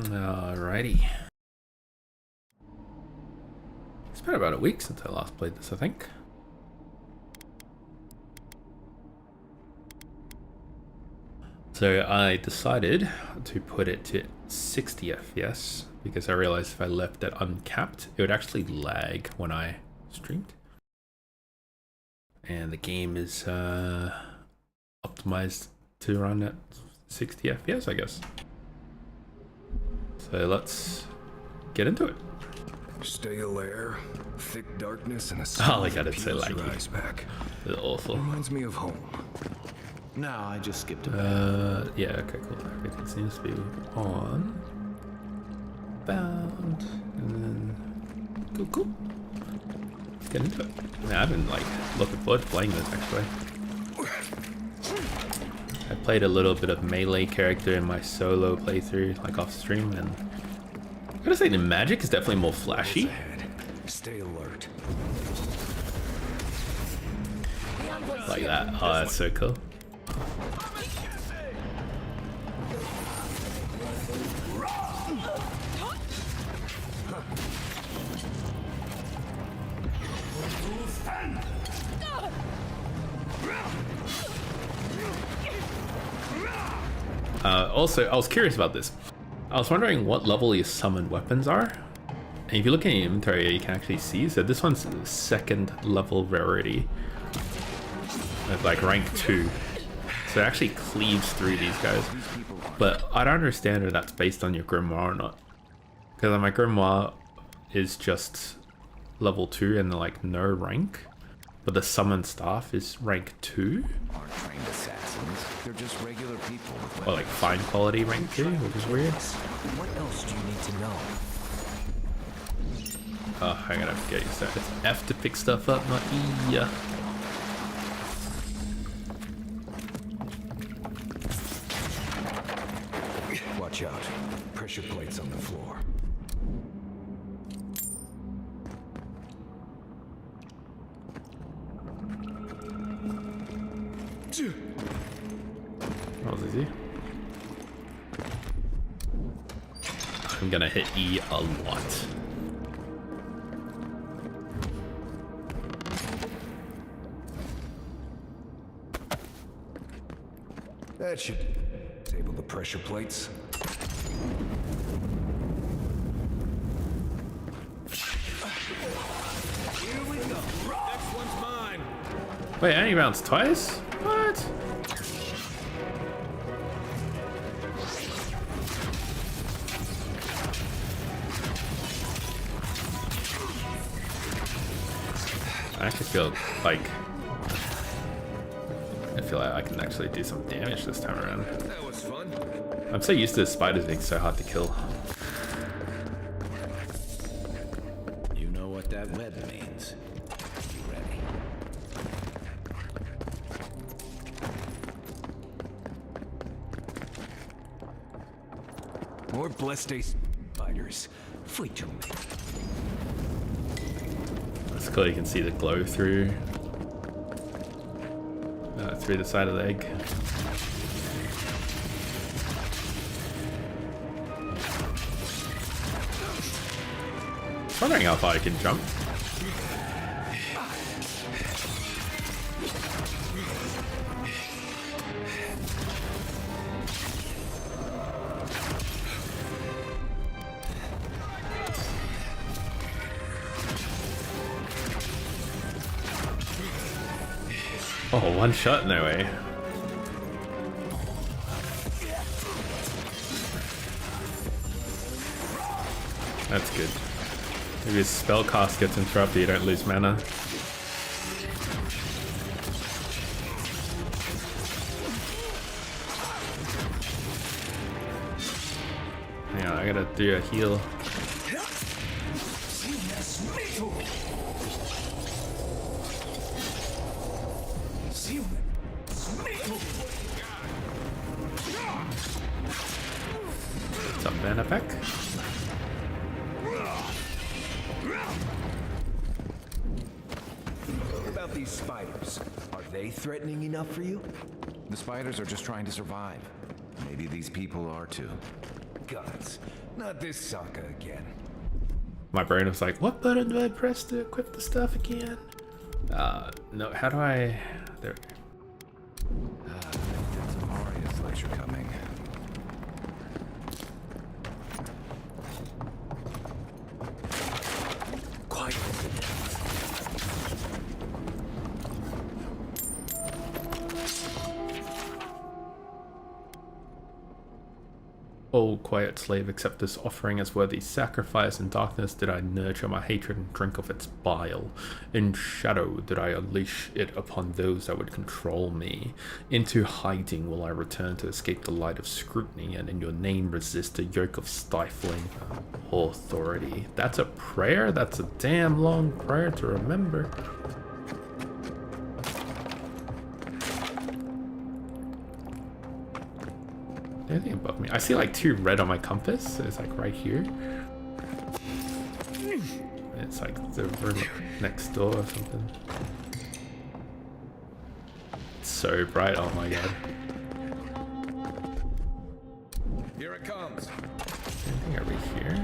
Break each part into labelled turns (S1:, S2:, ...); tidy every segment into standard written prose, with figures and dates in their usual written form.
S1: Alrighty. It's been about a week since I last played this, I think. So I decided to put it to 60 FPS because I realized if I left it uncapped, it would actually lag when I streamed. And the game is optimized to run at 60 FPS, I guess. So let's get into it.
S2: Stale air, thick darkness, and a
S1: Oh my god, it's so laggy.
S2: It's
S1: awful.
S2: Reminds me of home.
S3: No, I just skipped a bit.
S1: Yeah, okay, cool. Everything seems to be on. Bound. And then cool. Let's get into it. I've been like looking forward to playing this actually. I played a little bit of melee character in my solo playthrough, like off stream, and I gotta say the magic is definitely more flashy.
S2: Stay alert.
S1: Like that. Oh, that's so cool. Also, I was curious about this. I was wondering what level your summoned weapons are. And if you look in the inventory, you can actually see. So this one's second level rarity. It's like rank 2. So it actually cleaves through these guys. But I don't understand if that's based on your grimoire or not. Because my grimoire is just level 2 and like no rank. But the summon staff is rank 2.
S3: Aren't trained assassins. They're just regular people.
S1: Or like fine quality rank 2, which is weird.
S3: What else do you need to know?
S1: Oh, I gotta get used to that. It's F to pick stuff up, not E.
S2: Watch out. Pressure plates on the floor.
S1: That was easy. I'm gonna hit E a lot.
S2: That should disable the pressure plates. Here we go. Next one's mine.
S1: Wait, I only bounced twice? What? I actually feel like I can actually do some damage this time around.
S2: That was fun.
S1: I'm so used to spiders being so hard to kill.
S3: You know what that web means. You ready?
S2: More blessed spiders. Flee to me.
S1: It's cool, you can see the glow through the side of the egg. I'm wondering how far I can jump. Oh, one shot? No way. That's good. If your spell cast gets interrupted, you don't lose mana. Yeah, I gotta do a heal. Some mana back.
S2: What about these spiders? Are they threatening enough for you?
S3: The spiders are just trying to survive. Maybe these people are too.
S2: guns. Not this Sokka again.
S1: My brain was like, what button do I press to equip the stuff again? No, how do I... There.
S2: There's a Marius lecture coming. Quiet.
S1: O quiet slave, accept this offering as worthy sacrifice. In darkness did I nurture my hatred and drink of its bile. In shadow did I unleash it upon those that would control me. Into hiding will I return to escape the light of scrutiny, and in your name resist the yoke of stifling authority. That's a prayer? That's a damn long prayer to remember. Anything above me? I see like 2 red on my compass. It's like right here. It's like the room next door or something. It's so bright. Oh my god.
S2: Here it comes.
S1: Anything over here?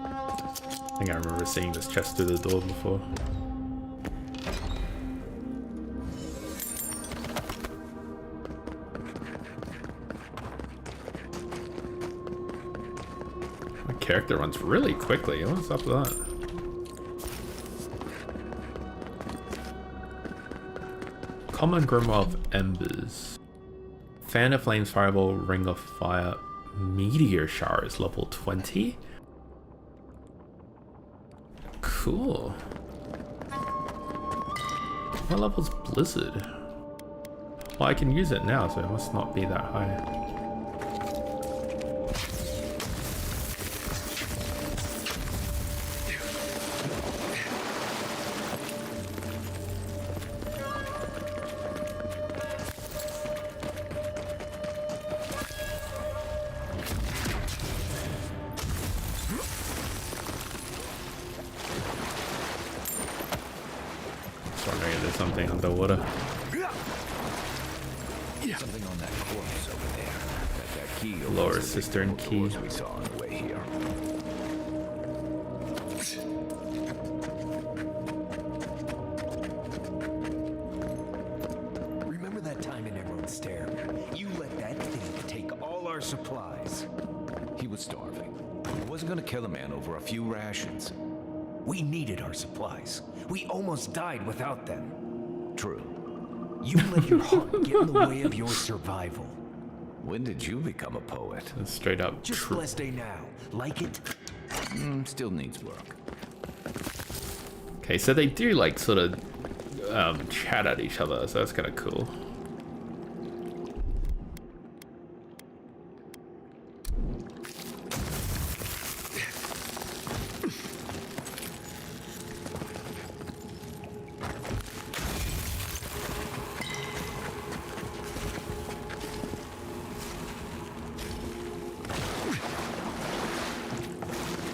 S1: I think I remember seeing this chest through the door before. Character runs really quickly. What's up with that? Common Grimoire of Embers. Fan of Flames, Fireball, Ring of Fire, Meteor Showers, level 20. Cool. What level's Blizzard? Well, I can use it now, so it must not be that high. Something underwater.
S2: Something on that corpse over there. That key
S1: Lower cistern key.
S2: We saw on the way here. Remember that time in Emerald Stair? You let that thing take all our supplies. He was starving. He wasn't gonna kill a man over a few rations. We needed our supplies. We almost died without them. True. You let your heart get in the way of your survival.
S3: When did you become a poet?
S1: That's straight up
S2: Just
S1: true.
S2: blessed day now. Like it?
S3: Still needs work.
S1: Okay, so they do like sort of chat at each other, so that's kind of cool.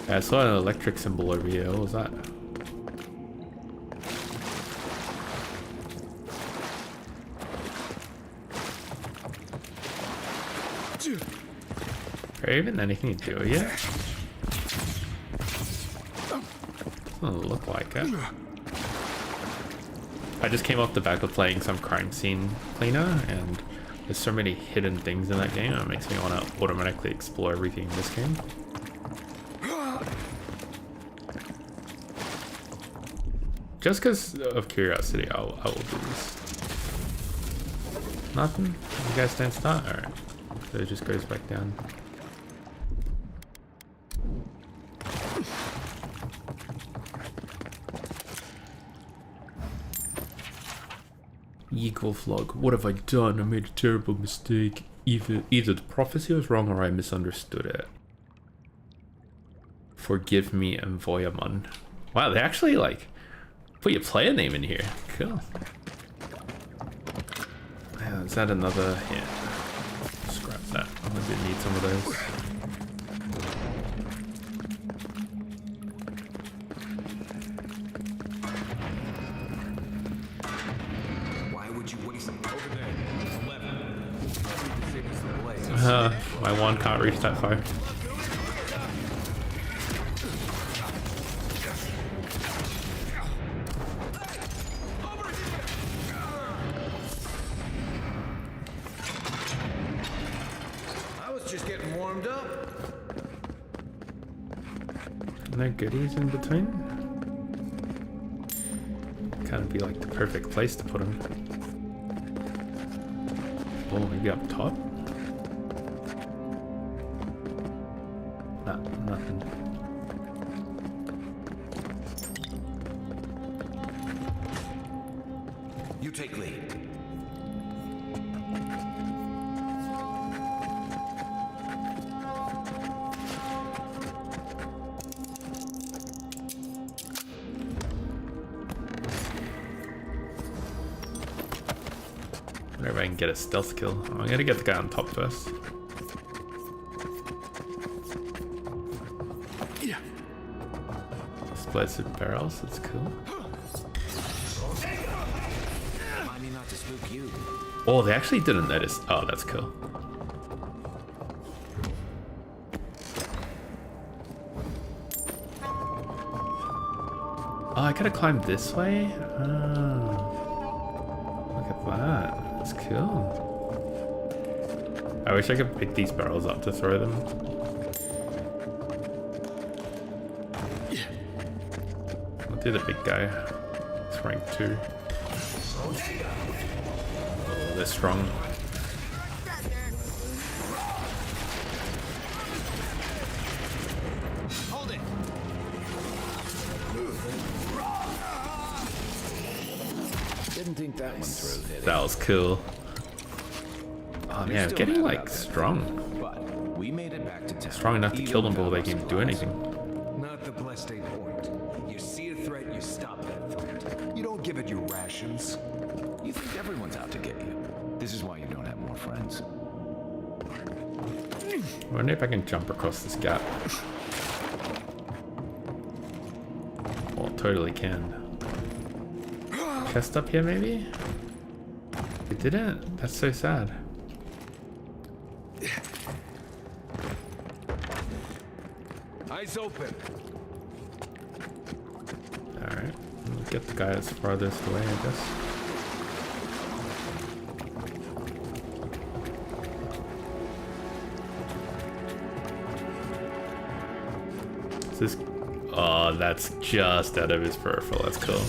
S1: I saw an electric symbol over here. What was that? Are you even anything to do yet? Doesn't look like it. I just came off the back of playing some crime scene cleaner, and there's so many hidden things in that game, and it makes me want to automatically explore everything in this game. Just because of curiosity, I will do this. Nothing? You guys didn't start? Alright. So it just goes back down. Eagle Vlog. What have I done? I made a terrible mistake. Either the prophecy was wrong or I misunderstood it. Forgive me, Envoyamon. Wow, they actually like put your player name in here. Cool. Yeah, is that another? Yeah. Scrap that. I did need some of those.
S2: Why would you waste them over there? 11.
S1: My wand can't reach that far.
S2: I was just getting warmed up.
S1: No goodies in between? Kind of be like the perfect place to put them. Oh, maybe up top? Nah, nothing.
S2: You take lead.
S1: Whenever I can get a stealth kill. I'm gonna get the guy on top first.
S2: Yeah.
S1: Explosive barrels, that's cool.
S2: Mind me not to spook you.
S1: Oh, they actually didn't notice. Oh, that's cool. Oh, I gotta climb this way? Oh. Look at that. That's cool. I wish I could pick these barrels up to throw them. I'll do the big guy. It's rank 2. Oh, they're strong.
S2: Hold it.
S3: Didn't think that one through, did it?
S1: That was cool. Oh
S2: You're
S1: man,
S2: still
S1: getting
S2: mad
S1: like
S2: about that,
S1: strong.
S2: But we made it back to town.
S1: Strong enough to
S2: Even
S1: kill them before they
S2: without
S1: can
S2: our
S1: do
S2: supplies.
S1: anything.
S2: Not the blessed point. You see a threat, you stop that threat. You don't give it your rations. You think everyone's out to get you. This is why you don't have more friends.
S1: I wonder if I can jump across this gap. Well, totally can. Chest up here, maybe? It didn't. That's so sad.
S2: Eyes open.
S1: Alright. We'll get the guy that's farthest away, I guess. Is this... Oh, that's just out of his peripheral. That's cool.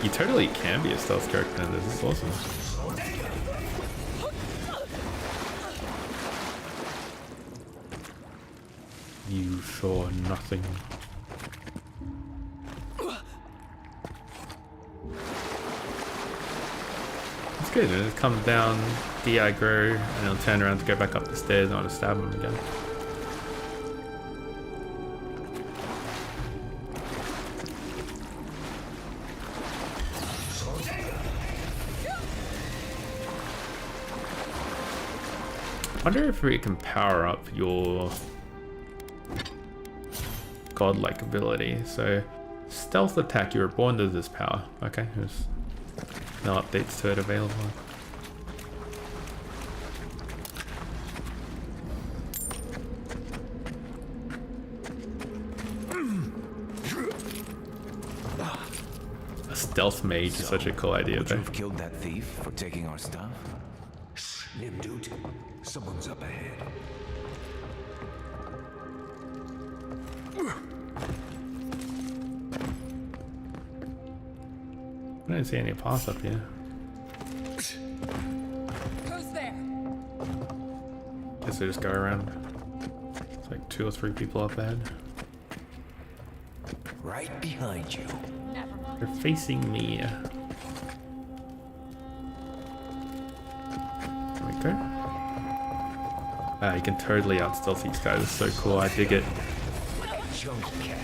S1: You totally can be a stealth character in this. This is awesome. You saw nothing. It's good. It just comes down, de-aggro, and he'll turn around to go back up the stairs and I'll just stab him again. I wonder if we can power up your godlike ability. So, stealth attack, you were born to this power. Okay, there's no updates to it available. A stealth mage is such a cool idea
S2: Would you
S1: though.
S2: have killed that thief for taking our stuff? Nim, dude. Someone's up ahead.
S1: I didn't see any paths up here.
S4: Who's there?
S1: Guess I just go around. It's like 2 or 3 people up ahead.
S2: Right behind you.
S4: Never mind.
S1: They're facing me. There we go. Ah, you can totally out-stealth these guys. It's so cool. I dig it.
S2: Jungle cat.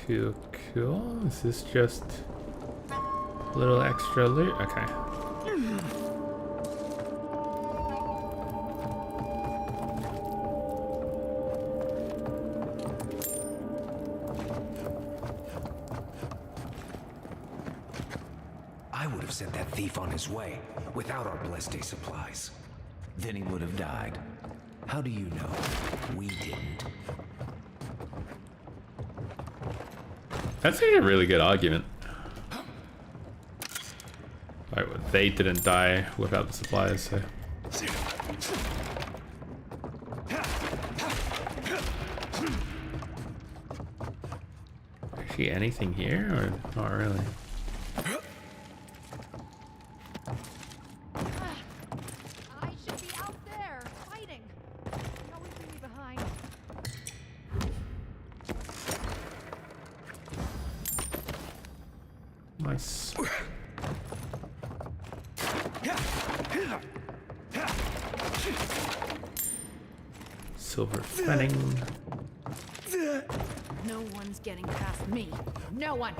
S1: Cool, cool. Is this just a little extra loot? Okay.
S2: I would have sent that thief on his way without our blessed day supplies. Then he would have died. How do you know? We didn't.
S1: That's a really good argument. Like, they didn't die without the supplies, so. Actually, anything here, or not really?
S4: I should be out there fighting. No one's leaving me behind.
S1: Nice. Silver threading.
S4: No one's getting past me. No one.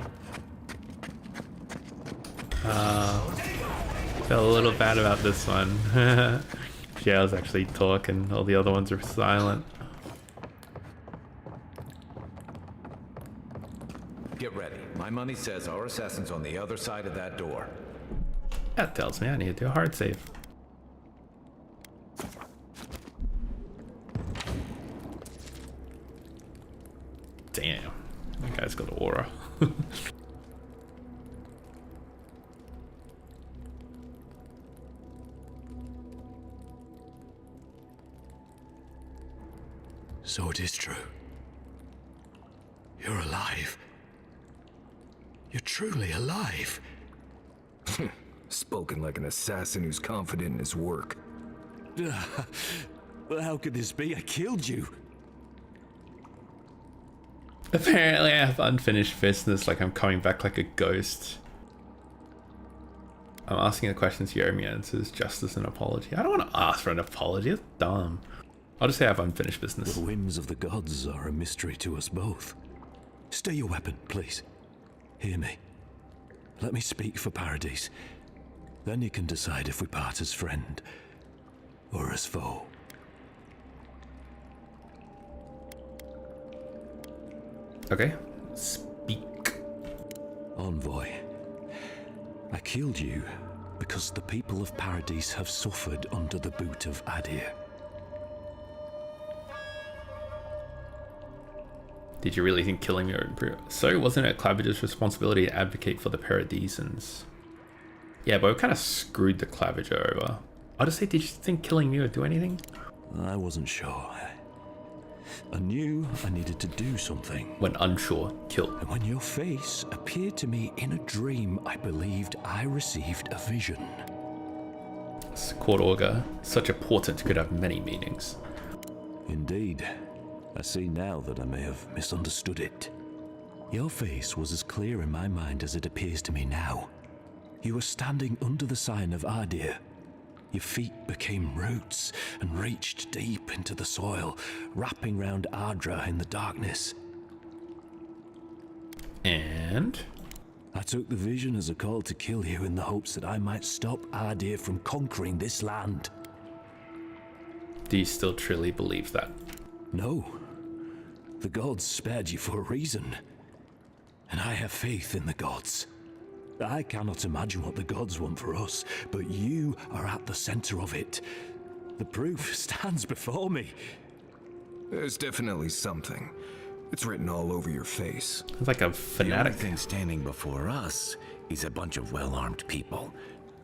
S1: Felt a little bad about this one. Jail's actually talking, all the other ones are silent.
S2: Get ready. My money says our assassin's on the other side of that door.
S1: That tells me I need to do a hard save. Damn, that guy's got aura.
S3: So it is true. You're alive. You're truly alive.
S5: Spoken like an assassin who's confident in his work.
S3: Well, how could this be? I killed you.
S1: Apparently I have unfinished business, like I'm coming back like a ghost. I'm asking the questions he owed me answers, justice and apology. I don't want to ask for an apology, it's dumb. I'll just say I have unfinished business.
S3: The whims of the gods are a mystery to us both. Stay your weapon, please. Hear me. Let me speak for Paradise. Then you can decide if we part as friend or as foe.
S1: Okay, speak.
S3: Envoy, I killed you because the people of Paradise have suffered under the boot of Adir.
S1: Did you really think killing me would improve? So wasn't it Clavige's responsibility to advocate for the Paradisans? Yeah, but we kind of screwed the Clavige over. I'll just say, did you think killing me would do anything?
S3: I wasn't sure. I knew I needed to do something.
S1: When unsure, kill.
S3: And when your face appeared to me in a dream, I believed I received a vision.
S1: Court Augur, such a portent could have many meanings.
S3: Indeed. I see now that I may have misunderstood it. Your face was as clear in my mind as it appears to me now. You were standing under the sign of Adir. Your feet became roots and reached deep into the soil, wrapping round Ardra in the darkness.
S1: And?
S3: I took the vision as a call to kill you in the hopes that I might stop Adir from conquering this land.
S1: Do you still truly believe that?
S3: No. The gods spared you for a reason. And I have faith in the gods. I cannot imagine what the gods want for us, but you are at the center of it. The proof stands before me.
S5: There's definitely something. It's written all over your face.
S1: It's like a
S2: The
S1: fanatic.
S2: only thing standing before us is a bunch of well-armed people.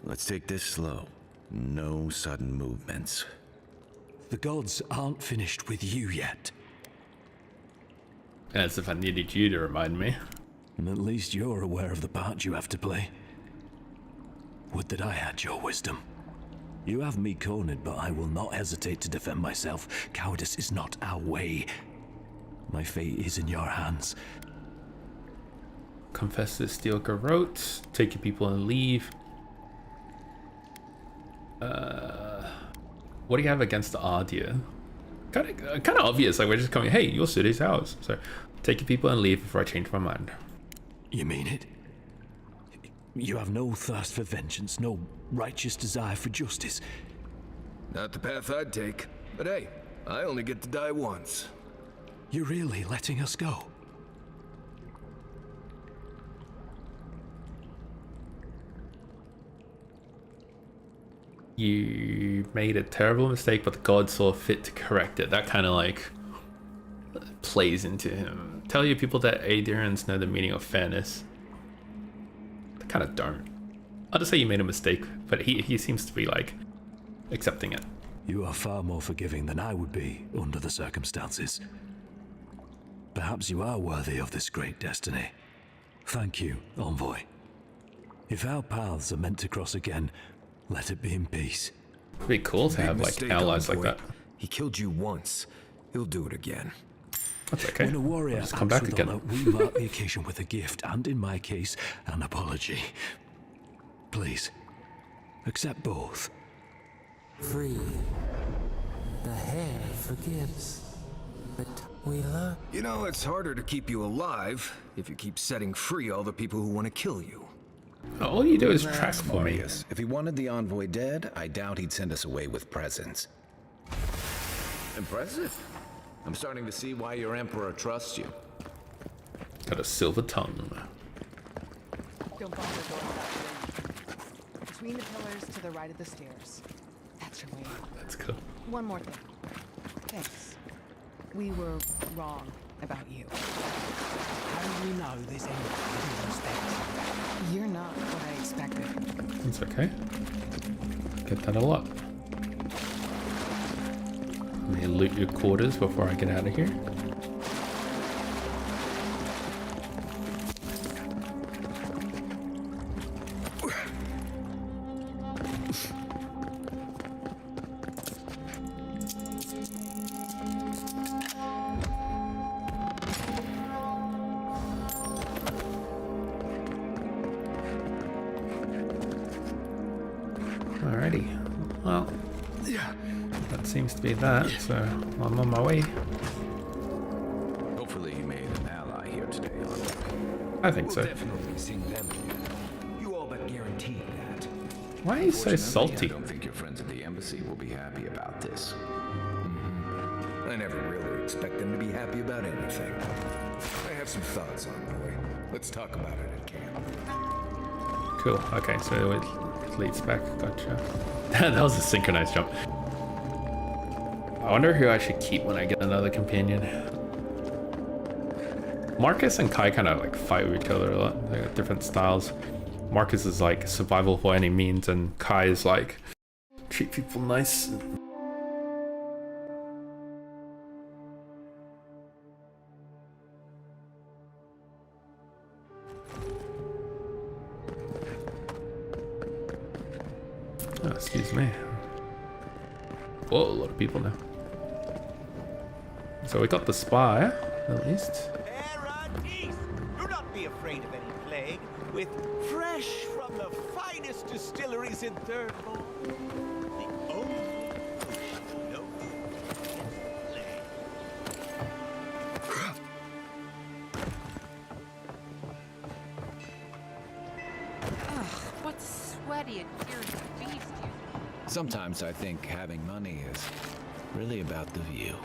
S2: Let's take this slow. No sudden movements.
S3: The gods aren't finished with you yet.
S1: As if I needed you to remind me.
S3: And at least you're aware of the part you have to play. Would that I had your wisdom. You have me cornered, but I will not hesitate to defend myself. Cowardice is not our way. My fate is in your hands.
S1: Confess this, steal garrote, take your people and leave. What do you have against the Ardia? Kind of obvious, like we're just coming, hey, your city's ours. So Take your people and leave before I change my mind.
S3: You mean it? You have no thirst for vengeance, no righteous desire for justice.
S5: Not the path I'd take. But hey, I only get to die once.
S3: You're really letting us go?
S1: You made a terrible mistake, but the god saw fit to correct it. That kind of like plays into him. Tell your people that Adrians know the meaning of fairness. They kind of don't. I'll just say you made a mistake, but he seems to be like accepting it.
S3: You are far more forgiving than I would be under the circumstances. Perhaps you are worthy of this great destiny. Thank you, Envoy. If our paths are meant to cross again, let it be in peace.
S1: It'd be cool to have like allies like that.
S5: He killed you once. He'll do it again.
S1: That's okay.
S3: When a warrior
S1: I'll just come back
S3: acts with
S1: again.
S3: honor, we mark the occasion with a gift, and in my case, an apology. Please, accept both.
S6: Free. The hair forgives. But we learn.
S5: You know, it's harder to keep you alive if you keep setting free all the people who want to kill you.
S1: All you do is track for me.
S7: Marius, if he wanted the envoy dead, I doubt he'd send us away with presents.
S2: Impressive. I'm starting to see why your emperor trusts you.
S1: Got a silver tongue.
S8: Don't bother going that way. Between the pillars to the right of the stairs. That's your way out.
S1: That's cool.
S8: One more thing. Thanks. We were wrong about you.
S6: How do we know there's anything you respect?
S8: You're not what I expected.
S1: It's okay. Get that a lot. Let me loot your quarters before I get out of here. Alrighty. Well, that seems to be that, so I'm on my way.
S2: Hopefully you made an ally here today, Envoy.
S1: I think so.
S2: Definitely seen them again. You all but guaranteed that.
S1: Why are you so
S2: Fortunately,
S1: salty?
S2: I don't think your friends at the embassy will be happy about this.
S5: I never really expect them to be happy about anything. I have some thoughts, Envoy. Let's talk about it at camp.
S1: Cool. Okay, so it leads back. Gotcha. That was a synchronized jump. I wonder who I should keep when I get another companion. Marcus and Kai kind of like fight with each other a lot. They got different styles. Marcus is like survival for any means, and Kai is like treat people nice. Oh, excuse me. Whoa, a lot of people now. So we got the spy, at least.
S9: Peace. Do not be afraid of any plague. With fresh from the finest distilleries in Third Law, the only potion known to plague.
S4: Ugh, what's sweaty and irritating beast you?
S7: Sometimes I think having money is really about the view.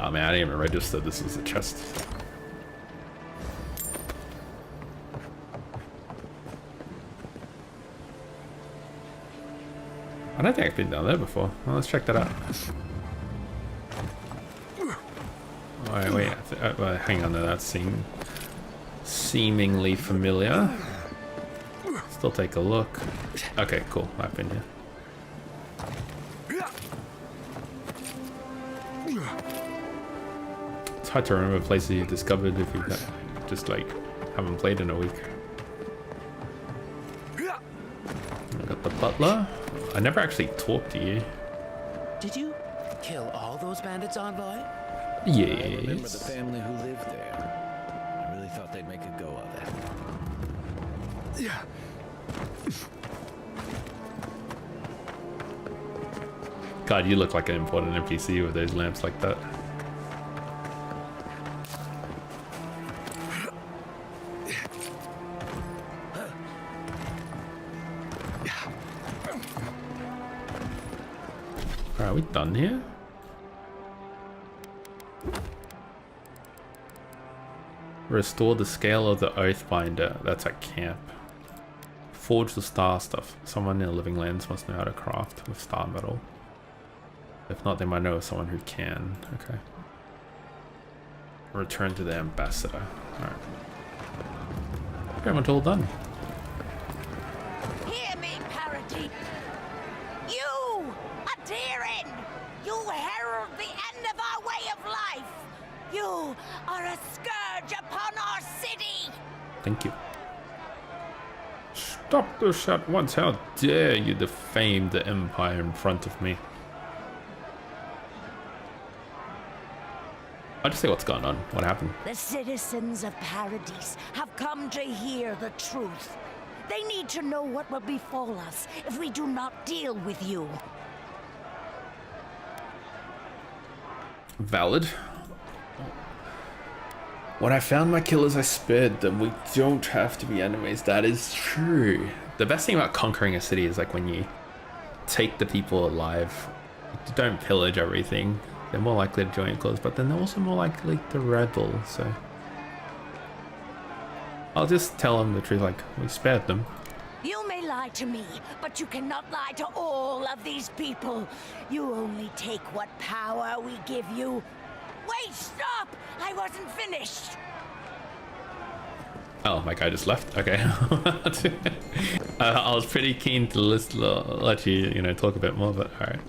S1: Oh man, I didn't even register this was a chest. I don't think I've been down there before. Well, let's check that out. Wait, well, hang on, that seemingly familiar. Still take a look. Okay, cool. I've been here. It's hard to remember places you discovered if you just like haven't played in a week. I got the butler. I never actually talked to you.
S6: Did you kill all those bandits, Envoy?
S7: I remember the
S1: Yes.
S7: family who lived there. I really thought they'd make a go of it.
S1: God, you look like an important NPC with those lamps like that. Are we done here? Restore the scale of the Oathbinder. That's at camp. Forge the star stuff. Someone in the Living Lands must know how to craft with star metal. If not, they might know of someone who can. Okay. Return to the ambassador. Alright. Pretty much all done.
S10: Hear me, Paradis. You, Adirin! You herald the end of our way of life! You are a scourge upon our city!
S1: Thank you. Stop this at once. How dare you defame the Empire in front of me? I'll just say what's going on. What happened?
S10: The citizens of Paradis have come to hear the truth. They need to know what will befall us if we do not deal with you.
S1: Valid. When I found my killers, I spared them. We don't have to be enemies. That is true. The best thing about conquering a city is like when you take the people alive. You don't pillage everything. They're more likely to join your cause, but then they're also more likely to rebel, so... I'll just tell them the truth, like, we spared them.
S10: You may lie to me, but you cannot lie to all of these people. You only take what power we give you. Wait, stop! I wasn't finished!
S1: Oh, my guy just left? Okay. I was pretty keen to let you, you know, talk a bit more, but alright.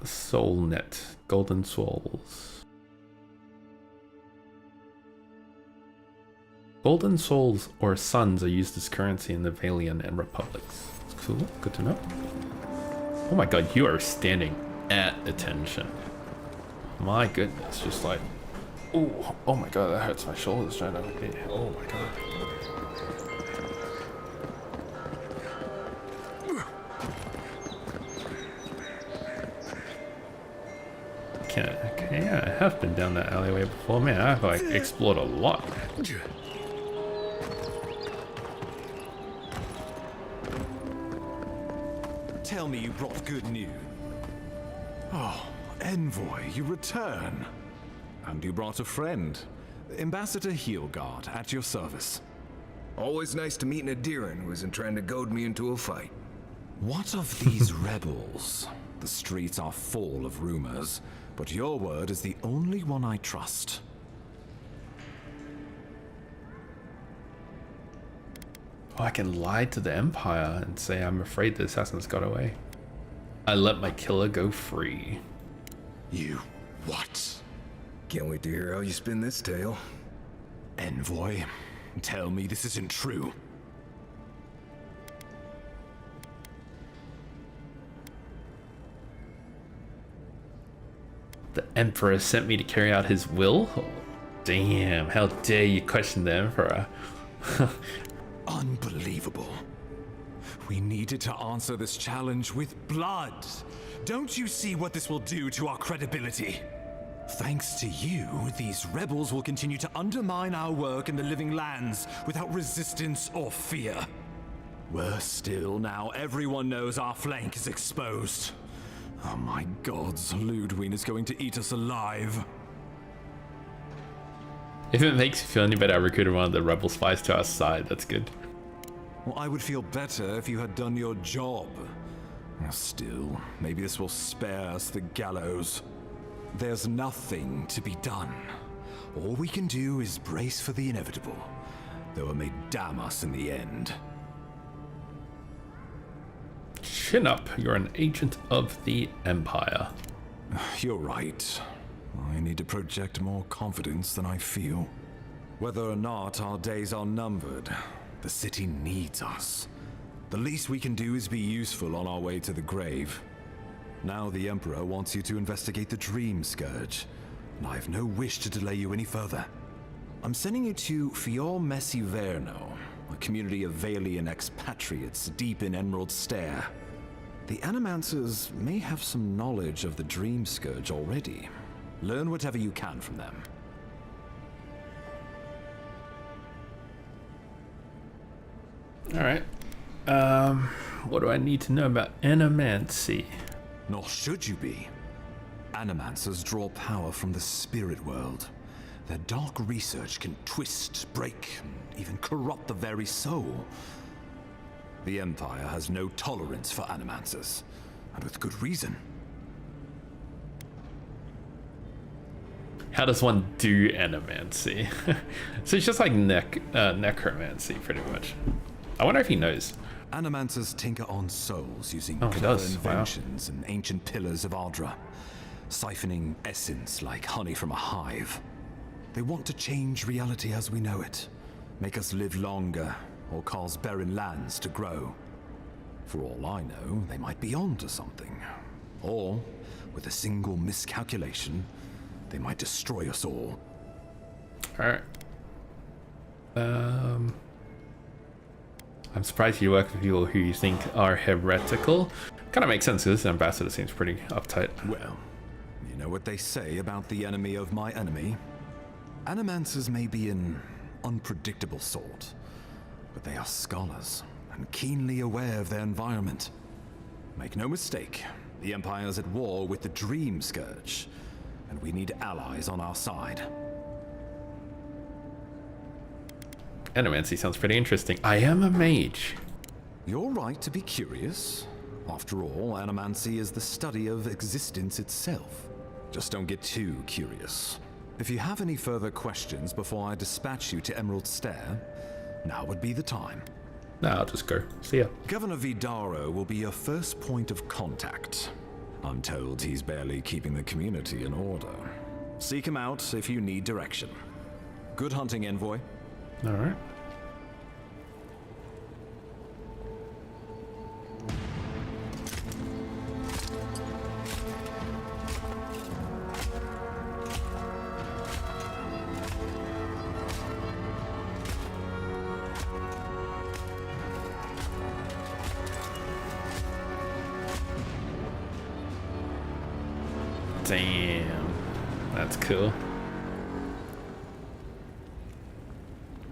S1: Soulnet, golden souls. Golden souls or suns are used as currency in the Valiant and Republics. Cool, good to know. Oh my god, you are standing at attention. My goodness, just like, oh my god, that hurts my shoulders trying to, oh my god. Okay, yeah, I have been down that alleyway before. Man, I've like explored a lot.
S5: Tell me you brought good news. Oh, Envoy, you return. And you brought a friend. Ambassador Heelguard, at your service.
S2: Always nice to meet an Adiran who isn't trying to goad me into a fight.
S5: What of these rebels? The streets are full of rumors, but your word is the only one I trust.
S1: Oh, I can lie to the Empire and say I'm afraid the assassins got away. I let my killer go free.
S5: You what?
S2: Can't wait to hear how you spin this tale.
S5: Envoy, tell me this isn't true.
S1: The Emperor sent me to carry out his will? Oh, damn, how dare you question the Emperor?
S5: Unbelievable. We needed to answer this challenge with blood. Don't you see what this will do to our credibility? Thanks to you, these rebels will continue to undermine our work in the Living Lands without resistance or fear. Worse still, now everyone knows our flank is exposed. Oh my gods, Ludwig is going to eat us alive.
S1: If it makes you feel any better, I recruited one of the rebel spies to our side. That's good.
S5: Well, I would feel better if you had done your job. Still, maybe this will spare us the gallows. There's nothing to be done. All we can do is brace for the inevitable, though it may damn us in the end.
S1: Chin up, you're an agent of the Empire.
S5: You're right. I need to project more confidence than I feel. Whether or not our days are numbered, the city needs us. The least we can do is be useful on our way to the grave. Now the Emperor wants you to investigate the Dream Scourge, and I have no wish to delay you any further. I'm sending you to Fior Messi Verno, a community of Valian expatriates deep in Emerald Stair. The Animancers may have some knowledge of the Dream Scourge already. Learn whatever you can from them.
S1: Alright. What do I need to know about Animancy?
S5: Nor should you be. Animancers draw power from the spirit world. Their dark research can twist, break, and even corrupt the very soul. The Empire has no tolerance for Animancers, and with good reason.
S1: How does one do Animancy? So it's just like necromancy, pretty much. I wonder if he knows.
S5: Animancers tinker on souls using
S1: he
S5: clever
S1: does.
S5: inventions and ancient pillars of Ardra, siphoning essence like honey from a hive. They want to change reality as we know it, make us live longer, or cause barren lands to grow. For all I know, they might be onto something. Or, with a single miscalculation, they might destroy us all.
S1: Alright. I'm surprised you work with people who you think are heretical. Kind of makes sense because this ambassador seems pretty uptight.
S5: Well, you know what they say about the enemy of my enemy? Animancers may be an unpredictable sort, but they are scholars and keenly aware of their environment. Make no mistake, the Empire's at war with the Dream Scourge, and we need allies on our side.
S1: Animancy sounds pretty interesting. I am a mage.
S5: You're right to be curious. After all, Animancy is the study of existence itself. Just don't get too curious. If you have any further questions before I dispatch you to Emerald Stair, now would be the time.
S1: No, I'll just go. See ya.
S5: Governor Vidaro will be your first point of contact. I'm told he's barely keeping the community in order. Seek him out if you need direction. Good hunting, Envoy.
S1: Alright. Damn. That's cool.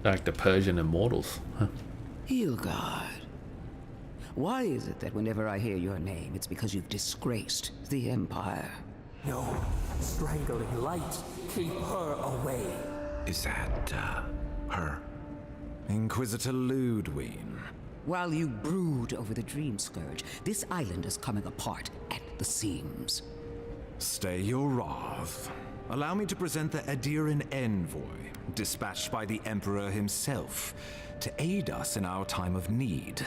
S1: Like the Persian immortals. Huh.
S11: Hilgard. Why is it that whenever I hear your name, it's because you've disgraced the Empire?
S6: No, strangling light. Keep her away.
S2: Is that, her?
S5: Inquisitor Ludwine.
S11: While you brood over the Dream Scourge, this island is coming apart at the seams.
S5: Stay your wrath. Allow me to present the Adiran Envoy, dispatched by the Emperor himself, to aid us in our time of need.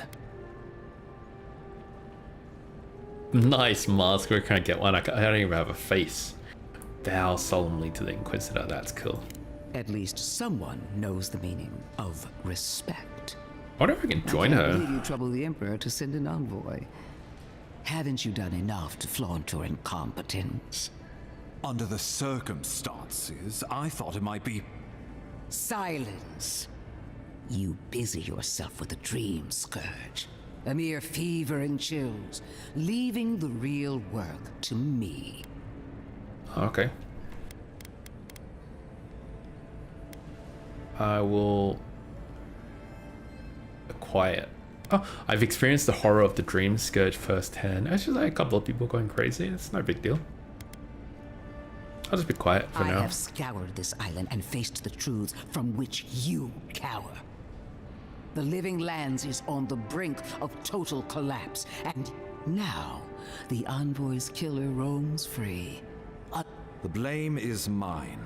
S1: Nice mask. Where can I get one? I don't even have a face. Bow solemnly to the Inquisitor. That's cool.
S11: At least someone knows the meaning of respect.
S1: I wonder if I can join
S11: I
S1: her.
S11: can't believe you trouble the Emperor to send an envoy. Haven't you done enough to flaunt your incompetence?
S5: Under the circumstances, I thought it might be...
S11: Silence. You busy yourself with the Dream Scourge. A mere fever and chills, leaving the real work to me.
S1: Okay. I will acquire. Oh, I've experienced the horror of the Dream Scourge firsthand. Actually, like a couple of people going crazy. It's no big deal. I'll just be quiet for now.
S11: I have scoured this island and faced the truths from which you cower. The Living Lands is on the brink of total collapse, and now the Envoy's killer roams free.
S5: The blame is mine.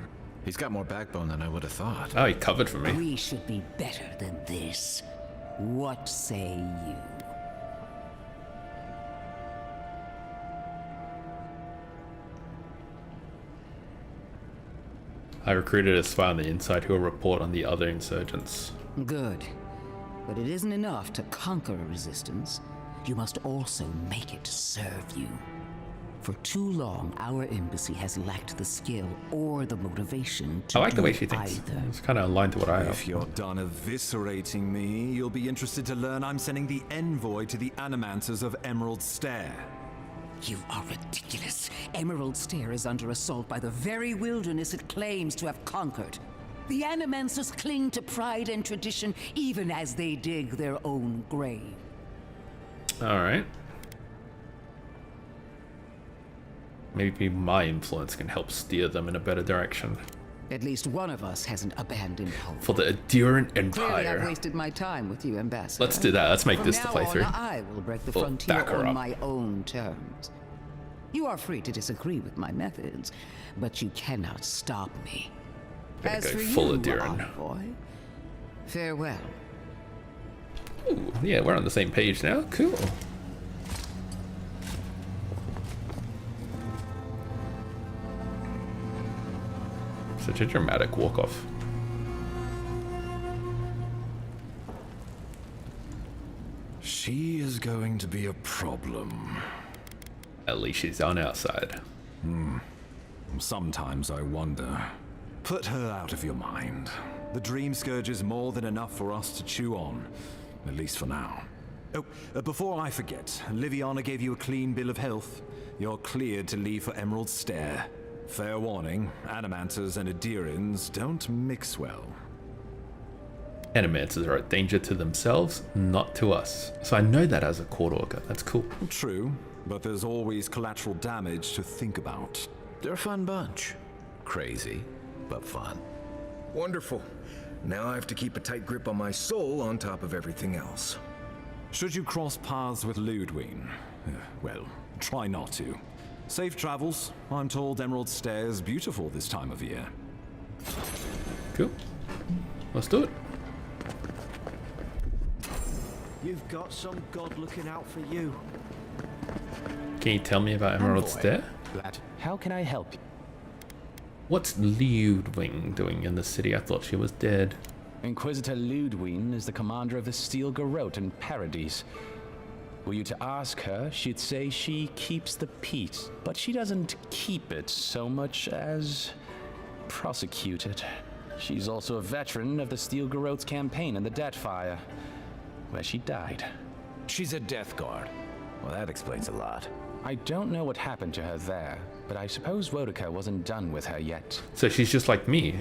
S2: He's got more backbone than I would have thought.
S1: Oh, he covered for me.
S11: We should be better than this. What say you?
S1: I recruited a spy on the inside who will report on the other insurgents.
S11: Good. But it isn't enough to conquer a resistance. You must also make it serve you. For too long, our embassy has lacked the skill or the motivation to
S1: I like the way
S11: do
S1: she thinks.
S11: either.
S1: It's kind of aligned to what I have.
S5: If you're done eviscerating me, you'll be interested to learn I'm sending the envoy to the Animancers of Emerald Stair.
S11: You are ridiculous. Emerald Stair is under assault by the very wilderness it claims to have conquered. The Animancers cling to pride and tradition even as they dig their own grave.
S1: All right. Maybe my influence can help steer them in a better direction.
S11: At least one of us hasn't abandoned hope.
S1: For the Adherent
S11: Clearly, I've
S1: Empire.
S11: wasted my time with you, Ambassador.
S1: Let's do that. Let's make
S11: From
S1: this the
S11: now
S1: playthrough.
S11: on, I will break the
S1: We'll
S11: frontier
S1: back her
S11: on
S1: up.
S11: my own terms. You are free to disagree with my methods, but you cannot stop me.
S1: Gonna
S11: As
S1: go
S11: for
S1: full
S11: you,
S1: Adherent.
S11: envoy, farewell.
S1: Ooh, yeah, we're on the same page now. Cool. Such a dramatic walk-off.
S5: She is going to be a problem.
S1: At least she's on our side.
S5: Sometimes I wonder. Put her out of your mind. The Dream Scourge is more than enough for us to chew on. At least for now. Oh, before I forget, Liviana gave you a clean bill of health. You're cleared to leave for Emerald Stair. Fair warning, Animancers and Adherins don't mix well.
S1: Animancers are a danger to themselves, not to us. So I know that as a court order. That's cool.
S5: True, but there's always collateral damage to think about.
S2: They're a fun bunch. Crazy, but fun.
S12: Wonderful. Now I have to keep a tight grip on my soul on top of everything else.
S5: Should you cross paths with Ludwig, well, try not to. Safe travels. I'm told Emerald Stair is beautiful this time of year.
S1: Cool. Let's do it.
S6: You've got some god looking out for you.
S1: Can you tell me about Emerald
S6: Envoy.
S1: Stair?
S6: How can I help you?
S1: What's Ludwig doing in the city? I thought she was dead.
S6: Inquisitor Ludwig is the commander of the Steel Garrote in Paradise. Were you to ask her, she'd say she keeps the peace, but she doesn't keep it so much as prosecute it. She's also a veteran of the Steel Garrote's campaign in the Deathfire, where she died.
S2: She's a Death Guard. Well, that explains a lot.
S6: I don't know what happened to her there, but I suppose Wodica wasn't done with her yet.
S1: So she's just like me,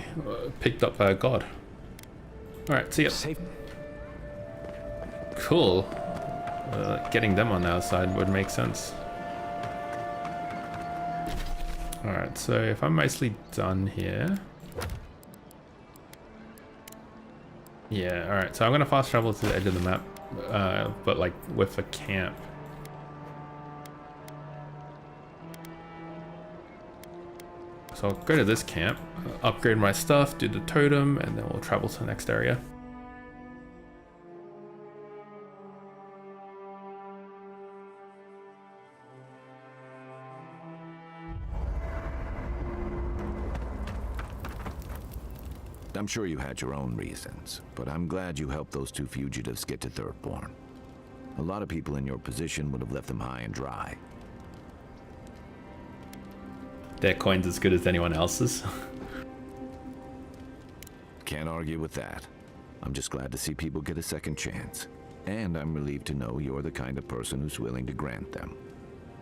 S1: picked up by a god. Alright, see ya.
S6: Safe.
S1: Cool. Getting them on our side would make sense. Alright, so if I'm mostly done here. Yeah, alright, so I'm gonna fast travel to the edge of the map, but like with a camp. So I'll go to this camp, upgrade my stuff, do the totem, and then we'll travel to the next area.
S2: I'm sure you had your own reasons, but I'm glad you helped those two fugitives get to Thirdborn. A lot of people in your position would have left them high and dry.
S1: Their coin's as good as anyone else's.
S2: Can't argue with that. I'm just glad to see people get a second chance. And I'm relieved to know you're the kind of person who's willing to grant them,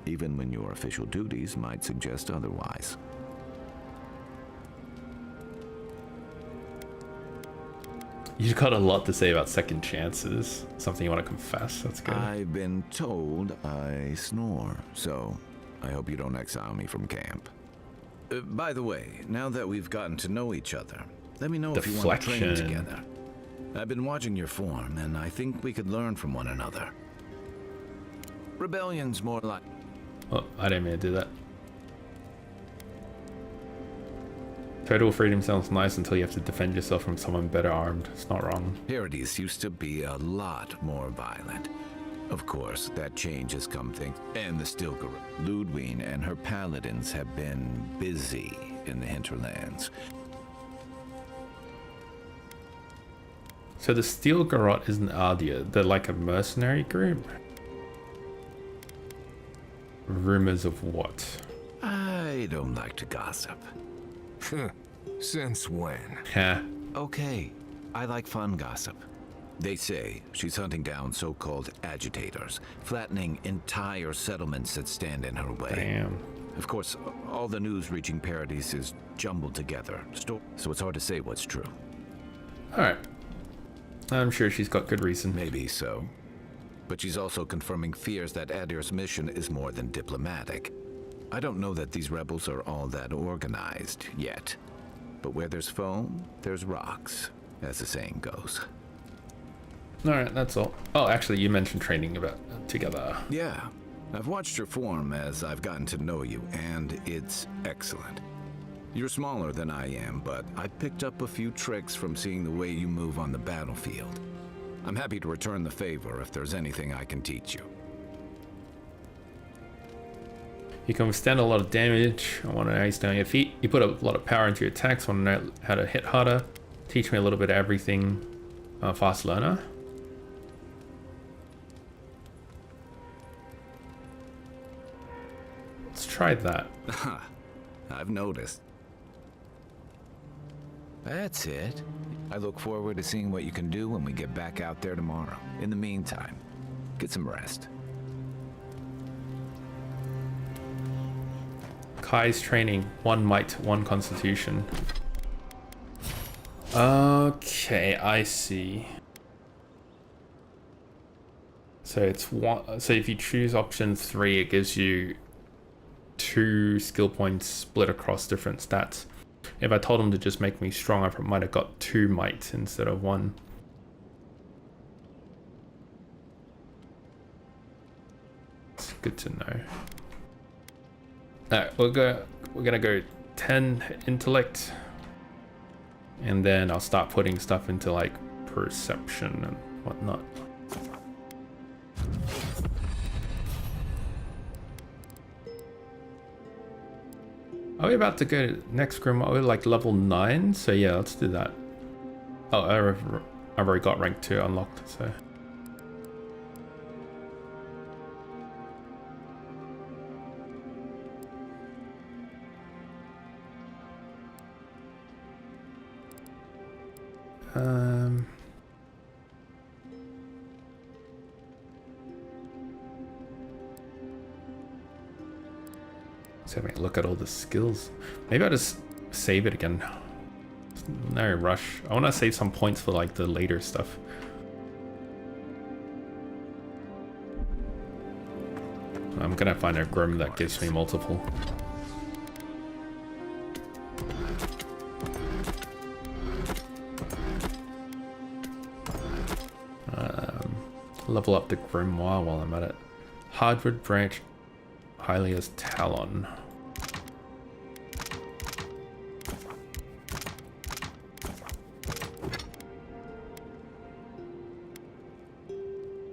S2: even when your official duties might suggest otherwise.
S1: You've got a lot to say about second chances. Something you want to confess. That's good.
S2: I've been told I snore, so I hope you don't exile me from camp. By the way, now that we've gotten to know each other, let me know if you want to train
S1: Deflection.
S2: together. I've been watching your form, and I think we could learn from one another. Rebellion's more like...
S1: Oh, I didn't mean to do that. Total freedom sounds nice until you have to defend yourself from someone better armed. It's not wrong.
S2: Paradise used to be a lot more violent. Of course, that change has come things. And the Steel Garrote. Ludwig and her paladins have been busy in the hinterlands.
S1: So the Steel Garrote isn't Ardia. They're like a mercenary group. Rumors of what?
S2: I don't like to gossip.
S12: Since when?
S1: Yeah.
S2: Okay, I like fun gossip. They say she's hunting down so-called agitators, flattening entire settlements that stand in her way.
S1: Damn.
S2: Of course, all the news reaching Paradise is jumbled together, so it's hard to say what's true.
S1: Alright. I'm sure she's got good reason.
S2: Maybe so. But she's also confirming fears that Adir's mission is more than diplomatic. I don't know that these rebels are all that organized yet. But where there's foam, there's rocks, as the saying goes.
S1: Alright, that's all. Oh, actually, you mentioned training about together.
S2: Yeah, I've watched your form as I've gotten to know you, and it's excellent. You're smaller than I am, but I picked up a few tricks from seeing the way you move on the battlefield. I'm happy to return the favor if there's anything I can teach you.
S1: You can withstand a lot of damage. I want to know how you stay on your feet. You put a lot of power into your attacks. I want to know how to hit harder. Teach me a little bit of everything. Fast learner. Let's try that.
S2: I've noticed. That's it. I look forward to seeing what you can do when we get back out there tomorrow. In the meantime, get some rest.
S1: Kai's training. 1 might, 1 constitution. Okay, I see. So it's one. So if you choose option 3, it gives you 2 skill points split across different stats. If I told him to just make me strong, I might have got 2 might instead of 1. It's good to know. Alright, we're gonna go 10 intellect, and then I'll start putting stuff into like perception and whatnot. Are we about to go next Grim? We're like level 9, so yeah, let's do that. Oh, I've already got rank 2 unlocked, so. Let's have a look at all the skills. Maybe I'll just save it again. No rush. I want to save some points for like the later stuff. I'm gonna find a Grim that gives me multiple. Level up the Grimoire while I'm at it. Hardwood Branch, Hylia's Talon.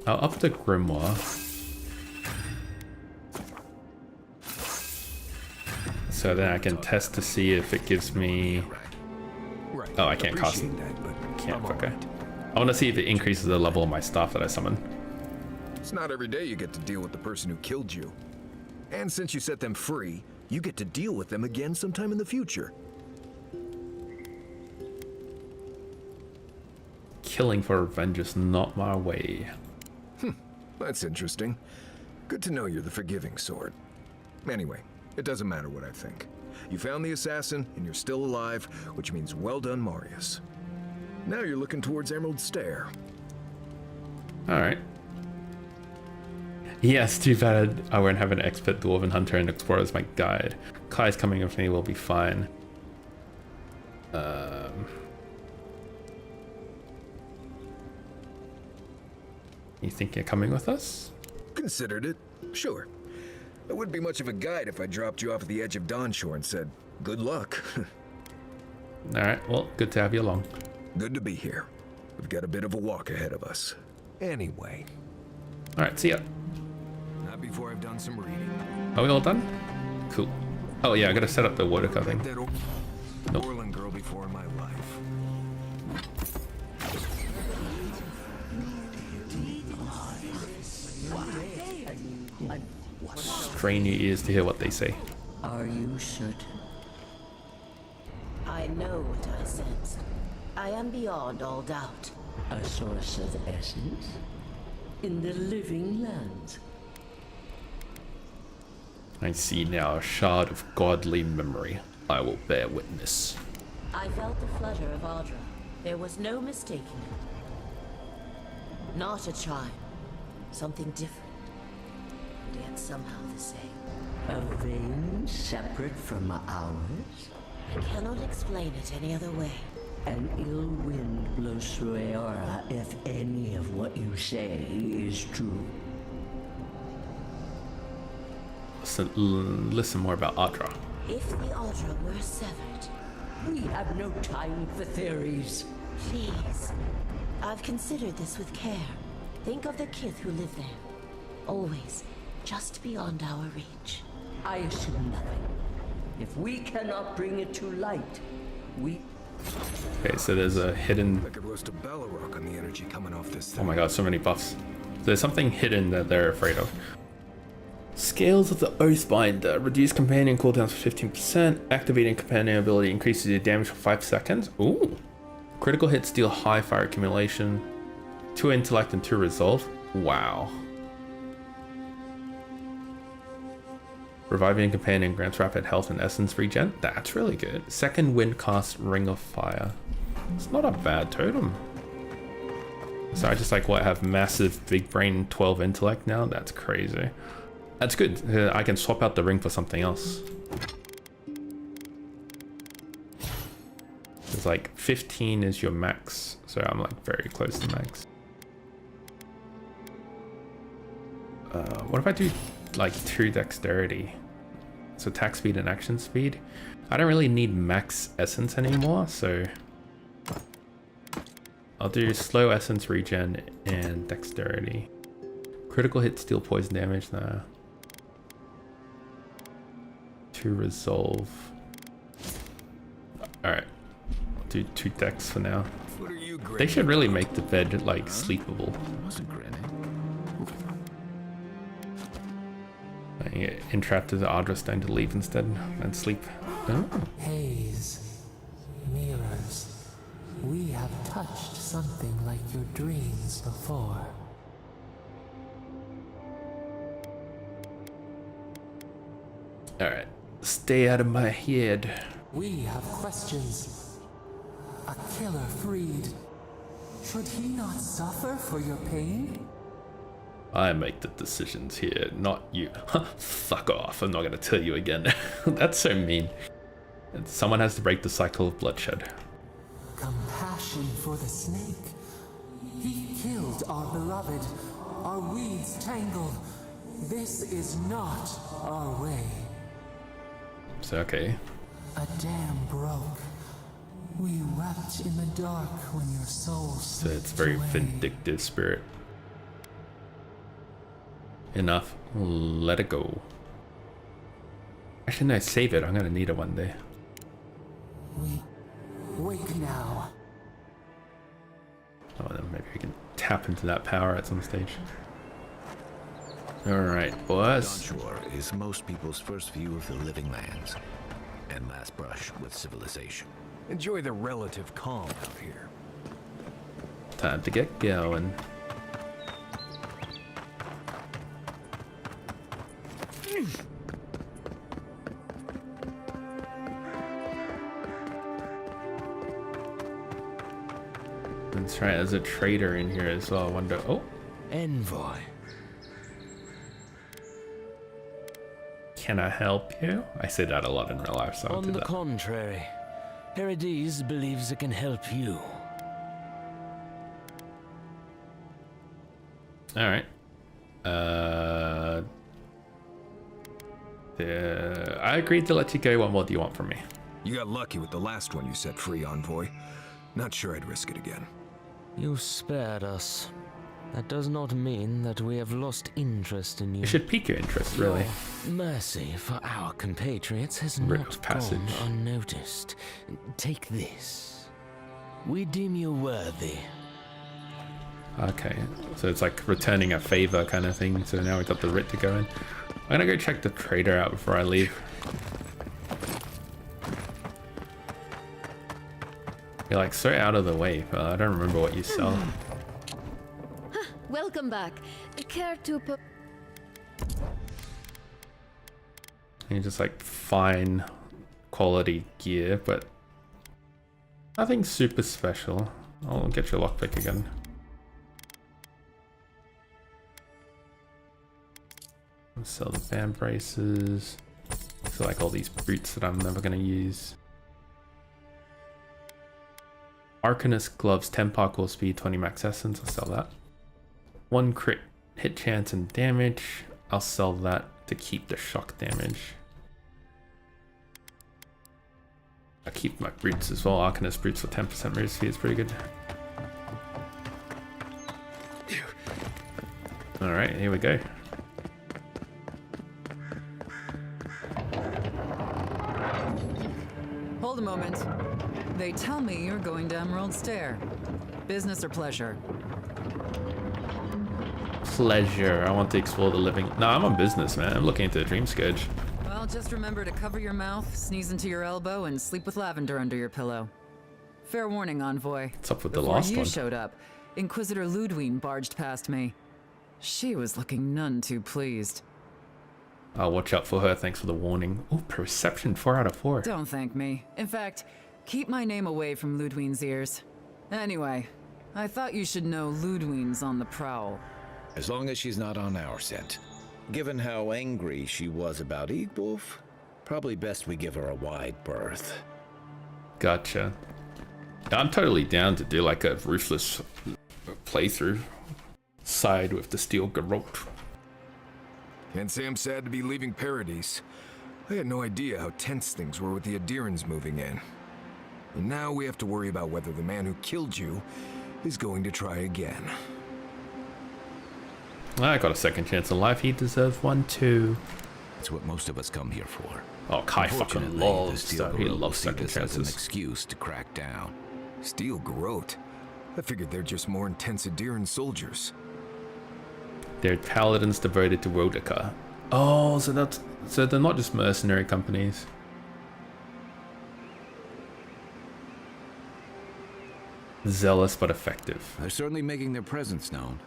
S1: I'll up the Grimoire. So then I can test to see if it gives me... Oh, I can't cast it. Can't, okay. I want to see if it increases the level of my staff that I summon.
S12: It's not every day you get to deal with the person who killed you. And since you set them free, you get to deal with them again sometime in the future.
S1: Killing for revenge is not my way.
S12: That's interesting. Good to know you're the forgiving sort. Anyway, it doesn't matter what I think. You found the assassin, and you're still alive, which means well done, Marius. Now you're looking towards Emerald Stair.
S1: Alright. Yes, too bad I won't have an expert dwarven hunter and explorer as my guide. Kai's coming with me, will be fine. You think you're coming with us?
S12: Considered it, sure. I wouldn't be much of a guide if I dropped you off at the edge of Dawnshore and said, good luck.
S1: Alright, well, good to have you along.
S12: Good to be here. We've got a bit of a walk ahead of us. Anyway.
S1: Alright, see ya.
S12: Not before I've done some reading.
S1: Are we all done? Cool. Oh yeah, I gotta set up the water thing.
S12: Nope. Orlin girl before in my life.
S1: strain your ears to hear what they say.
S11: Are you certain?
S10: I know what I sensed. I am beyond all doubt.
S11: A source of essence? In the living lands?
S1: I see now a shard of godly memory. I will bear witness.
S10: I felt the flutter of Audra. There was no mistaking it. Not a chime. Something different. And yet somehow the same.
S11: A vein separate from ours?
S10: I cannot explain it any other way.
S11: An ill wind blows through Aora if any of what you say is true.
S1: Listen more about Audra.
S10: If the Audra were severed...
S11: We have no time for theories.
S10: Please. I've considered this with care. Think of the kith who live there. Always just beyond our reach.
S11: I assume nothing. If we cannot bring it to light, we...
S1: Okay, so there's a hidden...
S12: I could roast a Balrog on the energy coming off this thing.
S1: Oh my god, so many buffs. There's something hidden that they're afraid of. Scales of the Oathbinder. Reduce companion cooldowns for 15%. Activating companion ability increases your damage for 5 seconds. Ooh. Critical hits deal high fire accumulation. 2 intellect and 2 resolve. Wow. Reviving companion grants rapid health and essence regen. That's really good. Second wind cast Ring of Fire. It's not a bad totem. So I just like what, have massive big brain 12 intellect now? That's crazy. That's good. I can swap out the ring for something else. It's like 15 is your max. So I'm like very close to max. What if I do like 2 dexterity? So attack speed and action speed. I don't really need max essence anymore, so I'll do slow essence regen and dexterity. Critical hit, steal poison damage. Nah. 2 resolve. Alright. I'll do 2 dex for now. They should really make the bed like sleepable. I get entrapped as Audra starting to leave instead and sleep. Oh.
S13: Haze, mirrors. We have touched something like your dreams before.
S1: Alright. Stay out of my head.
S13: We have questions. A killer freed. Should he not suffer for your pain?
S1: I make the decisions here, not you. Fuck off, I'm not gonna tell you again. That's so mean. Someone has to break the cycle of bloodshed.
S13: Compassion for the snake. He killed our beloved. Our weeds tangled. This is not our way.
S1: So, okay.
S13: A dam broke. We wept in the dark when your soul
S1: So it's very
S13: away.
S1: vindictive spirit. Enough. Let it go. Actually, no, save it. I'm gonna need it one day.
S13: We wake now.
S1: Oh, then maybe we can tap into that power at some stage. Alright, boys.
S2: Dawnshore is most people's first view of the living lands and last brush with civilization.
S12: Enjoy the relative calm out here.
S1: Time to get going. That's right, there's a trader in here as well. I wonder. Oh,
S2: Envoy.
S1: can I help you? I say that a lot in real life, so I'll do
S7: On the
S1: that.
S7: contrary, Herodes believes it can help you.
S1: Alright. I agreed to let you go. What more do you want from me?
S12: You got lucky with the last one you set free, Envoy. Not sure I'd risk it again.
S7: You spared us. That does not mean that we have lost interest in you.
S1: It should pique your interest, really.
S7: Mercy for our compatriots has
S1: Rite
S7: not
S1: of passage.
S7: gone unnoticed. Take this. We deem you worthy.
S1: Okay, so it's like returning a favor kind of thing. So now we got the writ to go in. I'm gonna go check the trader out before I leave. You're like so out of the way, but I don't remember what you sell.
S14: Welcome back. Care to put...
S1: You just like fine quality gear, but nothing super special. I'll get your lockpick again. I'll sell the band braces. So like all these boots that I'm never gonna use. Arcanist gloves, 10 parkour speed, 20 max essence. I'll sell that. 1 crit hit chance and damage. I'll sell that to keep the shock damage. I keep my boots as well. Arcanist boots for 10% move speed is pretty good. Alright, here we go.
S8: Hold a moment. They tell me you're going to Emerald Stair. Business or pleasure?
S1: Pleasure. I want to explore the living... No, I'm on business, man. I'm looking into the dream scourge.
S8: Well, just remember to cover your mouth, sneeze into your elbow, and sleep with lavender under your pillow. Fair warning, Envoy.
S1: What's up with the
S8: Before
S1: last
S8: you
S1: one?
S8: showed up, Inquisitor Ludwine barged past me. She was looking none too pleased.
S1: I'll watch out for her. Thanks for the warning. Oh, perception 4 out of 4.
S8: Don't thank me. In fact, keep my name away from Ludwine's ears. Anyway, I thought you should know Ludwine's on the prowl.
S2: As long as she's not on our scent. Given how angry she was about Eagwolf, probably best we give her a wide berth.
S1: Gotcha. I'm totally down to do like a ruthless playthrough. Side with the steel garrote.
S12: Can't say I'm sad to be leaving Paradise. I had no idea how tense things were with the Adherans moving in. And now we have to worry about whether the man who killed you is going to try again.
S1: I got a second chance in life. He deserves one too.
S2: That's what most of us come here for.
S1: Oh, Kai fucking
S2: Unfortunately,
S1: loves
S2: the Steel
S1: that. He
S2: Garrote will
S1: loves
S2: see
S1: second
S2: this as an
S1: chances.
S2: excuse to crack down.
S12: Steel Garrote? I figured they're just more intense Adheran soldiers.
S1: They're paladins devoted to Rodica. Oh, so they're not just mercenary companies. Zealous but effective.
S2: They're certainly making their presence known.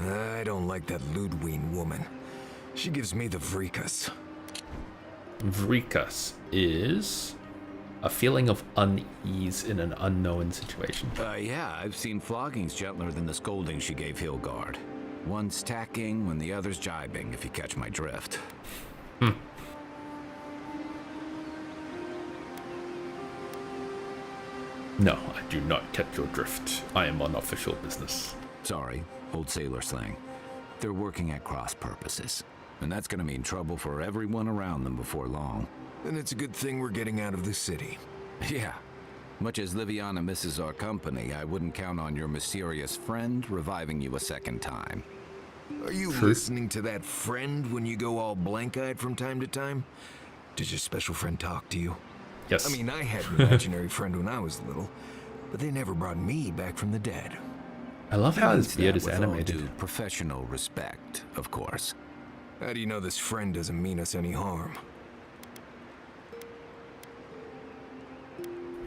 S12: I don't like that Ludwine woman. She gives me the vrikas.
S1: Vrikas is a feeling of unease in an unknown situation.
S2: Yeah, I've seen floggings gentler than the scolding she gave Hilgard. One's tacking when the other's jibing, if you catch my drift.
S1: No, I do not catch your drift. I am on official business.
S2: Sorry, old sailor slang. They're working at cross purposes, and that's gonna mean trouble for everyone around them before long.
S12: Then it's a good thing we're getting out of the city.
S2: Yeah. Much as Liviana misses our company, I wouldn't count on your mysterious friend reviving you a second time.
S12: Are you listening to that friend when you go all blank-eyed from time to time? Does your special friend talk to you?
S1: Yes.
S12: I mean, I had an imaginary friend when I was little, but they never brought me back from the dead.
S1: I love how his
S2: Means
S1: beard
S2: that
S1: is
S2: with all
S1: animated.
S2: due professional respect, of course.
S12: How do you know this friend doesn't mean us any harm?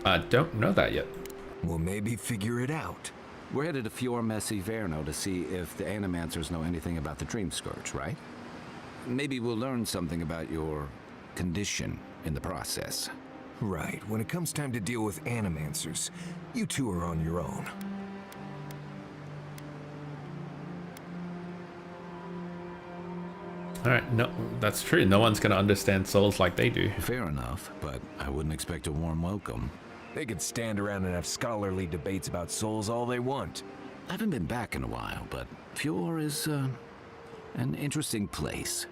S1: I don't know that yet.
S12: Well, maybe figure it out.
S2: We're headed to Fior Messi Verno to see if the Animancers know anything about the Dream Scourge, right? Maybe we'll learn something about your condition in the process.
S12: Right. When it comes time to deal with Animancers, you two are on your own.
S1: Alright, no, that's true. No one's going to understand souls like they do.
S2: Fair enough, but I wouldn't expect a warm welcome.
S12: They could stand around and have scholarly debates about souls all they want.
S2: I haven't been back in a while, but Fior is an interesting place.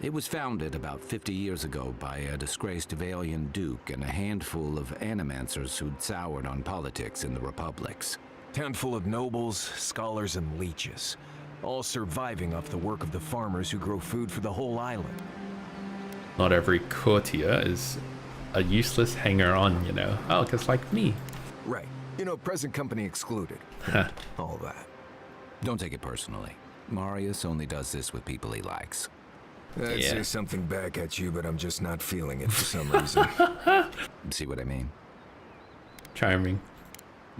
S2: It was founded about 50 years ago by a disgraced Valian duke and a handful of Animancers who'd soured on politics in the republics.
S12: Town full of nobles, scholars, and leeches, all surviving off the work of the farmers who grow food for the whole island.
S1: Not every courtier is a useless hanger-on, you know. Oh, just like me.
S12: Right. You know, present company excluded. All that.
S2: Don't take it personally. Marius only does this with people he likes.
S12: I'd
S1: Yeah.
S12: say something back at you, but I'm just not feeling it for some reason.
S2: See what I mean?
S1: Charming.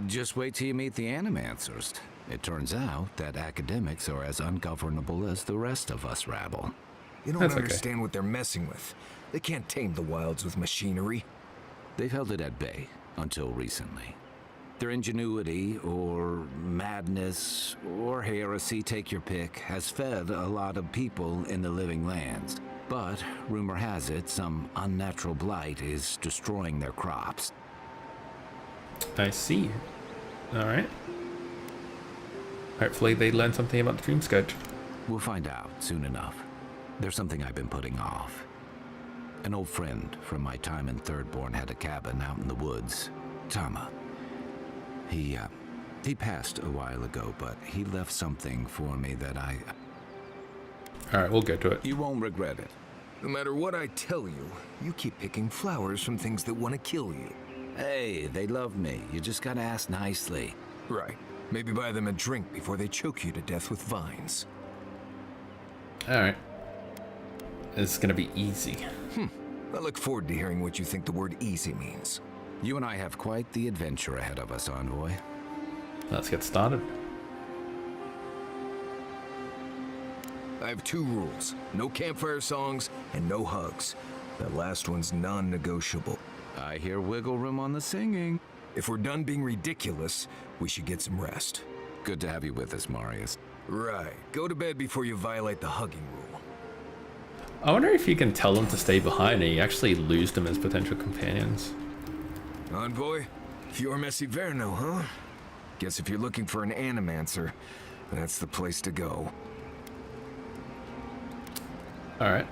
S2: Just wait till you meet the Animancers. It turns out that academics are as ungovernable as the rest of us rabble.
S12: You don't
S1: That's okay.
S12: understand what they're messing with. They can't tame the wilds with machinery.
S2: They've held it at bay until recently. Their ingenuity, or madness, or heresy, take your pick, has fed a lot of people in the living lands. But, rumor has it, some unnatural blight is destroying their crops.
S1: I see. Alright. Hopefully they learn something about the Dream Scourge.
S2: We'll find out soon enough. There's something I've been putting off. An old friend from my time in Thirdborn had a cabin out in the woods. Tama. He passed a while ago, but he left something for me that
S1: Alright, we'll get to it.
S2: You won't regret it.
S12: No matter what I tell you, you keep picking flowers from things that want to kill you.
S2: Hey, they love me. You just gotta ask nicely.
S12: Right. Maybe buy them a drink before they choke you to death with vines.
S1: Alright. It's gonna be easy.
S12: I look forward to hearing what you think the word easy means.
S2: You and I have quite the adventure ahead of us, Envoy.
S1: Let's get started.
S12: I have 2 rules. No campfire songs and no hugs. That last one's non-negotiable.
S2: I hear wiggle room on the singing.
S12: If we're done being ridiculous, we should get some rest.
S2: Good to have you with us, Marius.
S12: Right. Go to bed before you violate the hugging rule.
S1: I wonder if you can tell them to stay behind and you actually lose them as potential companions.
S12: Envoy, Fior Messi Verno, huh? Guess if you're looking for an Animancer, that's the place to go.
S1: Alright.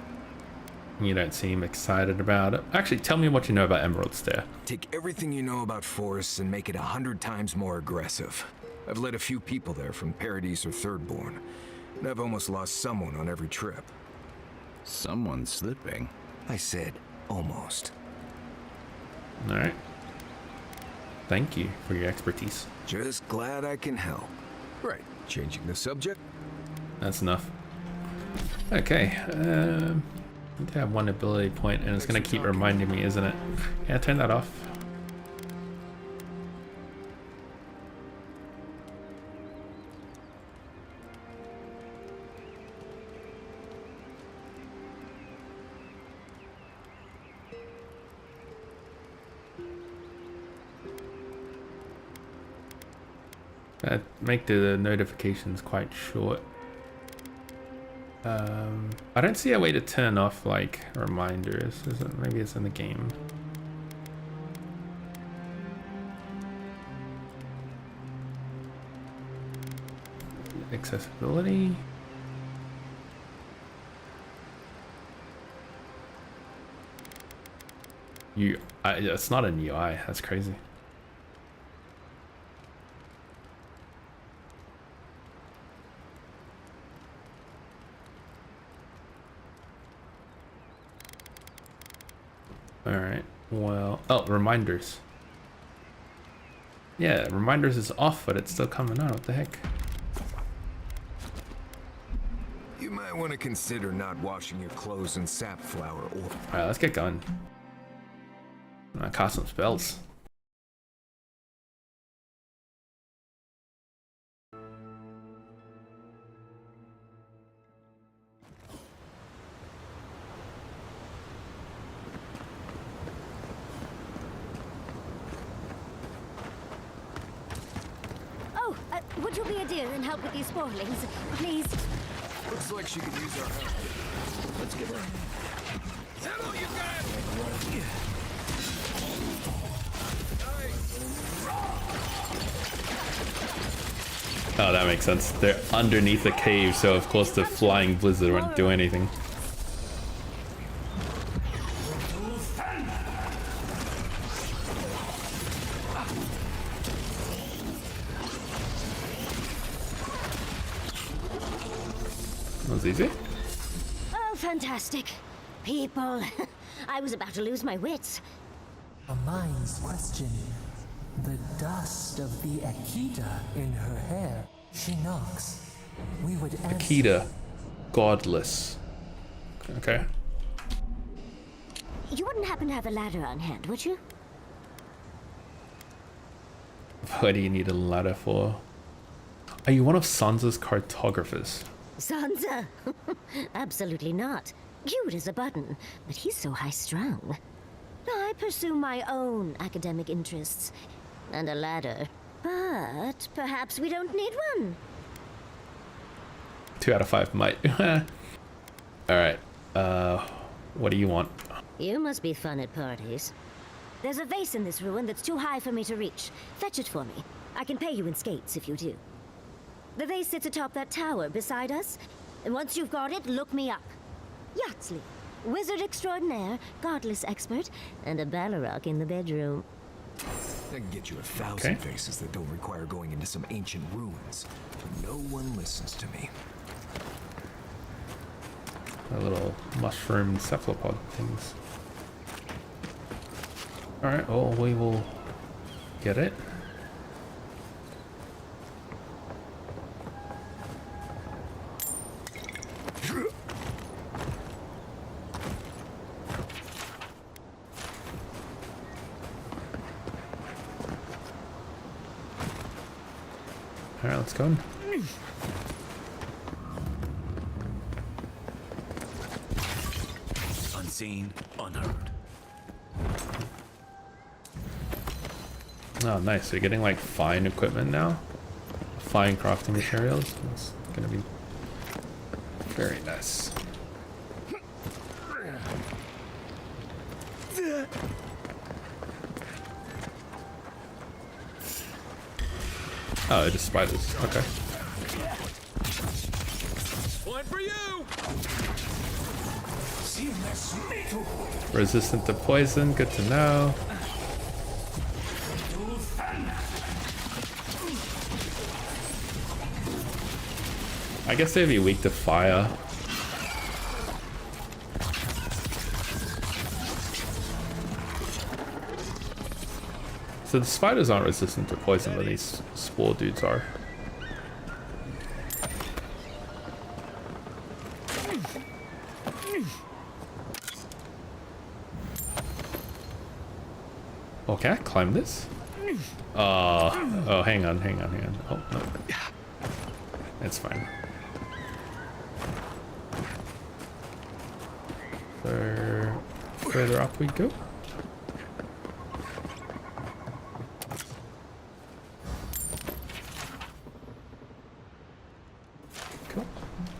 S1: You don't seem excited about it. Actually, tell me what you know about Emerald Stair.
S12: Take everything you know about forests and make it 100 times more aggressive. I've led a few people there from Paradise or Thirdborn, and I've almost lost someone on every trip.
S2: Someone's slipping.
S12: I said, almost.
S1: Alright. Thank you for your expertise.
S12: Just glad I can help. Right, changing the subject?
S1: That's enough. Okay, I think I have 1 ability point and it's gonna keep reminding me, isn't it? Yeah, turn that off. Make the notifications quite short. I don't see a way to turn off like reminders. Is it, maybe it's in the game. Accessibility. It's not an UI. That's crazy. Alright, well, oh, reminders. Yeah, reminders is off, but it's still coming out. What the heck?
S12: You might want to consider not washing your clothes in sap flour or...
S1: Alright, let's get going. Cast some spells.
S14: Would you be a dear and help with these spoilings, please?
S12: Looks like she could use our help. Let's get her. Is that all you got?
S1: Oh, that makes sense. They're underneath the cave, so of course the flying blizzard won't do anything. That was easy.
S14: Oh, fantastic. People. I was about to lose my wits.
S13: A mind's question. The dust of the Akita in her hair. She knocks. We would answer.
S1: Akita, godless. Okay.
S14: You wouldn't happen to have a ladder on hand, would you?
S1: What do you need a ladder for? Are you one of Sansa's cartographers?
S14: Sansa? Absolutely not. Cute as a button, but he's so high-strung. I pursue my own academic interests and a ladder, but perhaps we don't need one.
S1: 2 out of 5 might. Alright, what do you want?
S14: You must be fun at parties. There's a vase in this ruin that's too high for me to reach. Fetch it for me. I can pay you in skates if you do. The vase sits atop that tower beside us, and once you've got it, look me up. Yatsley, wizard extraordinaire, godless expert, and a Balrog in the bedroom.
S12: I can get you 1,000 faces that don't require going into some ancient ruins. But no one listens to me.
S1: A little mushroom cephalopod things. Alright, well, we will get it. Alright, let's go.
S2: Unseen, unheard.
S1: Oh, nice. So you're getting like fine equipment now. Fine crafting materials. It's gonna be very nice. Oh, it is spiders. Okay.
S5: One for you.
S1: Resistant to poison. Good to know. I guess they'd be weak to fire. So the spiders aren't resistant to poison, but these spore dudes are. Oh, can I climb this? Oh, hang on. Oh, no. It's fine. Further up we go. Cool.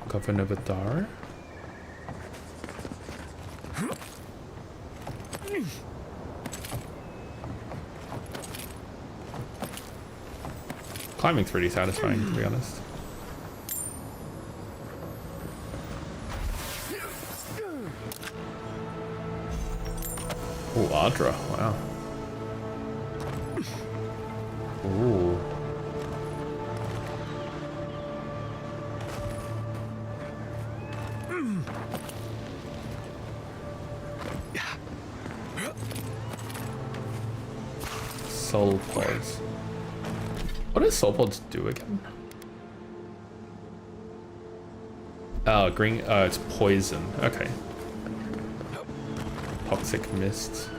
S1: Governor Vidar. Climbing's pretty satisfying, to be honest. Oh, Adra, wow. Ooh. Soul pods. What does soul pods do again? Oh, green. It's poison. Okay. Toxic mists.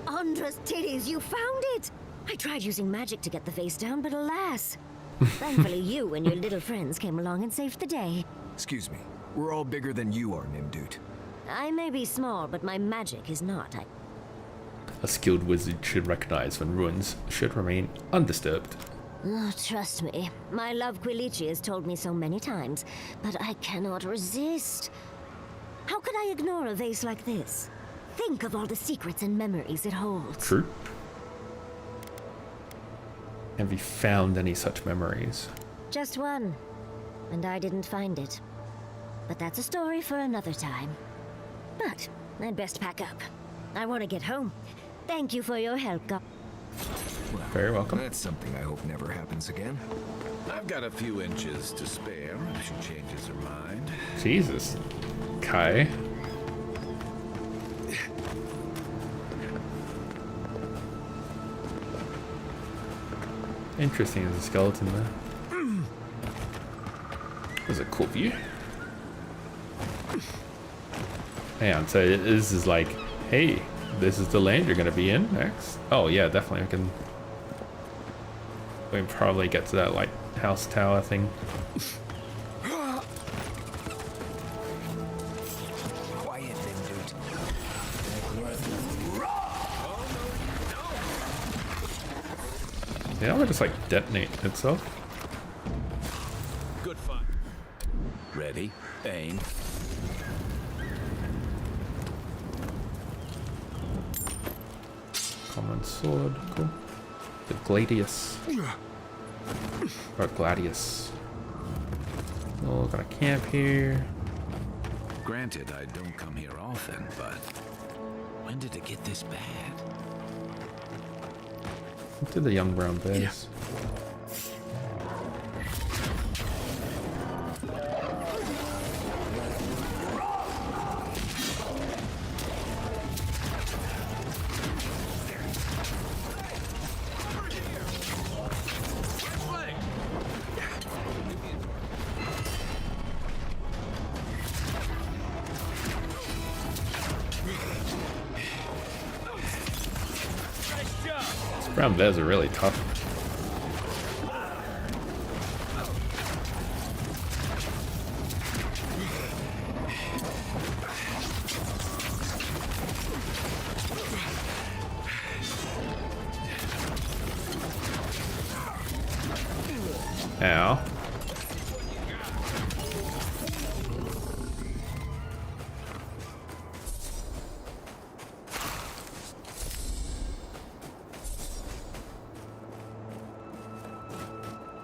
S14: Andra's titties, you found it! I tried using magic to get the vase down, but alas. Thankfully you and your little friends came along and saved the day.
S12: Excuse me. We're all bigger than you are, Nimdut.
S14: I may be small, but my magic is not.
S1: A skilled wizard should recognize when ruins should remain undisturbed.
S14: Oh, trust me, my love Quilichi has told me so many times, but I cannot resist. How could I ignore a vase like this? Think of all the secrets and memories it holds.
S1: True. Have you found any such memories?
S14: Just one, and I didn't find it. But that's a story for another time. But I'd best pack up. I want to get home. Thank you for your help,
S12: Well,
S1: very welcome.
S12: That's something I hope never happens again.
S2: I've got a few inches to spare if she changes her mind.
S1: Jesus. Kai. Interesting, there's a skeleton there. There's a cool view. Hang on, so this is like, hey, this is the land you're gonna be in next. Oh yeah, definitely. We can probably get to that lighthouse tower thing.
S2: Quiet then, dude.
S1: Yeah, it would just like detonate itself.
S2: Good fun. Ready, aim.
S1: Common sword, cool. The Gladius. Or Gladius. Oh, got a camp here.
S2: Granted, I don't come here often, but when did it get this bad?
S1: To the young brown bears. Brown bears are really tough. Ow.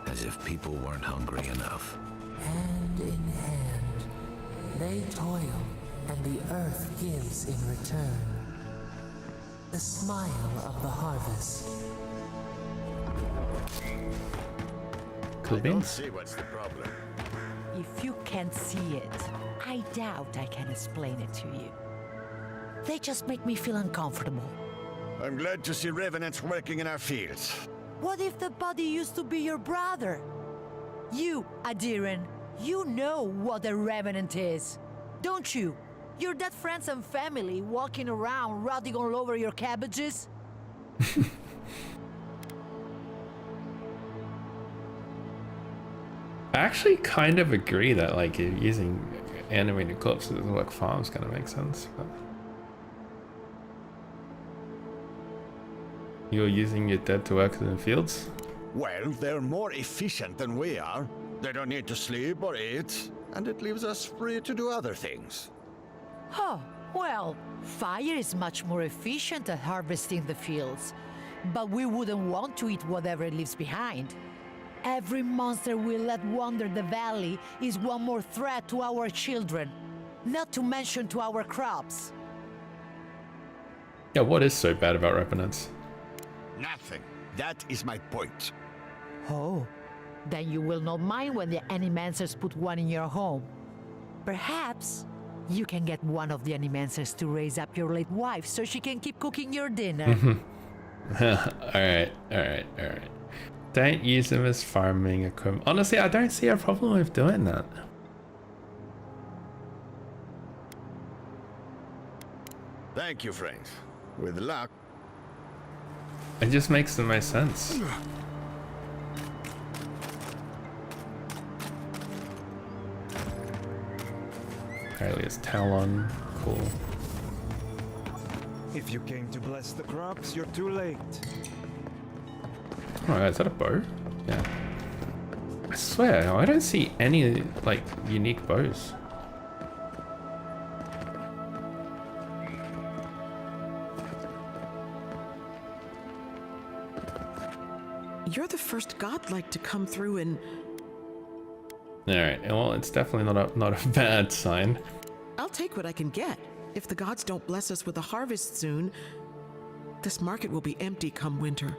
S2: As if people weren't hungry enough.
S13: Hand in hand, they toil, and the earth gives in return. The smile of the harvest.
S1: Cool beans.
S9: See what's the problem.
S10: If you can't see it, I doubt I can explain it to you. They just make me feel uncomfortable.
S9: I'm glad to see revenants working in our fields.
S10: What if the body used to be your brother? You, Adiran, you know what a revenant is, don't you? Your dead friends and family walking around rotting all over your cabbages?
S1: I actually kind of agree that like using animated corpses in work farms kind of makes sense. But you're using your dead to work in the fields?
S9: Well, they're more efficient than we are. They don't need to sleep or eat, and it leaves us free to do other things.
S10: Oh, well, fire is much more efficient at harvesting the fields. But we wouldn't want to eat whatever it leaves behind. Every monster we let wander the valley is one more threat to our children, not to mention to our crops.
S1: Yeah, what is so bad about revenants?
S9: Nothing. That is my point.
S10: Oh, then you will not mind when the animancers put one in your home. Perhaps you can get one of the animancers to raise up your late wife so she can keep cooking your dinner.
S1: Alright. Don't use them as farming equipment. Honestly, I don't see a problem with doing that.
S9: Thank you, friends. With luck.
S1: It just makes the most sense. Hylia's Talon, cool.
S15: If you came to bless the crops, you're too late.
S1: Oh, is that a bow? Yeah. I swear, I don't see any, like, unique bows.
S16: You're the first godlike to come through and...
S1: Alright, well, it's definitely not a bad sign.
S16: I'll take what I can get. If the gods don't bless us with a harvest soon, this market will be empty come winter.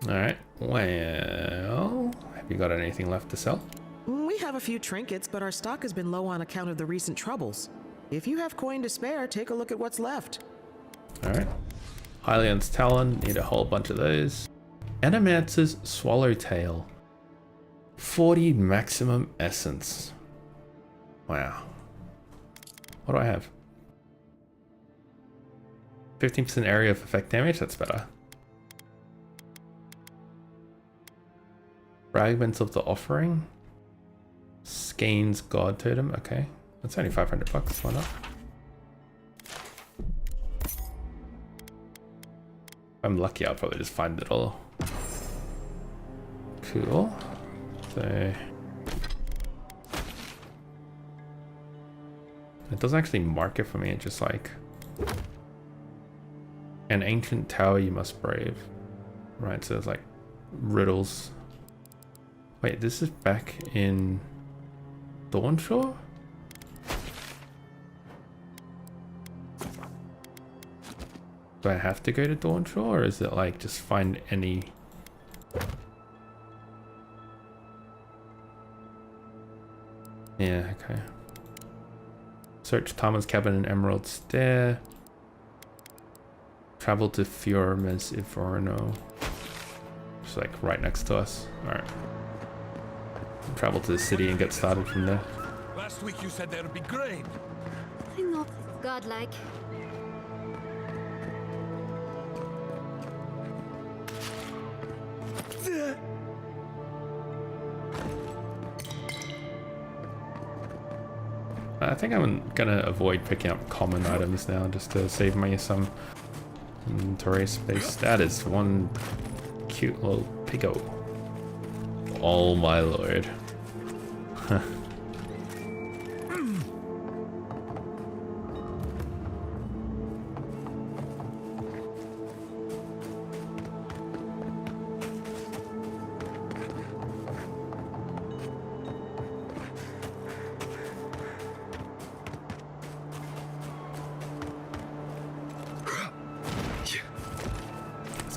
S1: Alright, well, have you got anything left to sell?
S16: We have a few trinkets, but our stock has been low on account of the recent troubles. If you have coin to spare, take a look at what's left.
S1: Alright. Hylian's Talon, need a whole bunch of those. Animancer's Swallowtail. 40 maximum essence. Wow. What do I have? 15% area of effect damage, that's better. Fragments of the Offering. Skane's God Totem, okay. That's only 500 bucks, why not? If I'm lucky, I'll probably just find it all. Cool. So it doesn't actually mark it for me, it's just like an ancient tower you must brave. Right, so there's like riddles. Wait, this is back in Dawnshore? Do I have to go to Dawnshore, or is it like just find any? Yeah, okay. Search Tama's cabin in Emerald Stair. Travel to Fiormes Ivorno. Just like right next to us. Alright. Travel to the city and get started from there.
S5: Last week you said there would be grain.
S14: I'm not godlike.
S1: I think I'm gonna avoid picking up common items now just to save me some inventory space. That is one cute little piggo. Oh my lord.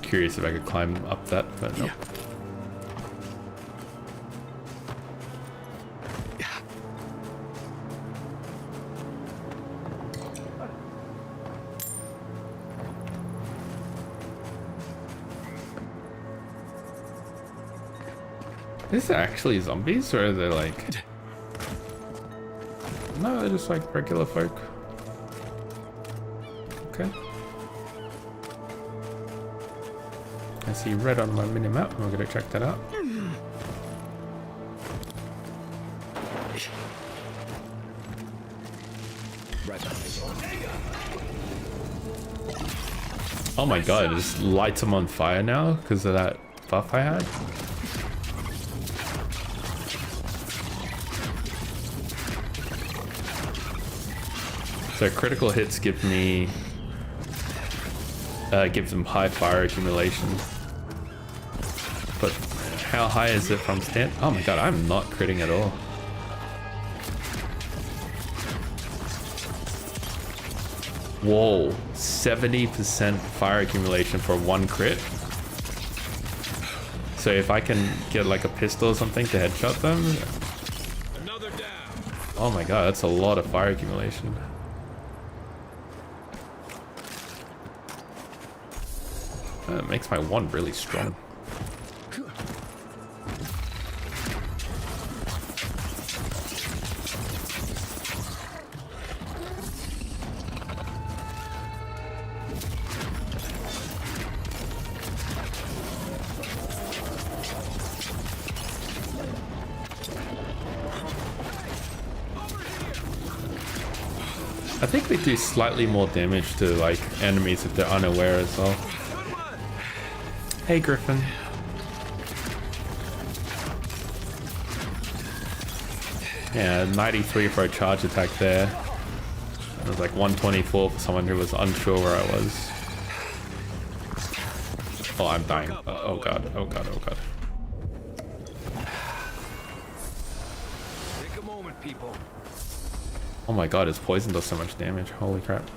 S1: Curious if I could climb up that, but nope. Is it actually zombies, or are they like... No, they're just like regular folk. Okay. I see red on my minimap, I'm gonna check that out. Oh my god, it just lights them on fire now because of that buff I had. So critical hits give me gives them high fire accumulation. But how high is it from stand? Oh my god, I'm not critting at all. Whoa, 70% fire accumulation for one crit. So if I can get like a pistol or something to headshot them. Another down. Oh my god, that's a lot of fire accumulation. That makes my wand really strong. I think they do slightly more damage to like enemies if they're unaware as well. Hey Griffin. Yeah, 93 for a charge attack there. It was like 124 for someone who was unsure where I was. Oh, I'm dying. Oh god, oh god, oh god.
S2: Take a moment, people.
S1: Oh my god, his poison does so much damage. Holy crap.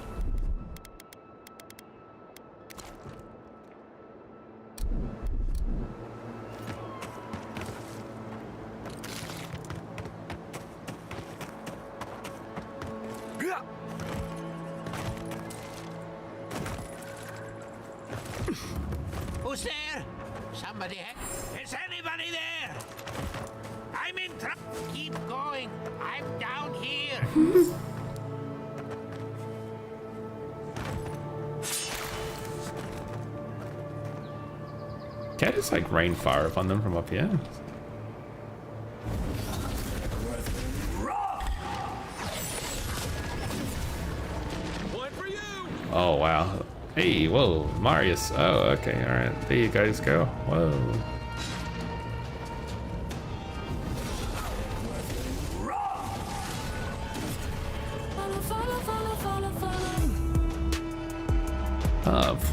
S10: Who's there? Some
S9: somebody. Is anybody there? I'm in trouble. Keep going. I'm down here.
S1: Can't just like rain fire upon them from up here. Oh wow. Hey, whoa, Marius. Oh, okay, alright. There you guys go. Whoa.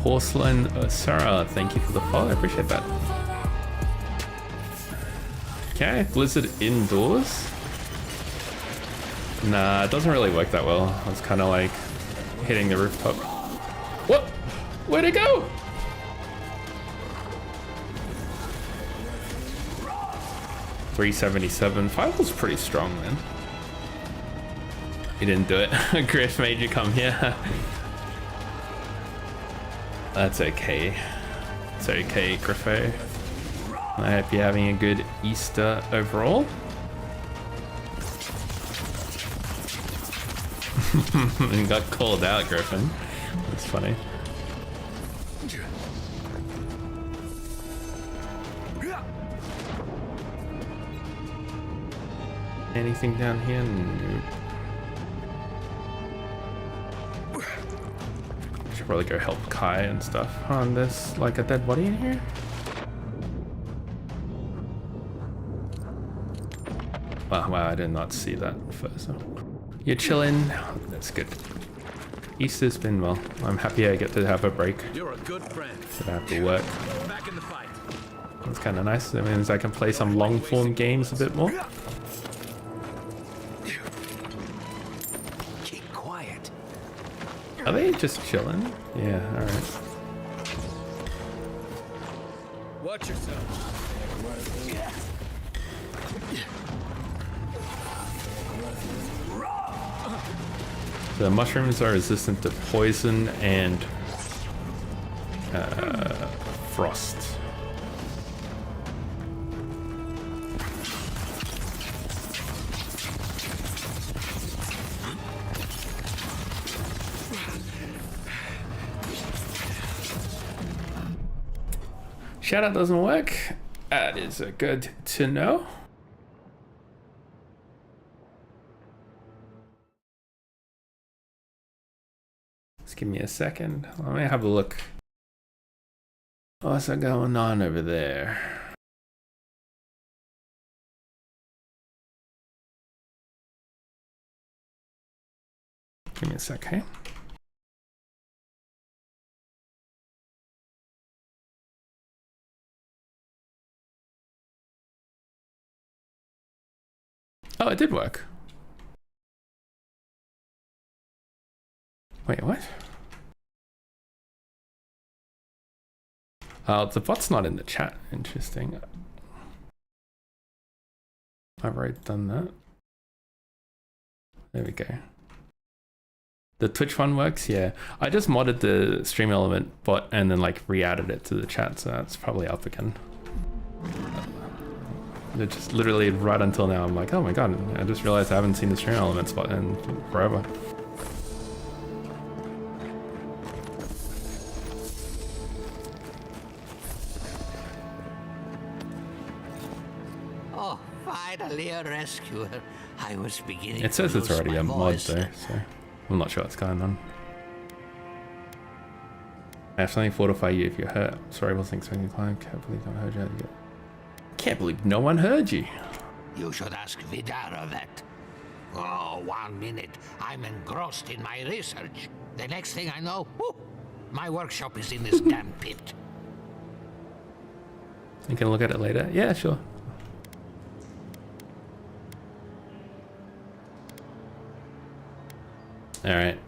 S1: Porcelain Sarah, thank you for the follow. I appreciate that. Okay, Blizzard indoors. Nah, it doesn't really work that well. It's kind of like hitting the rooftop. What? Where'd it go? $377. 5 was pretty strong, man. You didn't do it. Griff made you come here. That's okay. It's okay, Griffo. I hope you're having a good Easter overall. You got called out, Griffin. That's funny. Anything down here? Nope. Should probably go help Kai and stuff. Oh, and there's like a dead body in here? Wow, I did not see that first. You're chilling. That's good. Easter's been well. I'm happy I get to have a break.
S2: You're a good friend.
S1: I have to work.
S2: Back in the fight.
S1: It's kind of nice. That means I can play some long form games a bit more.
S2: Keep quiet.
S1: Are they just chilling? Yeah, alright.
S2: Watch yourself.
S1: The mushrooms are resistant to poison and frost. Shoutout doesn't work. That is good to know. Just give me a second. Let me have a look. What's going on over there? Give me a sec, hey? Oh, it did work. Wait, what? The bot's not in the chat. Interesting. I've already done that. There we go. The Twitch one works, yeah. I just modded the stream element bot and then like re-added it to the chat, so that's probably up again. It just literally right until now, I'm like, oh my god, I just realized I haven't seen the stream elements bot in forever.
S9: Oh, finally a rescuer. I was beginning.
S1: It says
S9: to
S1: it's
S9: lose
S1: already
S9: my
S1: a mod
S9: voice.
S1: though, so I'm not sure what's going on. I have something to fortify you if you're hurt. Sorry, I wasn't expecting to climb. Can't believe I heard you. Can't believe no one heard you.
S9: You should ask Vidara that. Oh, 1 minute. I'm engrossed in my research. The next thing I know, whoop, my workshop is in this damn pit.
S1: You can look at it later. Yeah, sure. Alright.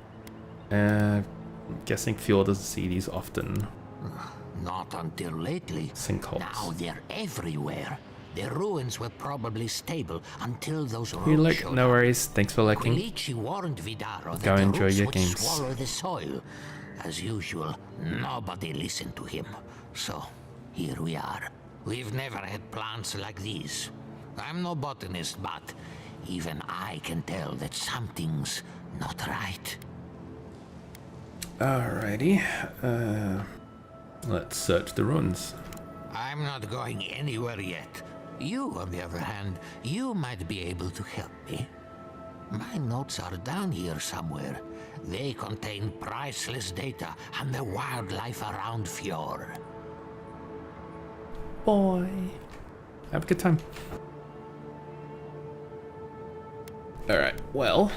S1: Guessing Fjord doesn't see these often.
S9: Not until lately.
S1: Sinkholes.
S9: Now they're everywhere. The ruins were probably stable until those
S1: You
S9: roads
S1: look,
S9: showed
S1: no
S9: up.
S1: worries. Thanks for looking.
S9: Quilici warned Vidaro that
S1: Go
S9: the
S1: enjoy
S9: roots
S1: your
S9: would
S1: games.
S9: swallow the soil. As usual, nobody listened to him. So, here we are.
S17: We've never had plants like these. I'm no botanist, but even I can tell that something's not right.
S1: Alrighty. Let's search the ruins.
S17: I'm not going anywhere yet. You, on the other hand, you might be able to help me. My notes are down here somewhere. They contain priceless data on the wildlife around Fjord.
S1: Boy. Have a good time. Alright, well.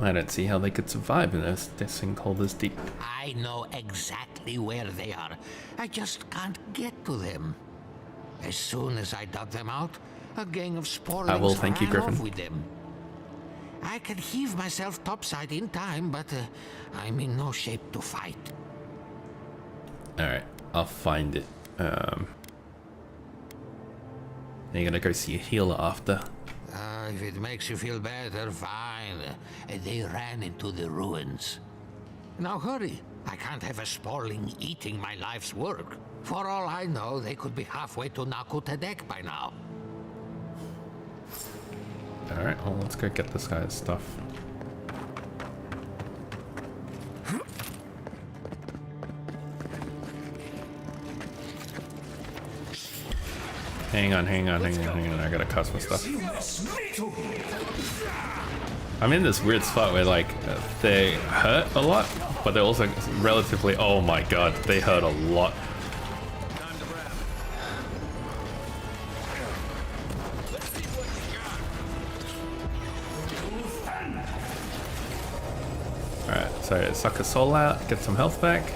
S1: I don't see how they could survive in this sinkhole this deep.
S17: I know exactly where they are. I just can't get to them. As soon as I dug them out, a gang of sporelings
S1: I will thank you,
S17: ran
S1: Griffin.
S17: off with them. I could heave myself topside in time, but I'm in no shape to fight.
S1: Alright, I'll find it. You're gonna go see a healer after.
S17: If it makes you feel better, fine. They ran into the ruins. Now hurry. I can't have a sporling eating my life's work. For all I know, they could be halfway to Nakutadek by now.
S1: Alright, well, let's go get this guy's stuff. Hang on. I gotta cuss my stuff. I'm in this weird spot where, like, they hurt a lot, but they're also relatively... Oh my god, they hurt a lot. Alright, so suck a soul out, get some health back.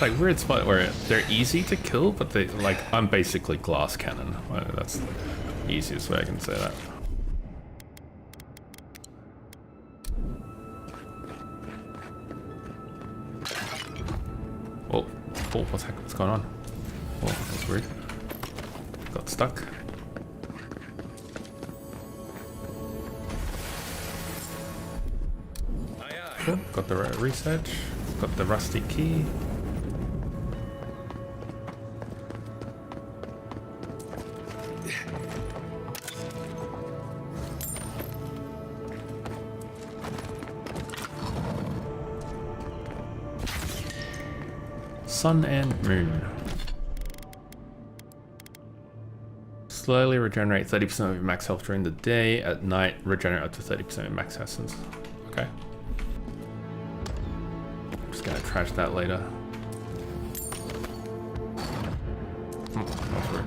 S1: Like weird spot where they're easy to kill, but they like I'm basically glass cannon. That's the easiest way I can say that. Oh, what's going on? Oh, that's weird. Got stuck. Cool. Got the research. Got the rusty key. Sun and moon. Slowly regenerate 30% of your max health during the day. At night, regenerate up to 30% of your max essence. Okay. I'm just gonna trash that later. That's weird.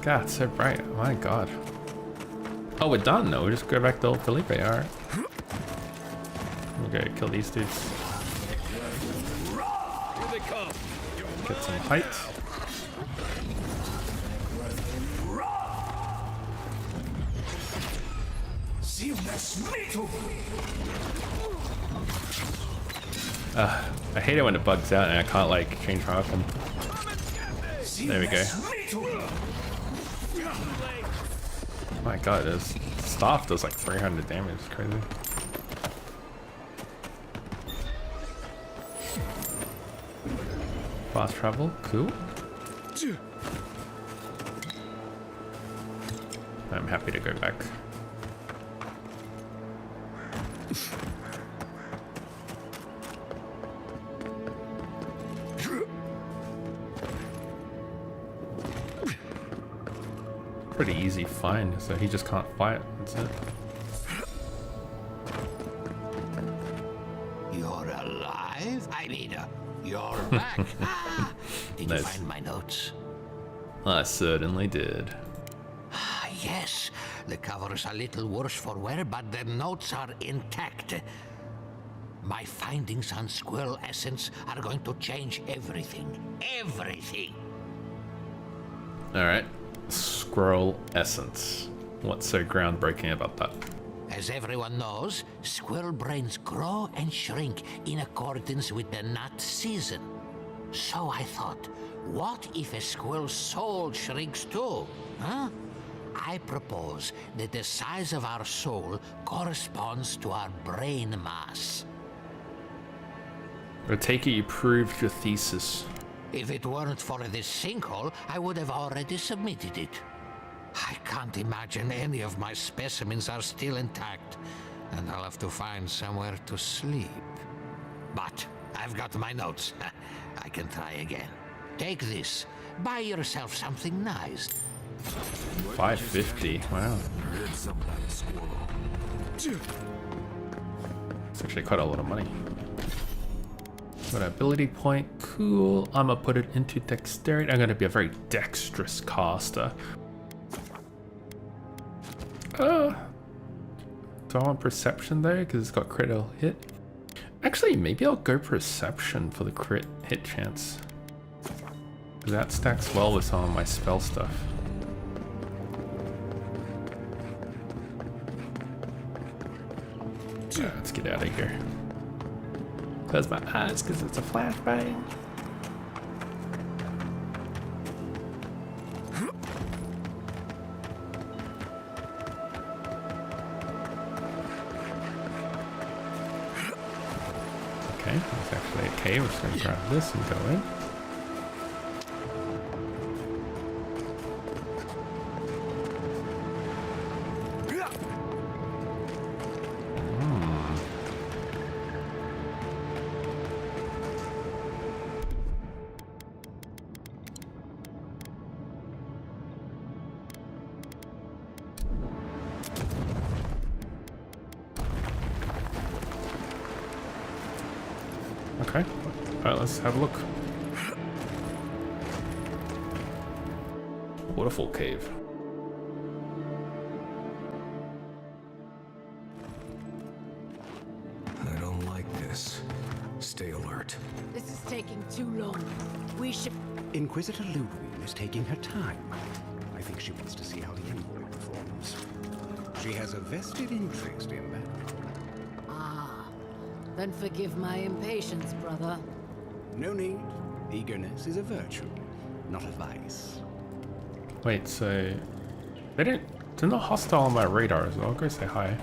S1: God, it's so bright. Oh my god. Oh, we're done though. We just go back to old Felipe. Alright. Okay, kill these dudes. Get some height. I hate it when it bugs out and I can't like change my weapon. There we go. My god, this staff does like 300 damage. It's crazy. Fast travel, cool. I'm happy to go back. Pretty easy find, so he just can't fight. That's it.
S17: You're alive? I mean, you're back. Did you find my notes?
S1: I certainly did.
S17: Yes, the cover's a little worse for wear, but the notes are intact. My findings on squirrel essence are going to change everything. Everything.
S1: Alright. Squirrel essence. What's so groundbreaking about that?
S17: As everyone knows, squirrel brains grow and shrink in accordance with the nut season. So I thought, what if a squirrel's soul shrinks too? Huh? I propose that the size of our soul corresponds to our brain mass.
S1: I take it you proved your thesis.
S17: If it weren't for this sinkhole, I would have already submitted it. I can't imagine any of my specimens are still intact, and I'll have to find somewhere to sleep. But I've got my notes. I can try again. Take this. Buy yourself something nice.
S1: 550. Wow. It's actually quite a lot of money. Got an ability point. Cool. I'm gonna put it into dexterity. I'm gonna be a very dexterous caster. Do I want perception though? Because it's got critical hit. Actually, maybe I'll go perception for the crit hit chance. That stacks well with some of my spell stuff. Alright, let's get out of here. Close my eyes because it's a flashbang. Okay, that's actually okay. We're just going to grab this and go in. Okay, alright, let's have a look. Waterfall cave.
S2: I don't like this. Stay alert.
S10: This is taking too long. We should...
S18: Inquisitor Ludwig is taking her time. I think she wants to see how the envoy performs. She has a vested interest in that.
S10: Then forgive my impatience, brother.
S18: No need. Eagerness is a virtue, not a vice.
S1: Wait, so they're not hostile on my radar, so I'll go say hi.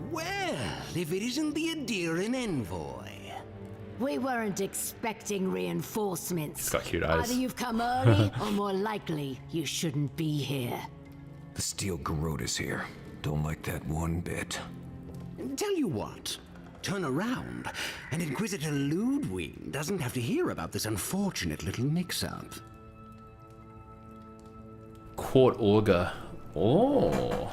S18: Well, if it isn't the Adirian envoy.
S10: We weren't expecting reinforcements.
S1: It's got cute eyes.
S10: Either you've come early, or more likely, you shouldn't be here.
S2: The steel garrote is here. Don't like that one bit.
S18: Tell you what, turn around, and Inquisitor Ludwig doesn't have to hear about this unfortunate little mix-up.
S1: Court auger. Oh.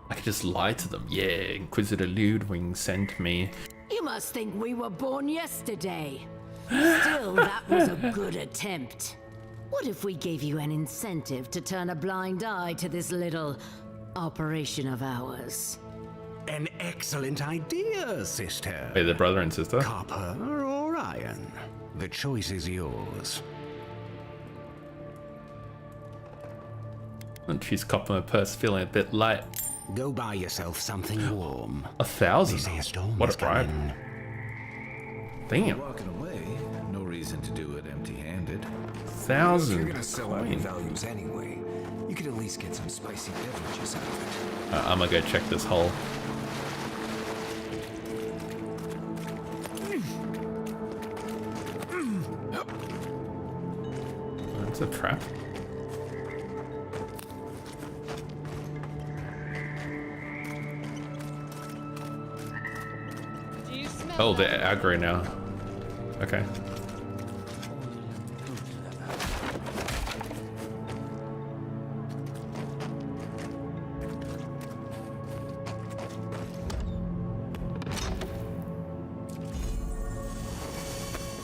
S1: I could just lie to them. Yeah, Inquisitor Ludwig sent me.
S10: You must think we were born yesterday. Still, that was a good attempt. What if we gave you an incentive to turn a blind eye to this little operation of ours?
S18: An excellent idea, sister.
S1: Wait, they're brother and sister?
S18: Copper or iron? The choice is yours.
S1: And she's copping her purse, feeling a bit light.
S18: Go buy yourself something warm.
S1: 1,000?
S18: They say a storm
S1: What
S18: is
S1: a bribe.
S18: coming.
S1: Damn.
S2: Walking away, no reason to do it empty-handed.
S1: 1,000
S2: If you're gonna sell out your
S1: coin.
S2: values anyway, you could at least get some spicy beverages out of it.
S1: I'm gonna go check this hole. That's a trap. Oh, they're aggro now. Okay.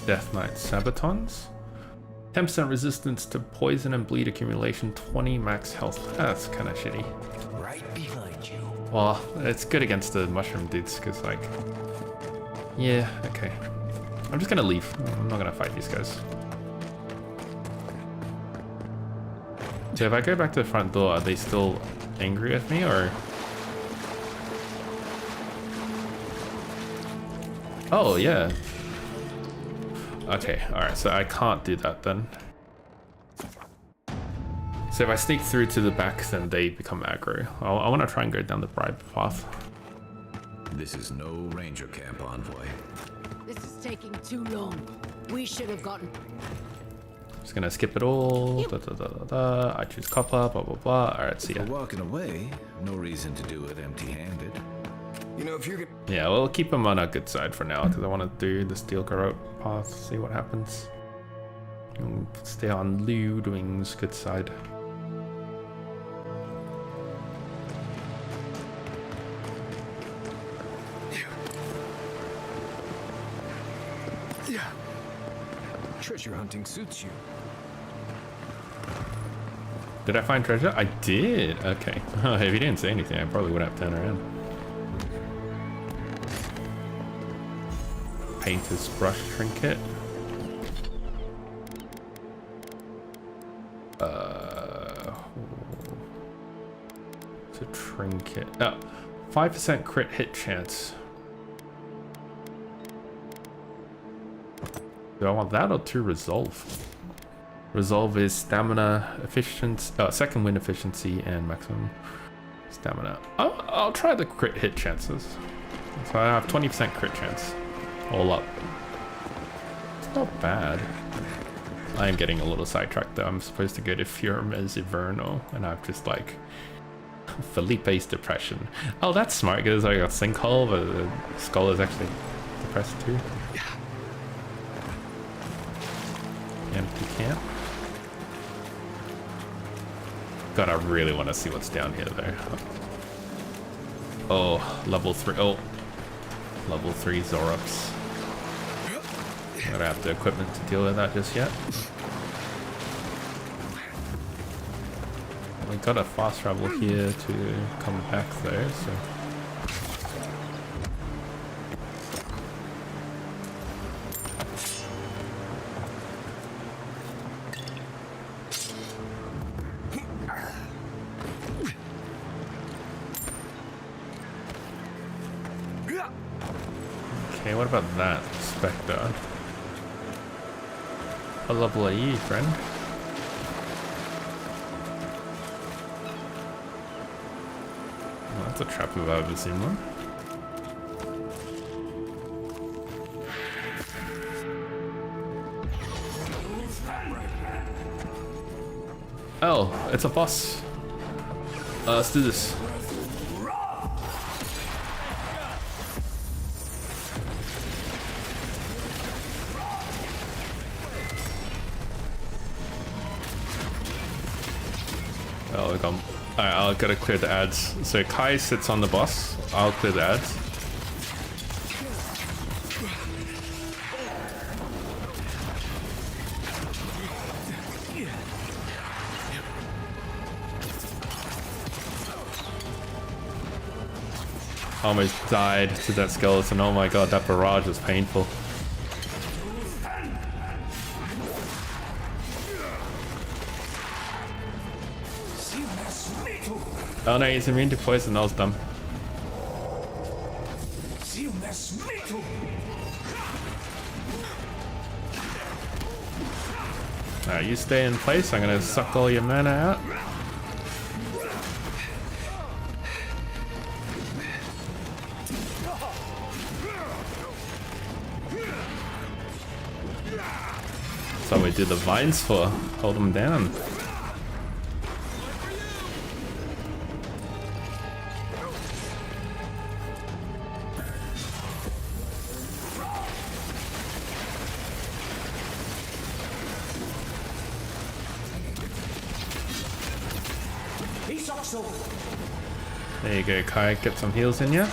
S1: Death Knight Sabatons. 10% resistance to poison and bleed accumulation, 20 max health. That's kind of shitty.
S2: Right behind you.
S1: Well, it's good against the mushroom dudes, because, like... Yeah, okay. I'm just gonna leave. I'm not gonna fight these guys. So if I go back to the front door, are they still angry with me, or? Oh, yeah. Okay, alright, so I can't do that then. So if I sneak through to the back, then they become aggro. I want to try and go down the bribe path.
S2: This is no ranger camp, envoy.
S11: This is taking too long. We should have gotten...
S1: Just gonna skip it all. Da, da, da, da, da. I choose copper, blah, blah, blah. Alright, see ya.
S2: If we're walking away, no reason to do it empty-handed.
S12: You know, if you're...
S1: Yeah, we'll keep him on our good side for now, because I want to do the steel garrote path, see what happens. And stay on Ludwig's good side.
S12: Yeah. Treasure hunting suits you.
S1: Did I find treasure? I did. Okay. If you didn't say anything, I probably would have turned around. Painter's brush trinket. It's a trinket. Oh, 5% crit hit chance. Do I want that or to resolve? Resolve is stamina, efficiency, second wind efficiency, and maximum stamina. I'll try the crit hit chances. So I have 20% crit chance. All up. It's not bad. I am getting a little sidetracked though. I'm supposed to go to Firmes Inverno, and I've just like Felipe's depression. Oh, that's smart because I got sinkhole, but the skull is actually depressed too. Empty camp. God, I really want to see what's down here though. Oh, level 3. Oh, level 3 Zorops. I don't have the equipment to deal with that just yet. We got a fast travel here to come back though, so. Okay, what about that Spectre? A level AE, friend. Well, that's a trap if I've ever seen one. Oh, it's a boss. Let's do this. Oh, we got. Alright, I gotta clear the ads. So Kai sits on the boss. I'll clear the ads. Almost died to that skeleton. Oh my god, that barrage was painful. Oh no, he's immune to poison. That was dumb. Alright, you stay in place. I'm gonna suck all your mana out. That's what we do the vines for. Hold them down. There you go, Kai. Get some heals in ya.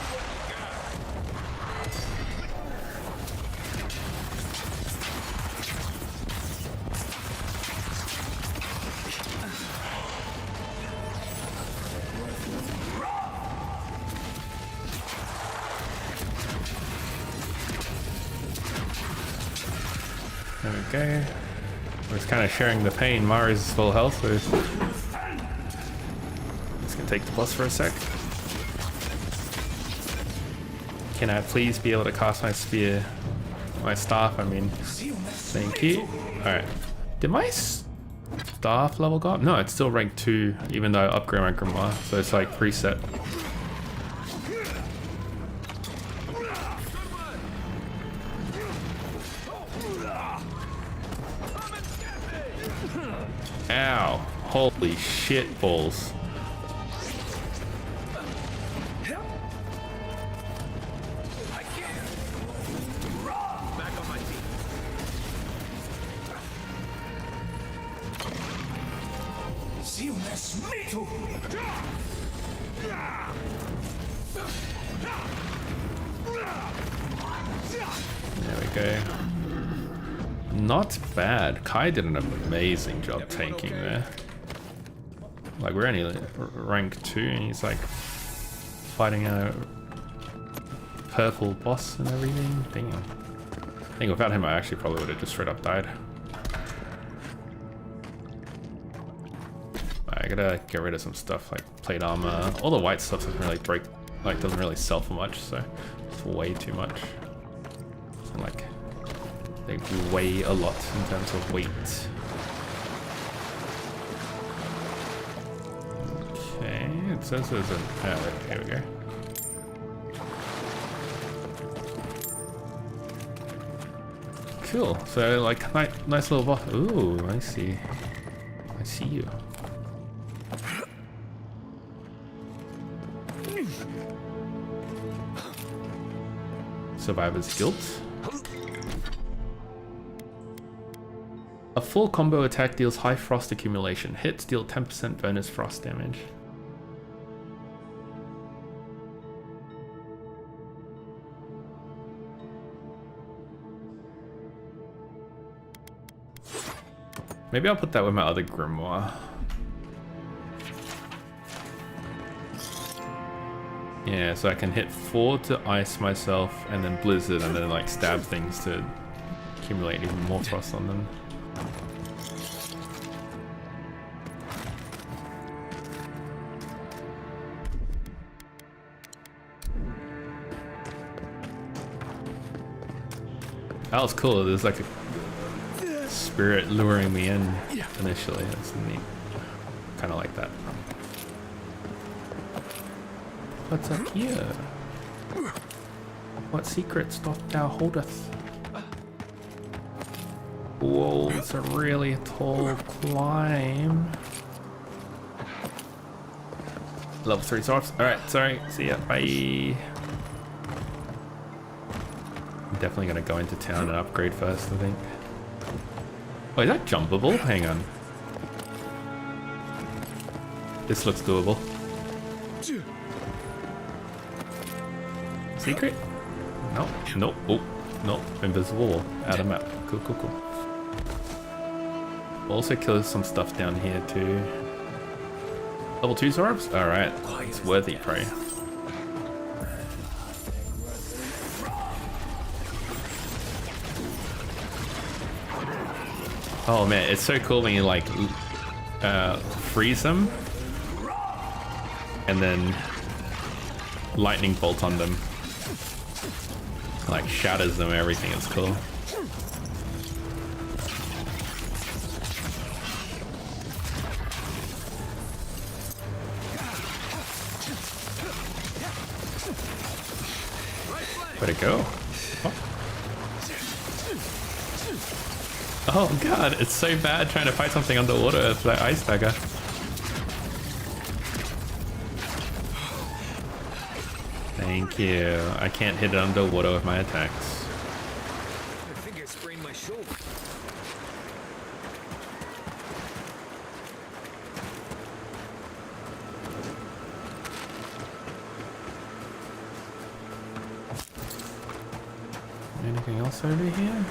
S1: There we go. We're just kind of sharing the pain. Mars is full health, so Just gonna take the boss for a sec. Can I please be able to cast my spear, my staff? I mean, thank you. All right. Did my staff level go up? No, it's still rank 2, even though I upgrade my grimoire. So it's like preset. Ow. Holy shit balls. There we go. Not bad. Kai did an amazing job tanking there. Like, we're only rank 2 and he's like fighting a purple boss and everything. Damn. I think without him I actually probably would have just straight up died. I gotta get rid of some stuff like plate armor. All the white stuff doesn't really break, like doesn't really sell for much, so it's way too much. And like they weigh a lot in terms of weight. Okay, it says there's an here we go. Cool. So like nice little boss. Ooh, I see. I see you. Survivor's Guilt. A full combo attack deals high frost accumulation. Hits deal 10% bonus frost damage. Maybe I'll put that with my other grimoire. Yeah, so I can hit 4 to ice myself and then blizzard and then like stab things to accumulate even more frost on them. That was cool. There's like a spirit luring me in initially. That's neat. Kind of like that. What's up here? What secrets doth thou holdeth? Whoa, it's a really tall climb. Level 3 swords. Alright, sorry. See ya. Bye. I'm definitely gonna go into town and upgrade first, I think. Oh, is that jumpable? Hang on. This looks doable. Secret? No. Nope. Oh, nope. Invisible wall. Out of map. Cool, cool, cool. We'll also kill some stuff down here too. Level 2 orbs? Alright. It's worthy prey. Oh man, it's so cool when you like freeze them and then lightning bolt on them. Like shatters them and everything. It's cool. Where'd it go? Oh. Oh god, it's so bad trying to fight something underwater with that ice dagger. Thank you. I can't hit it underwater with my attacks.
S2: I think I sprained my shoulder.
S1: Anything else over here?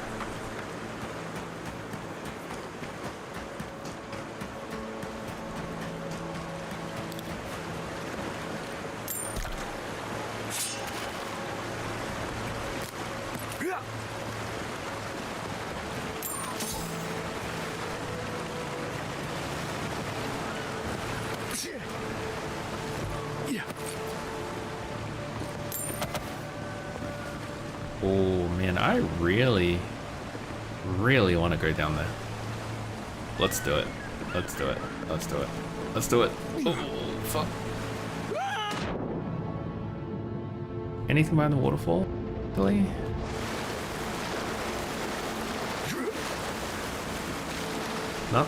S1: Oh man, I really want to go down there. Let's do it. Let's do it. Let's do it. Let's do it. Oh, fuck. Anything behind the waterfall? Really? No?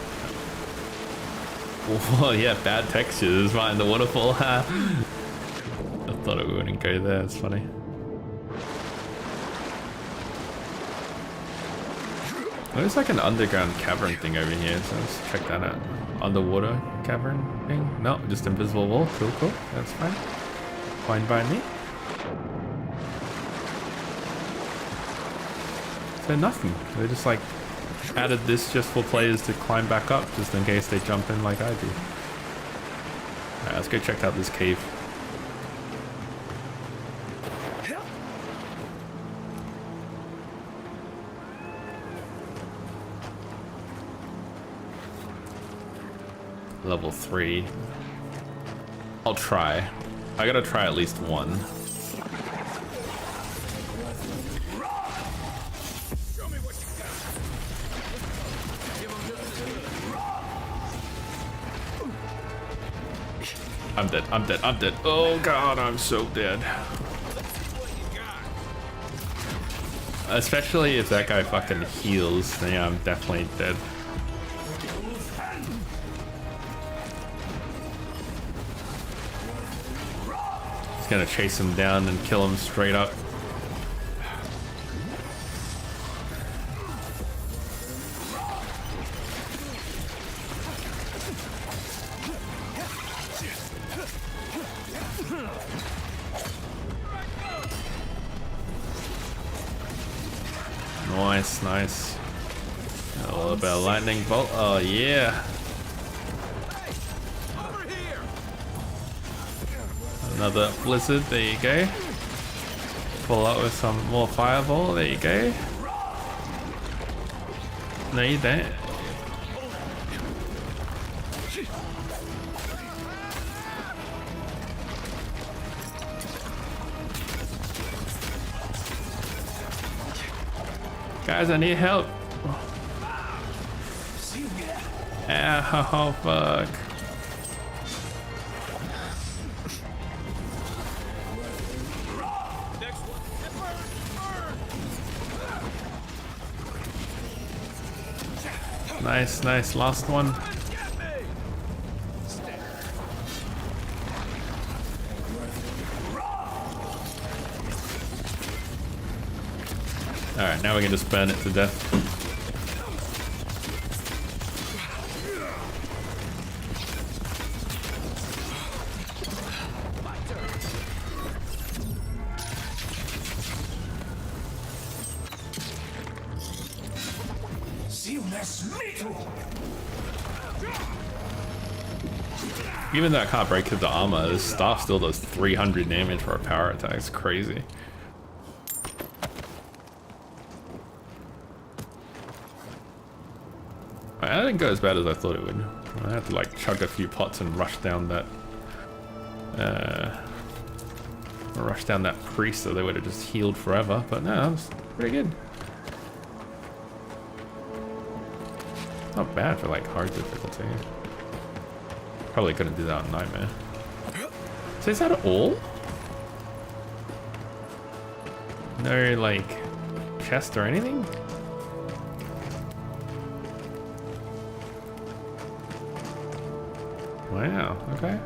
S1: Oh yeah, bad textures behind the waterfall. I thought it wouldn't go there, it's funny. There's like an underground cavern thing over here, so let's check that out. Underwater cavern thing? No, just invisible wall. Cool, cool. That's fine. Fine by me. So nothing. They just like added this just for players to climb back up, just in case they jump in like I do. Alright, let's go check out this cave. Level 3. I'll try. I gotta try at least one. I'm dead, I'm dead, I'm dead. Oh god, I'm so dead. Especially if that guy fucking heals, then yeah, I'm definitely dead. He's gonna chase him down and kill him straight up. Nice, nice. A little bit of lightning bolt. Oh yeah. Another blizzard. There you go. Pull out with some more fireball. There you go. No, you don't. Guys, I need help. Oh, fuck. Nice, nice. Last one. Alright, now we can just burn it to death. Even though I can't break through the armor, this staff still does 300 damage for a power attack. It's crazy. That didn't go as bad as I thought it would. I had to like chug a few pots and rush down that priest, so they would have just healed forever. But no, that was pretty good. Not bad for like hard difficulty. Probably couldn't do that on Nightmare. So is that all? No like chest or anything? Wow, okay.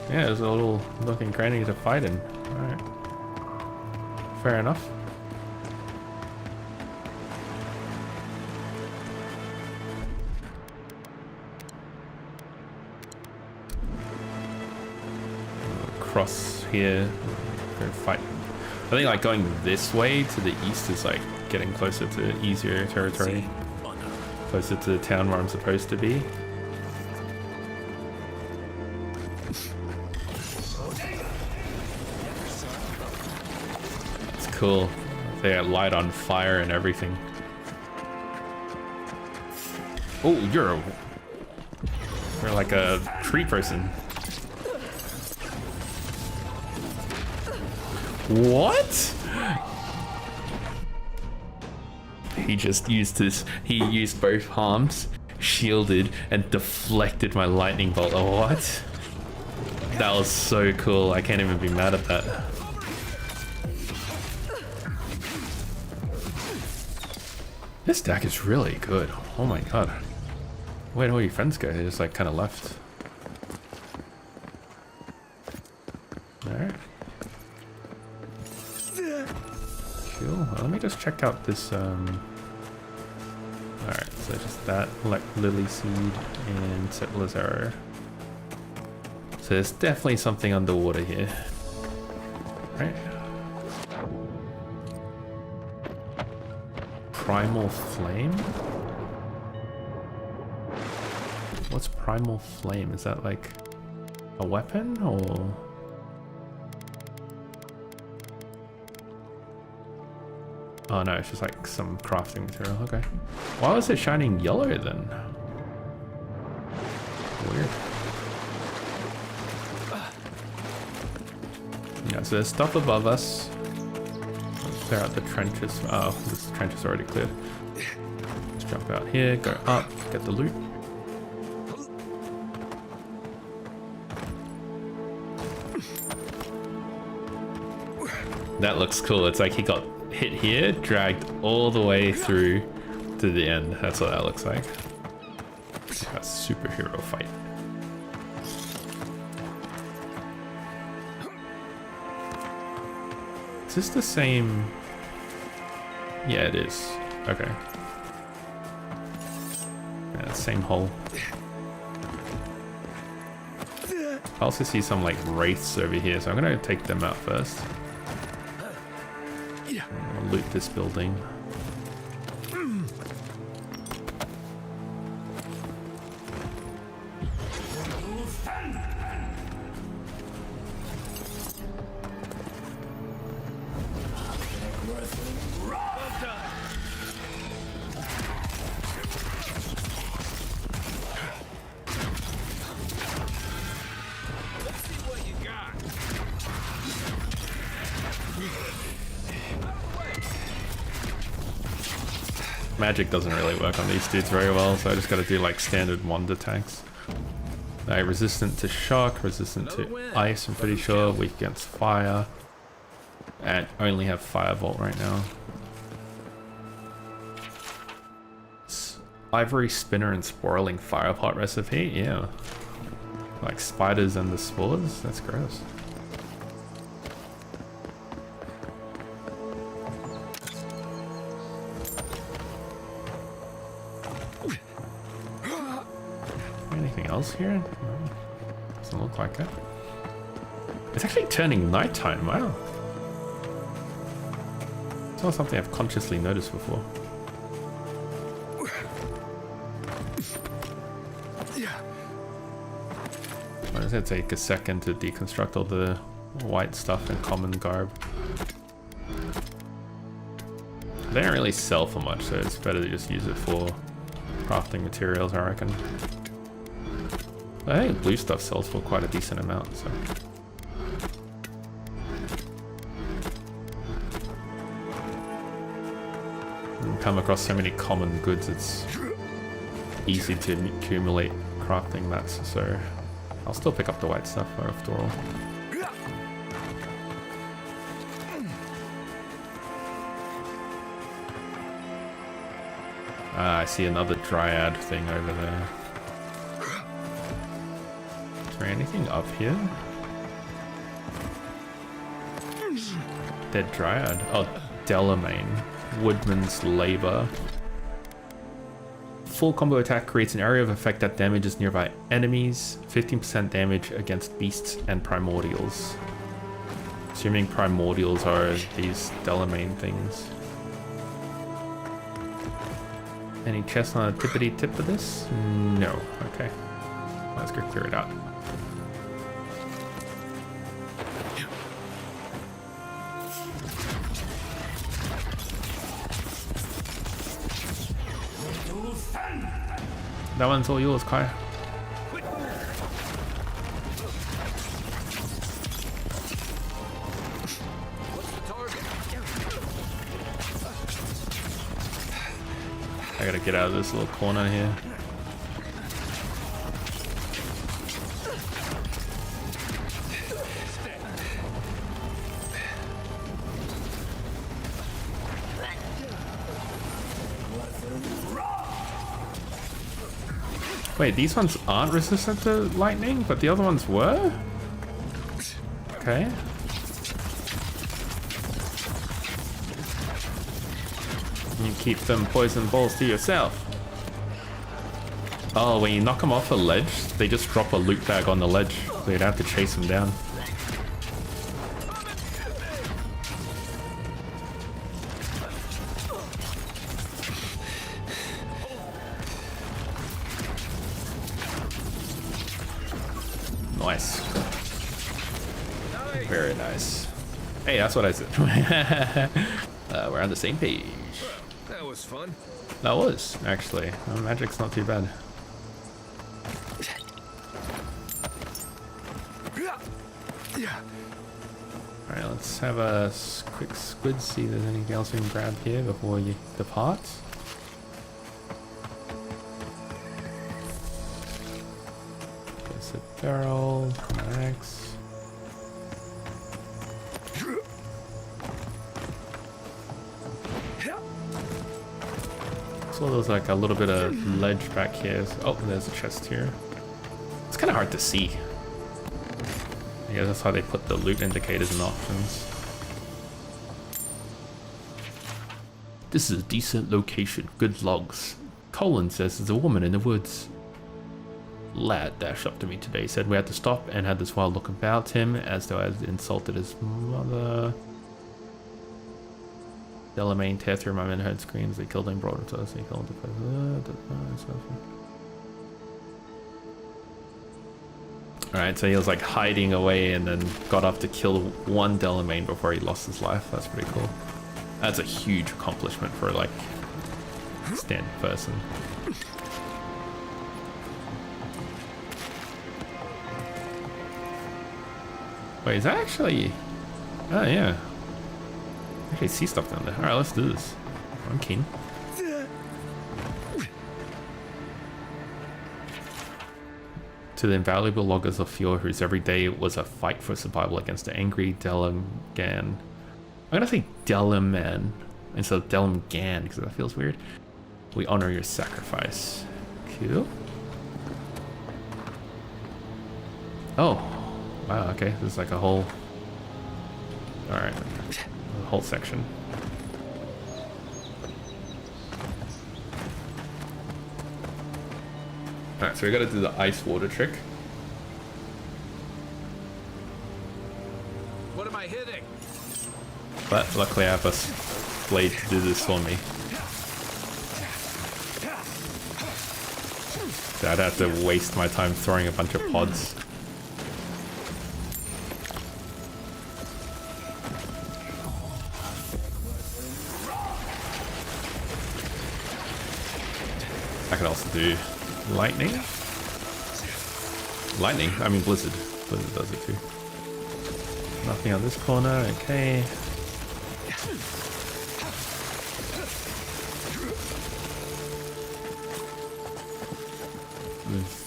S1: Yeah, there's a little looking cranny to fight in. Alright. Fair enough. Cross here, go fight. I think like going this way to the east is like getting closer to easier territory. Closer to the town where I'm supposed to be. It's cool. They light on fire and everything. Oh, you're like a tree person. What? He just used he used both arms, shielded, and deflected my lightning bolt. Oh, what? That was so cool. I can't even be mad at that. This deck is really good. Oh my god. Where'd all your friends go? They just like kind of left. Alright. Cool. Well, let me just check out this. Alright, so just that, like Lily Seed and Settler's Arrow. So there's definitely something underwater here. Right. Primal Flame? What's Primal Flame? Is that like a weapon or? Oh no, it's just like some crafting material. Okay. Why was it shining yellow then? Weird. Yeah, so there's stuff above us. Let's clear out the trenches. Oh, this trench is already cleared. Let's jump out here, go up, get the loot. That looks cool. It's like he got hit here, dragged all the way through to the end. That's what that looks like. A superhero fight. Is this the same? Yeah, it is. Okay. Yeah, same hole. I also see some like wraiths over here, so I'm gonna take them out first. I'll loot this building. Magic doesn't really work on these dudes very well, so I just gotta do like standard wand attacks. They're resistant to shock, resistant to ice, I'm pretty sure, weak against fire. And only have firebolt right now. Ivory spinner and spiraling firepot recipe, yeah. Like spiders and the spores, that's gross. Anything else here? No, doesn't look like it. It's actually turning nighttime, wow. It's not something I've consciously noticed before. I'm just gonna take a second to deconstruct all the white stuff and common garb. They don't really sell for much, so it's better to just use it for crafting materials, I reckon. I think blue stuff sells for quite a decent amount, so. You come across so many common goods, it's easy to accumulate crafting mats, so I'll still pick up the white stuff after all. Ah, I see another dryad thing over there. Is there anything up here? Dead dryad. Oh, Delamain. Woodman's Labor. Full combo attack creates an area of effect that damages nearby enemies. 15% damage against beasts and primordials. Assuming primordials are these Delamain things. Any chests on the tippity tip of this? No. Okay. Let's go clear it out. That one's all yours, Kai.
S2: What's the target?
S1: I gotta get out of this little corner here. Wait, these ones aren't resistant to lightning, but the other ones were? Okay. You keep them poison balls to yourself. Oh, when you knock them off a ledge, they just drop a loot bag on the ledge, so you'd have to chase them down. Nice. Very nice. Hey, that's what I said. We're on the same page.
S12: That was fun.
S1: That was, actually. Magic's not too bad. Alright, let's have a quick squid, see if there's anything else we can grab here before you depart. There's a barrel, axe. So there's like a little bit of ledge back here. Oh, there's a chest here. It's kind of hard to see. I guess that's how they put the loot indicators and options. This is a decent location. Good logs. Colin says there's a woman in the woods. Lad dashed up to me today. Said we had to stop and had this wild look about him as though I had insulted his mother. Delamain tear through my men, heard screams. They killed him, brought him to us. They killed him. Alright, so he was like hiding away and then got up to kill one Delamain before he lost his life. That's pretty cool. That's a huge accomplishment for like standard person. Wait, is that actually... Oh yeah. I actually see stuff down there. Alright, let's do this. I'm keen. To the invaluable loggers of Fjord, whose every day was a fight for survival against the angry Delamgan. I'm gonna say Delaman instead of Delamgan because that feels weird. We honor your sacrifice. Cool. Oh. Wow, okay. This is like a whole... Alright. A whole section. Alright, so we gotta do the ice water trick.
S2: What am I hitting?
S1: But luckily I have a blade to do this for me. So I'd have to waste my time throwing a bunch of pods. I could also do lightning. Lightning? I mean blizzard. Blizzard does it too. Nothing on this corner, okay.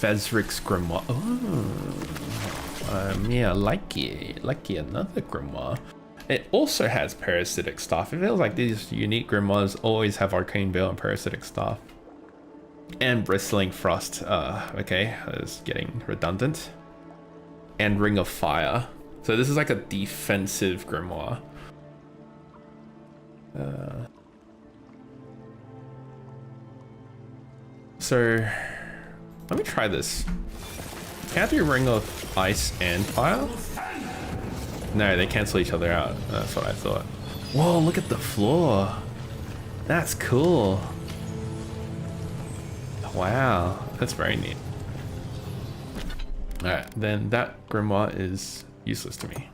S1: Vezric's Grimoire. Oh. Yeah, like another Grimoire. It also has parasitic staff. It feels like these unique Grimoires always have Arcane Veil and parasitic staff. And Bristling Frost. Okay, that's getting redundant. And Ring of Fire. So this is like a defensive Grimoire. So let me try this. Can I do Ring of Ice and Fire? No, they cancel each other out. That's what I thought. Whoa, look at the floor. That's cool. Wow, that's very neat. Alright, then that Grimoire is useless to me.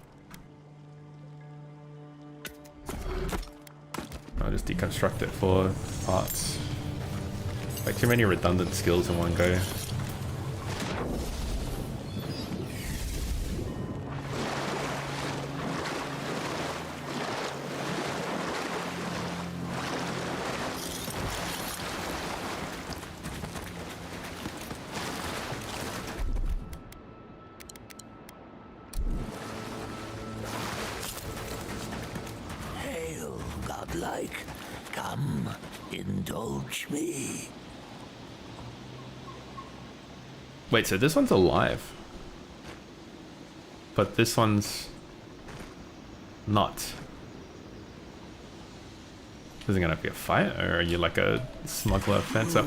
S1: I'll just deconstruct it for parts. Like too many redundant skills in one go.
S17: like. Come, indulge me.
S1: Wait, so this one's alive, but this one's not. Is it gonna be a fight, or are you like a smuggler fencer?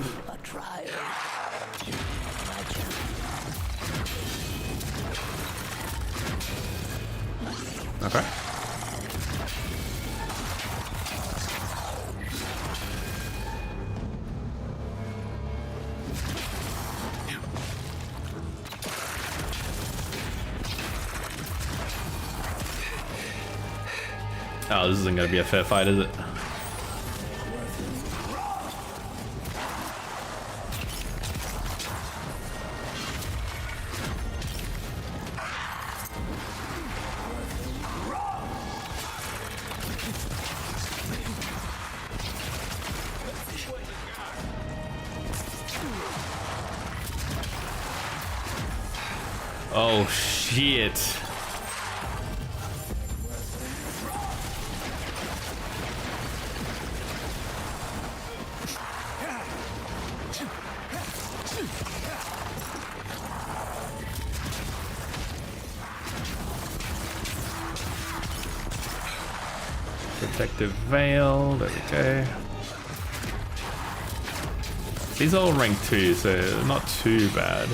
S1: Okay. Oh, this isn't gonna be a fair fight, is it? Oh shit. Protective veil, there we go. These are all rank 2, so not too bad.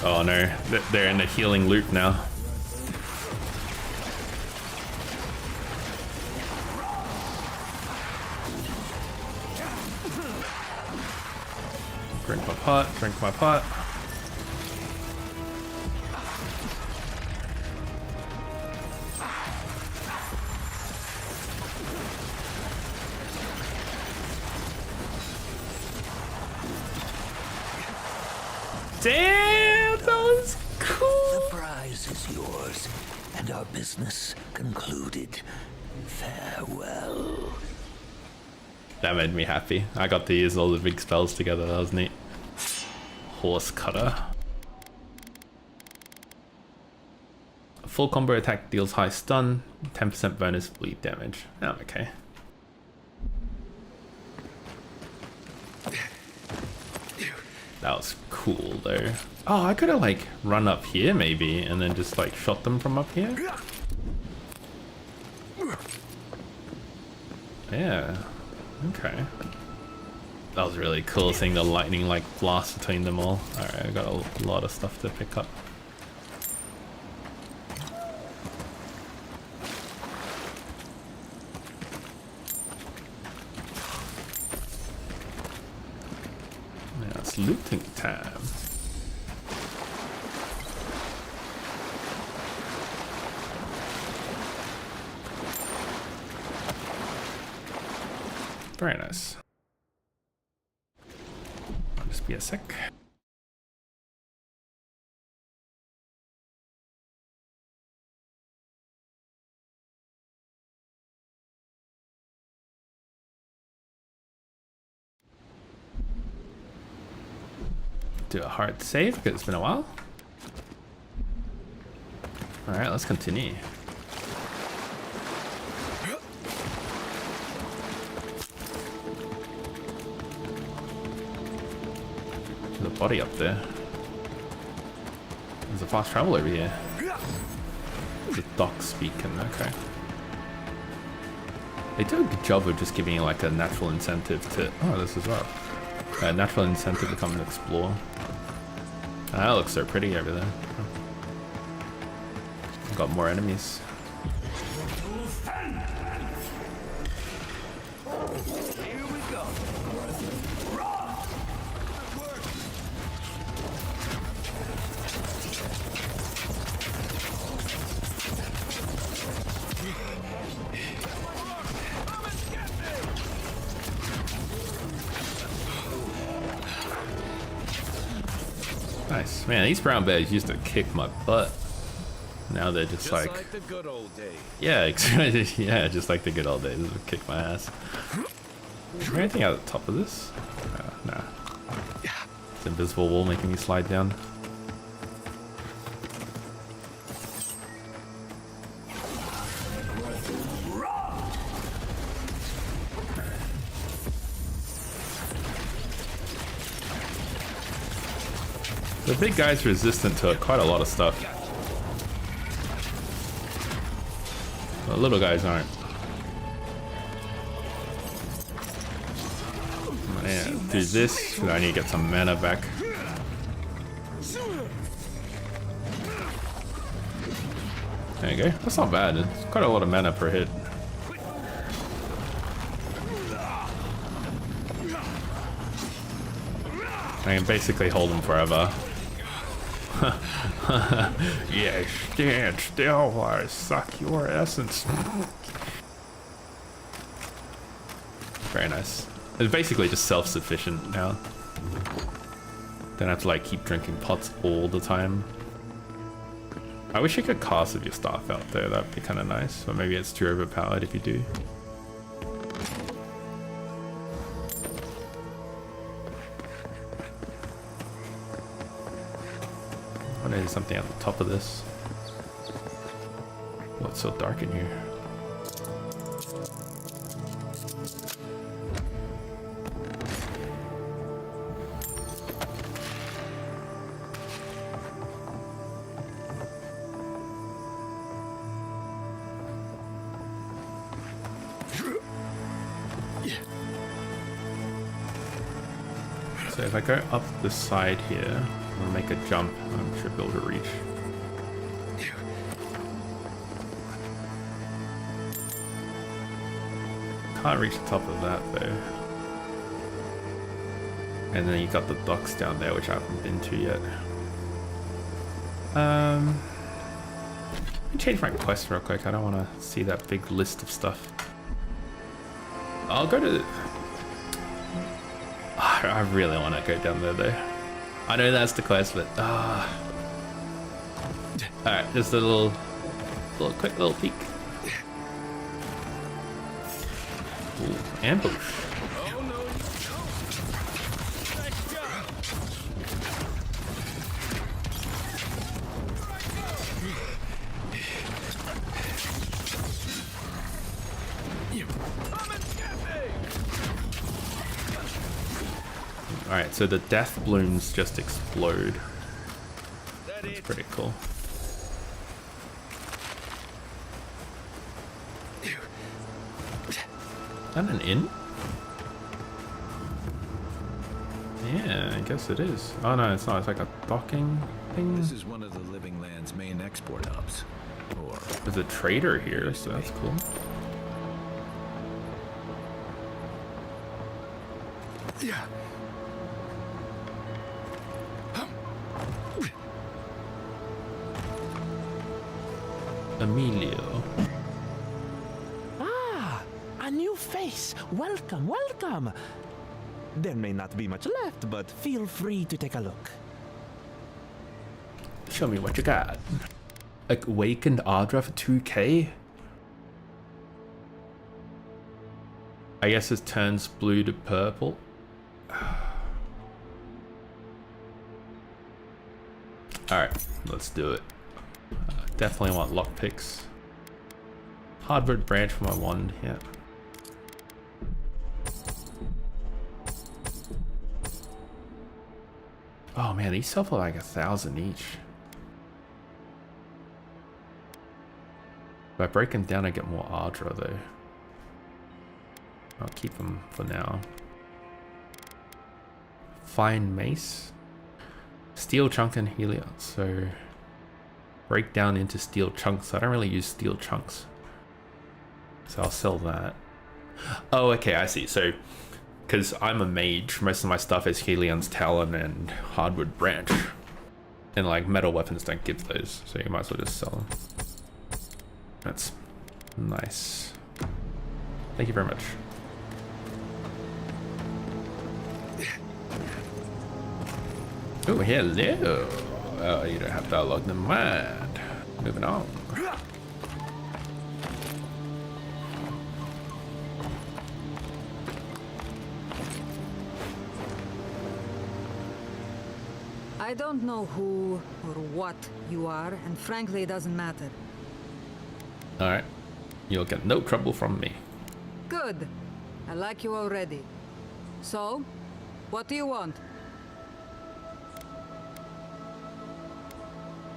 S1: Oh no, they're in a healing loop now. Drink my pot, drink my pot. Damn, that was cool.
S17: The prize is yours, and our business concluded. Farewell.
S1: That made me happy. I got to use all the big spells together. That was neat. Horse cutter. A full combo attack deals high stun, 10% bonus bleed damage. Oh, okay. That was cool though. Oh, I could have like run up here maybe and then just like shot them from up here. Yeah. Okay. That was really cool seeing the lightning like blast between them all. Alright, I got a lot of stuff to pick up. Now it's looting time. Very nice. I'll just be a sec. Do a hard save because it's been a while. All right, let's continue. There's a body up there. There's a fast travel over here. The dock speaking, okay. They do a good job of just giving you like a natural incentive to... Oh, this as well. A natural incentive to come and explore. Ah, that looks so pretty over there. Got more enemies.
S9: Here we go.
S1: Nice. Man, these brown bears used to kick my butt. Now they're just like
S2: the good old days.
S1: yeah, yeah, just like the good old days. This would kick my ass. Is there anything at the top of this? Nah. It's invisible wall making me slide down. The big guy's resistant to quite a lot of stuff. The little guys aren't. Man, do this, I need to get some mana back. There you go. That's not bad. It's quite a lot of mana per hit. I can basically hold him forever. Yeah, stand still while I suck your essence. Very nice. It's basically just self-sufficient now. Don't have to like keep drinking pots all the time. I wish you could cast with your staff out there, that'd be kind of nice. Or maybe it's too overpowered if you do. I know there's something at the top of this. What's so dark in here? So if I go up the side here, I'll make a jump, I should be able to reach. Can't reach the top of that though. And then you got the docks down there, which I haven't been to yet. Let me change my quest real quick. I don't want to see that big list of stuff. I'll go to... I really want to go down there though. I know that's the quest, but alright, just a little quick little peek. Ooh, ambush. Alright, so the death blooms just explode. That's pretty cool. Is that an inn? Yeah, I guess it is. Oh no, it's not. It's like a docking thing.
S2: This is one of the Living Land's main export hubs. Or
S1: there's a trader here, so that's cool.
S2: yeah.
S1: Emilio.
S19: Ah, a new face. Welcome, welcome. There may not be much left, but feel free to take a look.
S1: Show me what you got. Like Awakened Ardra for 2k? I guess it turns blue to purple. Alright, let's do it. Definitely want lockpicks. Hardwood branch for my wand, yeah. Oh man, these sell for like 1,000 each. If I break them down, I get more Ardra though. I'll keep them for now. Fine mace. Steel chunk and helios. So break down into steel chunks. I don't really use steel chunks, so I'll sell that. Oh, okay, I see. So because I'm a mage, most of my stuff is Helion's Talon and Hardwood Branch, and like metal weapons don't give those, so you might as well just sell them. That's nice. Thank you very much. Oh, hello. Oh, you don't have dialogue, never mind. Moving on.
S20: I don't know who or what you are, and frankly, it doesn't matter.
S1: Alright. You'll get no trouble from me.
S20: Good. I like you already. So, what do you want?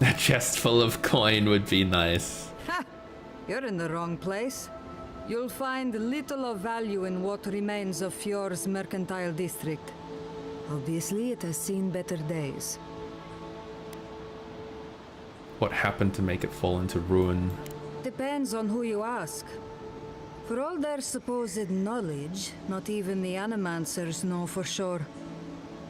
S1: A chest full of coin would be nice.
S20: Ha! You're in the wrong place. You'll find little of value in what remains of Fjord's mercantile district. Obviously, it has seen better days.
S1: What happened to make it fall into ruin?
S20: Depends on who you ask. For all their supposed knowledge, not even the Animancers know for sure.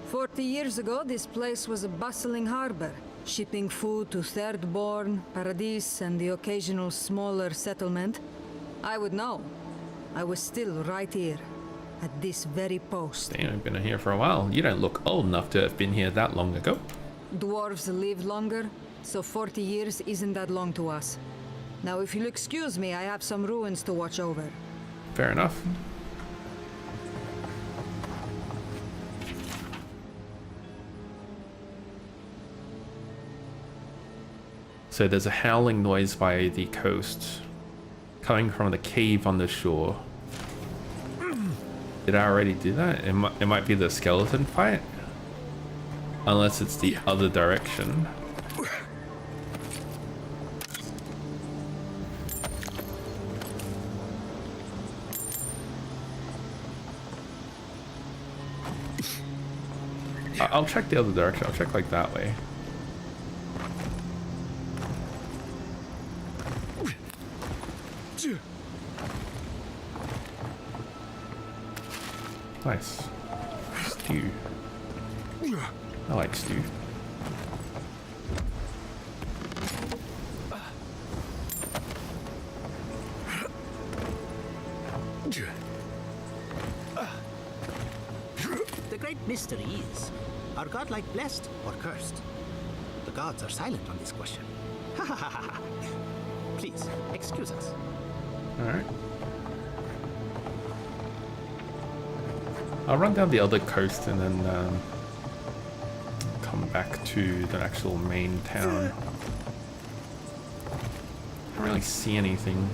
S20: 40 years ago, this place was a bustling harbor, shipping food to Thirdborn, Paradis, and the occasional smaller settlement. I would know. I was still right here, at this very post.
S1: Damn, I've been here for a while. You don't look old enough to have been here that long ago.
S20: Dwarves live longer, so 40 years isn't that long to us. Now, if you'll excuse me, I have some ruins to watch over.
S1: Fair enough. So there's a howling noise by the coast, coming from the cave on the shore. Did I already do that? It might be the skeleton fight? Unless it's the other direction. I'll check the other direction. I'll check like that way. Nice. Stew. I like stew.
S21: The great mystery is, are godlike blessed or cursed? The gods are silent on this question. Please, excuse us.
S1: Alright. I'll run down the other coast and then come back to the actual main town. I don't really see anything.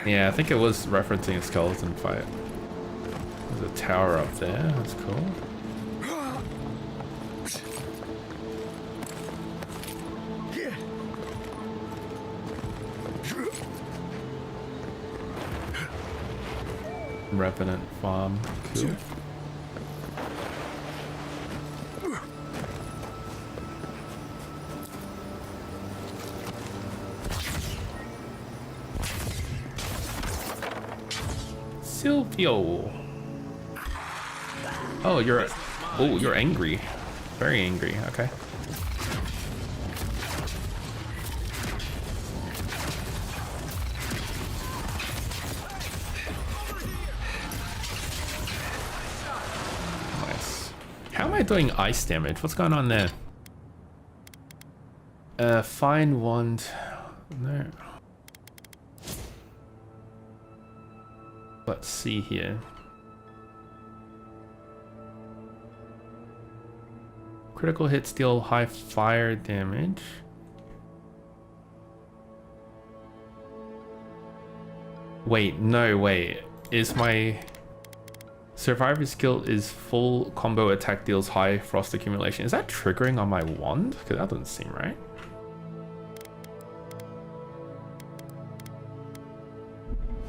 S1: Yeah, I think it was referencing a skeleton fight. There's a tower up there, that's cool. Revenant farm, cool. Silvio. Oh, you're angry. Very angry. Okay. Nice. How am I doing ice damage? What's going on there? Fine wand. No. Let's see here. Critical hits deal high fire damage. Wait, no, wait. Is my survivor skill is full combo attack deals high frost accumulation? Is that triggering on my wand? Because that doesn't seem right.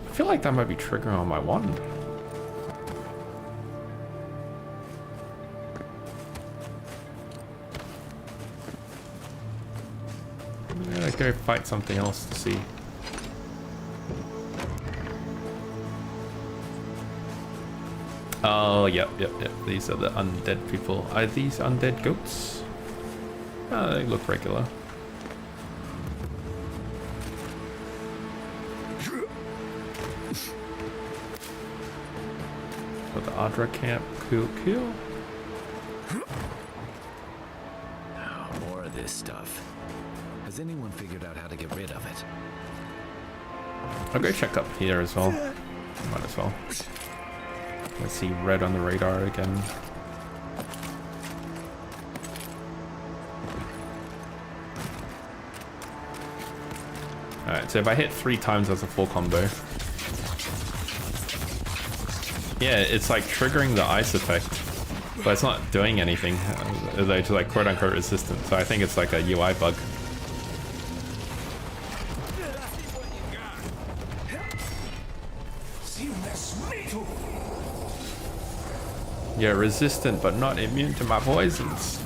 S1: I feel like that might be triggering on my wand. I'm gonna go fight something else to see. Oh, yep. These are the undead people. Are these undead goats? Oh, they look regular. For the Adra camp. Cool, cool.
S2: Oh, more of this stuff. Has anyone figured out how to get rid of it?
S1: I'll go check up here as well. Might as well. Let's see red on the radar again. Alright, so if I hit 3 times, that's a full combo. Yeah, it's like triggering the ice effect, but it's not doing anything. They're just like quote unquote resistant, so I think it's like a UI bug. Yeah, resistant but not immune to my poisons.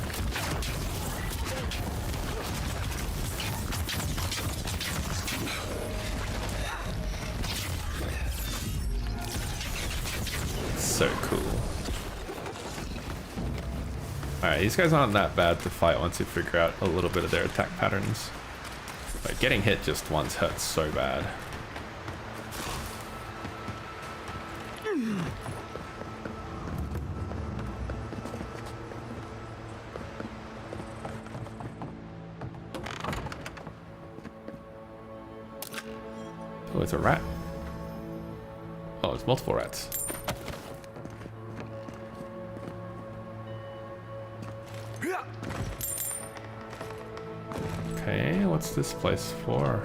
S1: So cool. Alright, these guys aren't that bad to fight once you figure out a little bit of their attack patterns. Like, getting hit just once hurts so bad. Oh, it's a rat. Oh, it's multiple rats. Okay, what's this place for?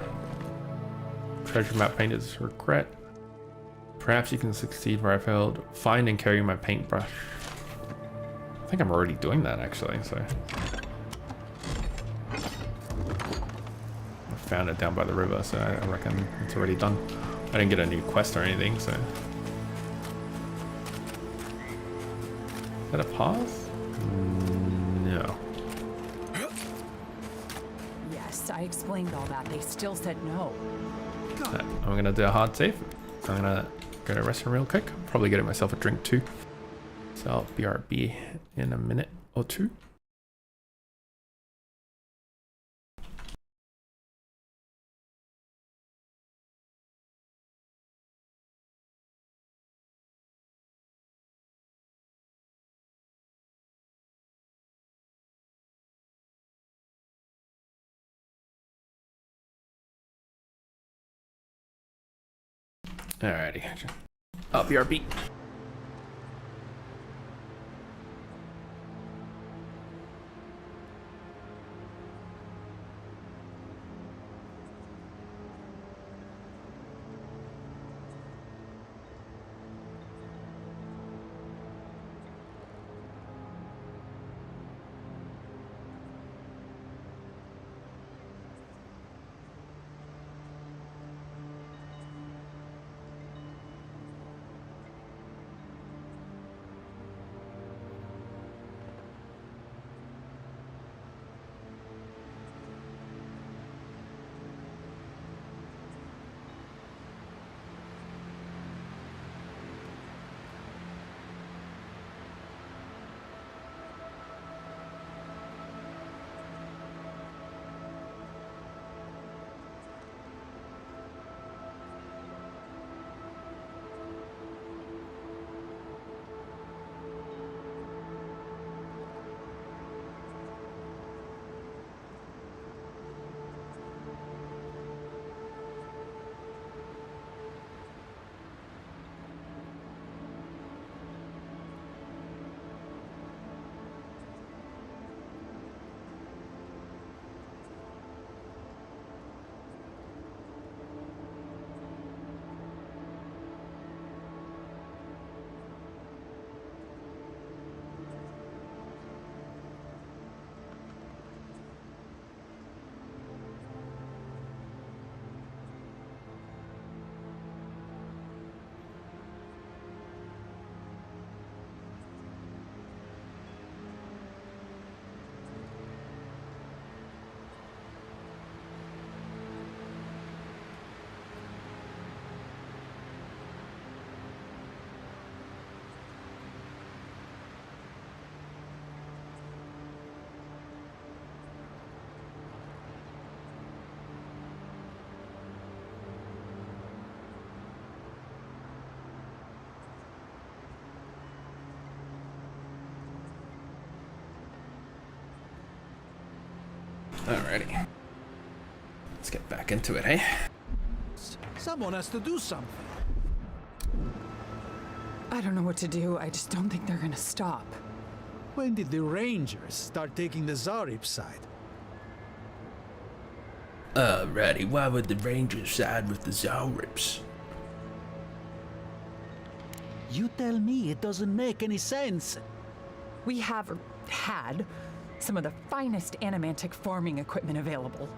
S1: Treasure map painter's regret. Perhaps you can succeed where I failed. Find and carry my paintbrush. I think I'm already doing that actually, so. I found it down by the river, so I reckon it's already done. I didn't get a new quest or anything, so. Is that a path? No.
S8: Yes, I explained all that. They still said no.
S1: Right, I'm gonna do a hard save. So I'm gonna go to a restaurant real quick. Probably getting myself a drink too. So I'll BRB in a minute or two. Alrighty, I'll BRB. Alrighty. Let's get back into it, hey?
S3: Someone has to do something.
S8: I don't know what to do. I just don't think they're gonna stop.
S3: When did the Rangers start taking the Zarib side?
S1: Alrighty, why would the Rangers side with the Zaribs?
S3: You tell me, it doesn't make any sense.
S8: We have had some of the finest animantic farming equipment available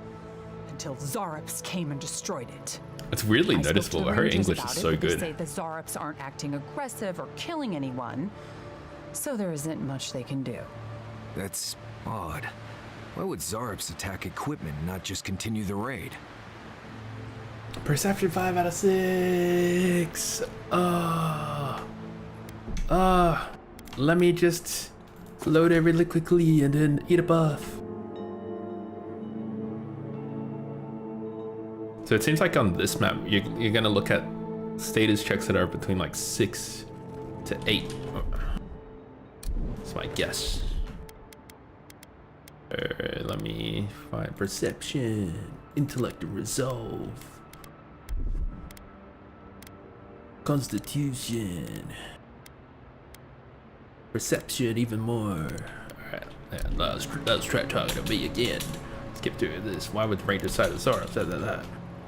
S8: until Zarops came and destroyed it.
S1: It's weirdly
S8: I spoke to
S1: noticeable,
S8: the
S1: but her
S8: Rangers
S1: English
S8: about
S1: is
S8: it,
S1: so
S8: but
S1: good.
S8: They say the Zarops aren't acting aggressive or killing anyone, so there isn't much they can do.
S12: That's odd. Why would Zarops attack equipment and not just continue the raid?
S1: Perception 5 out of 6. Let me just load it really quickly and then eat a buff. So it seems like on this map, you're gonna look at status checks that are between like 6 to 8. That's my guess. Let me find perception, intellect, and resolve. Constitution. Perception even more. Alright, yeah, let's try talking to me again. Skip through this. Why would the Ranger side of the Zarops?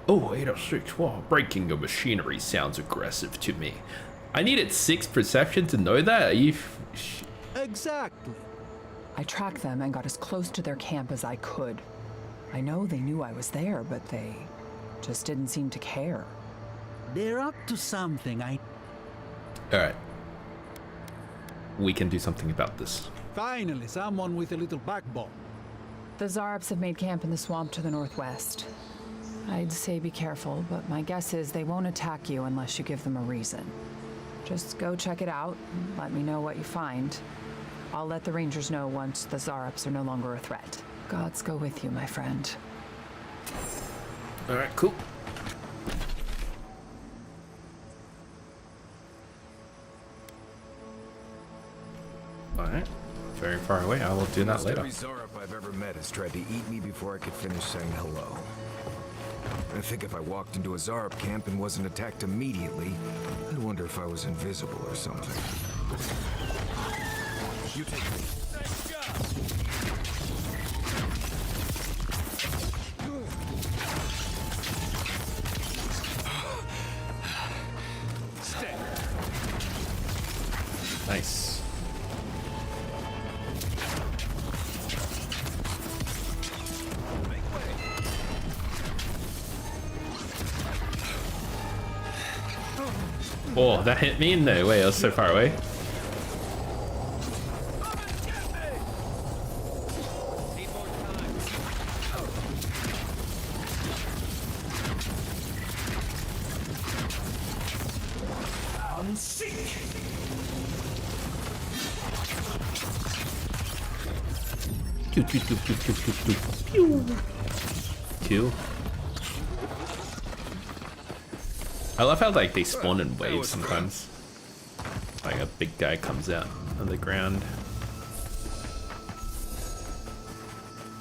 S1: Oh, 806. Wow, breaking of machinery sounds aggressive to me. I needed 6 perception to know that? Are you
S3: Exactly.
S8: I tracked them and got as close to their camp as I could. I know they knew I was there, but they just didn't seem to care.
S3: They're up to something,
S1: Alright. We can do something about this.
S3: Finally, someone with a little backbone.
S8: The Zarops have made camp in the swamp to the northwest. I'd say be careful, but my guess is they won't attack you unless you give them a reason. Just go check it out and let me know what you find. I'll let the Rangers know once the Zarops are no longer a threat. Gods go with you, my friend.
S1: Alright, cool. Alright. Very far away. I will do that later.
S12: Every Zarop I've ever met has tried to eat me before I could finish saying hello. I think if I walked into a Zarop camp and wasn't attacked immediately, I'd wonder if I was invisible or something. You take me. Nice job.
S1: Stay. Nice. Oh, that hit me? No way, I was so far away. Two. I love how like they spawn in waves sometimes. Like a big guy comes out on the ground.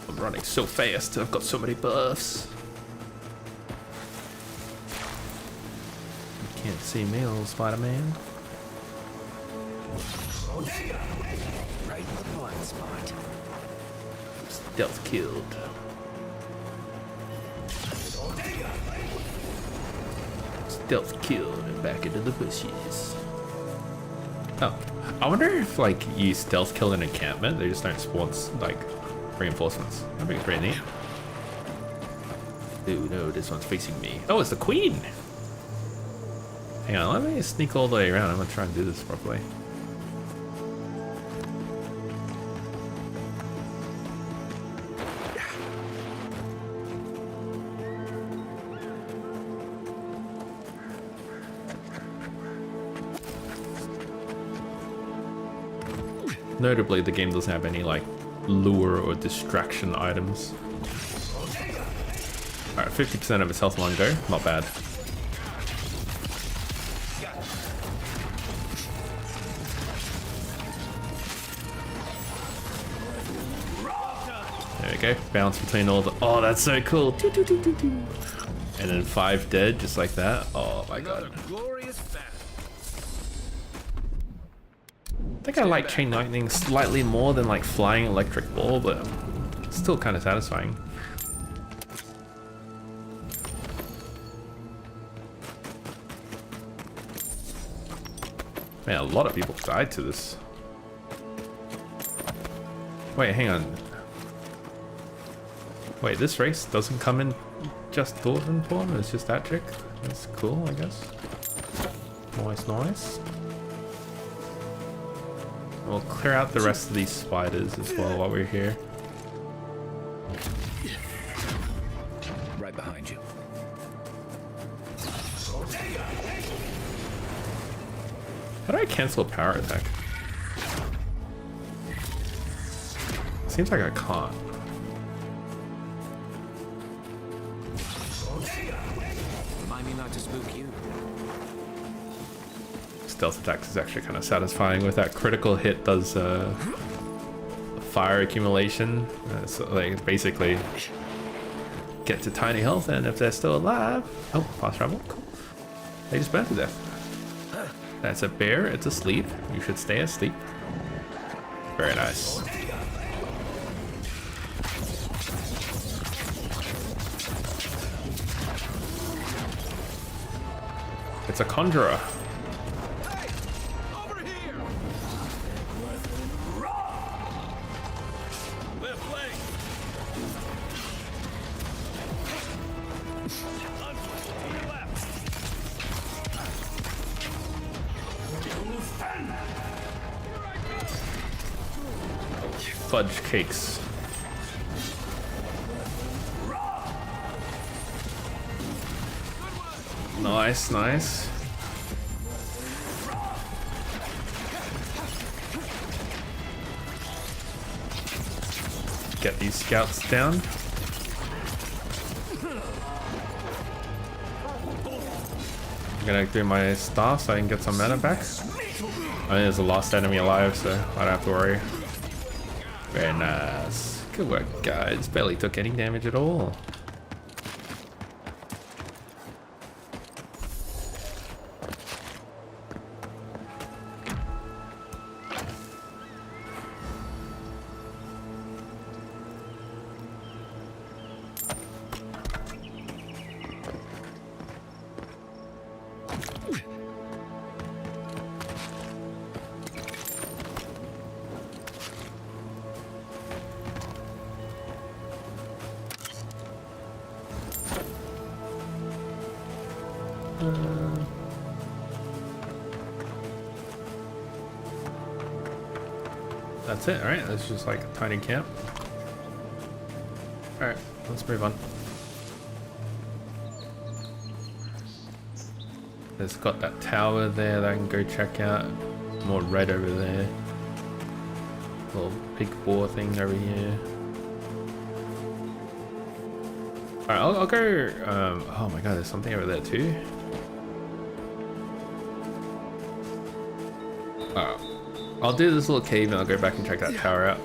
S1: I'm running so fast. I've got so many buffs. You can't see me, little Spider-Man.
S2: Right in the blind spot.
S1: Stealth killed. Stealth killed and back into the bushes. Oh, I wonder if like you stealth kill an encampment, they just don't spawn like reinforcements. That'd be pretty neat. Ooh, no, this one's facing me. Oh, it's the queen. Hang on, let me sneak all the way around. I'm gonna try and do this properly. Notably, the game doesn't have any like lure or distraction items. Alright, 50% of its health in one go, not bad. There we go. Bounce between all the. Oh, that's so cool. Doo, doo, doo, doo, doo. And then 5 dead, just like that. Oh my god. I think I like Chain Lightning slightly more than like Flying Electric Ball, but it's still kind of satisfying. Man, a lot of people died to this. Wait, hang on. Wait, this race doesn't come in just Dwarven form? It's just that chick? That's cool, I guess. Nice, nice. We'll clear out the rest of these spiders as well while we're here.
S2: Right behind you.
S1: How do I cancel a power attack? Seems like I can't.
S2: Remind me not to spook you.
S1: Stealth attacks is actually kind of satisfying. With that critical hit does fire accumulation. So like basically get to tiny health, and if they're still alive, oh, fast travel, cool. They just burn to death. That's a bear. It's asleep. You should stay asleep. Very nice. It's a conjurer. Fudge cakes. Nice, nice. Get these scouts down. I'm gonna do my star so I can get some mana back. I think there's a last enemy alive, so I don't have to worry. Very nice. Good work, guys. Barely took any damage at all. That's it, alright? That's just like a tiny camp. Alright, let's move on. There's got that tower there that I can go check out. More red over there. Little big boar thing over here. Alright, I'll go... oh my god, there's something over there too. Alright. I'll do this little cave and I'll go back and check that tower out.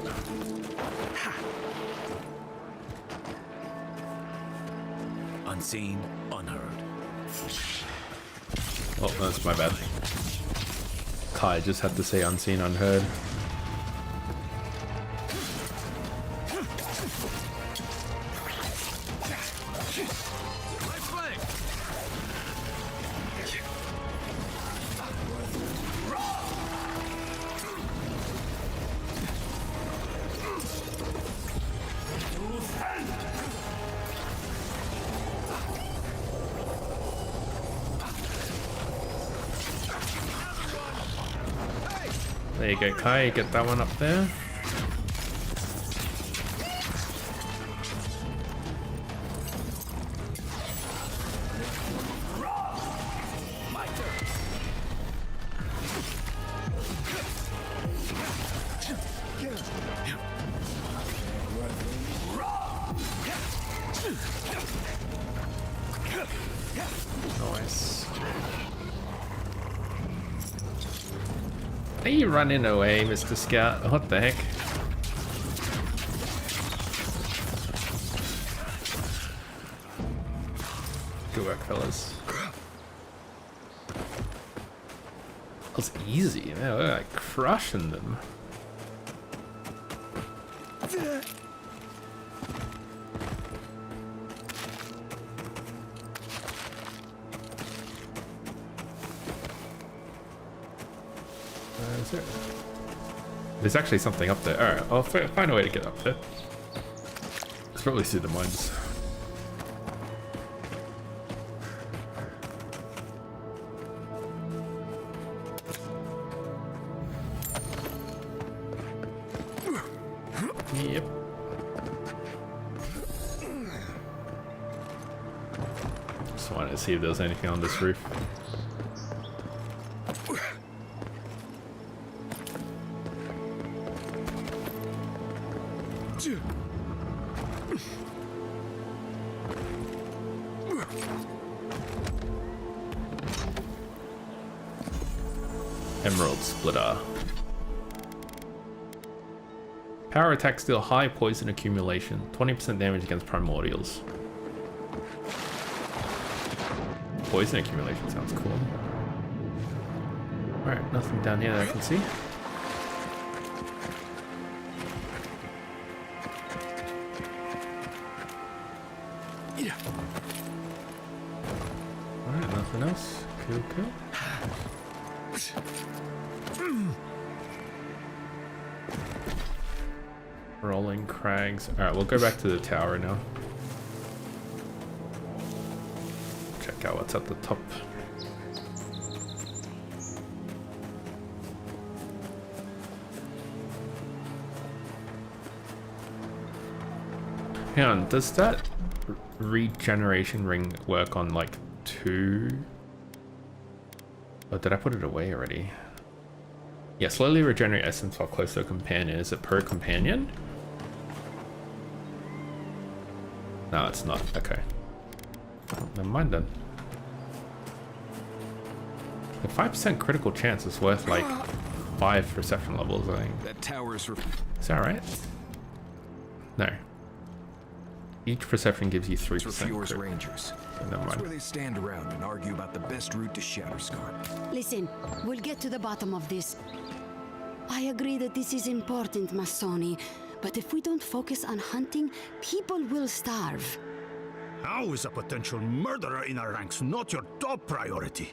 S2: Unseen, unheard.
S1: Oh, that's my bad. Kai just had to say unseen, unheard. There you go, Kai, get that one up there. Nice. Are you running away, Mr. Scout? What the heck? was easy. Man, we're like crushing them. Is there? There's actually something up there. Alright, I'll find a way to get up there. It's probably through the mines. Yep. Just wanted to see if there was anything on this roof. Emerald Splitter. Power attacks deal high poison accumulation, 20% damage against primordials. Poison accumulation sounds cool. Alright, nothing down here that I can see. Alright, nothing else. Cool, cool. Rolling crags. Alright, we'll go back to the tower now. Check out what's at the top. Hang on, does that regeneration ring work on like 2? Oh, did I put it away already? Yeah, slowly regenerate essence while close to a companion. Is it per companion? No, it's not. Okay. Never mind then. The 5% critical chance is worth like 5 perception levels, I think.
S12: That tower's...
S1: Is that right? No. Each perception gives you 3%.
S12: For Fjord's Rangers.
S1: Never
S12: That's
S1: mind.
S12: where they stand around and argue about the best route to Shatterscar.
S4: Listen, we'll get to the bottom of this. I agree that this is important, Masoni, but if we don't focus on hunting, people will starve.
S22: How is a potential murderer in our ranks not your top priority?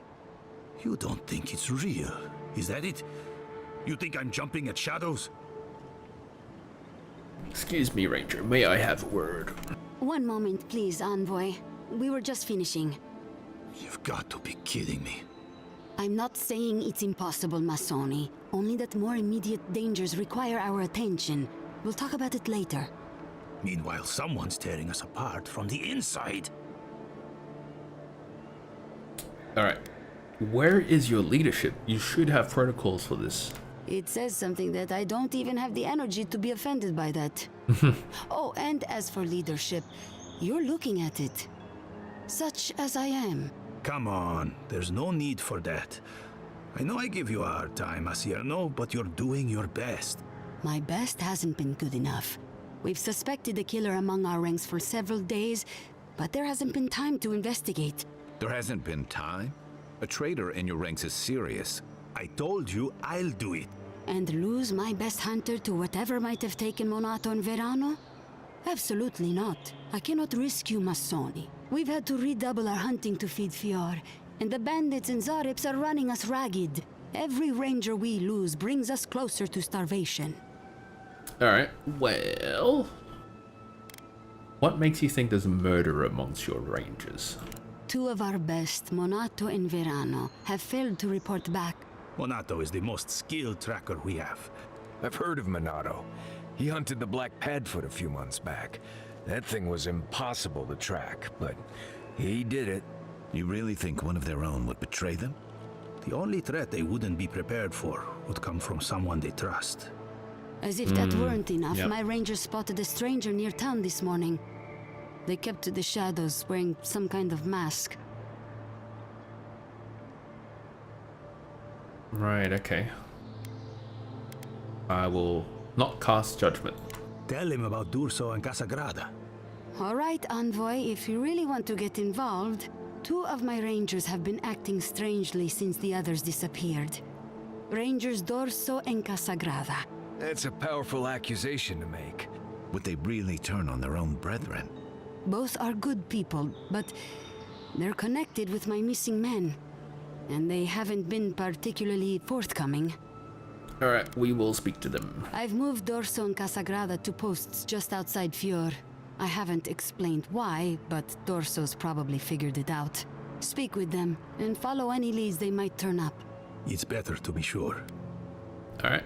S22: You don't think it's real, is that it? You think I'm jumping at shadows?
S1: Excuse me, Ranger. May I have a word?
S4: One moment, please, Envoy. We were just finishing.
S22: You've got to be kidding me.
S4: I'm not saying it's impossible, Masoni. Only that more immediate dangers require our attention. We'll talk about it later.
S22: Meanwhile, someone's tearing us apart from the inside.
S1: Alright. Where is your leadership? You should have protocols for this.
S4: It says something that I don't even have the energy to be offended by that. Oh, and as for leadership, you're looking at it. Such as I am.
S22: Come on, there's no need for that. I know I give you a hard time, Asierno, but you're doing your best.
S4: My best hasn't been good enough. We've suspected a killer among our ranks for several days, but there hasn't been time to investigate.
S2: There hasn't been time? A traitor in your ranks is serious.
S22: I told you I'll do it.
S4: And lose my best hunter to whatever might have taken Monato and Verano? Absolutely not. I cannot risk you, Masoni. We've had to redouble our hunting to feed Fior, and the bandits and Zarips are running us ragged. Every ranger we lose brings us closer to starvation.
S1: Alright, well... What makes you think there's a murderer amongst your rangers?
S4: 2 of our best, Monato and Verano, have failed to report back.
S22: Monato is the most skilled tracker we have.
S12: I've heard of Monato. He hunted the Black Padfoot a few months back. That thing was impossible to track, but he did it.
S22: You really think one of their own would betray them? The only threat they wouldn't be prepared for would come from someone they trust.
S4: As if that weren't enough, my rangers spotted a stranger near town this morning. They kept to the shadows, wearing some kind of mask.
S1: Right, okay. I will not cast judgment.
S22: Tell him about Durso and Casagrada.
S4: All right, Envoy, if you really want to get involved, 2 of my rangers have been acting strangely since the others disappeared. Rangers Dorso and Casagrada.
S12: That's a powerful accusation to make.
S2: Would they really turn on their own brethren?
S4: Both are good people, but they're connected with my missing men. And they haven't been particularly forthcoming.
S1: Alright, we will speak to them.
S4: I've moved Dorso and Casagrada to posts just outside Fior. I haven't explained why, but Dorso's probably figured it out. Speak with them, and follow any leads they might turn up.
S22: It's better to be sure.
S1: Alright,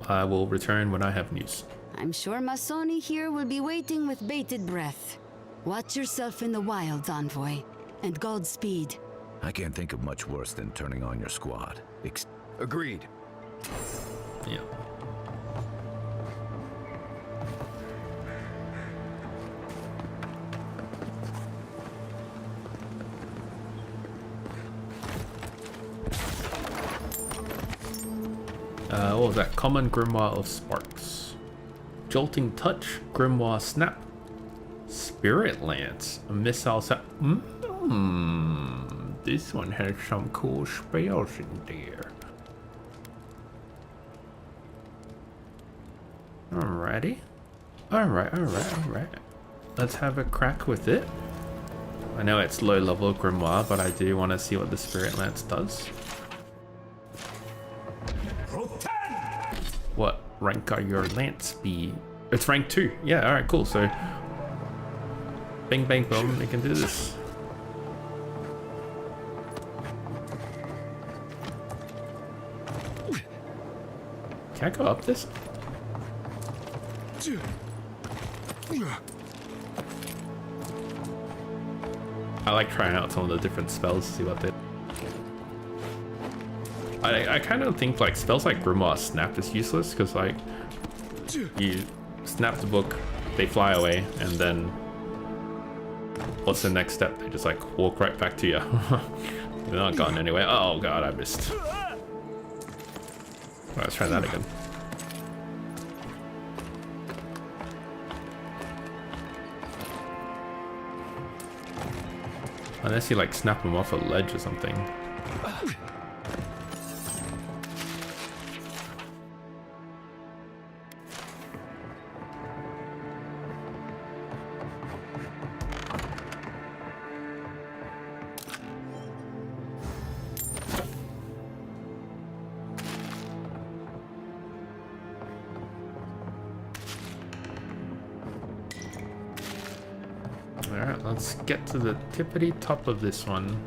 S1: I will return when I have news.
S4: I'm sure Masoni here will be waiting with bated breath. Watch yourself in the wilds, Envoy, and Godspeed.
S2: I can't think of much worse than turning on your squad.
S12: Agreed.
S1: Yeah. What was that? Common Grimoire of Sparks. Jolting Touch, Grimoire Snap. Spirit Lance, a missile set. This one has some cool spells in there. Alrighty. Alright. Let's have a crack with it. I know it's low level Grimoire, but I do want to see what the Spirit Lance does. What rank are your lance be? It's rank 2. Yeah, alright, cool. So, bing, bang, boom, we can do this. Can I go up this? I like trying out some of the different spells to see what they... I kind of think like spells like Grimoire Snap is useless because like you snap the book, they fly away, and then what's the next step? They just like walk right back to you. They're not gone anyway. Oh god, I missed. Right, let's try that again. Unless you like snap them off a ledge or something. Alright, let's get to the tippity top of this one.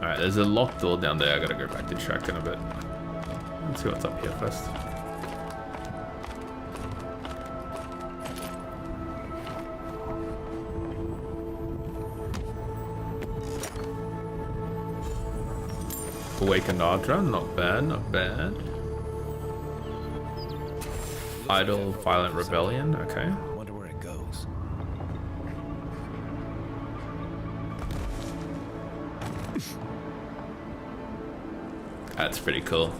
S1: Alright, there's a locked door down there. I gotta go back to check in a bit. Let's see what's up here first. Awakened Ardra, not bad, not bad. Idle Violent Rebellion, okay.
S2: Wonder where it goes.
S1: That's pretty cool.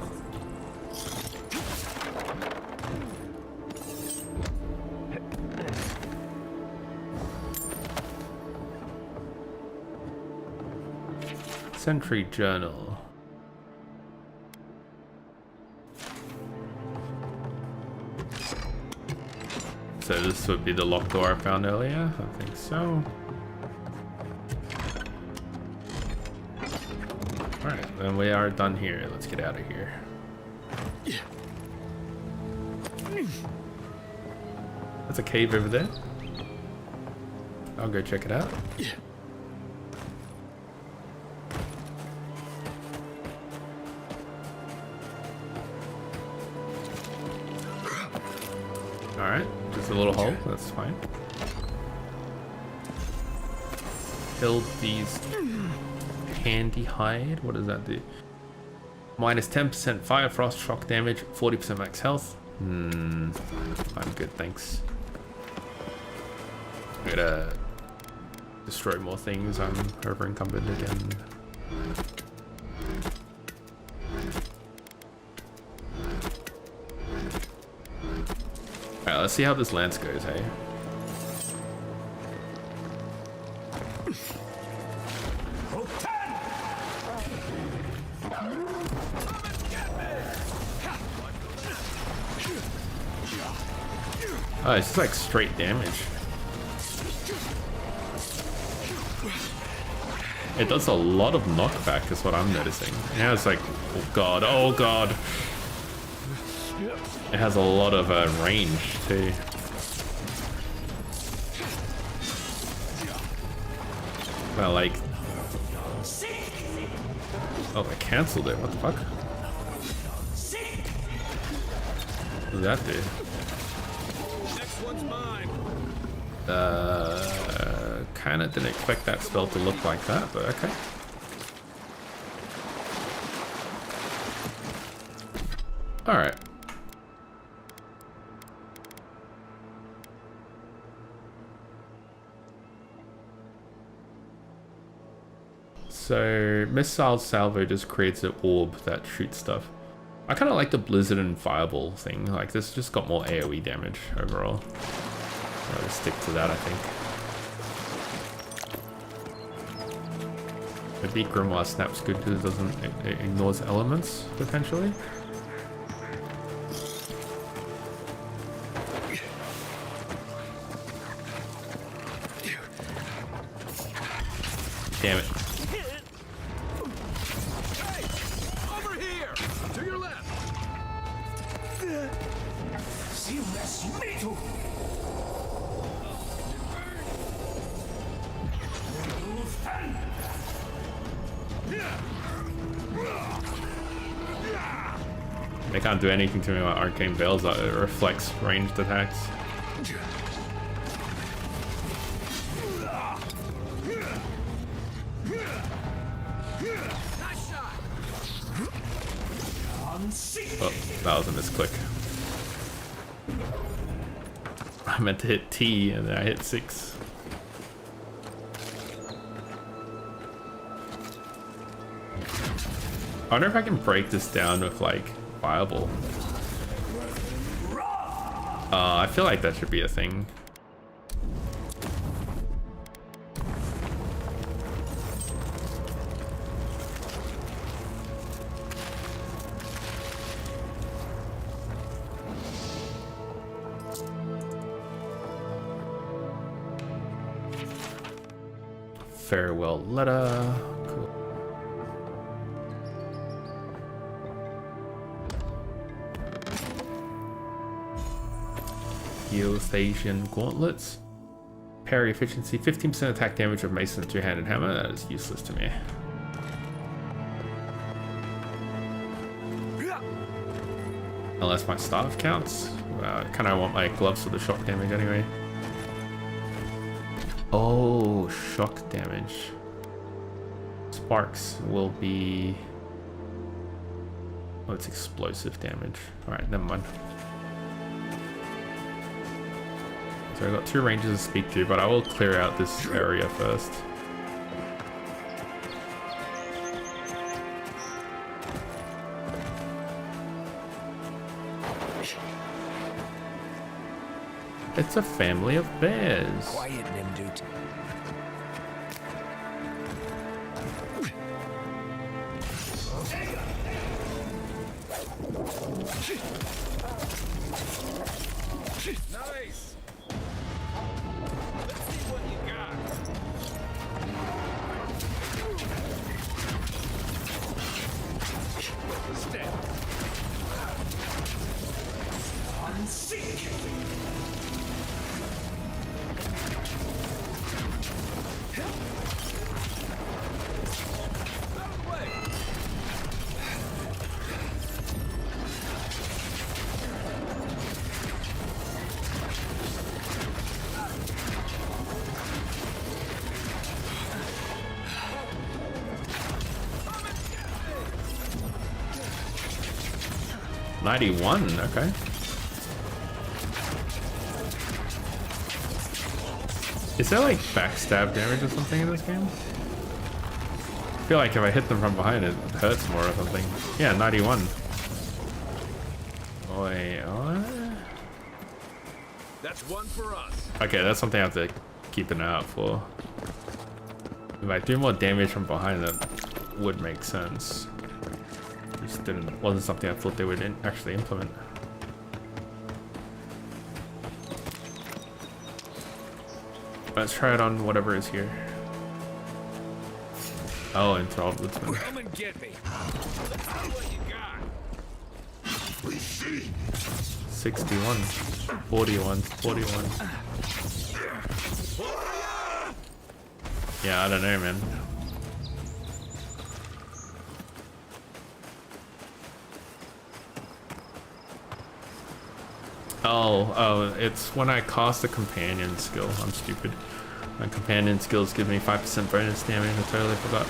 S1: Sentry Journal. So this would be the locked door I found earlier? I think so. Alright, then we are done here. Let's get out of here. There's a cave over there. I'll go check it out. Alright, just a little hole, that's fine. killed these handy hide. What does that do? Minus 10% fire, frost, shock damage, 40% max health. I'm good, thanks. I'm gonna destroy more things. I'm over encumbered again. Alright, let's see how this lance goes, hey? Oh, it's just like straight damage. It does a lot of knockback is what I'm noticing. Yeah, it's like, oh god, oh god. It has a lot of range too. Well, like... Oh, I cancelled it, what the fuck? What did that do? Kinda didn't expect that spell to look like that, but okay. Alright. So, Missile Salvo just creates an orb that shoots stuff. I kind of like the Blizzard and Fireball thing. Like, this just got more AoE damage overall. I'll stick to that, I think. Maybe Grimoire Snap's good because it doesn't, it ignores elements, potentially. Damn it.
S12: Hey, over here! To your left!
S1: They can't do anything to me with Arcane Veils, it reflects ranged attacks. Oh, that was a misclick. I meant to hit T and then I hit 6. I wonder if I can break this down with like Fireball. I feel like that should be a thing. Farewell letter. Cool. Euthasian gauntlets. Parry efficiency, 15% attack damage of mace and two-handed hammer. That is useless to me. Unless my staff counts. I kind of want my gloves for the shock damage anyway. Oh, shock damage. Sparks will be... Oh, it's explosive damage. Alright, never mind. So I've got 2 ranges to speak to, but I will clear out this area first. It's a family of bears.
S2: Quiet, Nimdut.
S12: Nice! Let's see what you got. Step. Unseek!
S1: 91, okay. Is there like backstab damage or something in this game? I feel like if I hit them from behind it hurts more or something. Yeah, 91. Wait, what?
S12: That's one for us.
S1: Okay, that's something I have to keep an eye out for. If I do more damage from behind, that would make sense. Just wasn't something I thought they would actually implement. Let's try it on whatever is here. Oh, enthralled woodsman.
S12: Come and get me. Let's see what you got. We see.
S1: 61, 41, 41. Yeah, I don't know, man. Oh, it's when I cast a companion skill. I'm stupid. My companion skills give me 5% bonus damage. I totally forgot.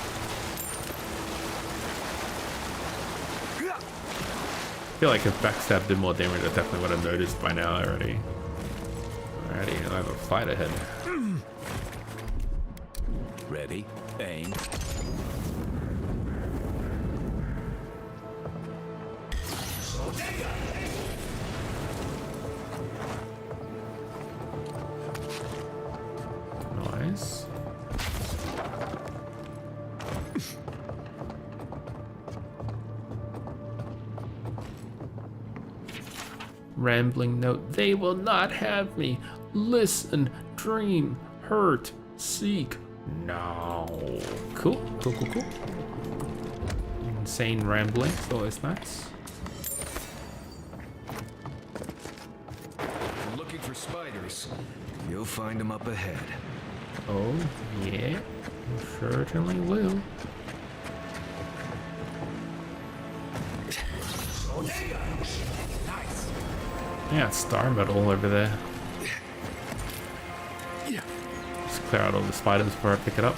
S1: I feel like if backstab did more damage, I definitely would have noticed by now already. Alrighty, I have a fight ahead.
S2: Ready, aim.
S1: Nice. Rambling note, they will not have me. Listen, dream, hurt, seek. No. Cool, cool, cool, cool. Insane rambling, it's always nice.
S12: I'm looking for spiders. You'll find them up ahead.
S1: Oh, yeah, you certainly will. Yeah, star metal over there. Just clear out all the spiders before I pick it up.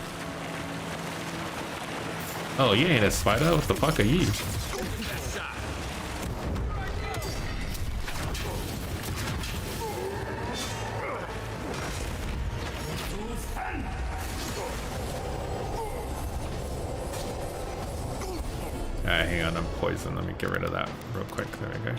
S1: Oh, you ain't a spider? What the fuck are you? Alright, hang on, I'm poisoned. Let me get rid of that real quick. There we go.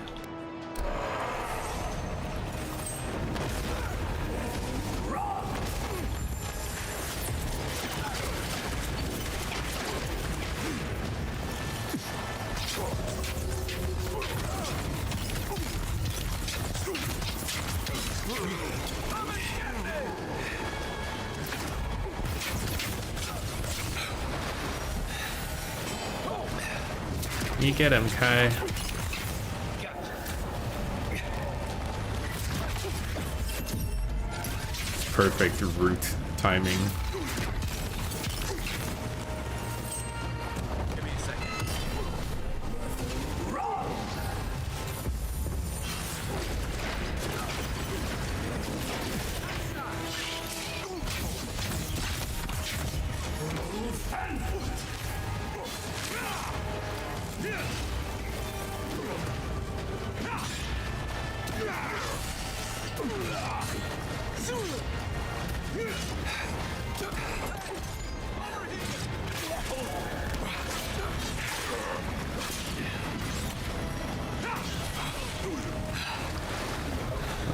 S1: You get him, Kai. Perfect root timing.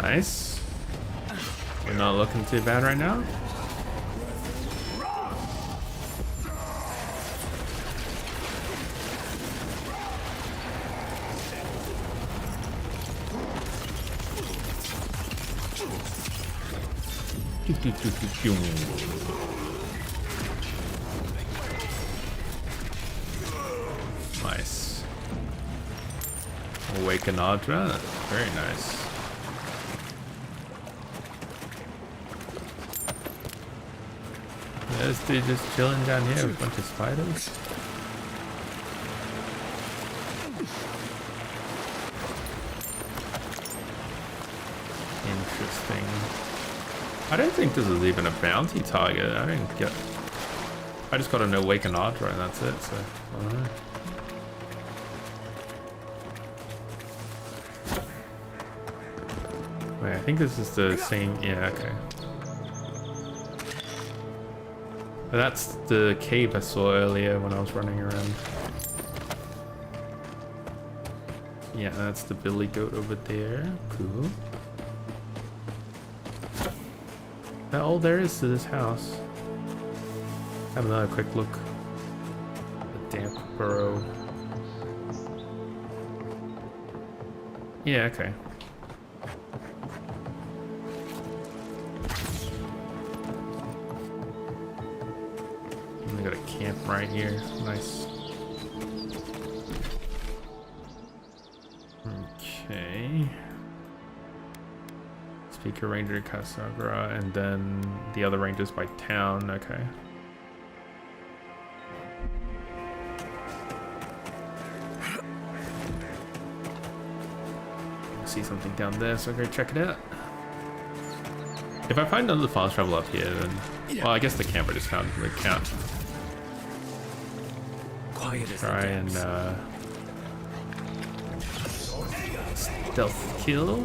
S1: Nice. We're not looking too bad right now. Nice. Awaken Audra. Very nice. This dude just chilling down here with a bunch of spiders. Interesting. I don't think this is even a bounty target. I didn't get. I just got an Awaken Audra and that's it. So I don't know. Wait, I think this is the same. Yeah, okay. That's the cave I saw earlier when I was running around. Yeah, that's the billy goat over there. Cool. That all there is to this house. Have another quick look. The damp burrow. Yeah, okay. We got a camp right here. Nice. Okay. Speaker Ranger Casagra, and then the other rangers by town. Okay. See something down there, so I'm gonna check it out. If I find another fast travel up here, then well, I guess the camper just found the count. Try and stealth kill.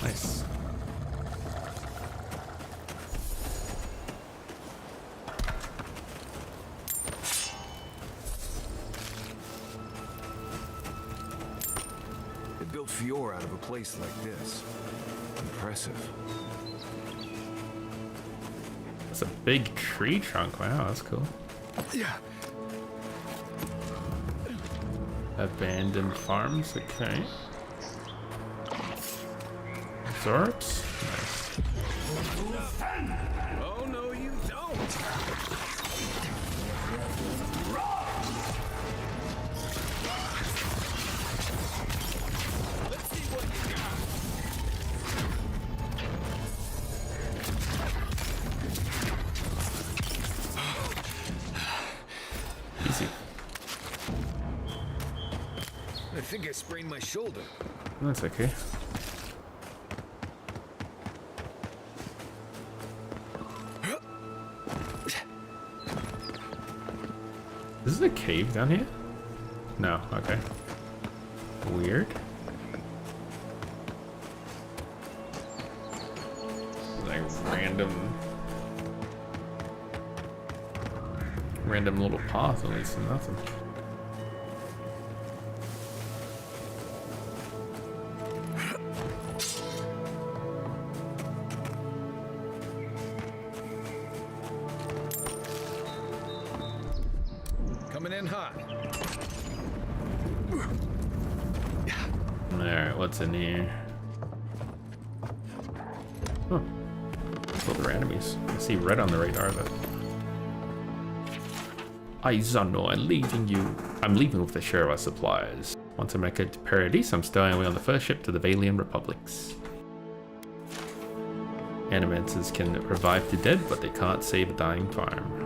S1: Nice.
S12: They built Fior out of a place like this. Impressive.
S1: That's a big tree trunk. Wow, that's cool.
S12: Yeah.
S1: Abandoned farms. Okay. Absorbs. Nice.
S12: Oh no, you don't. Let's see what you got.
S1: Easy.
S12: I think I sprained my shoulder.
S1: That's okay. Is this a cave down here? No, okay. Weird. Like random little path, at least nothing.
S12: Coming in hot.
S1: Alright, what's in here? Huh. Other enemies. I see red on the radar, but Zano, I'm leaving with the share of our supplies. Once I make it to Paradise, I'm stowing away on the first ship to the Valian Republics. Animancers can revive the dead, but they can't save a dying farm.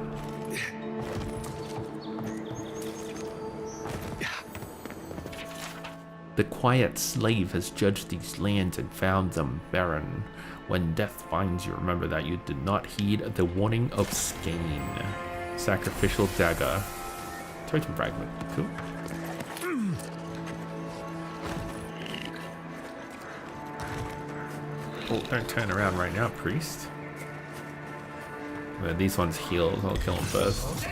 S1: The quiet slave has judged these lands and found them barren. When death finds you, remember that you did not heed the warning of Skane. Sacrificial dagger. Totem fragment. Cool. Oh, don't turn around right now, priest. Well, these ones heal, so I'll kill them first.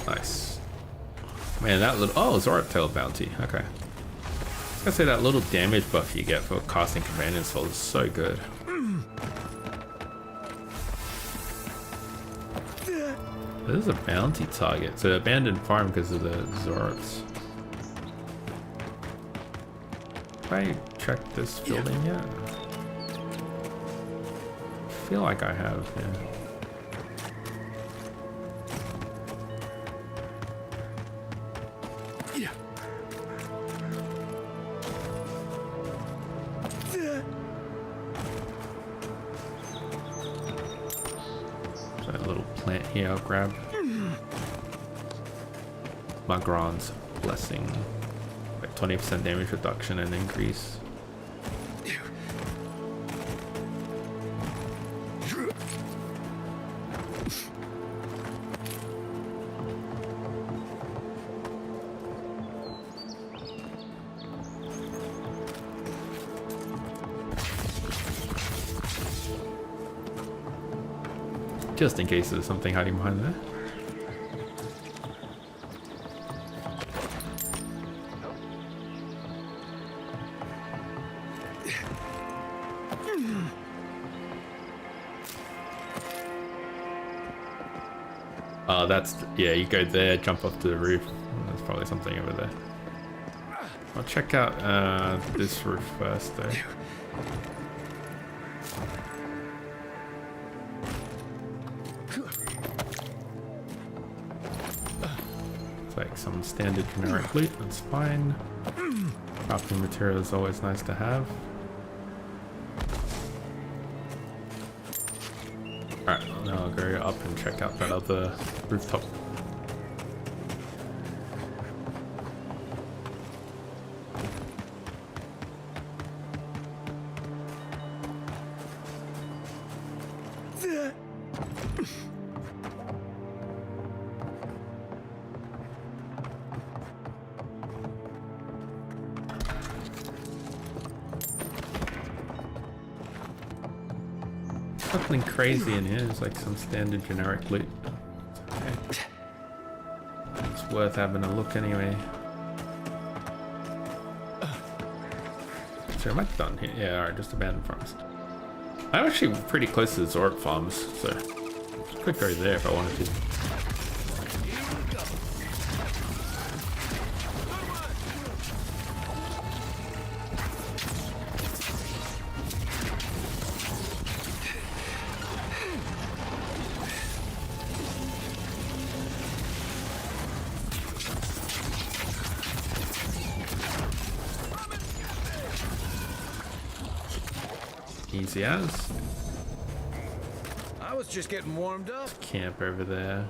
S1: Nice. Man, that little... Oh, Zoraptail bounty. Okay. I was gonna say that little damage buff you get for casting Companion Soul is so good. This is a bounty target. So abandoned farm because of the Zorps. Have I checked this building yet? I feel like I have, yeah. That little plant here I'll grab. Magron's blessing. Like 20% damage reduction and increase. Just in case there's something hiding behind there. Oh, that's, yeah, you go there, jump up to the roof. There's probably something over there. I'll check out this roof first though. It's like some standard generic loot, that's fine. Crafting material is always nice to have. Alright, now I'll go up and check out that other rooftop. Nothing crazy in here, it's like some standard generic loot. Okay. It's worth having a look anyway. So am I done here? Yeah, alright, just abandoned farms. I'm actually pretty close to the Zorp farms, so I could go there if I wanted to. Easy as.
S12: I was just getting warmed up.
S1: Camp over there.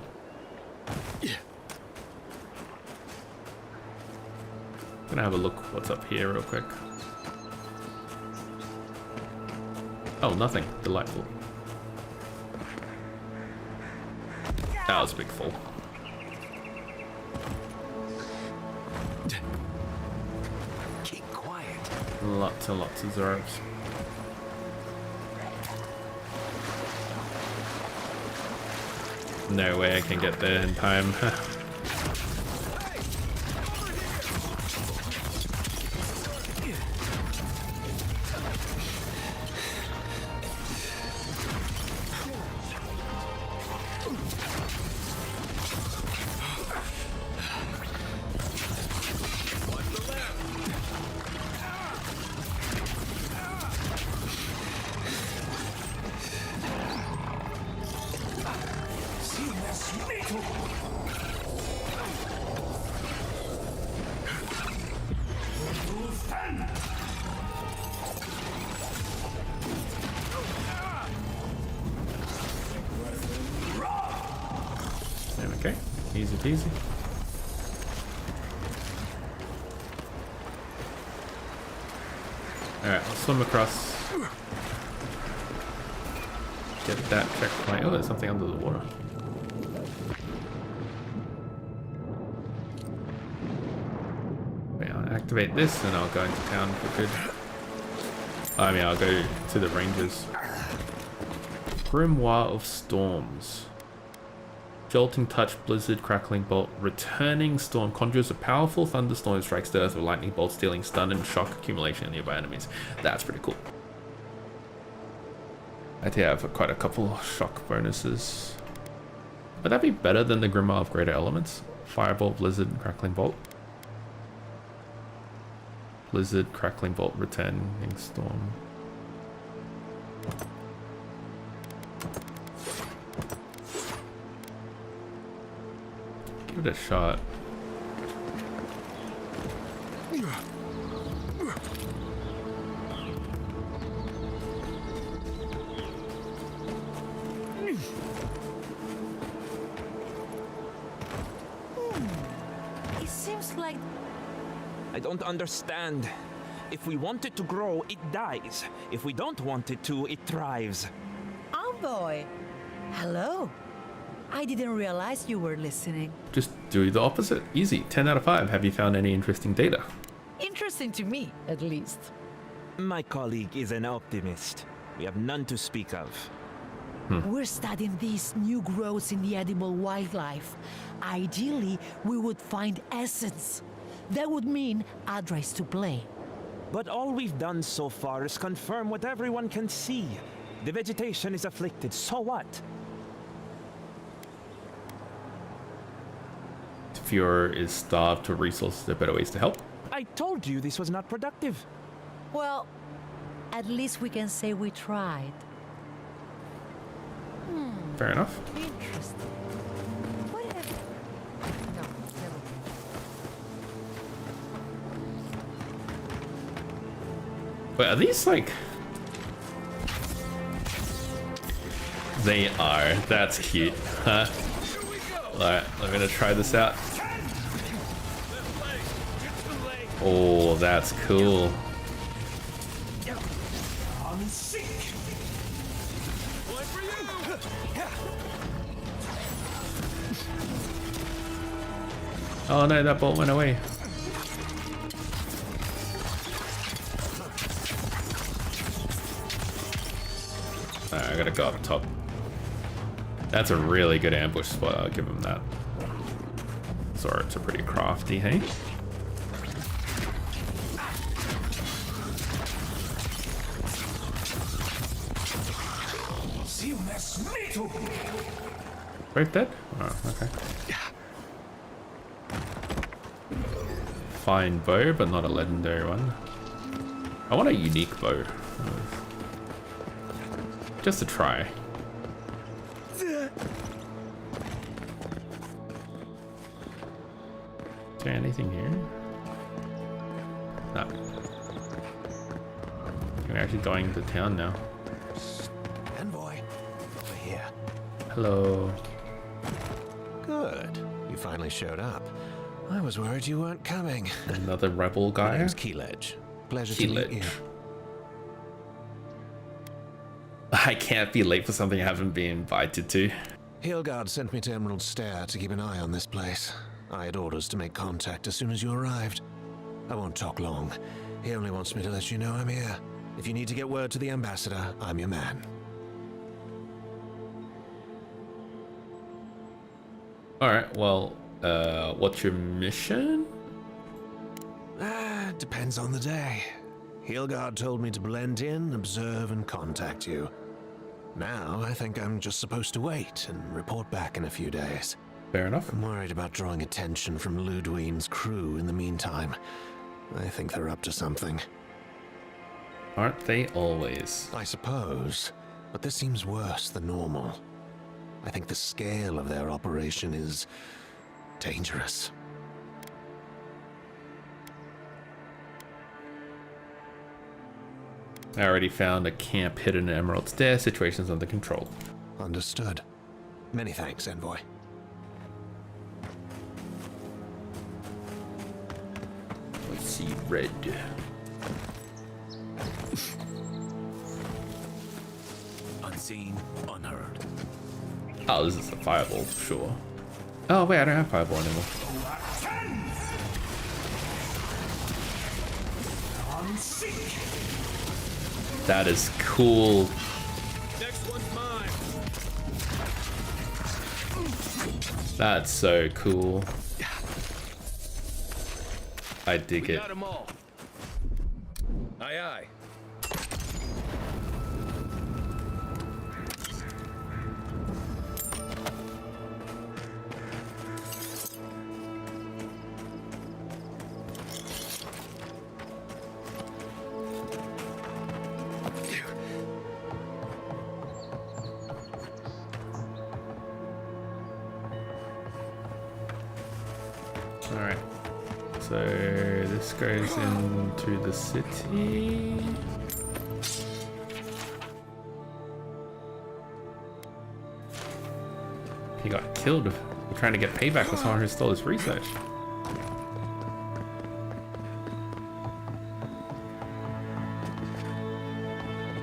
S1: Gonna have a look what's up here real quick. Oh, nothing. Delightful. That was a big fall.
S2: Keep quiet.
S1: Lots and lots of Zorps. No way I can get there in time. Okay, easy peasy. Alright, I'll swim across. Get that checkpoint. Oh, there's something under the water. Wait, I'll activate this and I'll go into town for good. I mean, I'll go to the ranges. Grimoire of Storms. Jolting touch, blizzard, crackling bolt, returning storm conjures a powerful thunderstorm and strikes the earth with lightning bolts, dealing stun and shock accumulation in nearby enemies. That's pretty cool. I do have quite a couple shock bonuses. Would that be better than the Grimoire of Greater Elements? Fireball, Blizzard, Crackling Bolt. Blizzard, Crackling Bolt, Returning Storm. Give it a shot.
S10: It seems like
S19: I don't understand. If we want it to grow, it dies. If we don't want it to, it thrives.
S6: Envoy! Hello. I didn't realize you were listening.
S1: Just do the opposite. Easy. 10 out of 5. Have you found any interesting data?
S6: Interesting to me, at least.
S19: My colleague is an optimist. We have none to speak of.
S6: We're studying these new growths in the edible wildlife. Ideally, we would find essence. That would mean address to play.
S19: But all we've done so far is confirm what everyone can see. The vegetation is afflicted, so what?
S1: Fuhrer is starved for resources. There are better ways to help.
S19: I told you this was not productive.
S6: Well, at least we can say we tried.
S1: Fair enough.
S6: Interesting. What if... No, never mind.
S1: Wait, are these like... They are. That's cute. Huh? Alright, I'm gonna try this out. Oh, that's cool. Oh no, that bolt went away. Alright, I gotta go up top. That's a really good ambush spot, I'll give him that. Sorry, it's a pretty crafty, hey? Right dead? Oh, okay. Fine bow, but not a legendary one. I want a unique bow. Just to try. Is there anything here? No. We're actually going to town now.
S2: Envoy, over here.
S1: Hello.
S2: Good. You finally showed up. I was worried you weren't coming.
S1: Another rebel guy?
S2: My name's Keeledge. Pleasure to meet you.
S1: I can't be late for something I haven't been invited to.
S2: Hilgard sent me to Emerald Stair to keep an eye on this place. I had orders to make contact as soon as you arrived. I won't talk long. He only wants me to let you know I'm here. If you need to get word to the ambassador, I'm your man.
S1: Alright, well, what's your mission?
S2: Depends on the day. Hilgard told me to blend in, observe, and contact you. Now, I think I'm just supposed to wait and report back in a few days.
S1: Fair enough.
S2: I'm worried about drawing attention from Ludwine's crew in the meantime. I think they're up to something.
S1: Aren't they always?
S2: I suppose, but this seems worse than normal. I think the scale of their operation is dangerous.
S1: I already found a camp hidden in Emerald Stair. Situation's under control.
S2: Understood. Many thanks, Envoy.
S1: Let's see, red.
S2: Unseen, unheard.
S1: Oh, this is a fireball, sure. Oh wait, I don't have fireball anymore. That is cool.
S2: Next one's mine.
S1: That's so cool. I dig it.
S2: Got 'em all. Aye, aye.
S1: Alright. So this goes into the city. He got killed for trying to get payback with someone who stole his research.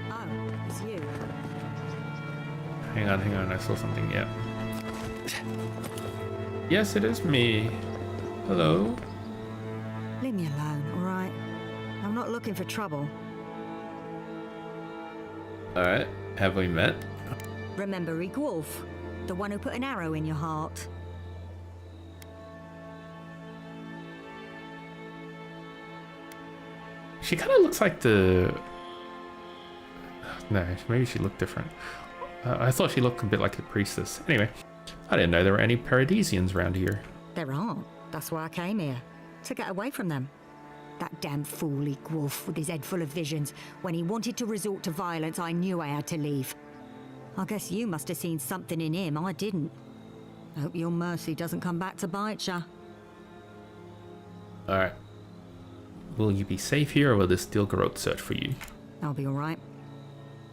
S10: Oh, it's you.
S1: Hang on, I saw something, yeah. Yes, it is me. Hello?
S10: Leave me alone, alright? I'm not looking for trouble.
S1: Alright, have we met?
S10: Remember Reek Wolf? The one who put an arrow in your heart?
S1: She kind of looks like the... No, maybe she looked different. I thought she looked a bit like the priestess. Anyway, I didn't know there were any Paradisians around here.
S10: There aren't. That's why I came here. To get away from them. That damn fool Reek Wolf with his head full of visions. When he wanted to resort to violence, I knew I had to leave. I guess you must have seen something in him I didn't. I hope your mercy doesn't come back to bite ya.
S1: Alright. Will you be safe here, or will this Stilgarrote search for you?
S10: I'll be alright.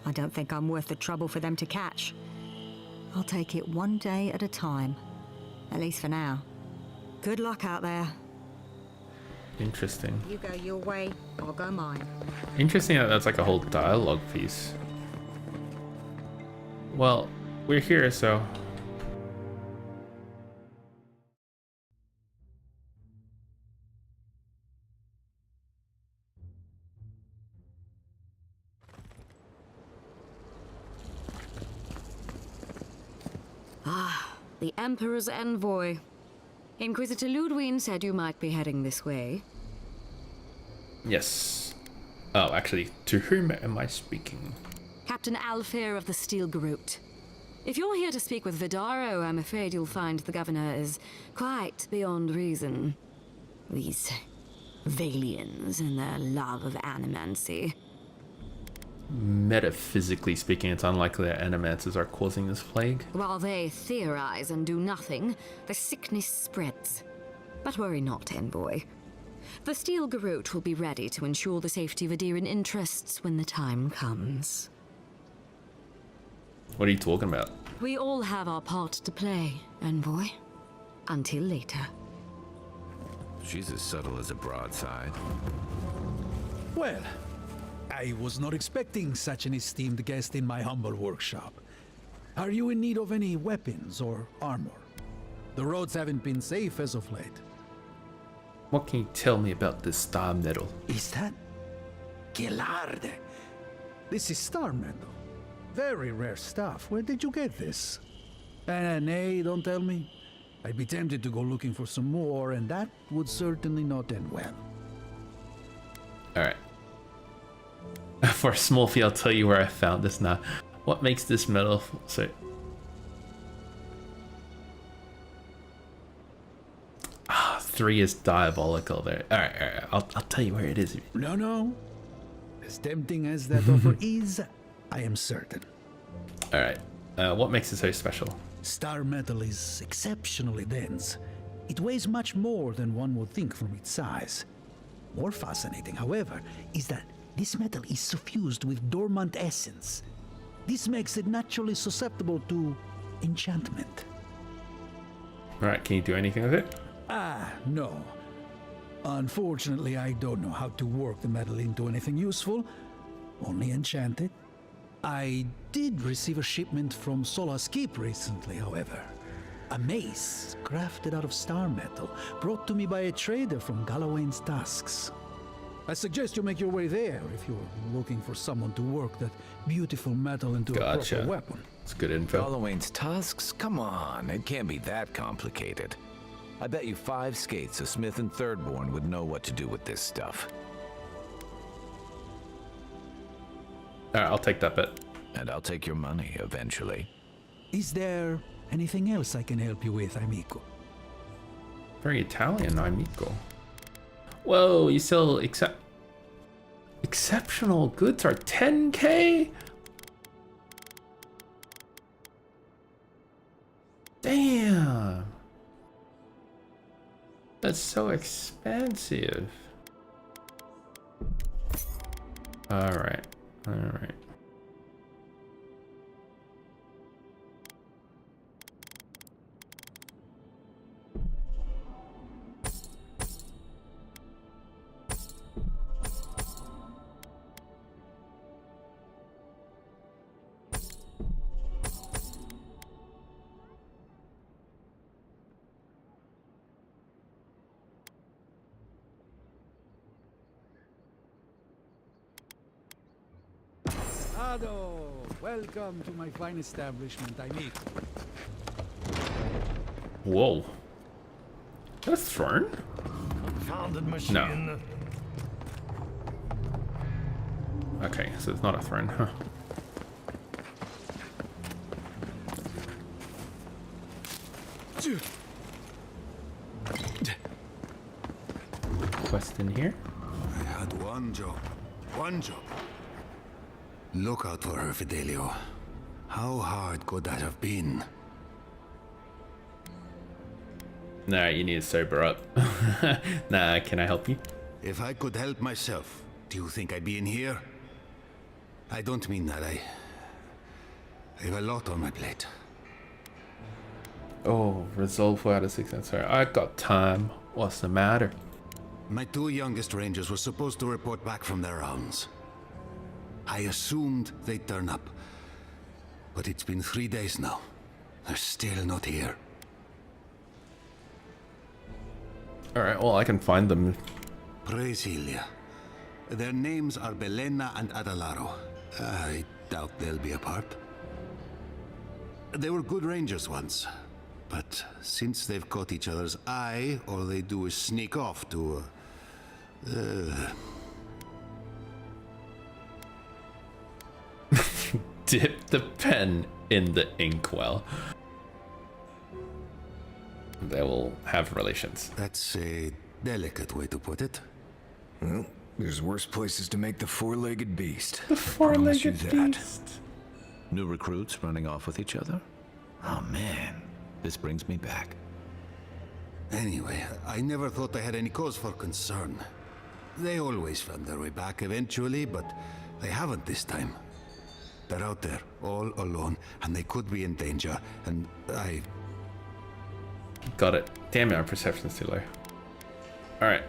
S10: I don't think I'm worth the trouble for them to catch. I'll take it one day at a time. At least for now. Good luck out there.
S1: Interesting.
S10: You go your way, I'll go mine.
S1: Interesting that that's like a whole dialogue piece. Well, we're here, so...
S7: Ah, the Emperor's envoy. Inquisitor Ludwig said you might be heading this way.
S1: Yes. Oh, actually, to whom am I speaking?
S7: Captain Alfair of the Stilgarrote. If you're here to speak with Vidaro, I'm afraid you'll find the governor is quite beyond reason. These Valians and their love of animancy.
S1: Metaphysically speaking, it's unlikely that animancers are causing this plague.
S7: While they theorize and do nothing, the sickness spreads. But worry not, envoy. The Stilgarrote will be ready to ensure the safety of Adiran interests when the time comes.
S1: What are you talking about?
S7: We all have our part to play, envoy. Until later.
S2: She's as subtle as a broadside.
S3: Well, I was not expecting such an esteemed guest in my humble workshop. Are you in need of any weapons or armor? The roads haven't been safe as of late.
S1: What can you tell me about this star metal?
S3: Is that Gelarde? This is star metal. Very rare stuff. Where did you get this? Nay, don't tell me. I'd be tempted to go looking for some more, and that would certainly not end well.
S1: Alright. For a small fee, I'll tell you where I found this now. What makes this metal so... Ah, 3 is diabolical there. Alright, I'll tell you where it is.
S3: No. As tempting as that offer is, I am certain.
S1: Alright, what makes it so special?
S3: Star metal is exceptionally dense. It weighs much more than one would think from its size. More fascinating, however, is that this metal is suffused with dormant essence. This makes it naturally susceptible to enchantment.
S1: Alright, can you do anything with it?
S3: No. Unfortunately, I don't know how to work the metal into anything useful. Only enchant it. I did receive a shipment from Solace Keep recently, however. A mace crafted out of star metal, brought to me by a trader from Galawain's Tusks. I suggest you make your way there if you're looking for someone to work that beautiful metal into a proper weapon.
S1: It's good info.
S2: Galawain's Tusks? Come on, it can't be that complicated. I bet you 5 skates a Smith and Thirdborn would know what to do with this stuff.
S1: Alright, I'll take that bet.
S2: And I'll take your money eventually.
S3: Is there anything else I can help you with, amico?
S1: Very Italian, amico. Whoa, you sell exceptional goods are 10k? Damn. That's so expensive. Alright, alright.
S3: Ado, welcome to my fine establishment, I mean.
S1: Whoa. That's a throne?
S22: Confounded machine.
S1: No. Okay, so it's not a throne, huh? Quest in here?
S2: I had one job. One job. Look out for her, Fidelio. How hard could that have been?
S1: Nah, you need to sober up. Nah, can I help you?
S2: If I could help myself, do you think I'd be in here? I don't mean that. I have a lot on my plate.
S1: Oh, resolve 4 out of 6. Sorry, I got time. What's the matter?
S2: My 2 youngest rangers were supposed to report back from their rounds. I assumed they'd turn up. But it's been 3 days now. They're still not here.
S1: Alright, well, I can find them.
S2: Praise Ilia. Their names are Belena and Adalaro. I doubt they'll be apart. They were good rangers once. But since they've caught each other's eye, all they do is sneak off to...
S1: Dip the pen in the inkwell. They will have relations.
S2: That's a delicate way to put it.
S12: Well, there's worse places to make the four-legged beast.
S1: The four-legged beast.
S18: New recruits running off with each other? Oh man, this brings me back.
S2: Anyway, I never thought I had any cause for concern. They always found their way back eventually, but they haven't this time. They're out there, all alone, and they could be in danger, and I...
S1: Got it. Damn it, our perception's too low. Alright.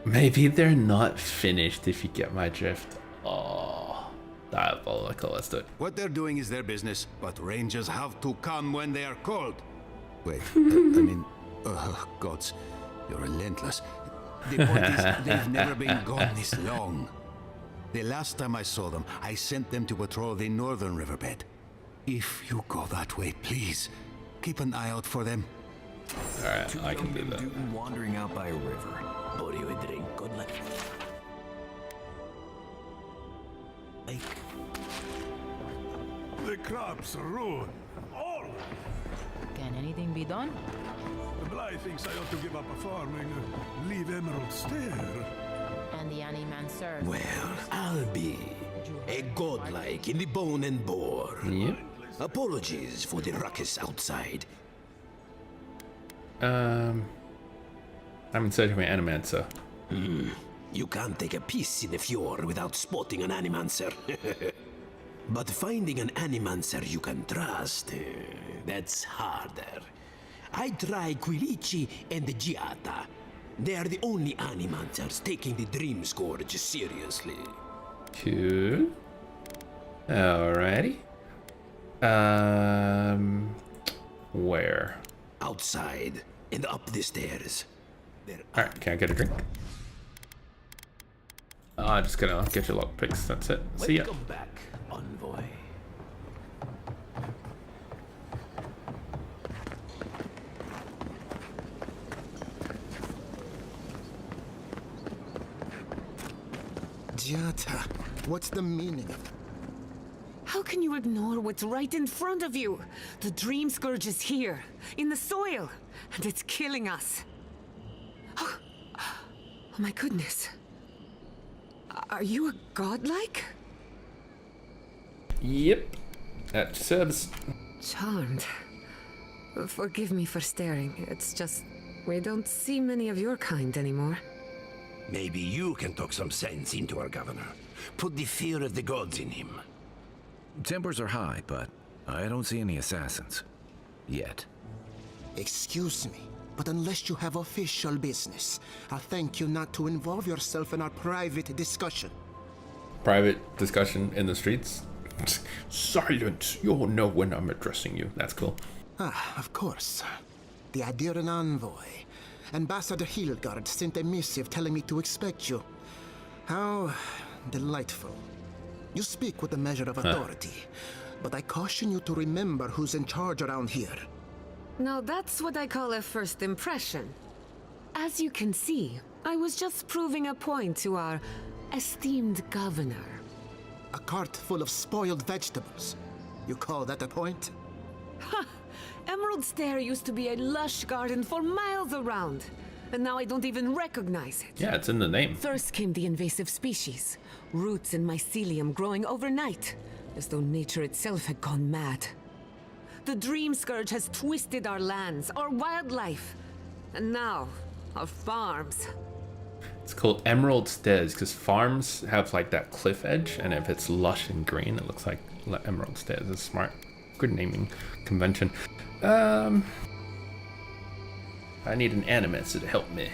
S1: Maybe they're not finished, if you get my drift. Oh, diabolical. Let's do it.
S2: What they're doing is their business, but rangers have to come when they are called. Wait, I mean, gods, you're relentless. The point is, they've never been gone this long. The last time I saw them, I sent them to patrol the northern riverbed. If you go that way, please, keep an eye out for them.
S1: Alright, I can do that.
S12: Wandering out by a river.
S21: Pour you a drink, good luck.
S22: The crops are ruined. All.
S13: Can anything be done?
S22: The Bly thinks I ought to give up a farming, leave Emerald Stair.
S13: And the Animancer.
S21: Well, I'll be a godlike in the bone and bore.
S1: Yep.
S21: Apologies for the ruckus outside.
S1: I'm in search of an Animancer.
S21: You can't take a piece in the fjord without spotting an Animancer. But finding an Animancer you can trust, that's harder. I try Quilici and the Giata. They are the only Animancers taking the Dream Scourge seriously.
S1: Cool. Alrighty. Where?
S21: Outside and up the stairs.
S1: Alright, can I get a drink? Just gonna get your lockpicks, that's it. See ya.
S21: Welcome back, envoy.
S15: Giata, what's the meaning of it?
S23: How can you ignore what's right in front of you? The Dream Scourge is here, in the soil, and it's killing us. Oh my goodness. Are you a godlike?
S1: Yep. At your service.
S23: Charmed. Forgive me for staring. It's just we don't see many of your kind anymore.
S21: Maybe you can talk some sense into our governor. Put the fear of the gods in him.
S12: Tempers are high, but I don't see any assassins. Yet.
S15: Excuse me, but unless you have official business, I'll thank you not to involve yourself in our private discussion.
S1: Private discussion in the streets? Silence! You'll know when I'm addressing you. That's cool.
S15: Ah, of course. The Adiran envoy. Ambassador Hilgard sent a missive telling me to expect you. How delightful. You speak with a measure of authority, but I caution you to remember who's in charge around here.
S23: Now that's what I call a first impression. As you can see, I was just proving a point to our esteemed governor.
S15: A cart full of spoiled vegetables. You call that a point?
S23: Ha! Emerald Stair used to be a lush garden for miles around, and now I don't even recognize it.
S1: Yeah, it's in the name.
S23: First came the invasive species, roots and mycelium growing overnight, as though nature itself had gone mad. The Dream Scourge has twisted our lands, our wildlife, and now our farms.
S1: It's called Emerald Stairs because farms have like that cliff edge, and if it's lush and green, it looks like Emerald Stairs. It's smart. Good naming convention. I need an animator to help me.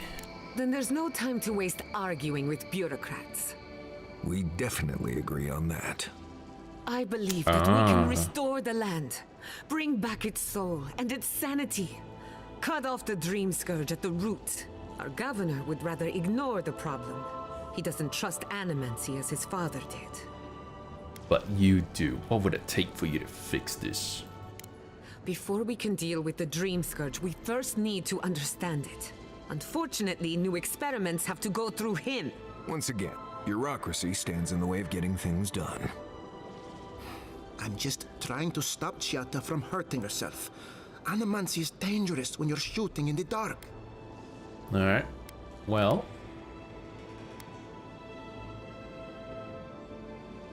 S23: Then there's no time to waste arguing with bureaucrats.
S12: We definitely agree on that.
S23: I believe that we can restore the land, bring back its soul and its sanity, cut off the Dream Scourge at the root. Our governor would rather ignore the problem. He doesn't trust animancy as his father did.
S1: But you do. What would it take for you to fix this?
S23: Before we can deal with the Dream Scourge, we first need to understand it. Unfortunately, new experiments have to go through him.
S12: Once again, bureaucracy stands in the way of getting things done.
S15: I'm just trying to stop Chiata from hurting herself. Animancy is dangerous when you're shooting in the dark.
S1: Alright. Well.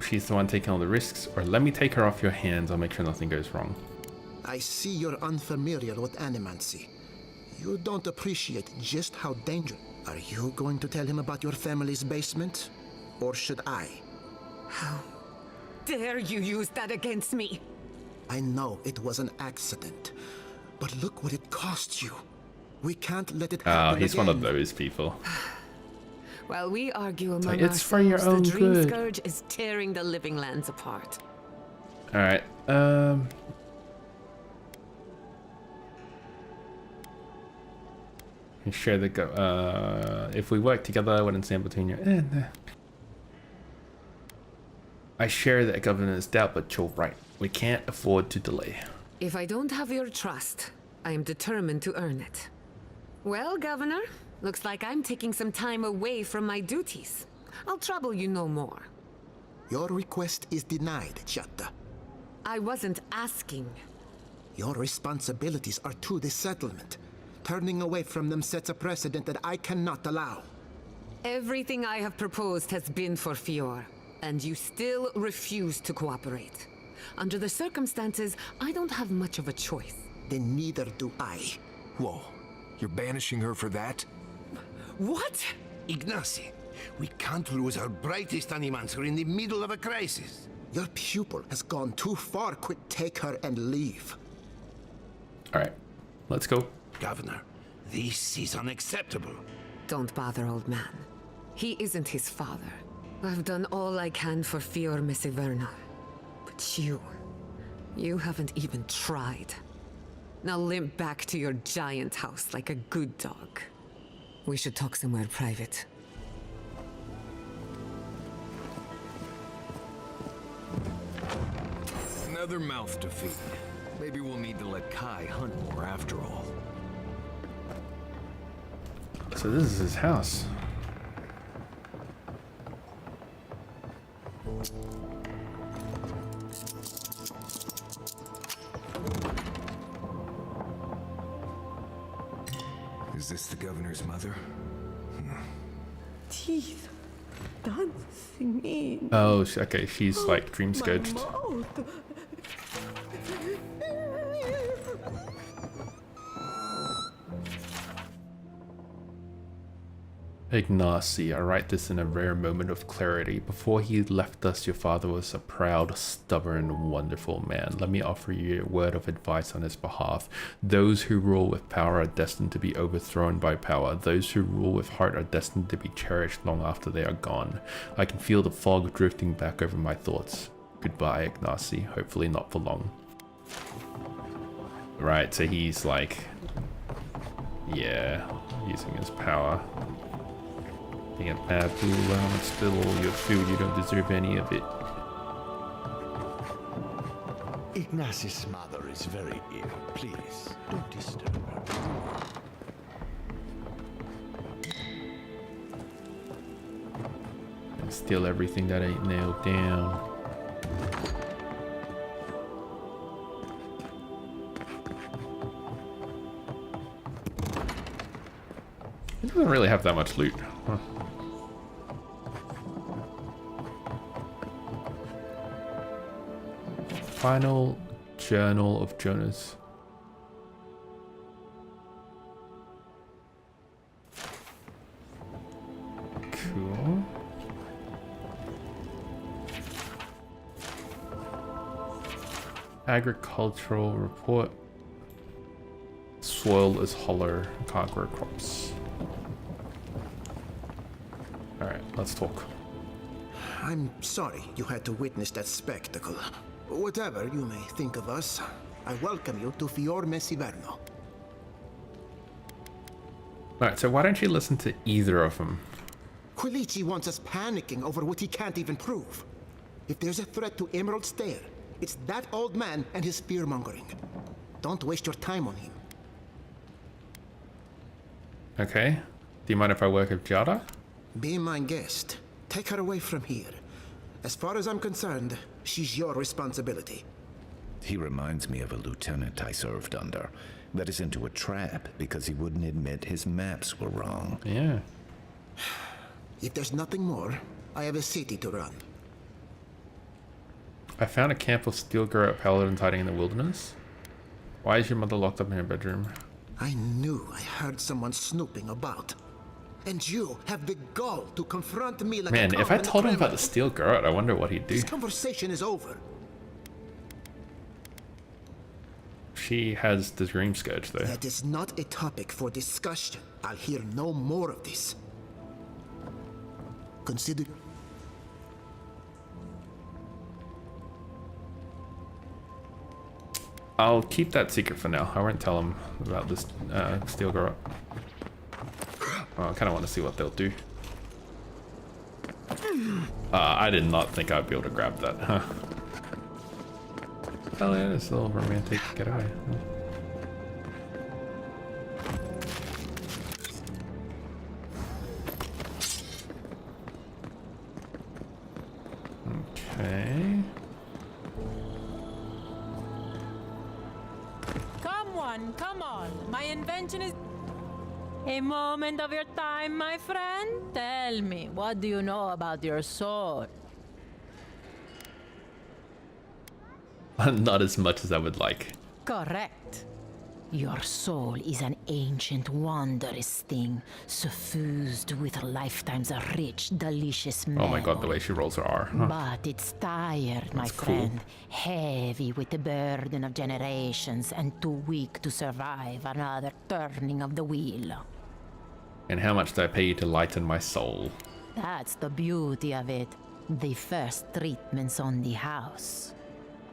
S1: She's the one taking all the risks, or let me take her off your hands. I'll make sure nothing goes wrong.
S15: I see you're unfamiliar with animancy. You don't appreciate just how dangerous. Are you going to tell him about your family's basement? Or should I?
S23: How dare you use that against me?
S15: I know it was an accident, but look what it cost you. We can't let it happen
S1: he's
S15: again.
S1: one of those people.
S23: While we argue among
S1: like,
S23: ourselves,
S1: it's for your own
S23: the Dream
S1: good.
S23: Scourge is tearing the living lands apart.
S1: Alright, share the go. If we work together, I wouldn't stand between you. I share the governor's doubt, but you're right. We can't afford to delay.
S23: If I don't have your trust, I am determined to earn it. Well, Governor, looks like I'm taking some time away from my duties. I'll trouble you no more.
S15: Your request is denied, Chiata.
S23: I wasn't asking.
S15: Your responsibilities are to the settlement. Turning away from them sets a precedent that I cannot allow.
S23: Everything I have proposed has been for Fior, and you still refuse to cooperate. Under the circumstances, I don't have much of a choice.
S15: Then neither do I.
S12: Whoa, you're banishing her for that?
S23: What?
S21: Ignacy, we can't lose our brightest animancer in the middle of a crisis.
S15: Your pupil has gone too far. Quit, take her and leave.
S1: Alright, let's go.
S21: Governor, this is unacceptable.
S23: Don't bother, old man. He isn't his father. I've done all I can for Fior Mesiverna. But you haven't even tried. Now limp back to your giant house like a good dog. We should talk somewhere private.
S12: Another mouth to feed. Maybe we'll need to let Kai hunt more after all.
S1: So this is his house.
S12: Is this the governor's mother?
S5: Teeth dancing in.
S1: Oh, okay, she's like dream scourged. Ignacy, I write this in a rare moment of clarity. Before he left us, your father was a proud, stubborn, wonderful man. Let me offer you a word of advice on his behalf. Those who rule with power are destined to be overthrown by power. Those who rule with heart are destined to be cherished long after they are gone. I can feel the fog drifting back over my thoughts. Goodbye, Ignacy. Hopefully not for long. Right, so he's like, yeah, using his power. Being a bad fool, how much spill all your food, you don't deserve any of it.
S9: Ignacy's mother is very ill. Please, don't disturb her.
S1: And steal everything that ain't nailed down. It doesn't really have that much loot. Huh. Final Journal of Jonas. Cool. Agricultural report. Soil is hollow, can't grow crops. Alright, let's talk.
S15: I'm sorry you had to witness that spectacle. Whatever you may think of us, I welcome you to Fiorme Siverno.
S1: Alright, so why don't you listen to either of them?
S15: Quilici wants us panicking over what he can't even prove. If there's a threat to Emerald Stair, it's that old man and his fear-mongering. Don't waste your time on him.
S1: Okay. Do you mind if I work with Jada?
S15: Be my guest. Take her away from here. As far as I'm concerned, she's your responsibility.
S2: He reminds me of a lieutenant I served under. Led us into a trap because he wouldn't admit his maps were wrong.
S1: Yeah.
S15: If there's nothing more, I have a city to run.
S1: I found a camp of steel garrote paladins hiding in the wilderness. Why is your mother locked up in her bedroom?
S15: I knew I heard someone snooping about. And you have the gall to confront me like
S1: Man,
S15: a
S1: if I
S15: common
S1: told him
S15: criminal.
S1: about the steel garrote, I wonder what he'd do.
S15: This conversation is over.
S1: She has the dream scourge though.
S15: That is not a topic for discussion. I'll hear no more of this. Consider...
S1: I'll keep that secret for now. I won't tell him about this steel garrote. Oh, I kind of want to see what they'll do. I did not think I'd be able to grab that, huh? Oh yeah, it's a little romantic getaway. Okay.
S6: Come on. My invention is... A moment of your time, my friend? Tell me, what do you know about your soul?
S1: Not as much as I would like.
S6: Correct. Your soul is an ancient, wondrous thing, suffused with lifetimes of rich, delicious memory.
S1: Oh my god, the way she rolls her R. Huh.
S6: But it's tired, my
S1: That's cool.
S6: friend. Heavy with the burden of generations and too weak to survive another turning of the wheel.
S1: And how much do I pay you to lighten my soul?
S6: That's the beauty of it. The first treatments on the house.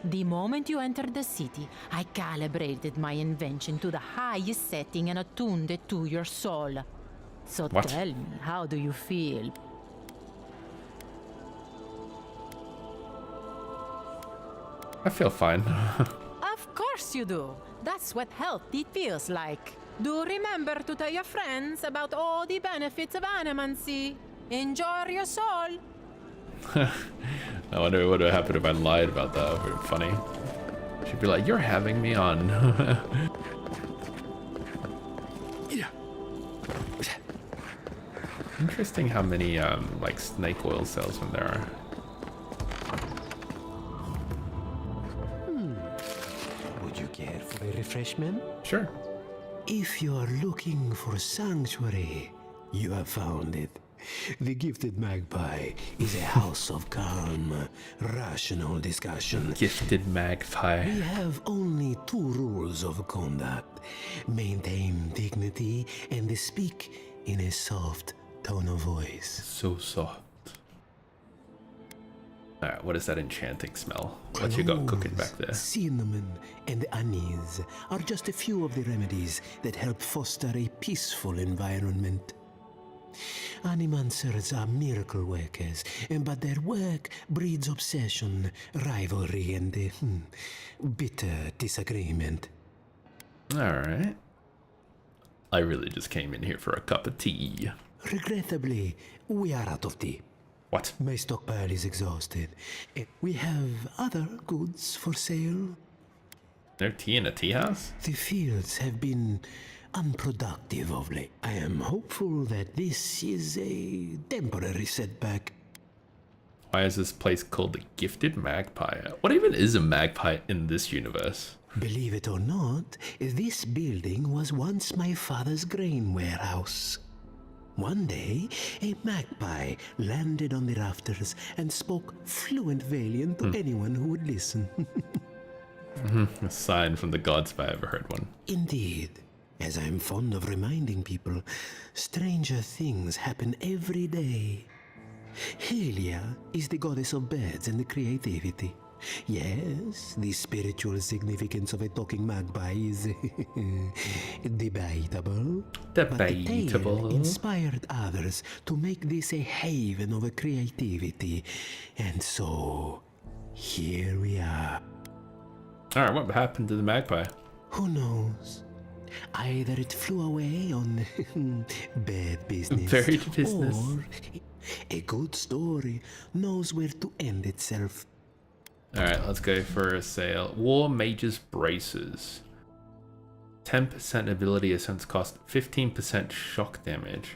S6: The moment you entered the city, I calibrated my invention to the highest setting and attuned it to your soul. So
S1: What?
S6: tell me, how do you feel?
S1: I feel fine.
S6: Of course you do. That's what healthy feels like. Do remember to tell your friends about all the benefits of animancy. Enjoy your soul.
S1: I wonder what would happen if I lied about that. That would be funny. She'd be like, "You're having me on." Interesting how many like snake oil salesmen there are.
S21: Would you care for a refreshment?
S1: Sure.
S21: If you're looking for sanctuary, You have found it. The Gifted Magpie is a house of calm, rational discussion.
S1: Gifted Magpie.
S21: We have only 2 rules of conduct. Maintain dignity and speak in a soft tone of voice.
S1: So soft. Alright, what is that enchanting smell? What you got cooking back there?
S21: Cinnamon and anise are just a few of the remedies that help foster a peaceful environment. Animancers are miracle workers, but their work breeds obsession, rivalry, and bitter disagreement.
S1: Alright. I really just came in here for a cup of tea.
S21: Regrettably, we are out of tea.
S1: What?
S21: My stockpile is exhausted. We have other goods for sale.
S1: No tea in a tea house?
S21: The fields have been unproductive of late. I am hopeful that this is a temporary setback.
S1: Why is this place called the Gifted Magpie? What even is a magpie in this universe?
S21: Believe it or not, this building was once my father's grain warehouse. One day, a magpie landed on the rafters and spoke fluent Valian to anyone who would listen.
S1: A sign from the gods if I ever heard one.
S21: Indeed. As I'm fond of reminding people, stranger things happen every day. Helia is the goddess of birds and creativity. Yes, the spiritual significance of a talking magpie is debatable. But the tale inspired others to make this a haven of creativity. And so, here we are.
S1: Alright, what happened to the magpie?
S21: Who knows? Either it flew away on bad business,
S1: Buried business,
S21: or a good story knows where to end itself.
S1: Alright, let's go for a sale. War Mage's Braces. 10% ability essence cost, 15% shock damage.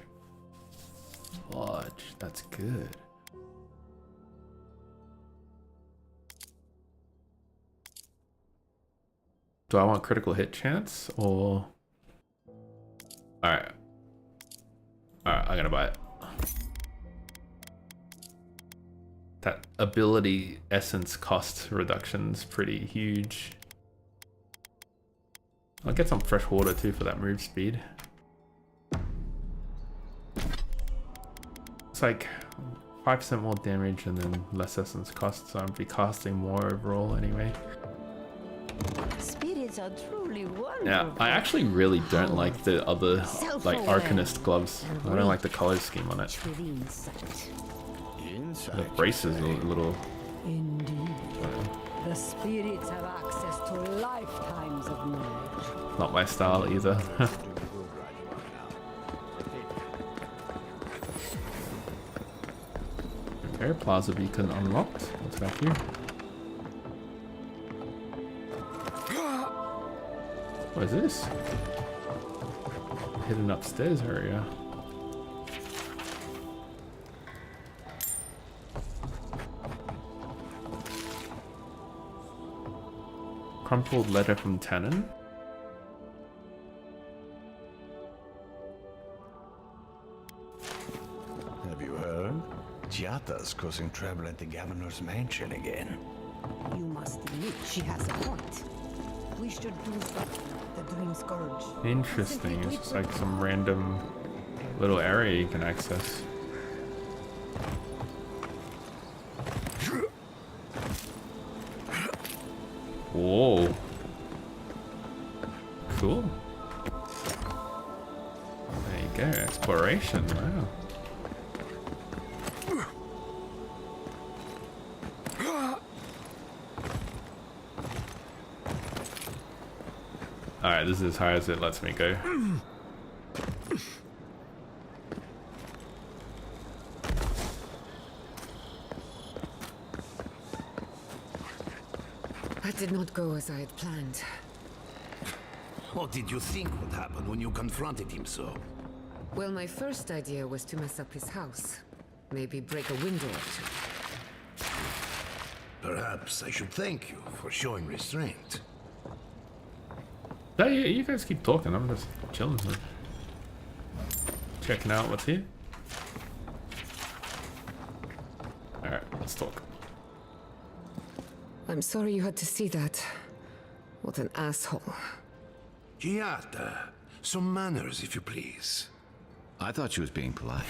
S1: Fudge, that's good. Do I want critical hit chance or... Alright. Alright, I'm gonna buy it. That ability essence cost reduction's pretty huge. I'll get some fresh water too for that move speed. It's like 5% more damage and then less essence cost, so I'll be casting more overall anyway.
S10: Spirits are truly wonderful.
S1: Yeah, I actually really don't like the other, like, Arcanist gloves. I don't like the color scheme on it. The braces are a little...
S4: Indeed. The spirits have access to lifetimes of knowledge.
S1: Not my style either. Okay, Plaza Beacon unlocked. What's back here? What is this? Hidden upstairs area. Crumpled letter from Tannen.
S18: Have you heard? Giata's causing trouble at the governor's mansion again.
S10: You must admit she has a point. We should do something with the Dream Scourge.
S1: Interesting. It's just like some random little area you can access. Whoa. Cool. There you go. Exploration. Wow. Alright, this is as high as it lets me go.
S23: That did not go as I had planned.
S21: What did you think would happen when you confronted him so?
S23: Well, my first idea was to mess up his house. Maybe break a window or two.
S21: Perhaps I should thank you for showing restraint.
S1: Yeah, you guys keep talking. I'm just chilling. checking out what's here. Alright, let's talk.
S23: I'm sorry you had to see that. What an asshole.
S21: Giada, some manners, if you please.
S2: I thought she was being polite.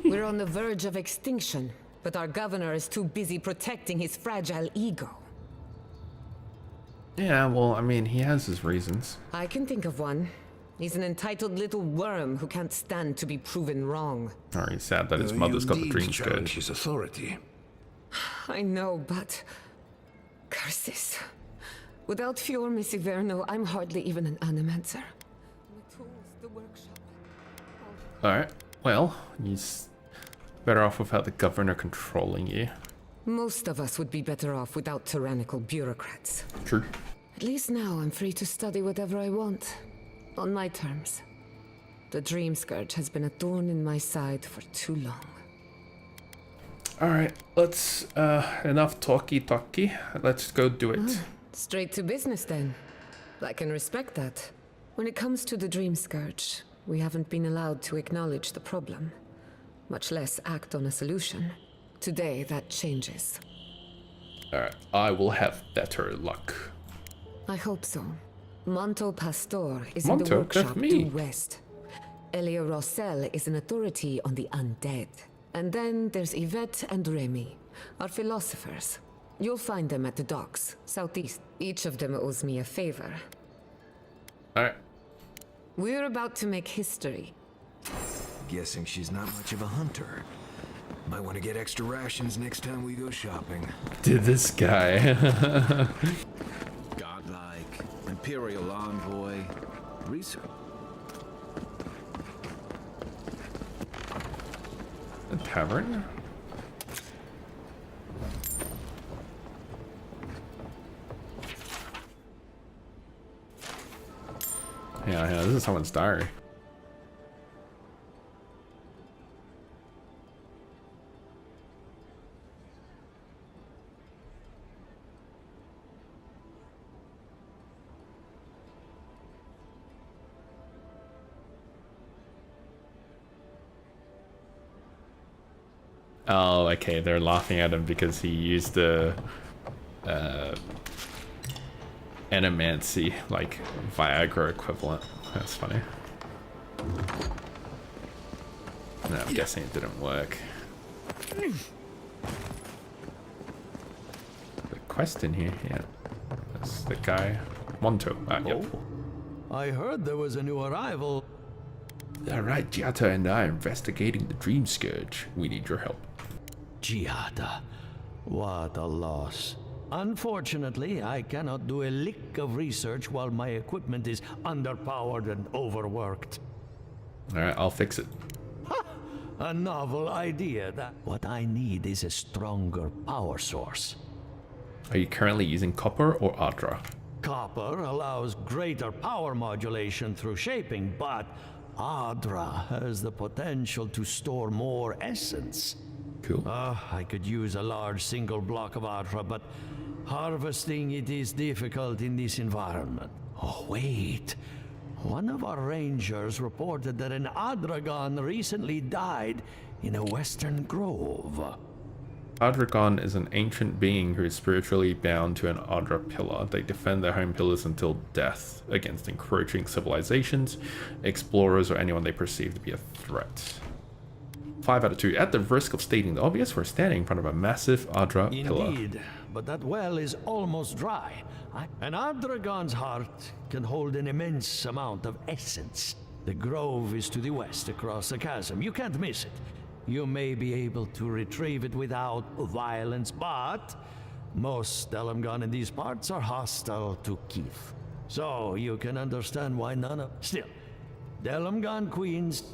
S23: We're on the verge of extinction, but our governor is too busy protecting his fragile ego.
S1: Yeah, well, I mean, he has his reasons.
S23: I can think of one. He's an entitled little worm who can't stand to be proven wrong.
S1: Or he's sad that his mother's got the dream scourge.
S21: His authority.
S23: I know, but... curses. Without Fior Misiverno, I'm hardly even an animancer. The tools, the workshop...
S1: Alright, well, he's better off without the governor controlling you.
S23: Most of us would be better off without tyrannical bureaucrats.
S1: True.
S23: At least now I'm free to study whatever I want. On my terms. The Dream Scourge has been a thorn in my side for too long.
S1: Alright, let's, enough talky. Let's go do it.
S23: Straight to business then. I can respect that. When it comes to the Dream Scourge, we haven't been allowed to acknowledge the problem, much less act on a solution. Today, that changes.
S1: Alright, I will have better luck.
S23: I hope so. Monto Pastor is
S1: Monto,
S23: in the workshop
S1: that's me.
S23: due west. Elia Rossel is an authority on the undead. And then there's Yvette and Remy, our philosophers. You'll find them at the docks, southeast. Each of them owes me a favor.
S1: Alright.
S23: We're about to make history.
S12: Guessing she's not much of a hunter. Might want to get extra rations next time we go shopping.
S1: Dude, this guy.
S2: Godlike, Imperial envoy, research.
S1: The tavern? Yeah, this is someone's diary. Oh, okay, they're laughing at him because he used the animancy, like Viagra equivalent. That's funny. No, I'm guessing it didn't work. The quest in here, yeah. That's the guy. Monto. Yep.
S11: I heard there was a new arrival.
S1: Alright, Giada and I are investigating the Dream Scourge. We need your help.
S11: Giada, what a loss. Unfortunately, I cannot do a lick of research while my equipment is underpowered and overworked.
S1: Alright, I'll fix it.
S11: A novel idea. That what I need is a stronger power source.
S1: Are you currently using copper or Adra?
S11: Copper allows greater power modulation through shaping, but Adra has the potential to store more essence.
S1: Cool.
S11: I could use a large single block of Adra, but harvesting it is difficult in this environment. Oh, wait. One of our rangers reported that an Adragon recently died in a western grove.
S1: Adragon is an ancient being who is spiritually bound to an Adra pillar. They defend their home pillars until death against encroaching civilizations, explorers, or anyone they perceive to be a threat. 5 out of 2. At the risk of stating the obvious, we're standing in front of a massive Adra pillar.
S11: Indeed, but that well is almost dry. An Adragon's heart can hold an immense amount of essence. The grove is to the west across the chasm. You can't miss it. You may be able to retrieve it without violence, but most Delmgon in these parts are hostile to Keith. So you can understand why none of... Still, Delmgon Queens...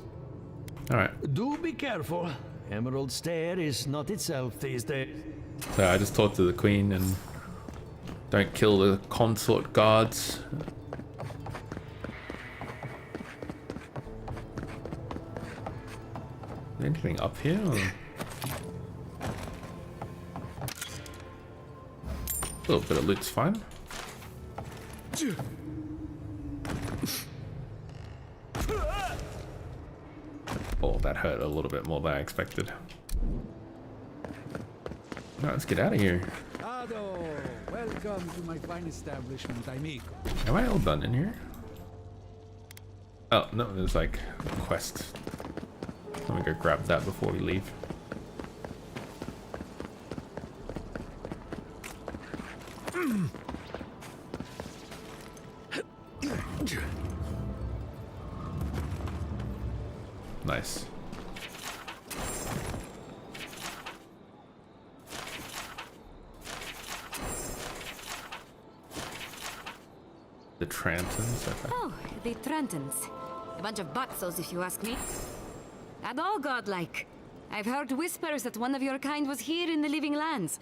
S1: Alright.
S11: Do be careful. Emerald Stair is not itself these days.
S1: So I just talked to the queen and don't kill the consort guards. Anything up here? Or? A little bit of loot's fine. Oh, that hurt a little bit more than I expected. Alright, let's get out of here.
S3: Ado, welcome to my fine establishment, amigo.
S1: Am I all done in here? Oh, no, there's like a quest. Let me go grab that before we leave. Nice. The Trantons, okay.
S7: Oh, the Trentons. A bunch of butzos, if you ask me. And all godlike. I've heard whispers that one of your kind was here in the living lands.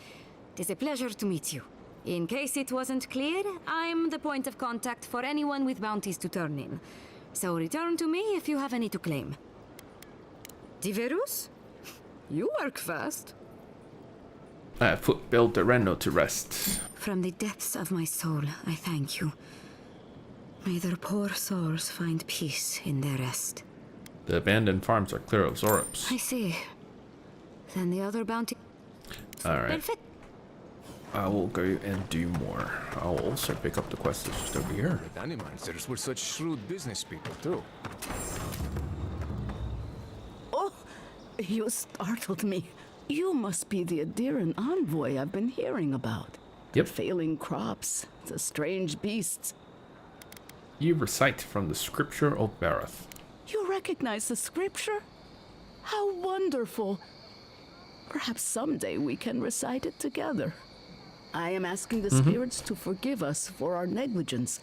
S7: It is a pleasure to meet you. In case it wasn't clear, I'm the point of contact for anyone with bounties to turn in. So return to me if you have any to claim. Diverus? You work fast.
S1: I have put Beldereno to rest.
S7: From the depths of my soul, I thank you. May their poor souls find peace in their rest.
S1: The abandoned farms are clear of Zorops.
S7: I see. Then the other bounty...
S1: Alright. I will go and do more. I'll also pick up the quest that's just over here.
S12: The Animancers were such shrewd business people, too.
S14: Oh, you startled me. You must be the Adiran envoy I've been hearing about.
S1: Yep.
S14: The failing crops, the strange beasts.
S1: You recite from the scripture of Barath.
S14: You recognize the scripture? How wonderful. Perhaps someday we can recite it together. I am asking the spirits to forgive us for our negligence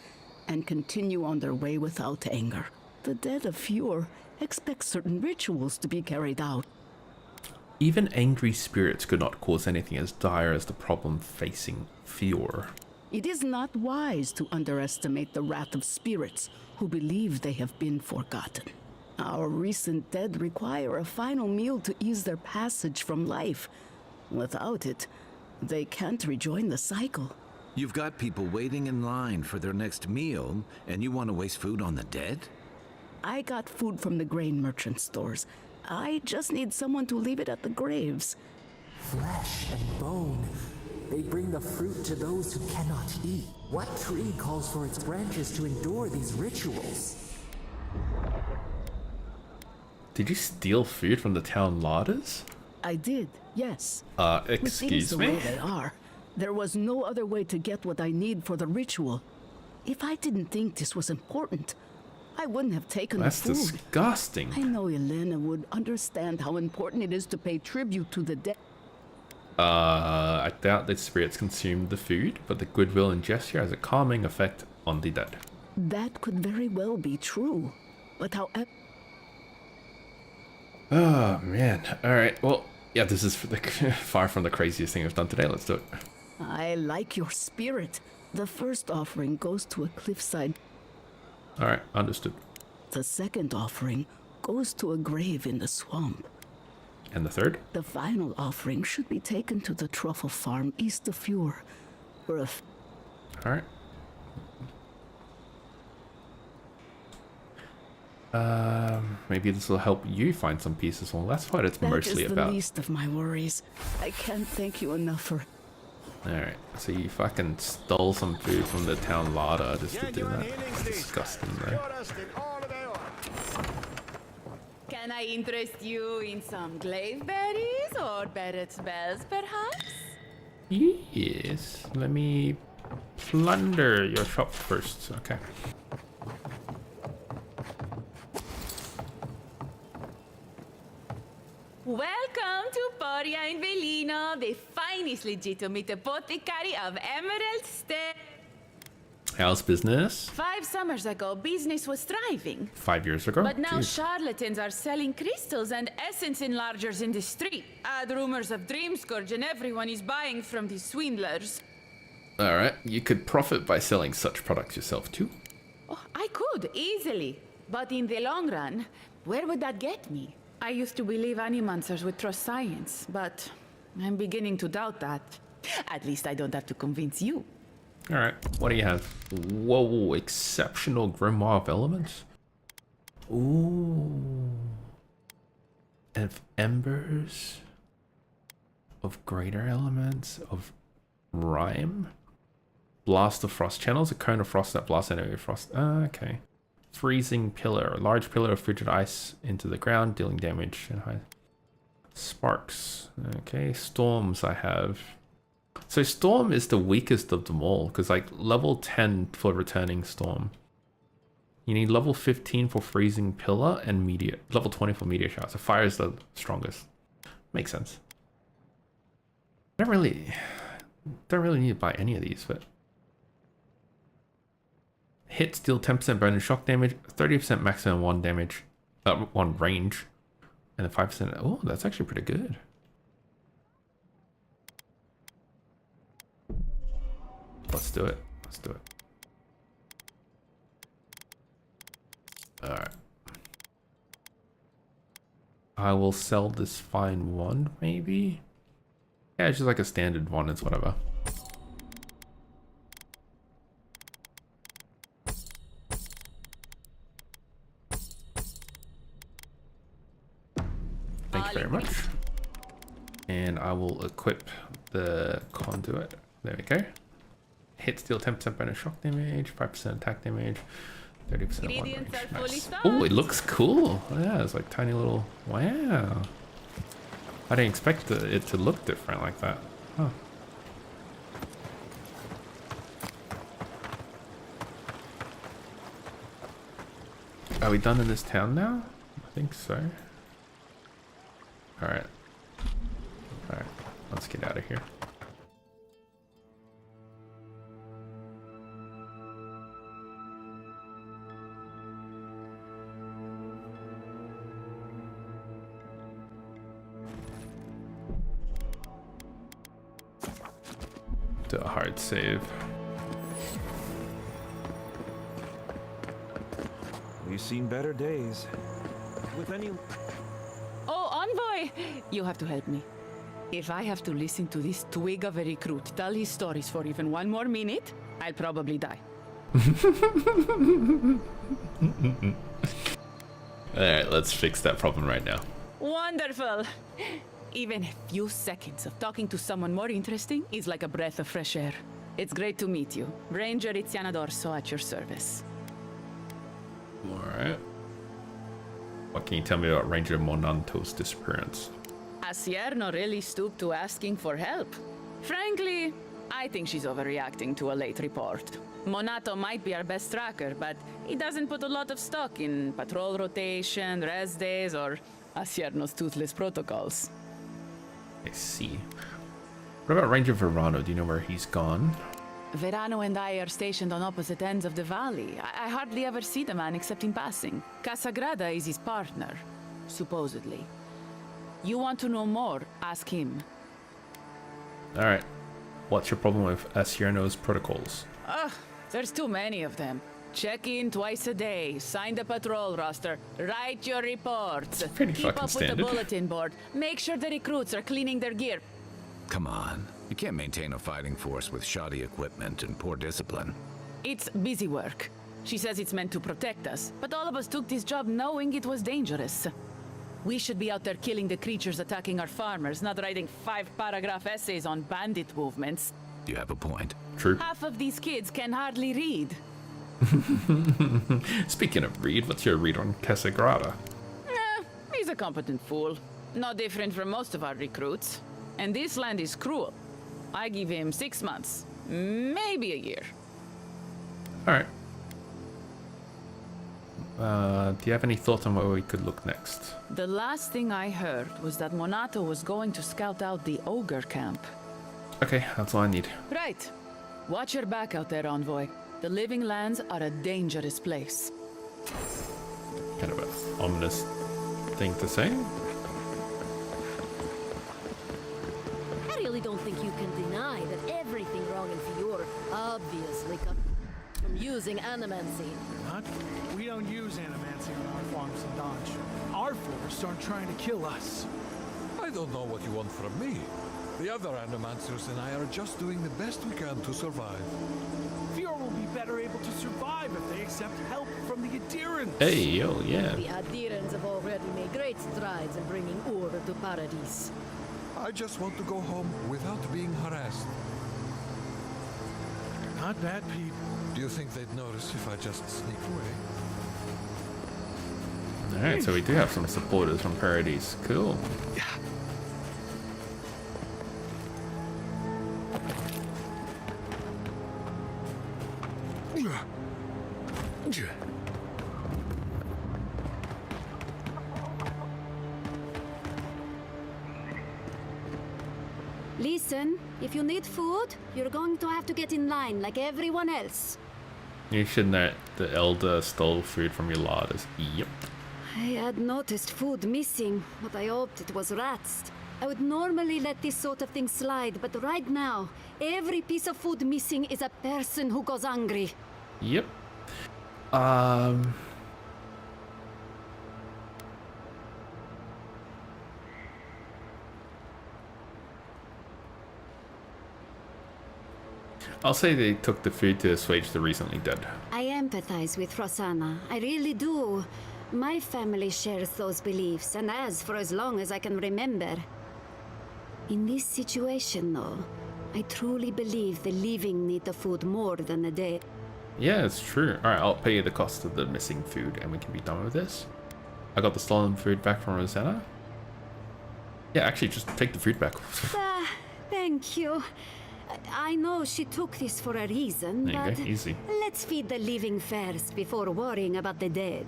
S14: and continue on their way without anger. The dead of Fjord expect certain rituals to be carried out.
S1: Even angry spirits could not cause anything as dire as the problem facing Fjord.
S14: It is not wise to underestimate the wrath of spirits who believe they have been forgotten. Our recent dead require a final meal to ease their passage from life. Without it, they can't rejoin the cycle.
S2: You've got people waiting in line for their next meal, and you want to waste food on the dead?
S14: I got food from the grain merchant stores. I just need someone to leave it at the graves.
S16: Flesh and bone. They bring the fruit to those who cannot eat. What tree calls for its branches to endure these rituals?
S1: Did you steal food from the town larders?
S14: I did, yes.
S1: Excuse
S14: the
S1: me?
S14: way they are, there was no other way to get what I need for the ritual. If I didn't think this was important, I wouldn't have taken
S1: That's
S14: the food.
S1: disgusting.
S14: I know Elena would understand how important it is to pay tribute to the dead.
S1: I doubt that spirits consume the food, but the goodwill and gesture has a calming effect on the dead.
S14: That could very well be true, but however...
S1: Oh, man. Alright, well, yeah, this is far from the craziest thing I've done today. Let's do it.
S14: I like your spirit. The first offering goes to a cliffside.
S1: Alright, understood.
S14: The second offering goes to a grave in the swamp.
S1: And the third?
S14: The final offering should be taken to the truffle farm east of Fjord, where a...
S1: Alright. Maybe this will help you find some pieces. Well, that's what it's mostly
S14: That is
S1: about.
S14: the least of my worries. I can't thank you enough for...
S1: Alright, so you fucking stole some food from the town larder just to do that. It's disgusting, though.
S6: Can I interest you in some glaive berries or Barrett's bells, perhaps?
S1: Yes, let me plunder your shop first. Okay.
S6: Welcome to Poria in Velino, the finest legitimate apothecary of Emerald Stare.
S1: How's business?
S6: 5 summers ago, business was thriving.
S1: 5 years ago?
S6: But now
S1: Jeez.
S6: charlatans are selling crystals and essence enlargers in the street. Add rumors of Dream Scourge and everyone is buying from these swindlers.
S1: Alright, you could profit by selling such products yourself too.
S6: Oh, I could, easily. But in the long run, where would that get me? I used to believe animancers would trust science, but I'm beginning to doubt that. At least I don't have to convince you.
S1: Alright, what do you have? Whoa, exceptional grimoire of elements? Ooh. have embers of greater elements of rime. Blast of frost channels, a cone of frost that blasts enemy frost. Okay. Freezing pillar, a large pillar of frigid ice into the ground, dealing damage and high. Sparks. Okay, storms I have. So storm is the weakest of them all, because like level 10 for returning storm. You need level 15 for freezing pillar and meteor, level 20 for meteor shower. So fire is the strongest. Makes sense. I don't really need to buy any of these, but hits deal 10% bonus shock damage, 30% maximum one damage, one range, and then 5%. Oh, that's actually pretty good. Let's do it. Let's do it. Alright. I will sell this fine one, maybe? Yeah, it's just like a standard one, it's whatever. Thank you very much. And I will equip the conduit. There we go. Hits deal 10% bonus shock damage, 5% attack damage, 30% one range. Nice. Oh, it looks cool. Yeah, it's like tiny little. Wow. I didn't expect it to look different like that. Huh. Are we done in this town now? I think so. Alright. Alright, let's get out of here. Do a hard save.
S19: We've seen better days. With any...
S14: Oh, Envoy! You have to help me. If I have to listen to this twig of a recruit tell his stories for even one more minute, I'll probably die.
S1: Alright, let's fix that problem right now.
S14: Wonderful! Even a few seconds of talking to someone more interesting is like a breath of fresh air. It's great to meet you. Ranger Iziana Dorso at your service.
S1: Alright. What can you tell me about Ranger Monanto's disappearance?
S14: Asierno really stooped to asking for help. Frankly, I think she's overreacting to a late report. Monato might be our best tracker, but he doesn't put a lot of stock in patrol rotation, rest days, or Asierno's toothless protocols.
S1: I see. What about Ranger Verano? Do you know where he's gone?
S14: Verano and I are stationed on opposite ends of the valley. I hardly ever see the man except in passing. Casagrada is his partner, supposedly. You want to know more? Ask him.
S1: Alright. What's your problem with Asierno's protocols?
S14: Ugh, there's too many of them. Check in twice a day, sign the patrol roster, write your reports, keep up with the bulletin board, make sure the recruits are cleaning their gear.
S2: Come on. You can't maintain a fighting force with shoddy equipment and poor discipline.
S14: It's busy work. She says it's meant to protect us, but all of us took this job knowing it was dangerous. We should be out there killing the creatures attacking our farmers, not writing 5-paragraph essays on bandit movements.
S2: You have a point.
S1: True.
S14: Half of these kids can hardly read.
S1: Speaking of read, what's your read on Casagrada?
S14: He's a competent fool. No different from most of our recruits. And this land is cruel. I give him 6 months, maybe a year.
S1: Alright. Do you have any thoughts on where we could look next?
S14: The last thing I heard was that Monato was going to scout out the ogre camp.
S1: Okay, that's all I need.
S14: Right. Watch your back out there, Envoy. The Living Lands are a dangerous place.
S1: Kind of an ominous thing to say.
S8: I really don't think you can deny that everything wrong in Fior obviously comes from using animancy.
S17: What? We don't use animancy on our farms in Dawnshore. Our forests aren't trying to kill us.
S20: I don't know what you want from me. The other animancers and I are just doing the best we can to survive.
S17: Fior will be better able to survive if they accept help from the Adherents.
S1: Hey, yo, yeah.
S8: The Adherents have already made great strides in bringing order to Paradise.
S20: I just want to go home without being harassed.
S17: Not bad people.
S20: Do you think they'd notice if I just sneak away?
S1: Alright, so we do have some supporters from Paradise. Cool.
S4: Listen, if you need food, you're going to have to get in line like everyone else.
S1: You should know the elder stole food from your larders. Yep.
S4: I had noticed food missing, but I hoped it was rats. I would normally let this sort of thing slide, but right now, every piece of food missing is a person who goes hungry.
S1: Yep. I'll say they took the food to assuage the recently dead.
S4: I empathize with Rosanna. I really do. My family shares those beliefs, and has for as long as I can remember. In this situation, though, I truly believe the living need the food more than the dead.
S1: Yeah, it's true. Alright, I'll pay you the cost of the missing food and we can be done with this. I got the stolen food back from Rosanna. Yeah, actually, just take the food back.
S4: Thank you. I know she took this for a reason,
S1: There you
S4: but
S1: go, easy.
S4: let's feed the living first before worrying about the dead.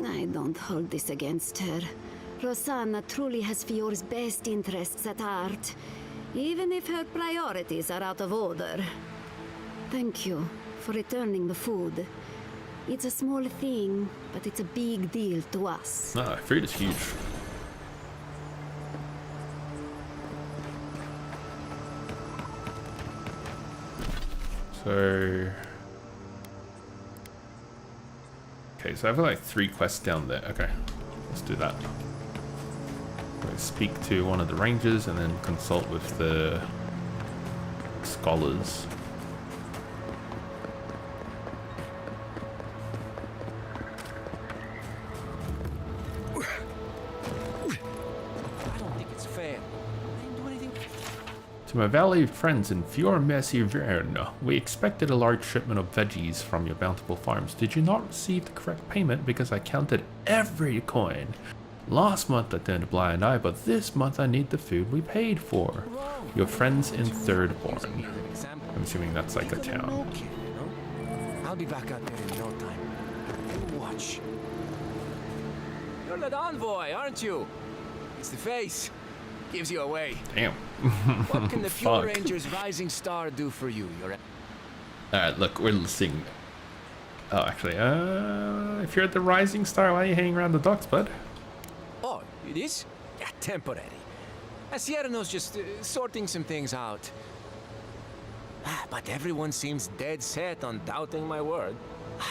S4: I don't hold this against her. Rosanna truly has Fiore's best interests at heart, even if her priorities are out of order. Thank you for returning the food. It's a small thing, but it's a big deal to us.
S1: Ah, food is huge. So... Okay, so I have like 3 quests down there. Okay, let's do that. Let's speak to one of the rangers and then consult with the scholars.
S5: I don't think it's fair. I didn't do anything.
S1: To my valued friends in Fior Merciverne, we expected a large shipment of veggies from your bountiful farms. Did you not receive the correct payment? Because I counted every coin. Last month I turned a blind eye, but this month I need the food we paid for. Your friends in Thirdborn. I'm assuming that's like a town.
S5: I'll be back out there in no time. You watch. You're the envoy, aren't you? It's the face. Gives you away.
S1: Damn.
S5: What can the Fuel
S1: Fuck.
S5: Ranger's Rising Star do for you?
S1: Alright, look, we're listening. Oh, actually, if you're at the Rising Star, why are you hanging around the docks, bud?
S5: Oh, it is? Yeah, temporary. Sierra's just sorting some things out. But everyone seems dead set on doubting my word.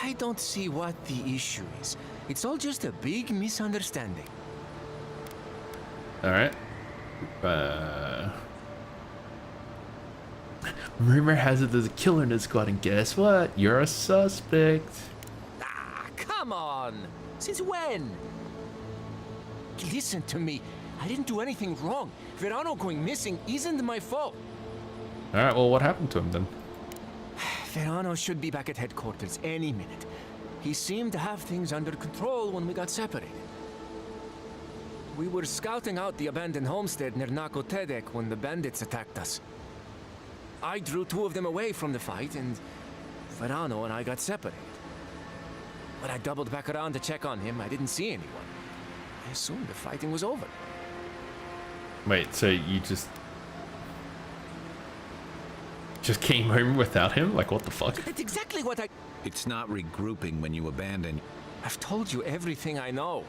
S5: I don't see what the issue is. It's all just a big misunderstanding.
S1: Alright. Rumor has it there's a killer in the squad, and guess what? You're a suspect.
S5: Come on! Since when? Listen to me. I didn't do anything wrong. Verano going missing isn't my fault.
S1: Alright, well, what happened to him then?
S5: Verano should be back at headquarters any minute. He seemed to have things under control when we got separated. We were scouting out the abandoned homestead near Nakotedek when the bandits attacked us. I drew 2 of them away from the fight, and Verano and I got separated. When I doubled back around to check on him, I didn't see anyone. I assumed the fighting was over.
S1: Wait, so you just came home without him? Like, what the fuck?
S5: That's exactly what I...
S2: It's not regrouping when you abandon.
S5: I've told you everything I know.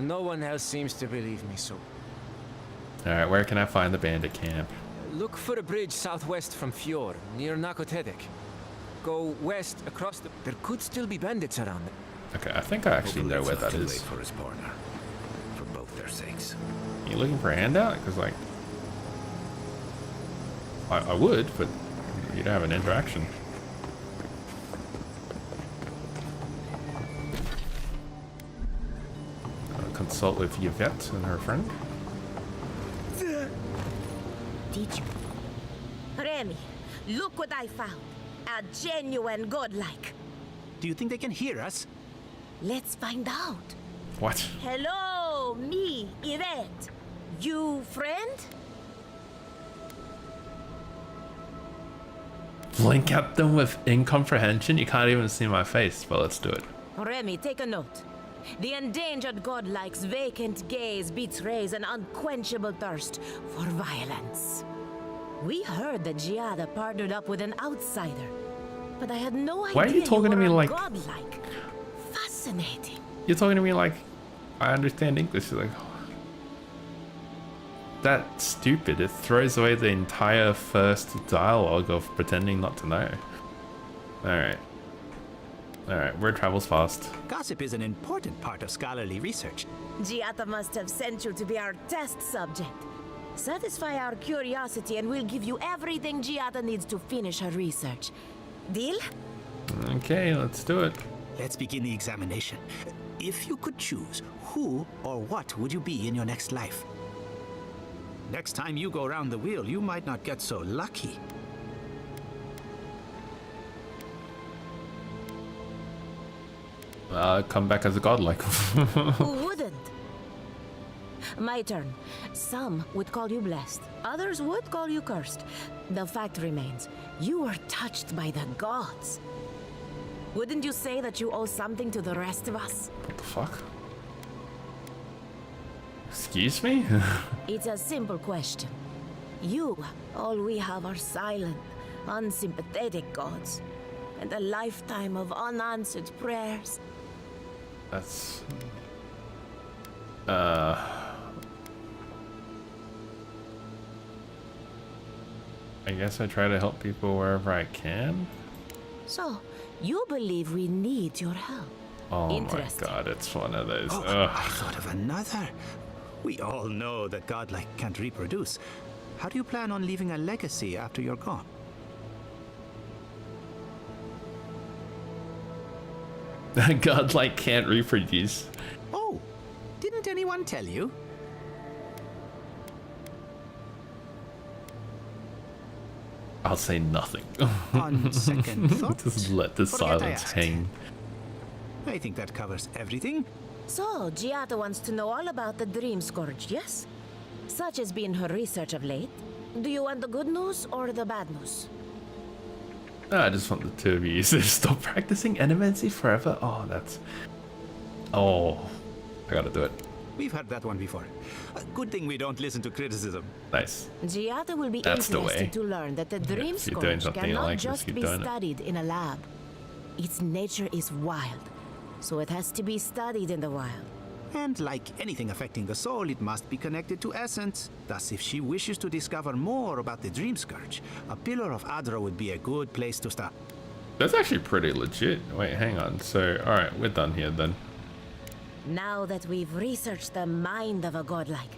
S5: No one else seems to believe me, so...
S1: Alright, where can I find the bandit camp?
S5: Look for a bridge southwest from Fjord, near Nakotedek. Go west across the... There could still be bandits around there.
S1: Okay, I think I actually know where that is.
S2: For his partner, for both their sakes.
S1: You looking for a handout? Because, like... I would, but you'd have an interaction. consult with Yvette and her friend.
S10: Did you? Remy, look what I found. A genuine godlike.
S9: Do you think they can hear us?
S10: Let's find out.
S1: What?
S10: Hello, me, Yvette. You friend?
S1: Blink at them with incomprehension? You can't even see my face, but let's do it.
S10: Remy, take a note. The endangered godlike's vacant gaze betrays an unquenchable thirst for violence. We heard that Giada partnered up with an outsider, but I had no idea.
S1: Why are you talking to me like
S10: godlike? Fascinating.
S1: You're talking to me like I understand English. Like that's stupid. It throws away the entire first dialogue of pretending not to know. Alright. Alright, word travels fast.
S9: Gossip is an important part of scholarly research.
S10: Giada must have sent you to be our test subject. Satisfy our curiosity and we'll give you everything Giada needs to finish her research. Deal?
S1: Okay, let's do it.
S9: Let's begin the examination. If you could choose, who or what would you be in your next life? Next time you go around the wheel, you might not get so lucky.
S1: Come back as a godlike.
S10: Who wouldn't? My turn. Some would call you blessed. Others would call you cursed. The fact remains, you were touched by the gods. Wouldn't you say that you owe something to the rest of us?
S1: What the fuck? Excuse me?
S10: It's a simple question. All we have are silent, unsympathetic gods, and a lifetime of unanswered prayers.
S1: That's... I guess I try to help people wherever I can.
S10: So, you believe we need your help?
S1: Oh my god, it's one of those.
S9: Oh, I thought of another. We all know that godlike can't reproduce. How do you plan on leaving a legacy after you're gone?
S1: Godlike can't reproduce.
S9: Oh, didn't anyone tell you?
S1: I'll say nothing.
S9: On second thought,
S1: just let the silence hang.
S9: I think that covers everything.
S10: So, Giada wants to know all about the Dream Scourge, yes? Such has been her research of late. Do you want the good news or the bad news?
S1: I just want the two of you to stop practicing animancy forever. Oh, that's... Oh, I gotta do it.
S9: We've heard that one before. Good thing we don't listen to criticism.
S1: Nice.
S10: Giada will be
S1: That's the way.
S10: interested to learn that the Dream Scourge cannot
S1: like
S10: just be studied in a lab. Its nature is wild, so it has to be studied in the wild.
S9: And like anything affecting the soul, it must be connected to essence. Thus, if she wishes to discover more about the Dream Scourge, a Pillar of Adra would be a good place to start.
S1: That's actually pretty legit. Wait, hang on. So, alright, we're done here then.
S10: Now that we've researched the mind of a godlike,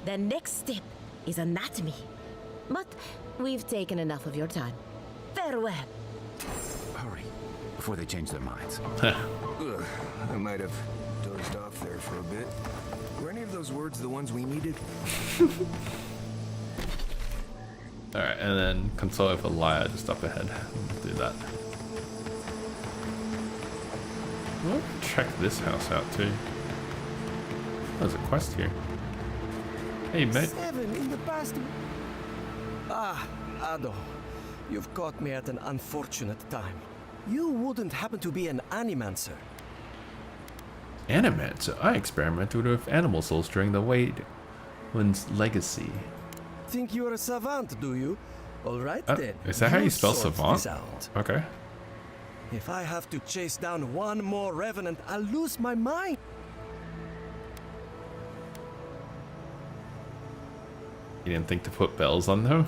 S10: the next step is anatomy. But we've taken enough of your time. Farewell.
S2: Hurry, before they change their minds.
S12: Ugh, I might have dozed off there for a bit. Were any of those words the ones we needed?
S1: Alright, and then console with a liar just up ahead. Do that. I'll check this house out too. There's a quest here. Hey, mate.
S13: 7 in the past. Ah, Ado. You've caught me at an unfortunate time. You wouldn't happen to be an animancer.
S1: Animancer? I experimented with animal souls during the Wade's legacy.
S13: Think you're a savant, do you? All right then.
S1: Is that how you spell
S13: sort
S1: savant?
S13: this out.
S1: Okay.
S13: If I have to chase down one more revenant, I'll lose my mind.
S1: You didn't think to put bells on them?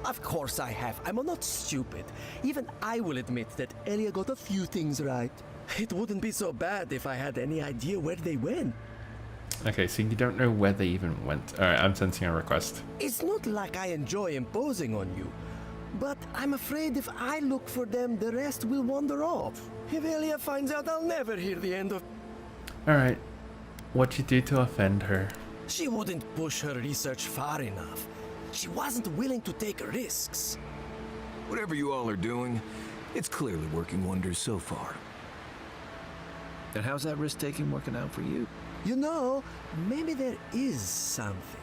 S13: Of course I have. I'm not stupid. Even I will admit that Elia got a few things right. It wouldn't be so bad if I had any idea where they went.
S1: Okay, so you don't know where they even went. Alright, I'm sensing a request.
S13: It's not like I enjoy imposing on you. But I'm afraid if I look for them, the rest will wander off. If Elia finds out, I'll never hear the end of...
S1: Alright. What'd you do to offend her?
S13: She wouldn't push her research far enough. She wasn't willing to take risks.
S2: Whatever you all are doing, it's clearly working wonders so far. And how's that risk-taking working out for you?
S13: You know, maybe there is something.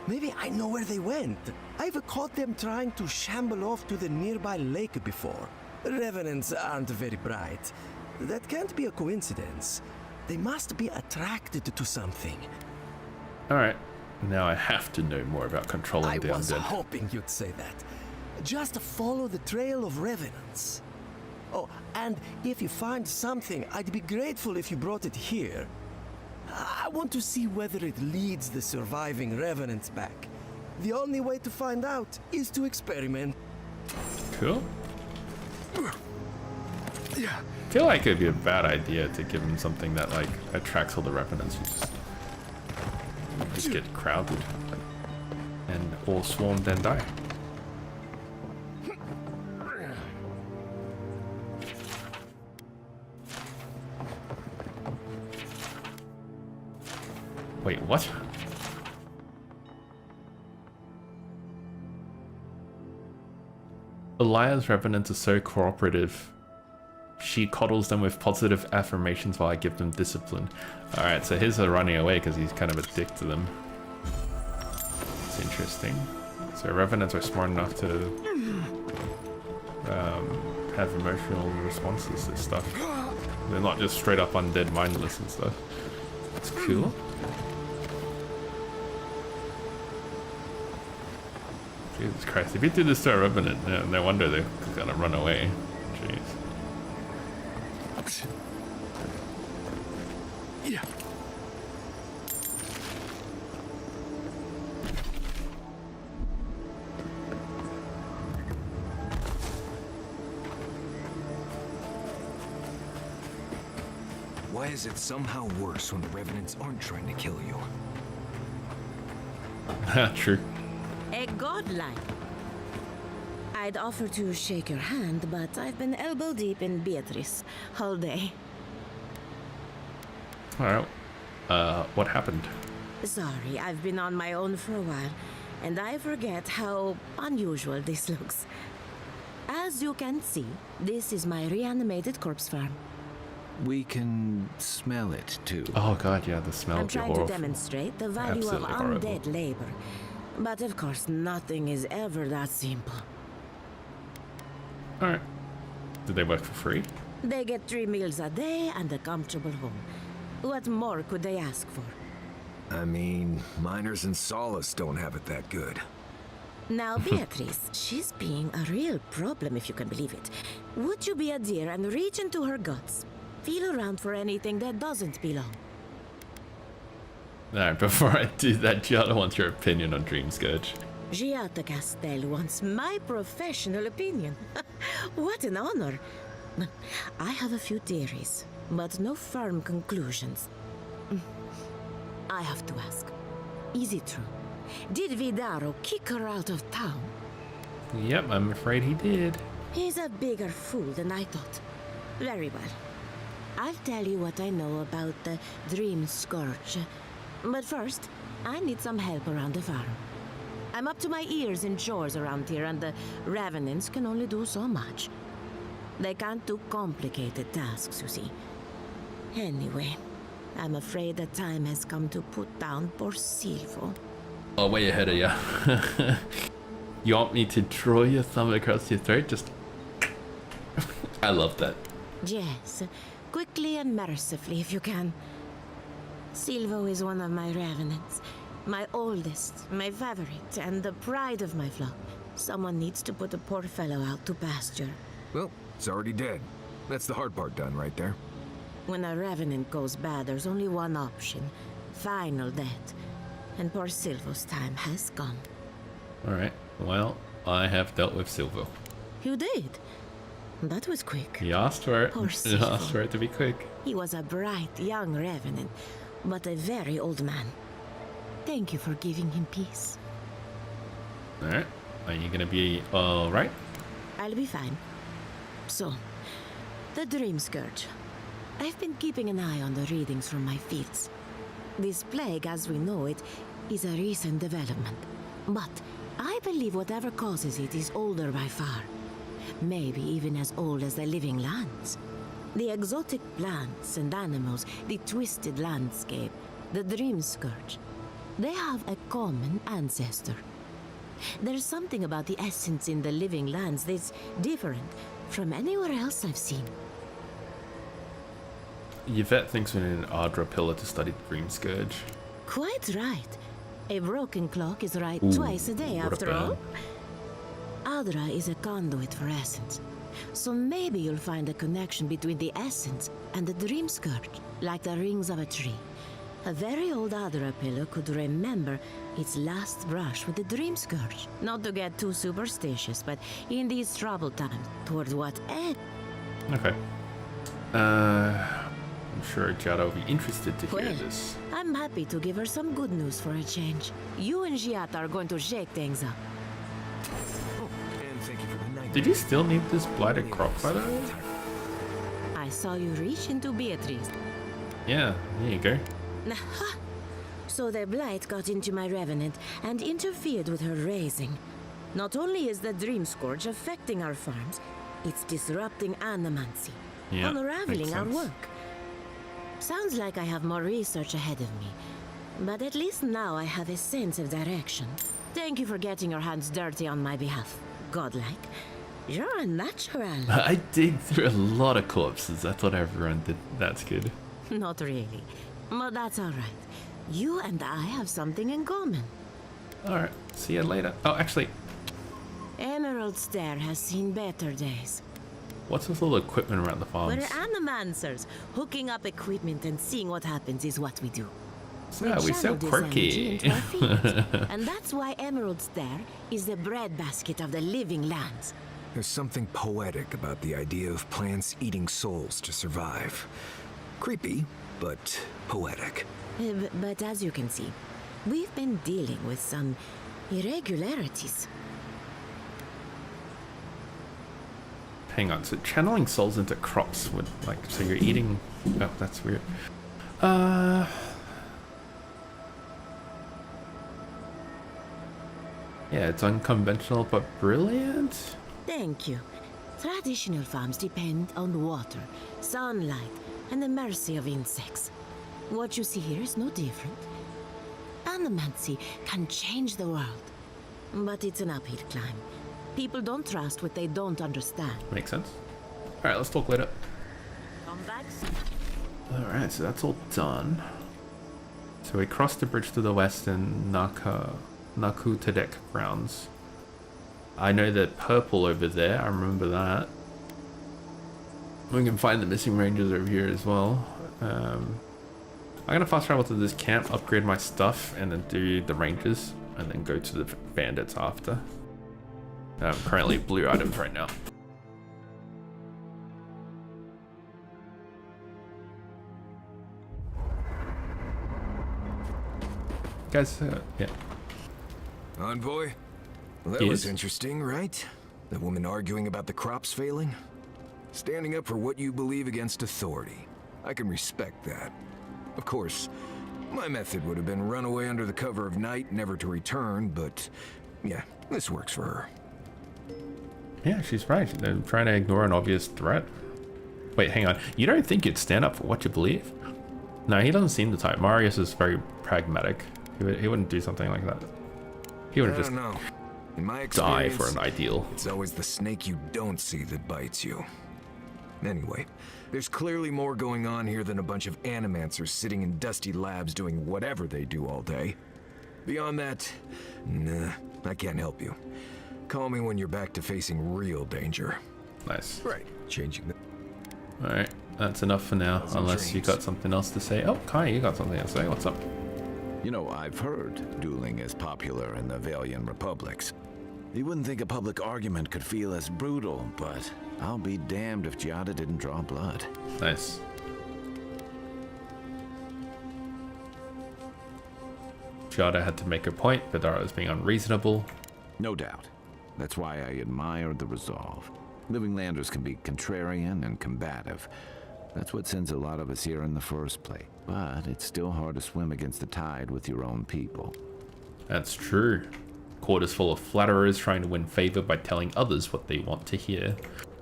S13: Maybe I know where they went. I've caught them trying to shamble off to the nearby lake before. Revenants aren't very bright. That can't be a coincidence. They must be attracted to something.
S1: Alright, now I have to know more about controlling the
S13: I was
S1: undead.
S13: hoping you'd say that. Just follow the trail of revenants. Oh, and if you find something, I'd be grateful if you brought it here. I want to see whether it leads the surviving revenants back. The only way to find out is to experiment.
S1: Cool. I feel like it'd be a bad idea to give him something that like attracts all the revenants. You just get crowded and all swarmed and die. Wait, what? Elia's revenants are so cooperative. She coddles them with positive affirmations while I give them discipline. Alright, so his are running away because he's kind of a dick to them. It's interesting. So revenants are smart enough to have emotional responses to stuff. They're not just straight up undead mindless and stuff. That's cool. Jesus Christ, if you do this to a revenant, no wonder they're gonna run away. Jeez.
S13: Yeah.
S2: Why is it somehow worse when the revenants aren't trying to kill you?
S1: True.
S15: A godlike. I'd offer to shake your hand, but I've been elbow deep in Beatrice all day.
S1: Alright. What happened?
S15: Sorry, I've been on my own for a while, and I forget how unusual this looks. As you can see, this is my reanimated corpse farm.
S2: We can smell it, too.
S1: Oh god, yeah, the smell
S15: I'm
S1: would be
S15: trying to
S1: horrible.
S15: demonstrate the value of
S1: Absolutely horrible.
S15: undead labor. But of course, nothing is ever that simple.
S1: Alright. Did they work for free?
S15: They get 3 meals a day and a comfortable home. What more could they ask for?
S12: I mean, miners in Solace don't have it that good.
S15: Now, Beatrice, she's being a real problem, if you can believe it. Would you be a dear and reach into her guts? Feel around for anything that doesn't belong.
S1: Alright, before I do that, Giada wants your opinion on Dream Scourge.
S15: Giada Castel wants my professional opinion. What an honor. I have a few theories, but no firm conclusions. I have to ask, is it true? Did Vidaro kick her out of town?
S1: Yep, I'm afraid he did.
S15: He's a bigger fool than I thought. Very well. I'll tell you what I know about the Dream Scourge. But first, I need some help around the farm. I'm up to my ears in chores around here, and the Revenants can only do so much. They can't do complicated tasks, you see. Anyway, I'm afraid the time has come to put down poor Silvo.
S1: Oh, way ahead of ya. You want me to draw your thumb across your throat? Just... I love that.
S15: Yes, quickly and mercifully if you can. Silvo is one of my revenants. My oldest, my favorite, and the pride of my flock. Someone needs to put the poor fellow out to pasture.
S12: Well, it's already dead. That's the hard part done right there.
S15: When a revenant goes bad, there's only one option. Final death. And poor Silvo's time has come.
S1: Alright, well, I have dealt with Silvo.
S15: You did? That was quick.
S1: He asked for it.
S15: Poor
S1: He asked for it to be quick.
S15: He was a bright young revenant, but a very old man. Thank you for giving him peace.
S1: Alright, are you gonna be alright?
S15: I'll be fine. So, the Dream Scourge. I've been keeping an eye on the readings from my fields. This plague, as we know it, is a recent development. But I believe whatever causes it is older by far. Maybe even as old as the living lands. The exotic plants and animals, the twisted landscape, the dream scourge. They have a common ancestor. There's something about the essence in the living lands that's different from anywhere else I've seen.
S1: Yvette thinks we need an Ardra pillar to study the Dream Scourge.
S15: Quite right. A broken clock is right
S1: Ooh,
S15: twice a day,
S1: what a
S15: after all.
S1: burn.
S15: Adra is a conduit for essence. So maybe you'll find a connection between the essence and the dream scourge, like the rings of a tree. A very old Adra pillar could remember its last brush with the dream scourge. Not to get too superstitious, but in these troubled times, toward what end?
S1: Okay. I'm sure Giada will be interested to hear
S15: Well,
S1: this.
S15: I'm happy to give her some good news for a change. You and Giata are going to shake things up.
S2: And thank you for the night.
S1: Did you still need this blighted crop, by the way?
S15: I saw you reach into Beatrice.
S1: Yeah, there you go.
S15: Aha! So the blight got into my revenant and interfered with her raising. Not only is the dream scourge affecting our farms, it's disrupting animancy,
S1: Yeah,
S15: unraveling
S1: makes
S15: our
S1: sense.
S15: work. Sounds like I have more research ahead of me, but at least now I have a sense of direction. Thank you for getting your hands dirty on my behalf, godlike. You're a natural.
S1: I dig through a lot of corpses. I thought everyone did. That's good.
S15: Not really, but that's all right. You and I have something in common.
S1: Alright, see you later. Oh, actually,
S15: Emerald Stair has seen better days.
S1: what's with all the equipment around the farms?
S15: We're animancers. Hooking up equipment and seeing what happens is what we do.
S1: Yeah, we so
S15: channel this
S1: quirky.
S15: energy into our fields, and that's why Emerald Stair is the breadbasket of the living lands.
S12: There's something poetic about the idea of plants eating souls to survive. Creepy, but poetic.
S15: But as you can see, we've been dealing with some irregularities.
S1: Hang on, so channeling souls into crops would, like, so you're eating... Oh, that's weird. Yeah, it's unconventional but brilliant.
S15: Thank you. Traditional farms depend on water, sunlight, and the mercy of insects. What you see here is no different. Animancy can change the world, but it's an uphill climb. People don't trust what they don't understand.
S1: Makes sense. Alright, let's talk later.
S15: Come back.
S1: Alright, so that's all done. So we crossed the bridge to the west in Nakutadek grounds. I know that purple over there, I remember that. We can find the missing rangers over here as well. I'm gonna fast travel to this camp, upgrade my stuff, and then do the rangers, and then go to the bandits after. Currently blue items right now. Guys, yeah.
S12: Envoy? Well, that was interesting, right? The woman arguing about the crops failing? Standing up for what you believe against authority. I can respect that. Of course, my method would have been run away under the cover of night, never to return, but yeah, this works for her.
S1: Yeah, she's right. They're trying to ignore an obvious threat. Wait, hang on. You don't think you'd stand up for what you believe? No, he doesn't seem the type. Marius is very pragmatic. He wouldn't do something like that. He would just
S12: know. In my
S1: die
S12: experience,
S1: for an ideal.
S12: It's always the snake you don't see that bites you. Anyway, there's clearly more going on here than a bunch of animancers sitting in dusty labs doing whatever they do all day. Beyond that, nah, I can't help you. Call me when you're back to facing real danger.
S1: Nice.
S12: Right, changing the...
S1: Alright, that's enough for now, unless you got something else to say. Oh, Kai, you got something to say. What's up?
S2: You know, I've heard dueling is popular in the Valian republics. You wouldn't think a public argument could feel as brutal, but I'll be damned if Giada didn't draw blood.
S1: Nice. Giada had to make her point, Vidara was being unreasonable.
S2: No doubt. That's why I admire the resolve. Living Landers can be contrarian and combative, That's what sends a lot of us here in the first place. But it's still hard to swim against the tide with your own people.
S1: That's true. Court is full of flatterers trying to win favor by telling others what they want to hear.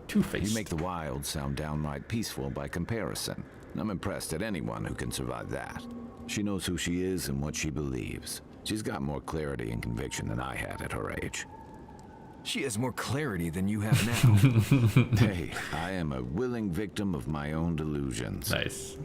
S1: Two-Faced.
S2: You make the wild sound downright peaceful by comparison. I'm impressed at anyone who can survive that. She knows who she is and what she believes. She's got more clarity and conviction than I had at her age.
S12: She has more clarity than you have now.
S2: Hey, I am a willing victim of my own delusions.
S1: Nice.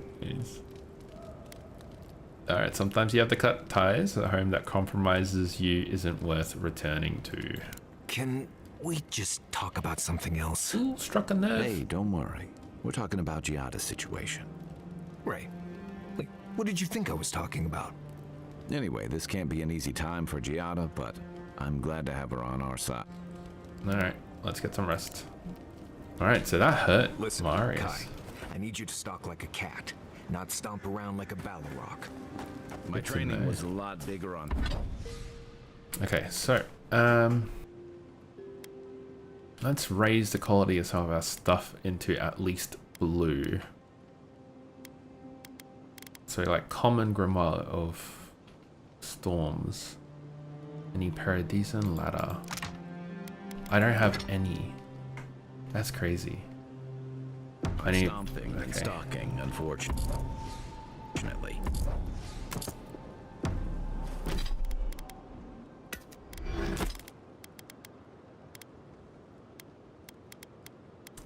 S1: Alright, sometimes you have to cut ties. A home that compromises you isn't worth returning to.
S12: Can we just talk about something else?
S1: Ooh, struck a nerve.
S2: Hey, don't worry. We're talking about Giada's situation.
S12: Right. Like, what did you think I was talking about?
S2: Anyway, this can't be an easy time for Giada, but I'm glad to have her on our side.
S1: Alright, let's get some rest. Alright, so that hurt.
S12: Listen,
S1: Marius.
S12: Kai, I need you to stalk like a cat, not stomp around like a Balrog.
S2: My training was a lot bigger on...
S1: Okay, so, let's raise the quality of some of our stuff into at least blue. So like common grimoire of storms. Any paradisian ladder. I don't have any. That's crazy. I need
S2: stomping and stalking, unfortunately.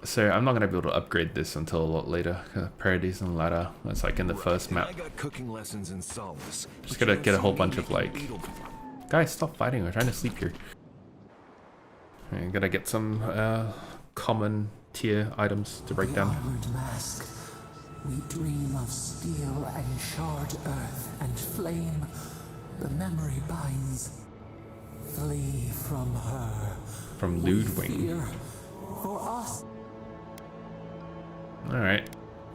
S1: So I'm not gonna be able to upgrade this until a lot later. Paradisian ladder. That's like in the first map.
S12: I got cooking lessons in Solace.
S1: Just gotta get a whole bunch of like. Guys, stop fighting! We're trying to sleep here. I'm gonna get some common tier items to break down.
S16: Armored mask. We dream of steel and charred earth and flame. The memory binds. Flee from her.
S1: From Ludwig.
S16: Fear for us.
S1: Alright.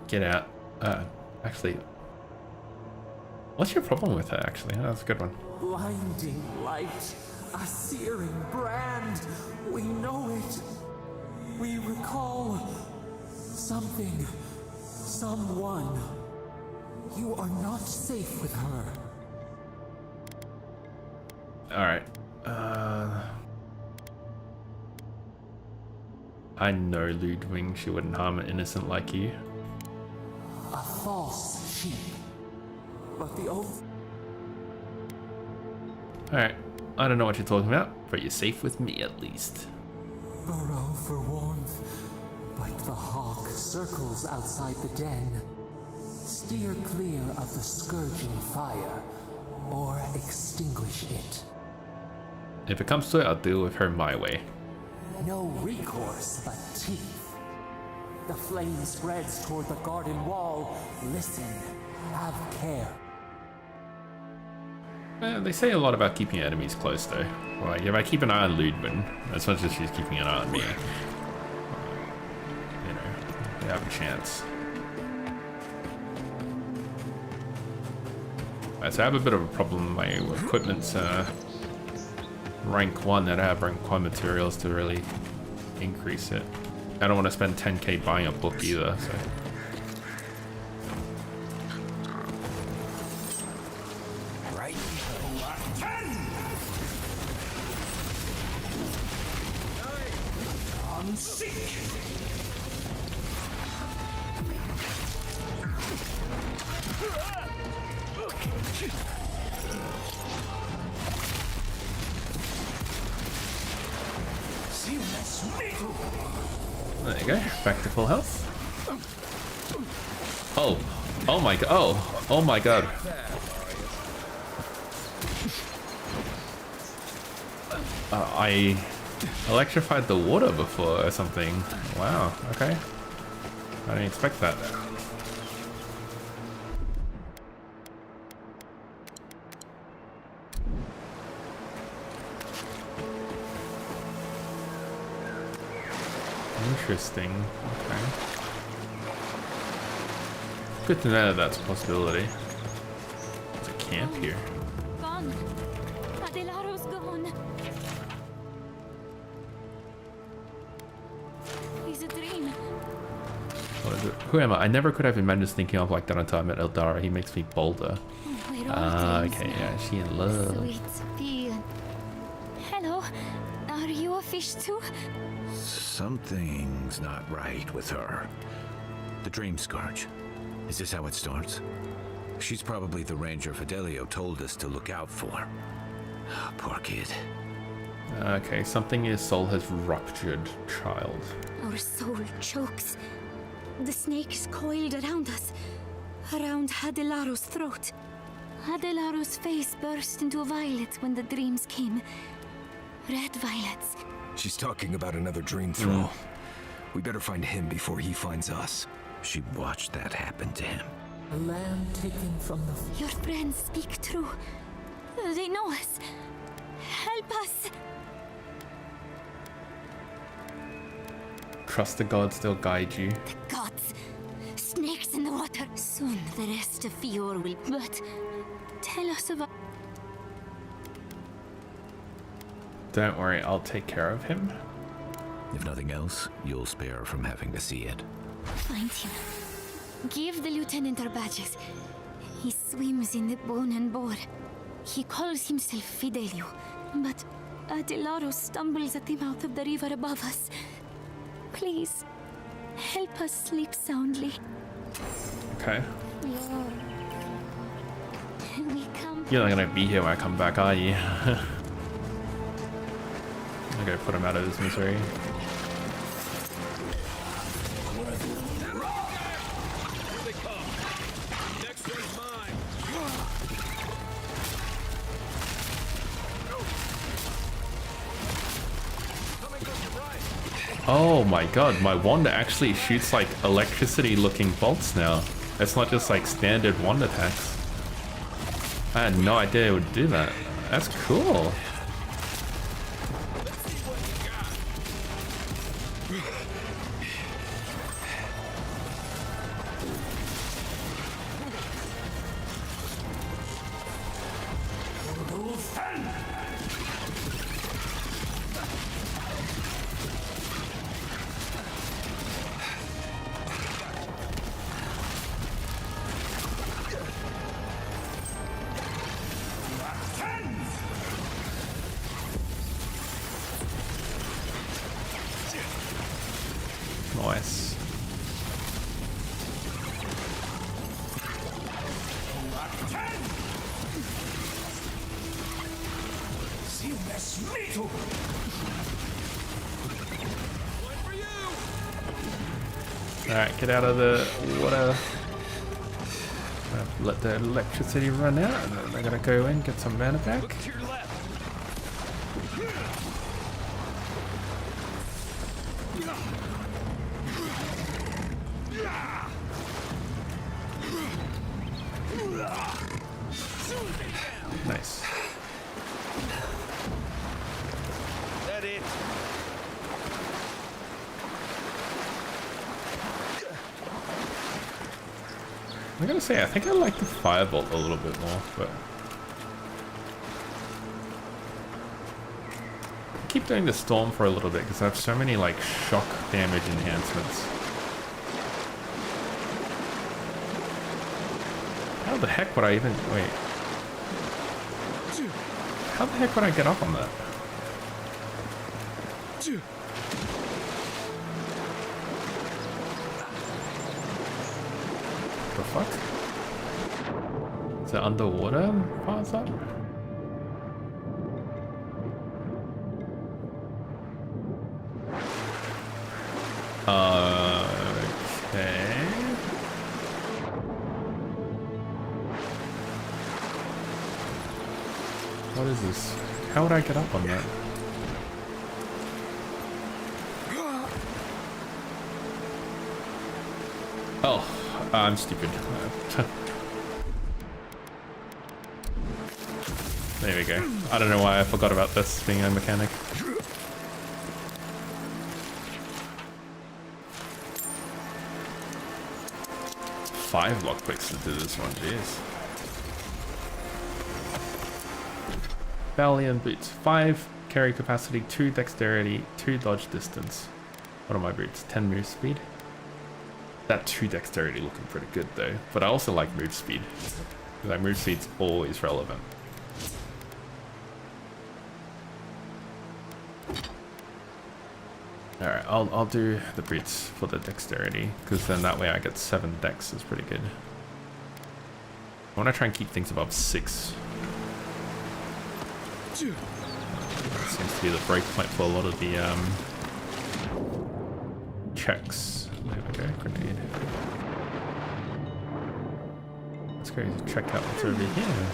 S1: Get out. Actually. What's your problem with that, actually? Oh, that's a good one.
S16: Blinding light. A searing brand. We know it. We recall something. Someone. You are not safe with her.
S1: Alright. I know Ludwig, she wouldn't harm an innocent like you.
S16: A false sheep. But the oath.
S1: Alright. I don't know what you're talking about, but you're safe with me at least.
S16: Burrow for warmth, but the hawk circles outside the den. Steer clear of the scourging fire, or extinguish it.
S1: If it comes to it, I'll deal with her my way.
S16: No recourse but teeth. The flame spreads toward the garden wall. Listen, have care.
S1: They say a lot about keeping your enemies close, though. Like, if I keep an eye on Ludwig, as much as she's keeping an eye on me, you know, they have a chance. Right, so I have a bit of a problem. My equipment's rank 1. I don't have rank 1 materials to really increase it. I don't want to spend 10k buying a book either, so... There you go, back to full health. Oh, oh my god, oh my god. I electrified the water before or something. Wow, okay. I didn't expect that. Interesting. Okay. Good to know that that's a possibility. There's a camp here.
S4: Gone. Adelaro's gone. It's a dream.
S1: What is it? Who am I? I never could have imagined thinking of like that until I met Eldara. He makes me bolder. Okay, yeah, she in love.
S4: Sweet pea. Hello. Are you a fish too?
S2: Something's not right with her. The Dream Scourge. Is this how it starts? She's probably the ranger Fidelio told us to look out for. Poor kid.
S1: Okay, something in his soul has ruptured, child.
S4: Our soul chokes. The snake is coiled around us, around Adelaro's throat. Adelaro's face burst into violet when the dreams came. Red violets.
S12: She's talking about another dream thrall. We better find him before he finds us.
S2: She watched that happen to him.
S16: A lamb taken from the...
S4: Your friends speak true. They know us. Help us.
S1: Trust the gods, they'll guide you.
S4: The gods. Snakes in the water. Soon the rest of Fior will... But tell us about...
S1: Don't worry, I'll take care of him.
S2: If nothing else, you'll spare her from having to see it.
S4: Find him. Give the lieutenant our badges. He swims in the bone and boar. He calls himself Fidelio. But Adelaro stumbles at the mouth of the river above us. Please, help us sleep soundly.
S1: Okay.
S4: Lord, we come...
S1: You're not gonna be here when I come back, are you? I'm gonna put him out of his misery. Oh my god, my wand actually shoots like electricity looking bolts now. It's not just like standard wand attacks. I had no idea it would do that. That's cool. Nice. Alright, get out of the water. Let the electricity run out, and then they're gonna go in, get some mana back. Nice.
S2: That it?
S1: I'm gonna say I think I like the firebolt a little bit more, but I keep doing the storm for a little bit because I have so many like shock damage enhancements. How the heck would I even wait? How the heck would I get up on that? The fuck? Is it underwater? What's that? Okay. What is this? How would I get up on that? Oh, I'm stupid. There we go. I don't know why I forgot about this being a mechanic. Five lockpicks to do this one, jeez. Valiant boots. 5 carry capacity, 2 dexterity, 2 dodge distance. What are my boots? 10 move speed. that 2 dexterity looking pretty good though. But I also like move speed. Like move speed's always relevant. Alright, I'll do the boots for the dexterity, because then that way I get 7 dex is pretty good. I want to try and keep things above 6. That seems to be the break point for a lot of the checks. There we go, grenade. Let's go check out what's over here.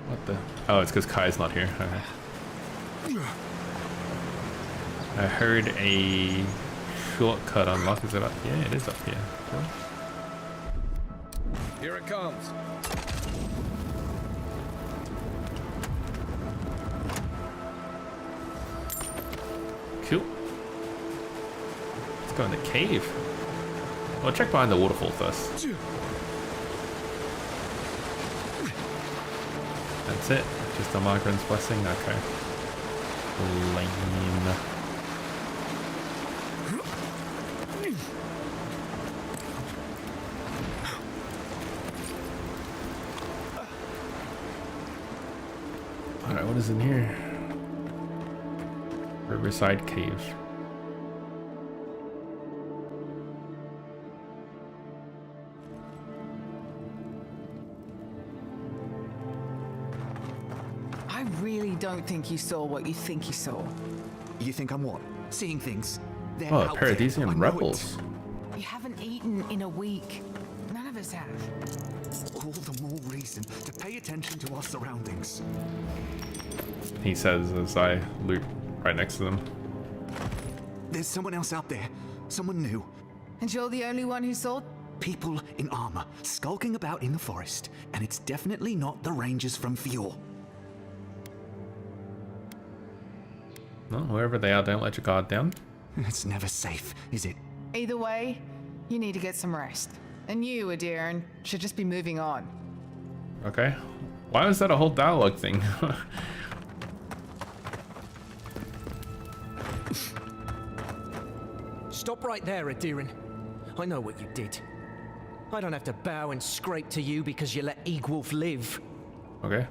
S1: What the? Oh, it's because Kai's not here. Okay. I heard a shortcut unlock. Is it up here? It is up here. Cool.
S12: Here it comes.
S1: Cool. Let's go in the cave. Well, check behind the waterfall first. That's it. Just a migrant's blessing. Okay. Lame. Alright, what is in here? Riverside Cave.
S18: I really don't think you saw what you think you saw.
S21: You think I'm what? Seeing things? They're
S1: Oh,
S21: out there.
S1: Paradisian
S21: I know
S1: rebels.
S18: You haven't eaten in a week. None of us have.
S21: All the more reason to pay attention to our surroundings.
S1: He says as I loot right next to them.
S21: There's someone else out there. Someone new.
S18: And you're the only one who saw?
S21: People in armor, skulking about in the forest. And it's definitely not the rangers from Fjord.
S1: Well, wherever they are, don't let your guard down.
S21: It's never safe, is it?
S18: Either way, you need to get some rest. And you, Adiran, should just be moving on.
S1: Okay. Why was that a whole dialogue thing?
S5: Stop right there, Adiran. I know what you did. I don't have to bow and scrape to you because you let Egwolf live.
S1: Okay.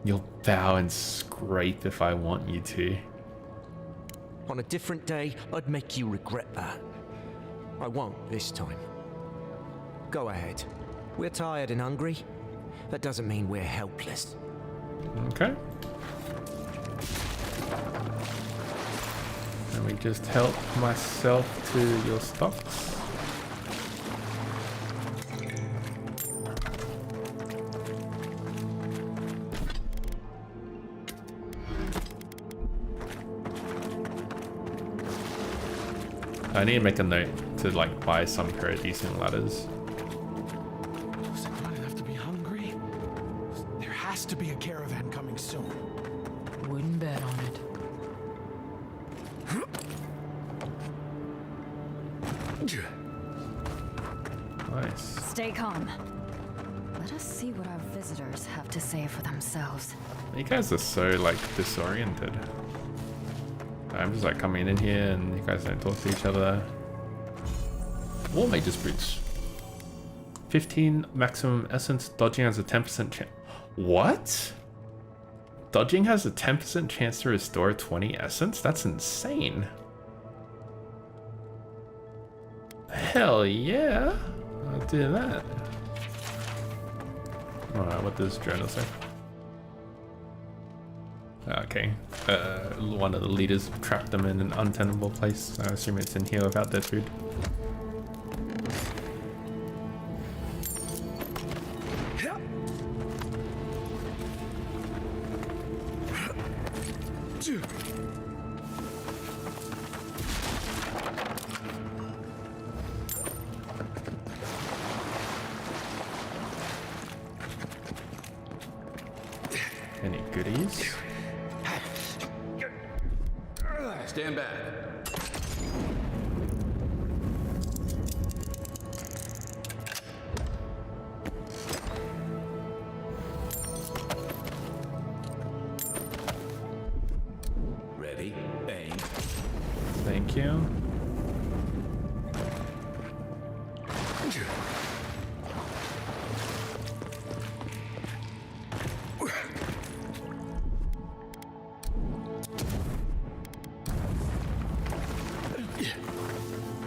S1: You'll bow and scrape if I want you to.
S5: On a different day, I'd make you regret that. I won't this time. Go ahead. We're tired and hungry. That doesn't mean we're helpless.
S1: Okay. Let me just help myself to your stocks. I need to make a note to like buy some paradisian ladders.
S17: Does anyone have to be hungry? There has to be a caravan coming soon.
S6: Wouldn't bet on it.
S1: Nice.
S7: Stay calm. Let us see what our visitors have to say for themselves.
S1: You guys are so like disoriented. I'm just like coming in here and you guys don't talk to each other. War Mage's Boots. 15 maximum essence. Dodging has a 10% chance. What? Dodging has a 10% chance to restore 20 essence? That's insane. Hell yeah. I'll do that. Alright, what does journal say? Okay. One of the leaders trapped them in an untenable place. I assume it's in here without their food. Any goodies?
S22: Stand back.
S1: Thank you.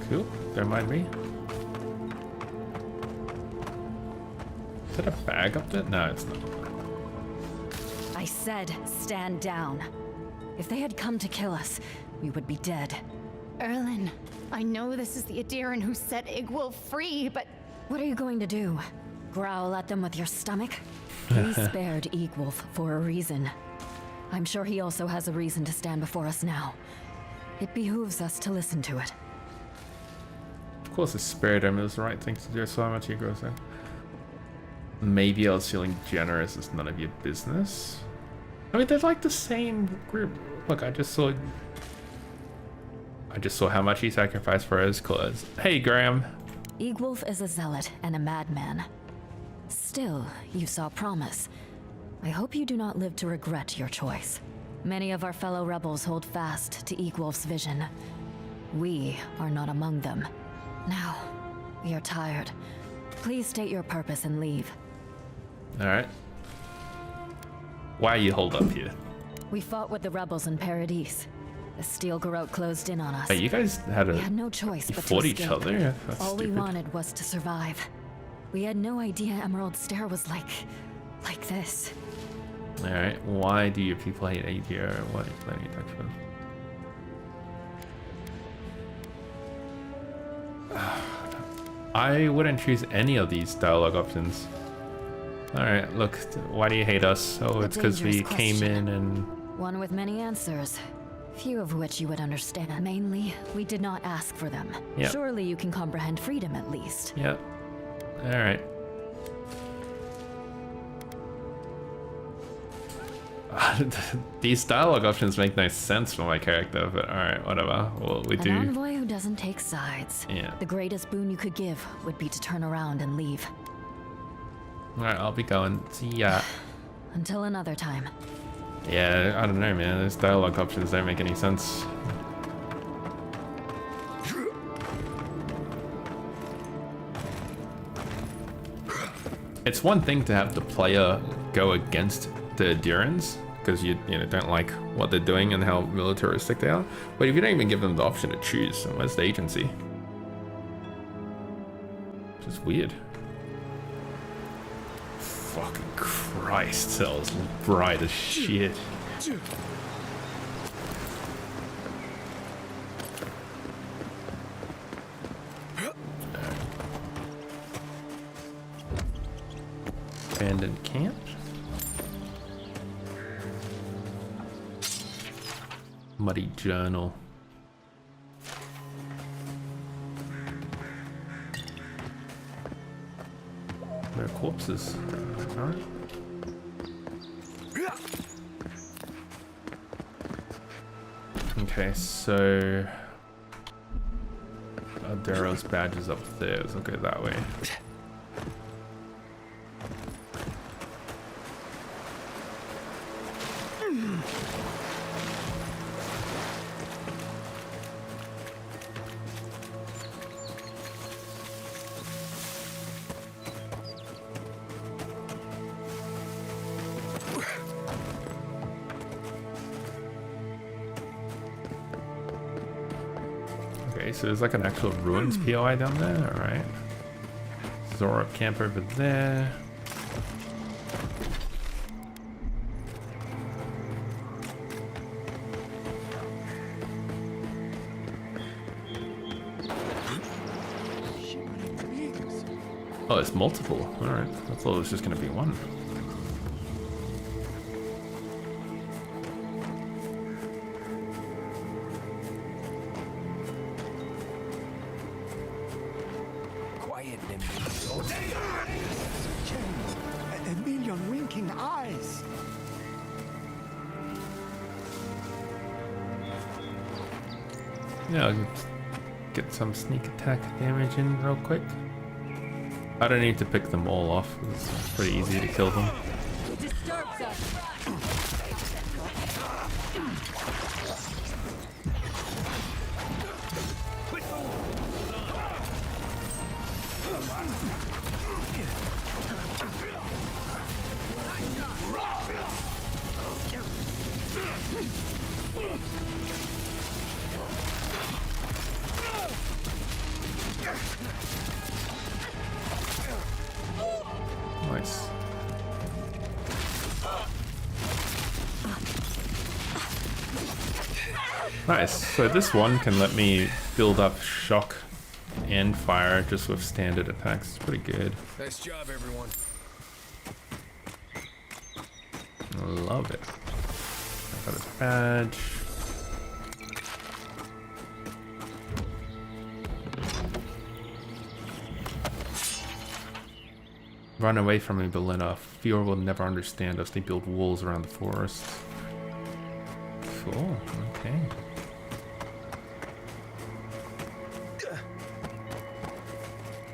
S1: Cool. There might be. Is that a bag up there? No, it's not.
S7: I said, stand down. If they had come to kill us, we would be dead.
S11: Erlen, I know this is the Adiran who set Igwolf free, but...
S7: What are you going to do? Growl at them with your stomach? We spared Igwolf for a reason. I'm sure he also has a reason to stand before us now. It behooves us to listen to it.
S1: Of course, it's spared him. It was the right thing to do. So much ego, so. Maybe I was feeling generous. It's none of your business. I mean, they're like the same group. Look, I just saw how much he sacrificed for his cause. Hey, Graham.
S7: Igwolf is a zealot and a madman. Still, you saw promise. I hope you do not live to regret your choice. Many of our fellow rebels hold fast to Igwolf's vision. We are not among them. Now, we are tired. Please state your purpose and leave.
S1: Alright. Why are you holed up here?
S7: We fought with the rebels in Paradise. The Steel Garrote closed in on us.
S1: Hey, you guys had
S7: We had no choice but to
S1: fought
S7: escape.
S1: each other? Yeah, that's
S7: All
S1: stupid.
S7: we wanted was to survive. We had no idea Emerald Stair was like this.
S1: Alright, why do your people hate ADR? What are you planning to talk about? I wouldn't choose any of these dialogue options. Alright, look, why do you hate us? Oh, it's because we came in and...
S7: One with many answers. Few of which you would understand. Mainly, we did not ask for them.
S1: Yep.
S7: Surely you can comprehend freedom at least.
S1: Yep. Alright. These dialogue options make no sense for my character, but alright, whatever. Well, we do.
S7: An envoy who doesn't take sides.
S1: Yeah.
S7: The greatest boon you could give would be to turn around and leave.
S1: Alright, I'll be going. See ya.
S7: Until another time.
S1: Yeah, I don't know, man. Those dialogue options don't make any sense. It's one thing to have the player go against the Durans, because you don't like what they're doing and how militaristic they are. But if you don't even give them the option to choose, then where's the agency? Just weird. Fucking Christ, that was bright as shit. Abandoned camp. Muddy journal. There are corpses. Alright. Okay, so Darrow's badge is up there, so I'll go that way. So there's like an actual ruins POI down there, alright. Zora camp over there. Oh, it's multiple. Alright. I thought it was just gonna be one.
S17: A million winking eyes.
S1: Yeah, I'll get some sneak attack damage in real quick. I don't need to pick them all off. It's pretty easy to kill them.
S10: Disturbs us.
S1: Nice. So this one can let me build up shock and fire just with standard attacks. It's pretty good.
S2: Nice job, everyone.
S1: Love it. I got a badge. Run away from me, Belina. Fior will never understand us. They build walls around the forest. Cool. Okay.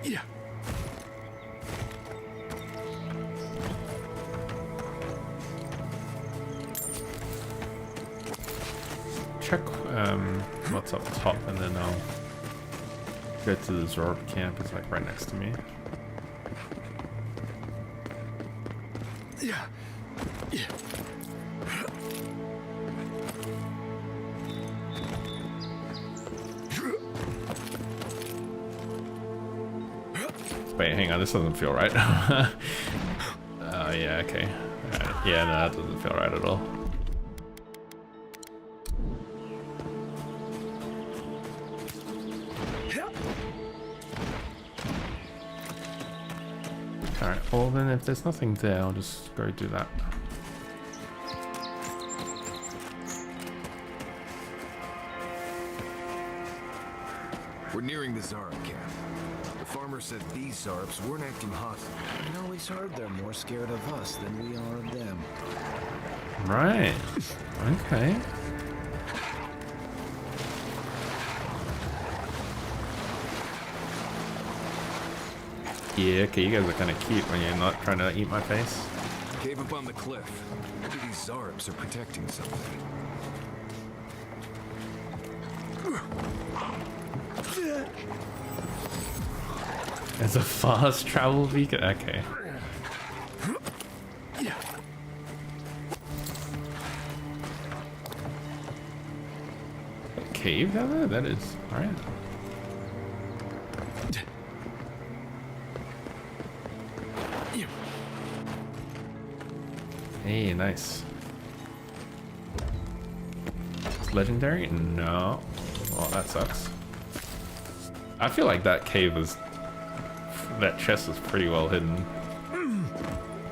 S2: Yeah.
S1: Check what's up top, and then I'll go to the Zorb camp. It's like right next to me.
S2: Yeah. Yeah.
S1: Wait, hang on, this doesn't feel right. Yeah, okay. Yeah, no, that doesn't feel right at all. Alright, well then if there's nothing there, I'll just go do that.
S2: We're nearing the Zarb camp. The farmer said these Zarbs weren't acting hostile. I always heard they're more scared of us than we are of them.
S1: Right. Okay. Yeah, okay, you guys are kind of cute when you're not trying to eat my face.
S2: Cave up on the cliff. Maybe these Zarbs are protecting something.
S1: It's a fast travel beacon? Okay. Cave down there? That is. Alright. Hey, nice. It's legendary? No. Well, that sucks. I feel like that cave is... That chest is pretty well hidden.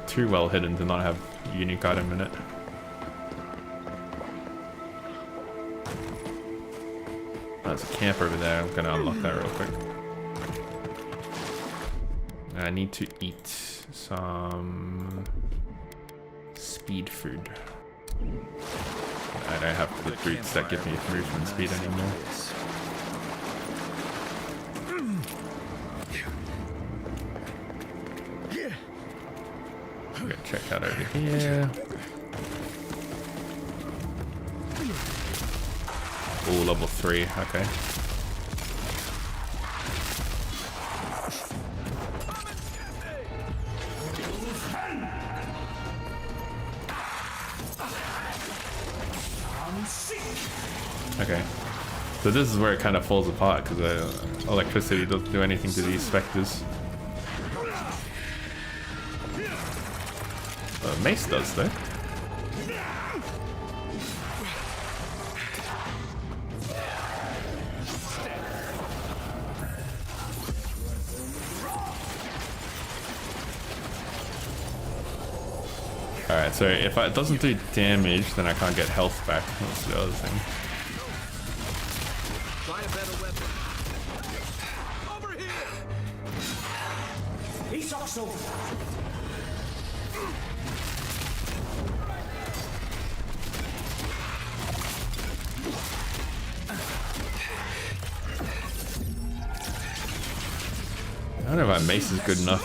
S1: Too well hidden to not have a unique item in it. There's a camp over there. I'm gonna unlock that real quick. I need to eat some speed food. I don't have the fruits that give me movement speed anymore. I'm gonna check out over here. Oh, level 3, okay. Okay, so this is where it kind of falls apart because electricity doesn't do anything to these specters. Mace does though. Alright, so if it doesn't do damage, then I can't get health back. That's the other thing.
S2: Try a better weapon. Over here!
S13: He's also.
S1: I don't know if my mace is good enough.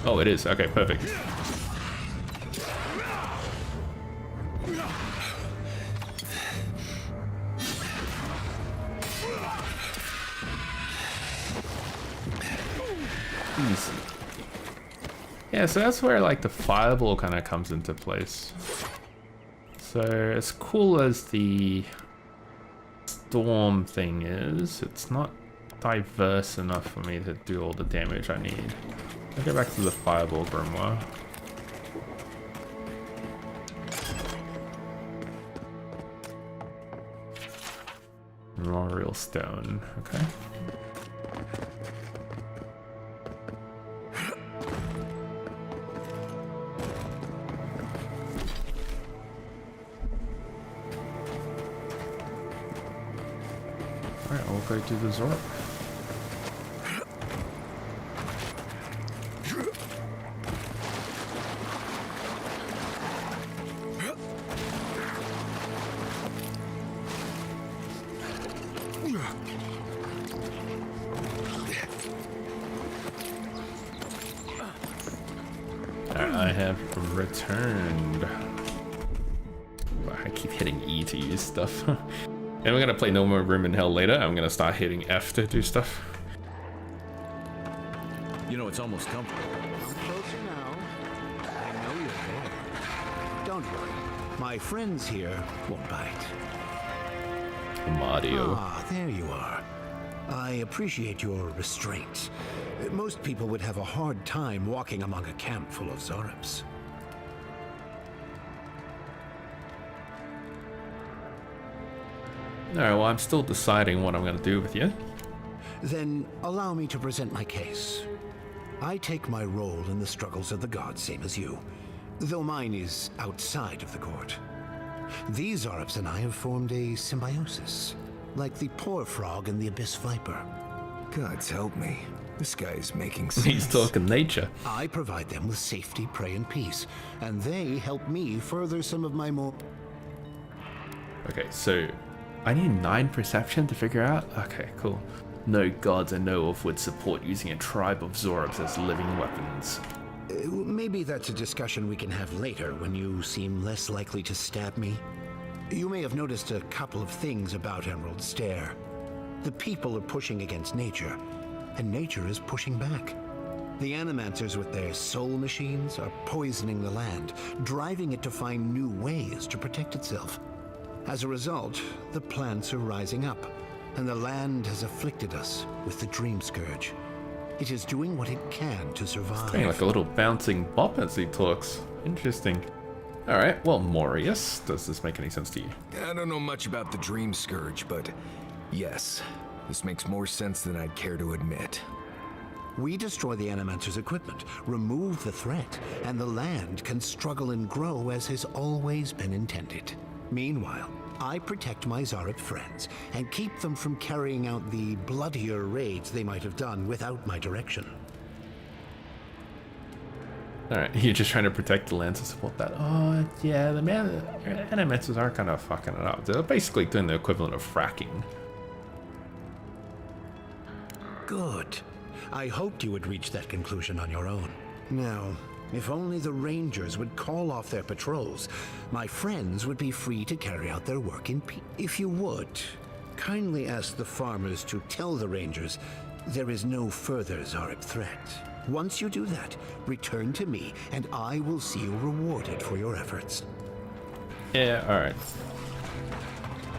S1: Oh, it is. Okay, perfect. Easy. Yeah, so that's where like the fireball kind of comes into place. So as cool as the storm thing is, it's not diverse enough for me to do all the damage I need. I'll go back to the fireball grimoire. Memorial stone. Okay. Alright, I'll go to the Zorp. I have returned. I keep hitting E to use stuff. And we're gonna play No More Room in Hell later. I'm gonna start hitting F to do stuff.
S2: You know, it's almost comfortable.
S9: Come closer now. I know you're there. Don't worry. My friends here won't bite.
S1: Mario.
S9: Ah, there you are. I appreciate your restraint. Most people would have a hard time walking among a camp full of Zorops.
S1: Alright, well, I'm still deciding what I'm gonna do with you.
S9: Then allow me to present my case. I take my role in the struggles of the gods, same as you, though mine is outside of the court. These Zorops and I have formed a symbiosis, like the poor frog and the abyss viper.
S12: Gods help me. This guy is making sense.
S1: He's talking nature.
S9: I provide them with safety, prey, and peace, and they help me further some of my more...
S1: Okay, so I need 9 perception to figure out? Okay, cool. No gods I know of would support using a tribe of Zorops as living weapons.
S9: Maybe that's a discussion we can have later when you seem less likely to stab me. You may have noticed a couple of things about Emerald Stair. The people are pushing against nature, and nature is pushing back. The Animancers with their soul machines are poisoning the land, driving it to find new ways to protect itself. As a result, the plants are rising up, and the land has afflicted us with the Dream Scourge. It is doing what it can to survive.
S1: Doing like a little bouncing bop as he talks. Interesting. Alright, well, Morius, does this make any sense to you?
S12: I don't know much about the Dream Scourge, but yes, this makes more sense than I'd care to admit.
S9: We destroy the Animancer's equipment, remove the threat, and the land can struggle and grow as has always been intended. Meanwhile, I protect my Zorop friends and keep them from carrying out the bloodier raids they might have done without my direction.
S1: Alright, you're just trying to protect the land to support that. Oh, yeah, the Animancers are kind of fucking it up. They're basically doing the equivalent of fracking.
S9: Good. I hoped you would reach that conclusion on your own. Now, if only the Rangers would call off their patrols, my friends would be free to carry out their work in peace. If you would, kindly ask the farmers to tell the Rangers there is no further Zorop threat. Once you do that, return to me, and I will see you rewarded for your efforts.
S1: Yeah, alright.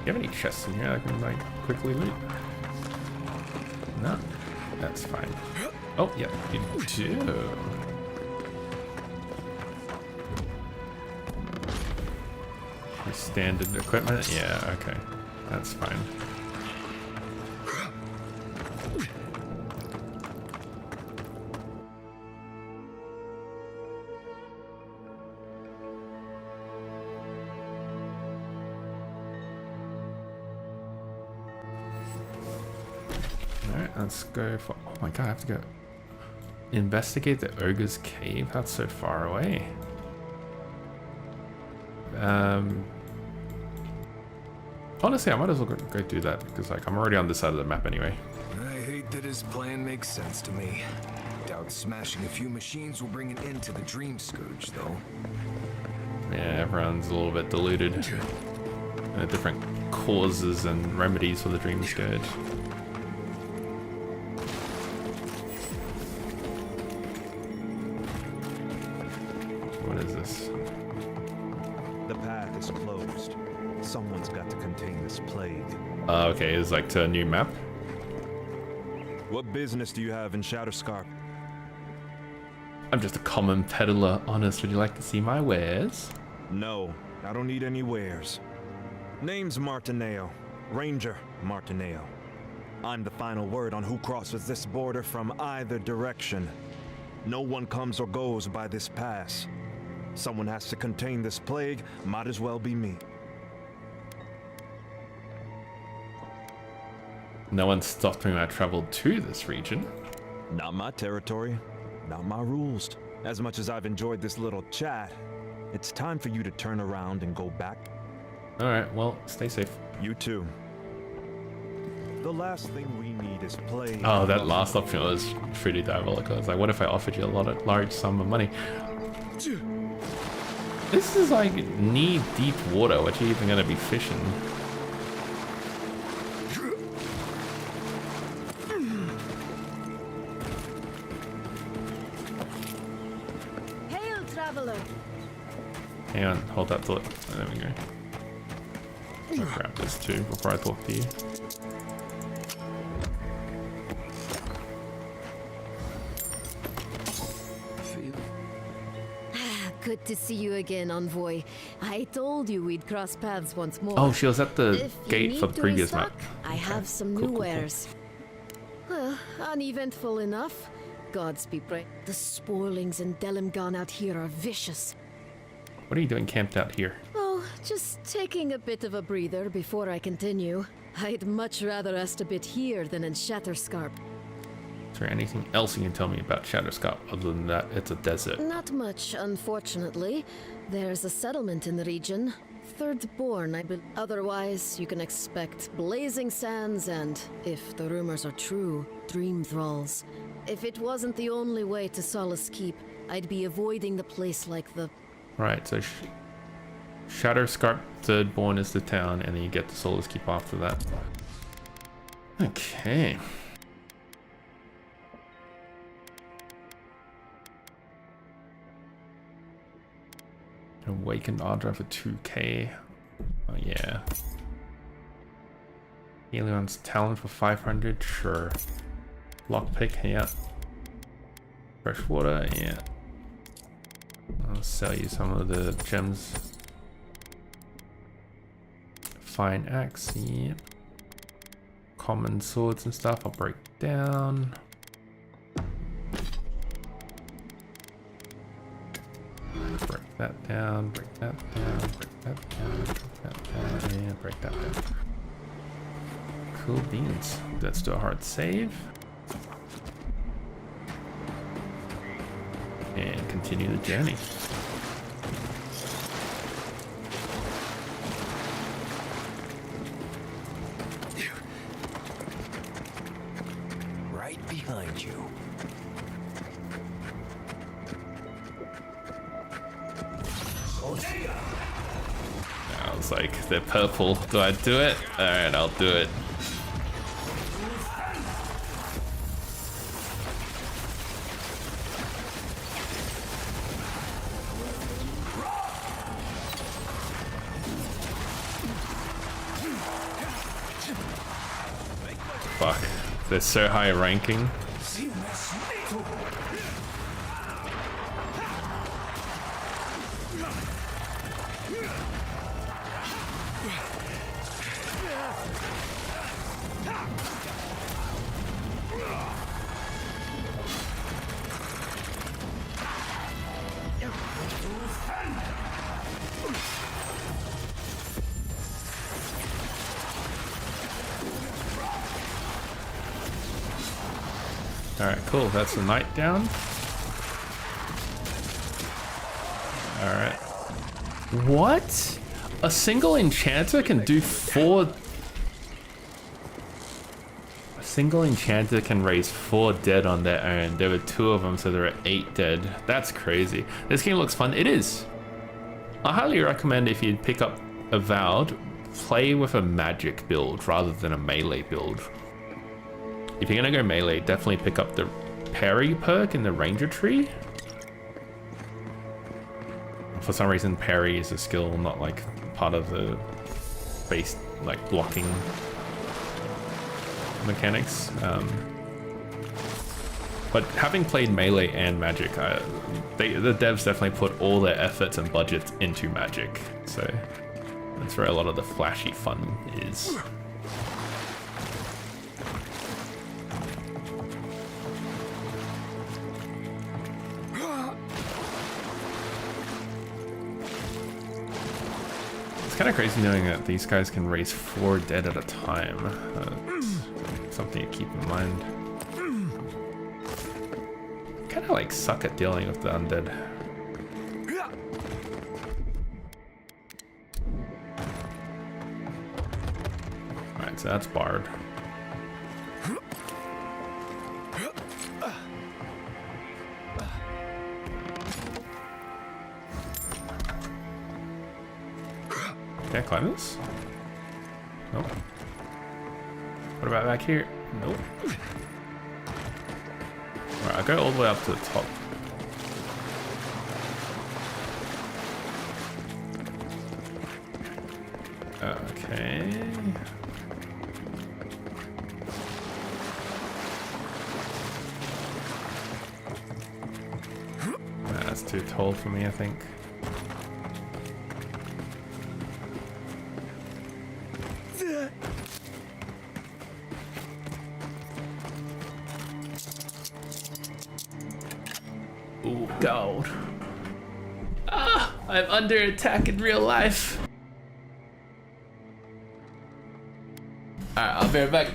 S1: You have any chests in here I can, like, quickly loot? No, that's fine. Oh, yeah, you do. Your standard equipment? Yeah, okay. That's fine. Let's go for... Oh my god, I have to go... Investigate the Ogre's Cave? That's so far away. Honestly, I might as well go do that, because like I'm already on this side of the map anyway.
S12: I hate that his plan makes sense to me. Doubt smashing a few machines will bring an end to the Dream Scourge, though.
S1: Yeah, everyone's a little bit deluded. Different causes and remedies for the Dream Scourge. What is this?
S19: The path is closed. Someone's got to contain this plague.
S1: Okay, it's like to a new map.
S19: What business do you have in Shadowscarp?
S1: I'm just a common peddler. Honest, would you like to see my wares?
S19: No, I don't need any wares. Name's Martineo.
S3: Ranger Martineo. I'm the final word on who crosses this border from either direction. No one comes or goes by this pass. Someone has to contain this plague, might as well be me.
S1: No one stopped me when I traveled to this region.
S3: Not my territory, not my rules. As much as I've enjoyed this little chat, it's time for you to turn around and go back.
S1: Alright, well, stay safe.
S3: You too. The last thing we need is play.
S1: Oh, that last option was pretty diabolical. It's like, what if I offered you a large sum of money? This is like knee-deep water. What are you even gonna be fishing?
S8: Hail, traveler!
S1: Hang on, hold that thought. There we go. I'll grab this too before I talk to you.
S8: Good to see you again, Envoy. I told you we'd cross paths once more.
S1: Oh, she was at the
S8: If you
S1: gate for
S8: need
S1: the
S8: to
S1: previous
S8: restock,
S1: map.
S8: I have some
S1: Cool,
S8: new
S1: cool, cool.
S8: wares. Well, uneventful enough. Gods be praised. The spoilings in Delimgan out here are vicious.
S1: What are you doing camped out here?
S8: Oh, just taking a bit of a breather before I continue. I'd much rather rest a bit here than in Shatterscarp.
S1: Is there anything else you can tell me about Shatterscarp other than that it's a desert?
S8: Not much, unfortunately. There's a settlement in the region. Thirdborn, I believe. Otherwise, you can expect blazing sands and, if the rumors are true, dream thralls. If it wasn't the only way to Solace Keep, I'd be avoiding the place like the...
S1: Right, so Shatterscarp Thirdborn is the town, and then you get to Solace Keep after that. Okay. Awakened Ardra for 2k. Oh yeah. Alion's Talent for 500, sure. Lockpick, yeah. Freshwater, yeah. I'll sell you some of the gems. Fine axe, yeah. Common swords and stuff, I'll break down. Break that down, break that down, break that down, break that down, and break that down. Cool beans. Let's do a hard save. And continue the journey.
S2: Right behind you.
S1: I was like, they're purple. Do I do it? Alright, I'll do it. Fuck. They're so high ranking. Alright, cool. That's the knight down. Alright. What? A single enchanter can do 4... A single enchanter can raise 4 dead on their own. There were 2 of them, so there are 8 dead. That's crazy. This game looks fun. It is. I highly recommend if you pick up Avowed, play with a magic build rather than a melee build. If you're gonna go melee, definitely pick up the parry perk in the ranger tree. For some reason, parry is a skill, not like part of the base, like blocking mechanics. But having played melee and magic, the devs definitely put all their efforts and budgets into magic. So that's where a lot of the flashy fun is. It's kind of crazy knowing that these guys can raise 4 dead at a time. Something to keep in mind. Kind of like suck at dealing with the undead. Alright, so that's barred. Can I climb this? Nope. What about back here? Nope. Alright, I'll go all the way up to the top. Okay. That's too tall for me, I think. Ooh, gold. Ah, I'm under attack in real life. Alright, I'll be right back.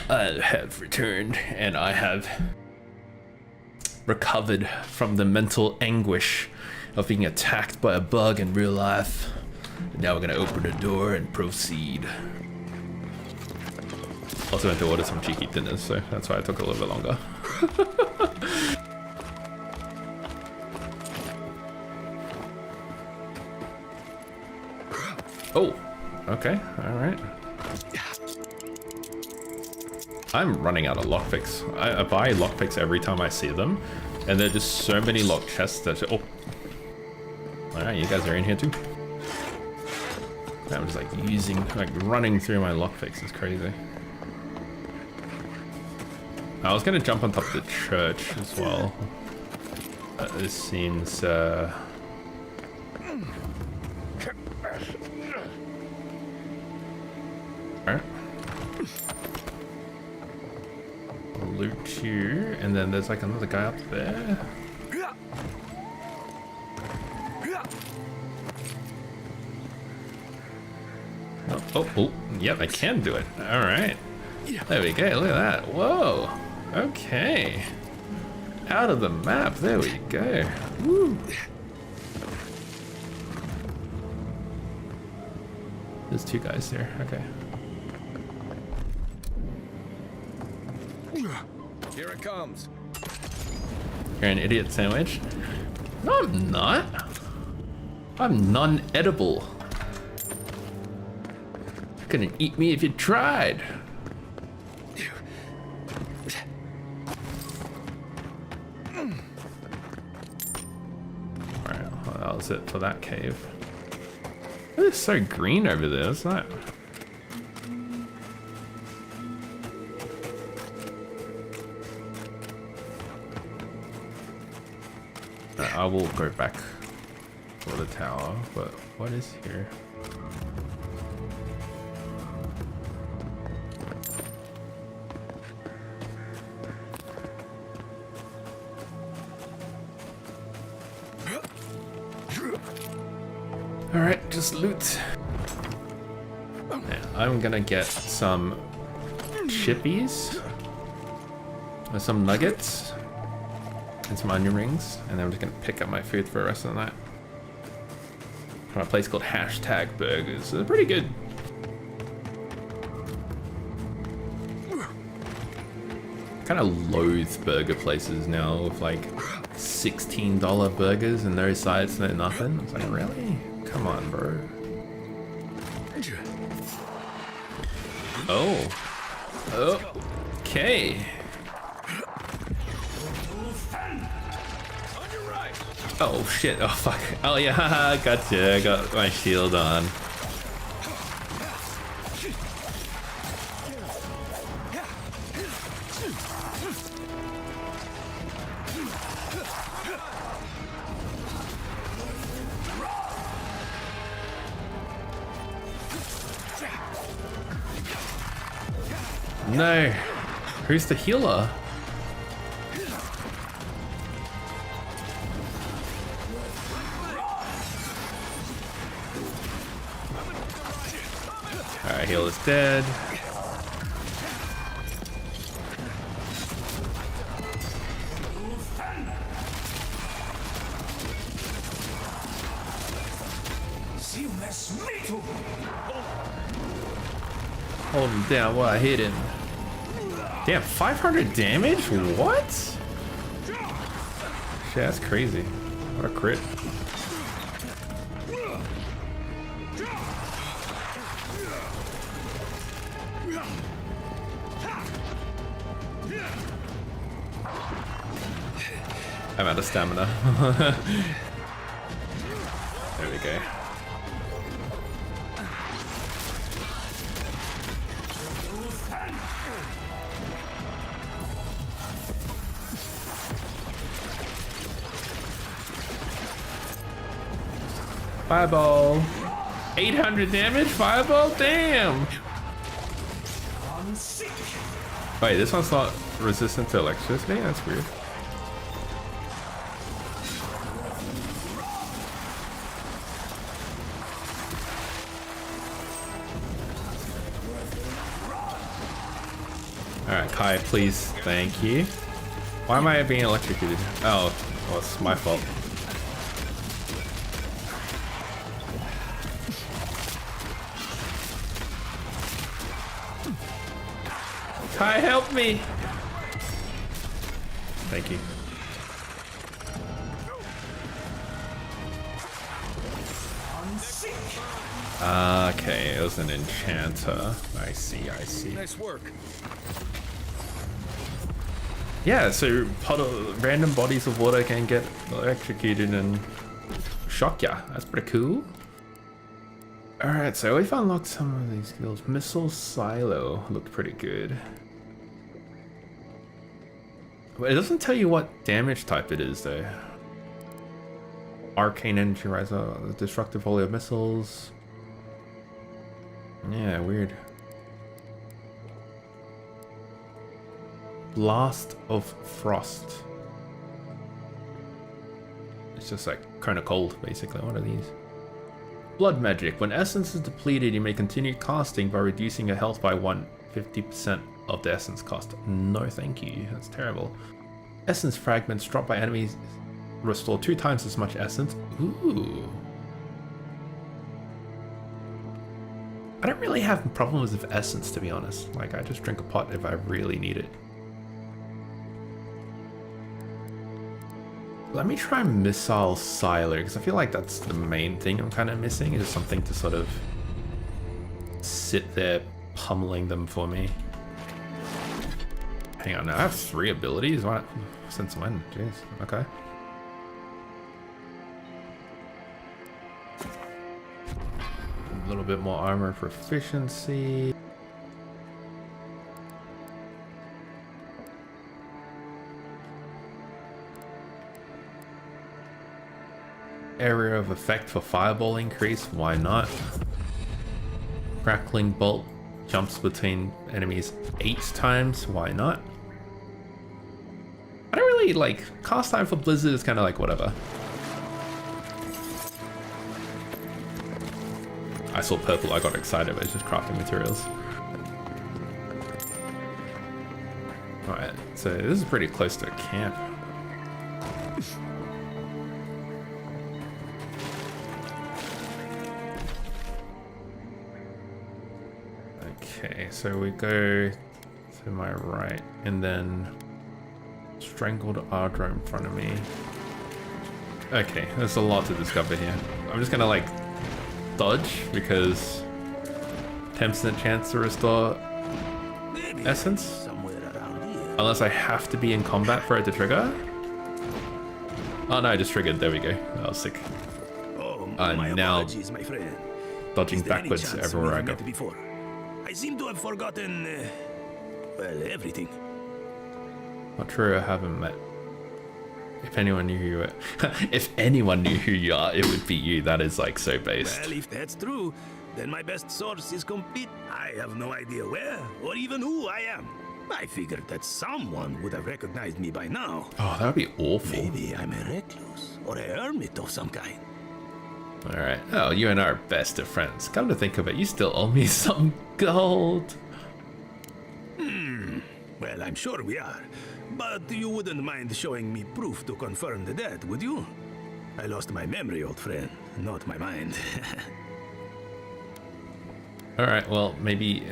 S1: I have returned, and I have recovered from the mental anguish of being attacked by a bug in real life. And now we're gonna open the door and proceed. Also went to order some cheeky dinners, so that's why it took a little bit longer. Oh, okay, alright. I'm running out of lockpicks. I buy lockpicks every time I see them, and there are just so many locked chests that... Oh! Alright, you guys are in here too. I'm just like running through my lockpicks. It's crazy. I was gonna jump on top of the church as well. This seems... Alright. Loot here, and then there's like another guy up there. Oh, yep, I can do it. Alright. There we go, look at that. Whoa. Okay. Out of the map, there we go. Woo. There's two guys there, okay.
S2: Here it comes.
S1: You're an idiot sandwich? No, I'm not. I'm non-edible. You couldn't eat me if you tried. Alright, well, that was it for that cave. It's so green over there, isn't it? I will go back for the tower, but what is here? Alright, just loot. Yeah, I'm gonna get some chippies, some nuggets, and some onion rings, and then I'm just gonna pick up my food for the rest of the night. From a place called #burgers. They're pretty good. Kind of loathe burger places now with like $16 burgers and no sides, no nothing. It's like, really? Come on, bro. Oh. Okay. Oh shit, oh fuck. Oh yeah, haha, gotcha. I got my shield on. No. Who's the healer? Alright, healer's dead. Hold him down while I hit him. Damn, 500 damage? What? Shit, that's crazy. What a crit. I'm out of stamina. There we go. Fireball. 800 damage? Fireball? Damn! Wait, this one's not resistant to electricity? That's weird. Alright, Kai, please. Thank you. Why am I being electrocuted? Oh, well, it's my fault. Kai, help me! Thank you. Okay, it was an enchanter. I see, I see.
S12: Nice work.
S1: Yeah, so random bodies of water can get electrocuted and shock ya. That's pretty cool. Alright, so we've unlocked some of these skills. Missile Silo looked pretty good. But it doesn't tell you what damage type it is though. Arcane Energy Riser, Destructive Volley of Missiles. Yeah, weird. Blast of Frost. It's just like kind of cold, basically. What are these? Blood Magic. When essence is depleted, you may continue casting by reducing your health by 50% of the essence cost. No, thank you. That's terrible. Essence fragments dropped by enemies restore 2 times as much essence. Ooh. I don't really have problems with essence, to be honest. Like, I just drink a pot if I really need it. Let me try Missile Siler, because I feel like that's the main thing I'm kind of missing, is something to sort of sit there pummeling them for me. Hang on, now I have 3 abilities? What? Since when? Jeez, okay. A little bit more armor proficiency. Area of effect for fireball increase, why not? Crackling bolt jumps between enemies 8 times, why not? I don't really like, cast time for Blizzard is kind of like whatever. I saw purple, I got excited, but it's just crafting materials. Alright, so this is pretty close to camp. Okay, so we go to my right, and then Strangled Ardra in front of me. Okay, there's a lot to discover here. I'm just gonna like dodge because 10% chance to restore essence. Unless I have to be in combat for it to trigger. Oh no, I just triggered. There we go. That was sick. Now dodging backwards everywhere I go.
S14: I seem to have forgotten, well, everything.
S1: Not true, I haven't met. If anyone knew who you were, if anyone knew who you are, it would be you. That is like so based.
S14: Well, if that's true, then my best source is complete. I have no idea where or even who I am. I figured that someone would have recognized me by now.
S1: Oh, that would be awful.
S14: Maybe I'm a recluse or a hermit of some kind.
S1: Alright. Oh, you and I are best of friends. Come to think of it, you still owe me some gold.
S14: Well, I'm sure we are. But you wouldn't mind showing me proof to confirm the debt, would you? I lost my memory, old friend, not my mind.
S1: Alright, well, maybe...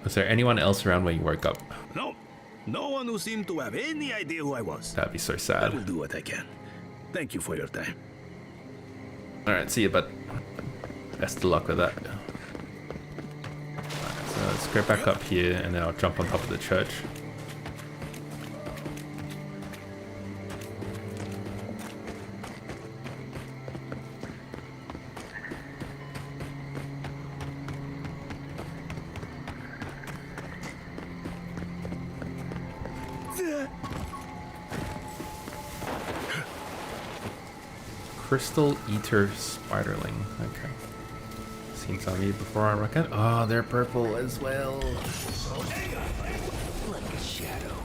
S1: was there anyone else around when you woke up?
S14: No. No one who seemed to have any idea who I was.
S1: That'd be so sad.
S14: I will do what I can. Thank you for your time.
S1: Alright, see you, bud. Best of luck with that. Alright, so let's go back up here and then I'll jump on top of the church. Crystal Eater Spiderling. Okay. Seen some of you before, I reckon. Oh, they're purple as well.
S14: Like a shadow.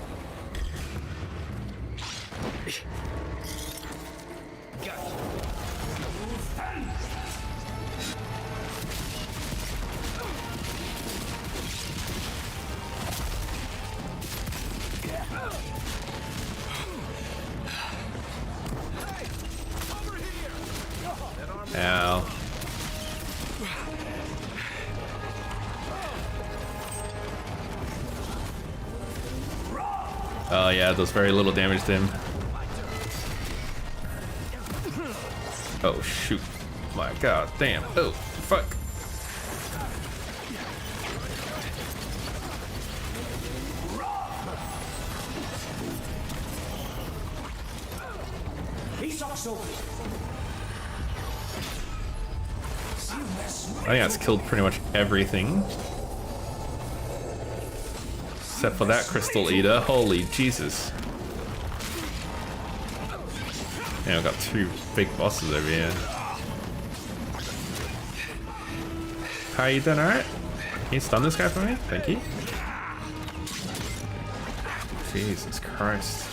S1: Oh yeah, it does very little damage to him. Oh shoot. My god damn. Oh fuck. I think that's killed pretty much everything. Except for that crystal eater. Holy Jesus. Yeah, I've got two big bosses over here. How you doing, alright? Can you stun this guy for me? Thank you. Jesus Christ.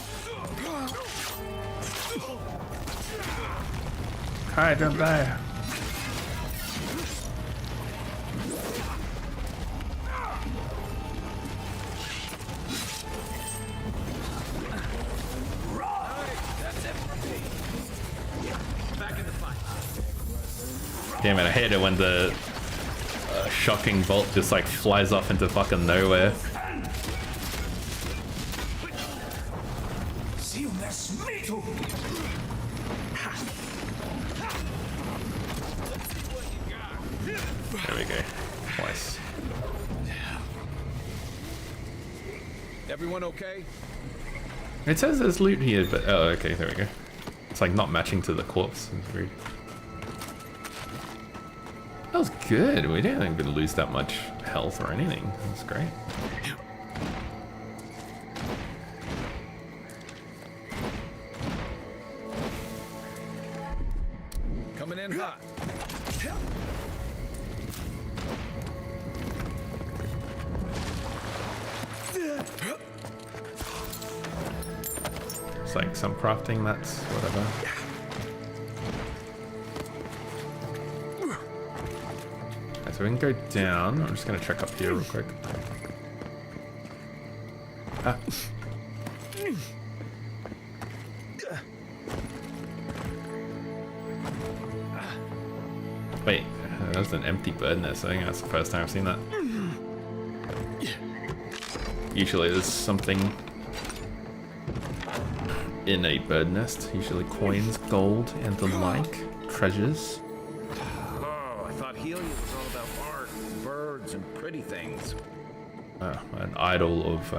S1: Hi, don't die. Damn it, I hate it when the shocking bolt just like flies off into fucking nowhere. There we go. Twice.
S2: Everyone okay?
S1: It says there's loot here, but oh, okay, there we go. It's like not matching to the corpse. It's weird. That was good. We didn't even lose that much health or anything. That's great.
S2: Coming in hot.
S1: It's like some crafting, that's whatever. So we can go down. I'm just gonna check up here real quick. Ah. Wait, there's an empty bird nest. I think that's the first time I've seen that. Usually there's something in a bird nest. Usually coins, gold, and the like. Treasures.
S2: And pretty things.
S1: An idol of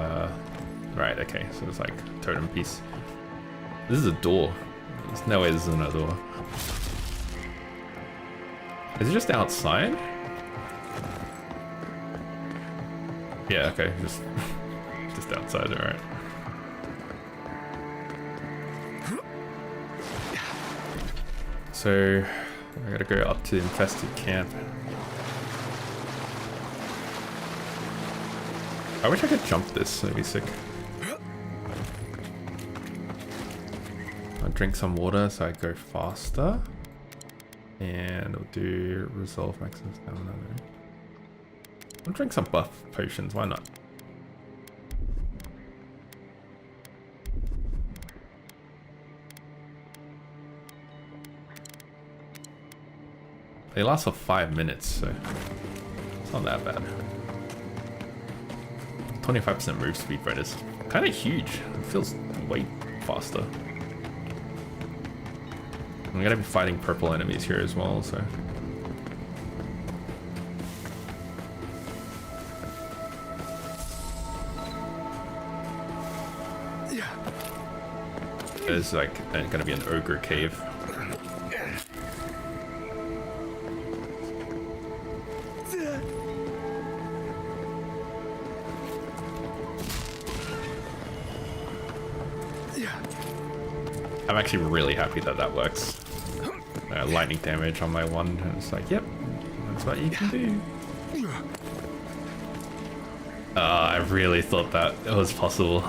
S1: right, okay, so it's like a totem piece. This is a door. There's no way this isn't a door. Is it just outside? Yeah, okay, just outside, alright. So I gotta go up to the infested camp. I wish I could jump this, that'd be sick. I'll drink some water so I go faster. And we'll do resolve maximum stamina. I'll drink some buff potions, why not? They last for 5 minutes, so it's not that bad. 25% move speed bonus. Kind of huge. It feels way faster. I'm gonna be fighting purple enemies here as well, so. There's like gonna be an ogre cave. I'm actually really happy that that works. Lightning damage on my one, and it's like, yep, that's what you can do. I really thought that it was possible.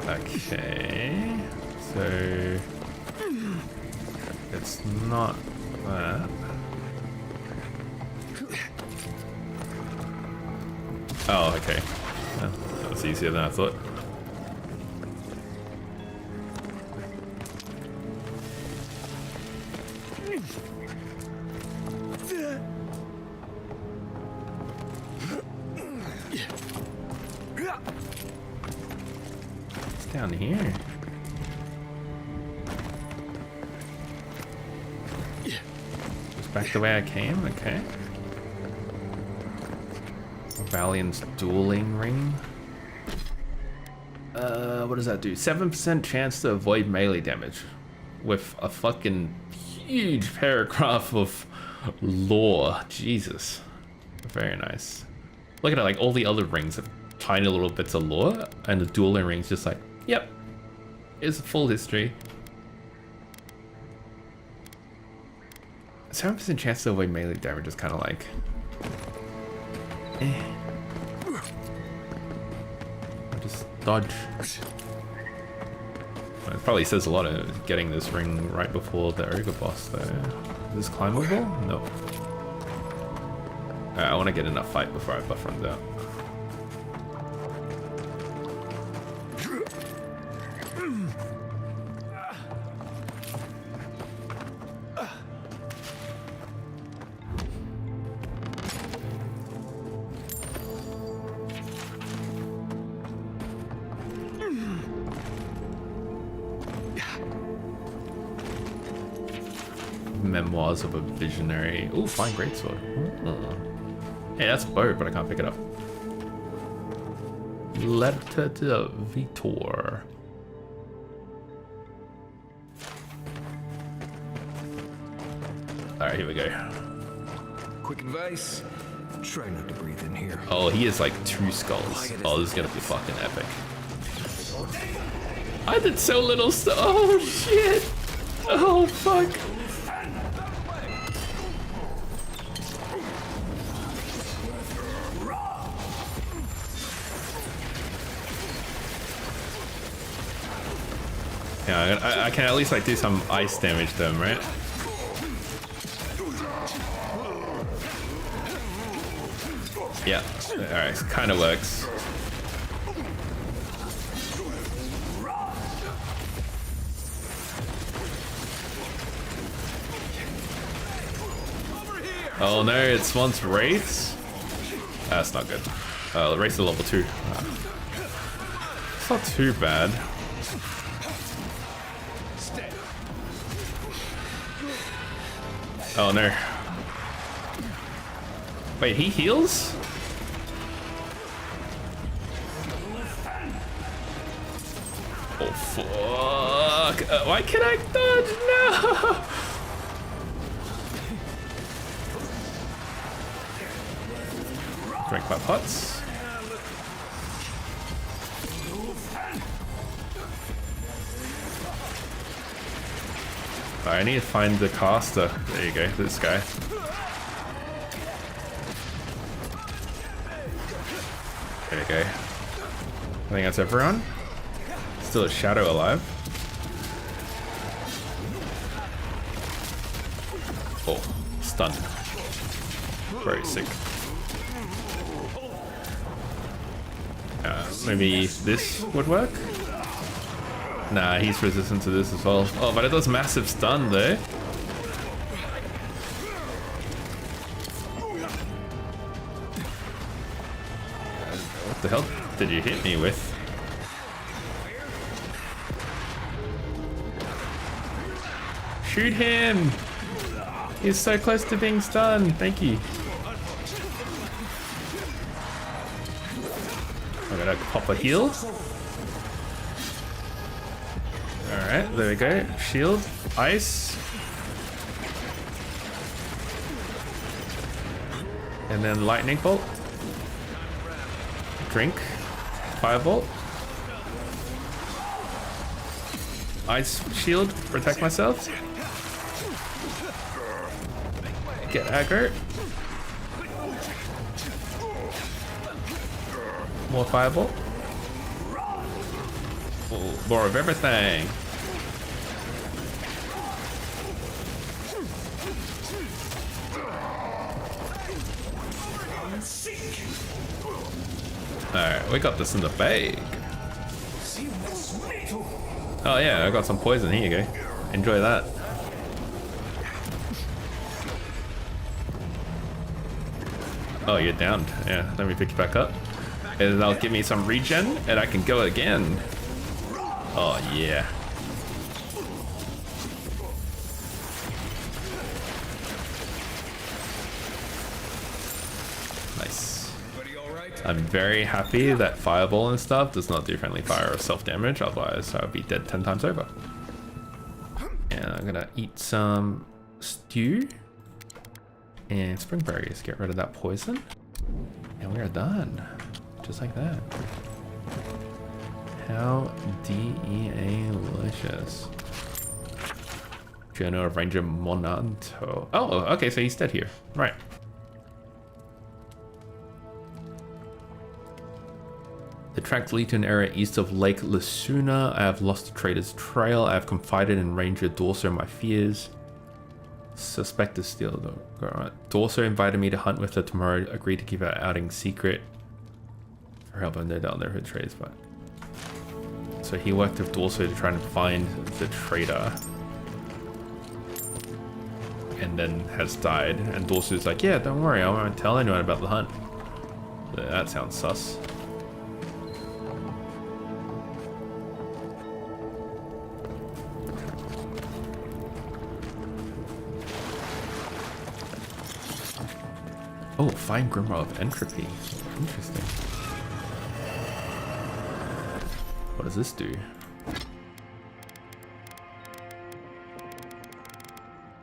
S1: Okay, so it's not that. Oh, okay. Yeah, that was easier than I thought. It's down here. Just back the way I came, okay. Valiant's dueling ring. What does that do? 7% chance to avoid melee damage with a fucking huge paragraph of lore. Jesus. Very nice. Look at it, like all the other rings have tiny little bits of lore, and the dueling ring's just like, yep, it's a full history. 7% chance to avoid melee damage is kind of like, eh. Just dodge. It probably says a lot of getting this ring right before the ogre boss though. Is this climbable? No. Alright, I want to get in a fight before I buff runs out. Memoirs of a Visionary. Ooh, fine greatsword. Hey, that's a bow, but I can't pick it up. Letter to Vitor. Alright, here we go.
S2: Quick advice, try not to breathe in here.
S1: Oh, he is like 2 skulls. Oh, this is gonna be fucking epic. I did so little stuff. Oh, shit. Oh, fuck. Yeah, I can at least like do some ice damage to him, right? Yeah, alright, kind of works. Oh no, it spawns wraiths? That's not good. The wraiths are level 2. It's not too bad. Oh no. Wait, he heals? Oh fuck. Why can't I dodge? No! Drink my pots. I need to find the caster. There you go, this guy. There you go. I think that's everyone. Still a shadow alive. Oh, stunned. Very sick. Maybe this would work? Nah, he's resistant to this as well. Oh, but it does massive stun though. What the hell did you hit me with? Shoot him! He's so close to being stunned. Thank you. I'm gonna pop a heal. Alright, there we go. Shield, ice. And then lightning bolt. Drink. Firebolt. Ice shield, protect myself. Get aggro. More firebolt. Oh, more of everything. Alright, we got this in the bag. Oh yeah, I got some poison. Here you go. Enjoy that. Oh, you're downed. Yeah, let me pick you back up. And that'll give me some regen, and I can go again. Oh, yeah. Nice. I'm very happy that Fireball and stuff does not do friendly fire or self-damage, otherwise I would be dead 10 times over. And I'm gonna eat some stew and spring berries, get rid of that poison, and we are done. Just like that. How delicious. Journal of Ranger Monanto. Oh, okay, so he's dead here. Right. The tracks lead to an area east of Lake Lasuna. I have lost the trader's trail. I have confided in Ranger Dawnshore my fears. Suspect is still though. Alright. Dawnshore invited me to hunt with her tomorrow. Agreed to keep her outing secret. For help, I no doubt they're her trades, but. So he worked with Dawnshore to try and find the trader. And then has died. And Dawshore's like, yeah, don't worry, I won't tell anyone about the hunt. That sounds sus. Oh, find Grimoire of Entropy. Interesting. What does this do?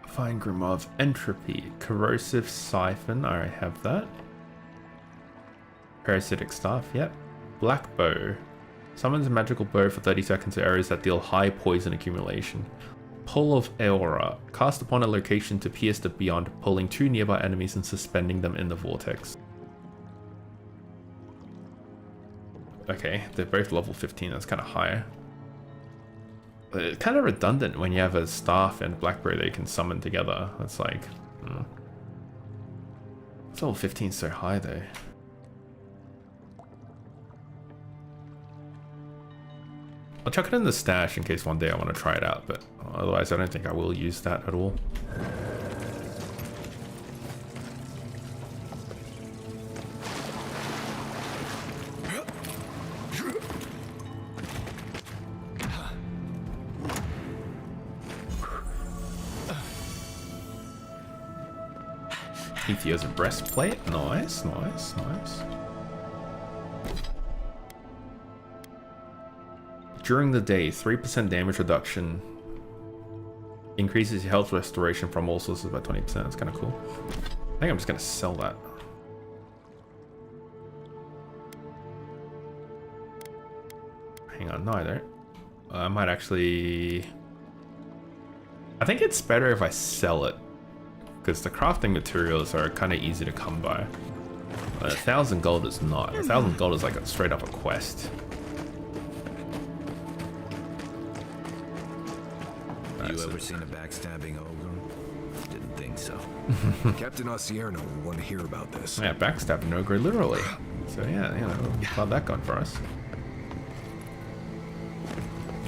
S1: Find Grimoire of Entropy. Corrosive Siphon. I already have that. Parasitic Staff. Yep. Black Bow. Summons a magical bow for 30 seconds to areas that deal high poison accumulation. Pull of Aura. Cast upon a location to pierce the beyond, pulling 2 nearby enemies and suspending them in the vortex. Okay, they're both level 15, that's kind of high. But it's kind of redundant when you have a staff and a blackberry that you can summon together. That's like... It's level 15 so high though. I'll chuck it in the stash in case one day I want to try it out, but otherwise I don't think I will use that at all. Ethio's a breastplate. Nice, nice, nice. During the day, 3% damage reduction. Increases your health restoration from all sources by 20%. That's kind of cool. I think I'm just going to sell that. Hang on, no I don't. I might actually... I think it's better if I sell it. Because the crafting materials are kind of easy to come by. 1,000 gold is not. 1,000 gold is like a straight up a quest.
S2: You ever seen a backstabbing ogre? Didn't think so.
S12: Captain Osierno will want to hear about this.
S1: Yeah, backstabbing ogre, literally. So yeah, you know, got that going for us.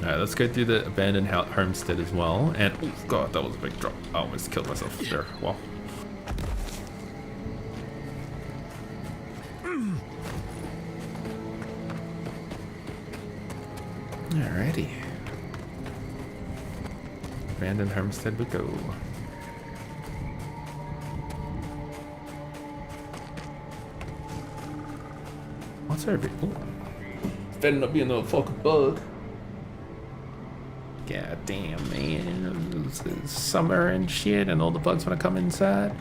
S1: Alright, let's go do the abandoned homestead as well. And oh god, that was a big drop. I almost killed myself there. Wow. Alrighty. Abandoned homestead we go. What's over here? Better not be another fucking bug. God damn, man. It's summer and shit, and all the bugs want to come inside.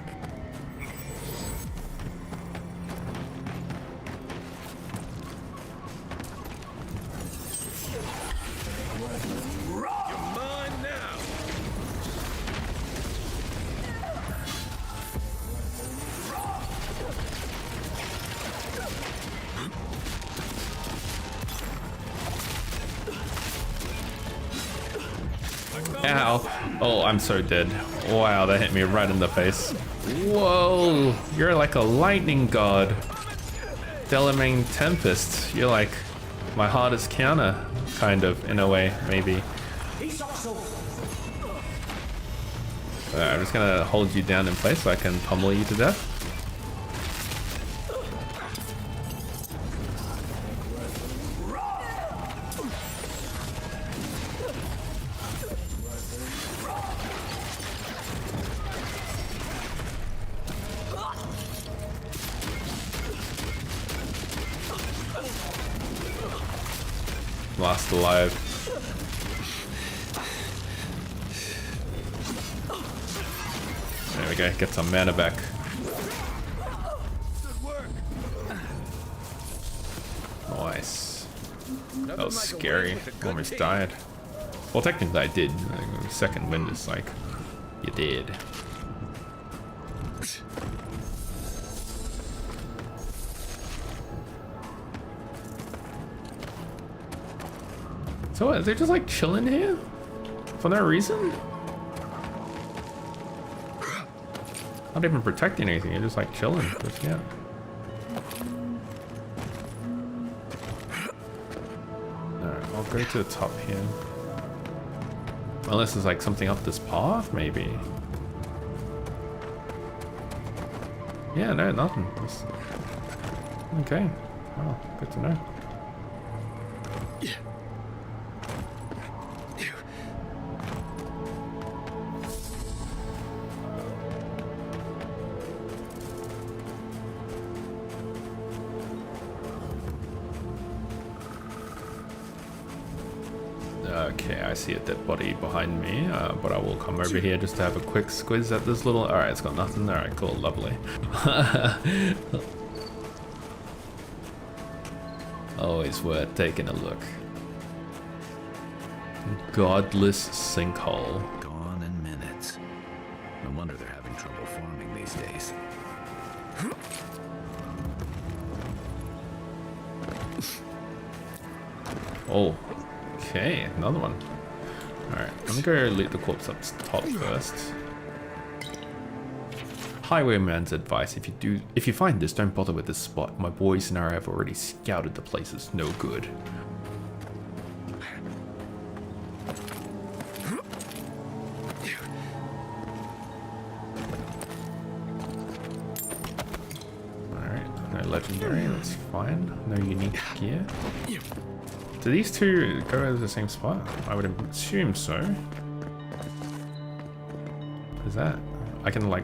S1: Ow. Oh, I'm so dead. Wow, that hit me right in the face. Whoa, you're like a lightning god. Delamain Tempest. You're like my hardest counter, kind of, in a way, maybe. I'm just gonna hold you down in place so I can pummel you to death. last alive. There we go, get some mana back. Nice. That was scary. Almost died. Well, technically I did. Second wind is like, you did. So what, they're just like chilling here? For no reason? Not even protecting anything, you're just like chilling. Just, yeah. Alright, I'll go to the top here. Unless there's like something up this path, maybe. Yeah, no, nothing. Just... Okay. Oh, good to know. Okay, I see a dead body behind me, but I will come over here just to have a quick squiz at this little... Alright, it's got nothing. Alright, cool, lovely. Always worth taking a look. Godless sinkhole.
S2: Gone in minutes. No wonder they're having trouble farming these days.
S1: Oh. Okay, another one. Alright, let me go loot the corpse up top first. Highwayman's advice, if you find this, don't bother with this spot. My boys and I have already scouted the place, it's no good. Alright, no legendary, that's fine. No unique gear. Do these two go to the same spot? I would assume so. What is that? I can like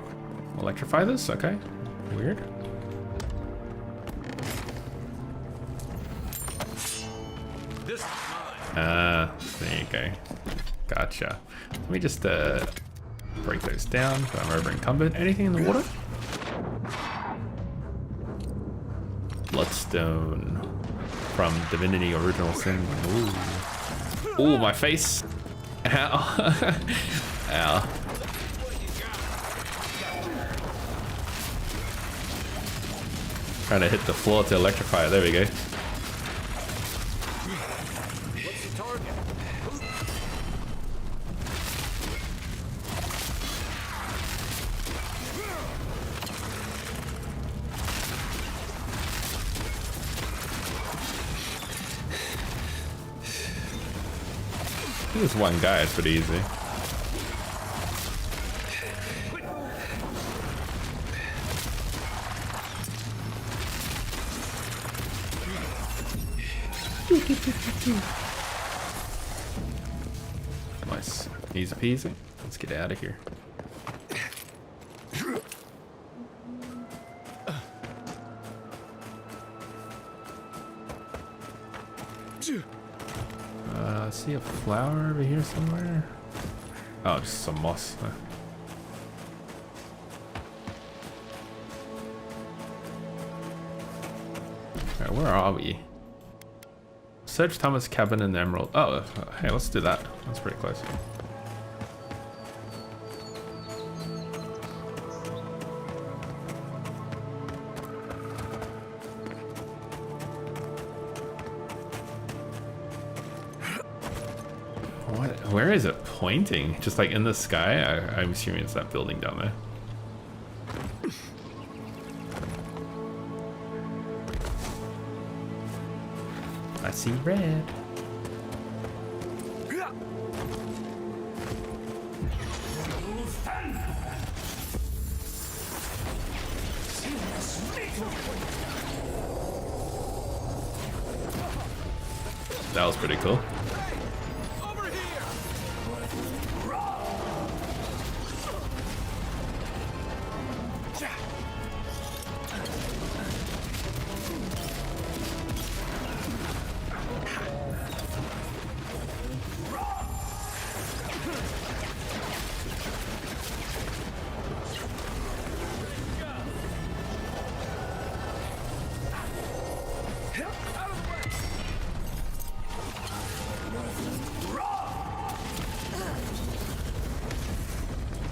S1: electrify this? Okay. Weird. There you go. Gotcha. Let me just break those down, so I'm over encumbered. Anything in the water? Bloodstone. From Divinity Original Sin. Ooh. Ooh, my face. Ow. Ow. Trying to hit the floor to electrify it. There we go. This one guy is pretty easy. Nice. Easy peasy. Let's get out of here. I see a flower over here somewhere. Oh, just some moss. Alright, where are we? Search Thomas' cabin in the Emerald. Oh, hey, let's do that. That's pretty close. Where is it pointing? Just like in the sky? I'm assuming it's that building down there. I see red. That was pretty cool.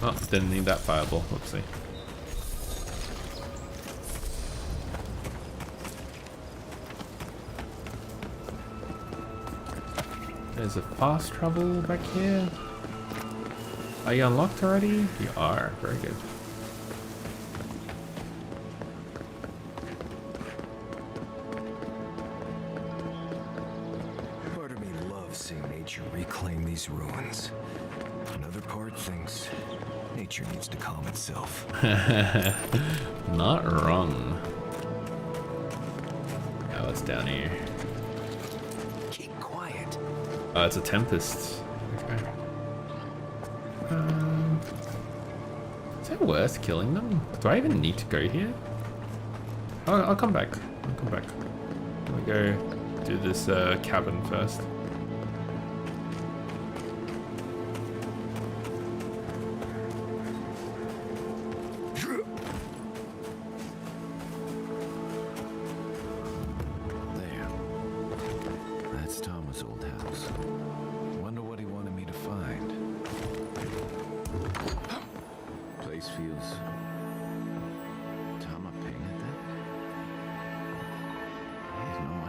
S1: Oh, didn't need that fireball. Whoopsie. There's a fast travel back here. Are you unlocked already? You are. Very good.
S2: Part of me loves seeing nature reclaim these ruins. Another part thinks nature needs to calm itself.
S1: Not wrong. Oh, it's down here.
S2: Keep quiet.
S1: Oh, it's a tempest. Okay. Is it worth killing them? Do I even need to go here? I'll come back. I'll come back. Let me go do this cabin first.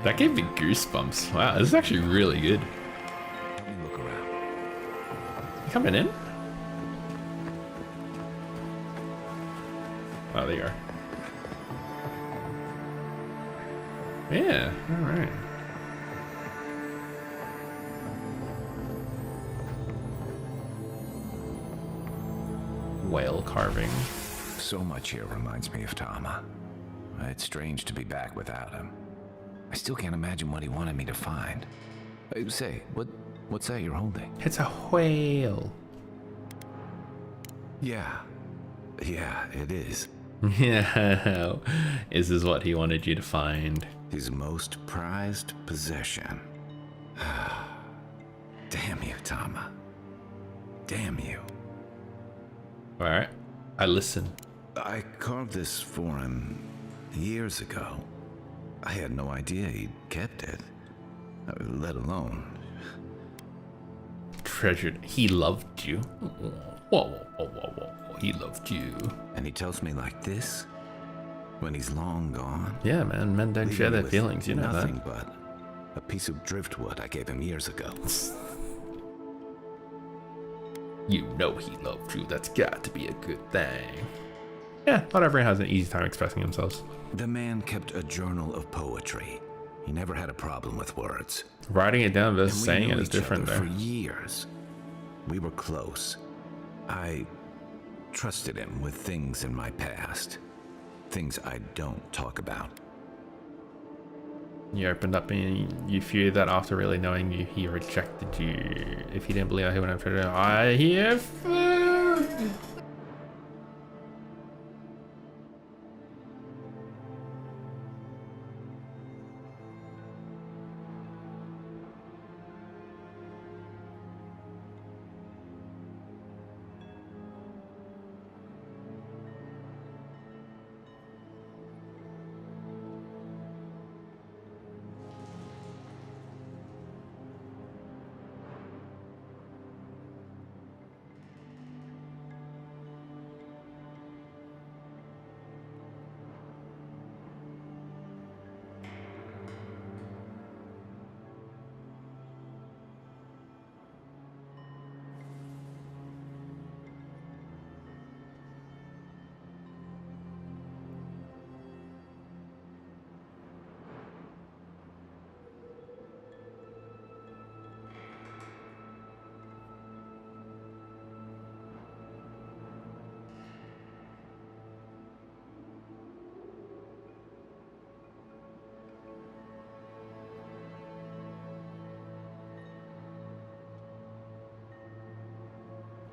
S1: That gave me goosebumps. Wow, this is actually really good.
S2: Let me look around.
S1: You coming in? Oh, there you are. Yeah, alright. Whale carving.
S2: So much here reminds me of Tama. It's strange to be back without him. I still can't imagine what he wanted me to find. Say, what's that you're holding?
S1: It's a whale.
S2: Yeah, it is.
S1: Yeah, is this what he wanted you to find?
S2: His most prized possession. Damn you, Tama. Damn you.
S1: Alright, I listen.
S2: I carved this for him years ago. I had no idea he'd kept it, let alone...
S1: Treasured. He loved you. Whoa. He loved you.
S2: And he tells me like this? When he's long gone?
S1: Yeah, man. Men don't share their feelings, you know that.
S2: Nothing but a piece of driftwood I gave him years ago.
S1: You know he loved you. That's got to be a good thing. Yeah, not everyone has an easy time expressing themselves.
S2: The man kept a journal of poetry. He never had a problem with words.
S1: Writing it down versus saying it is different, though.
S2: For years, we were close. I trusted him with things in my past. Things I don't talk about.
S1: You opened up and you feared that after really knowing you, he rejected you. If he didn't believe he would have tried to, I hear food.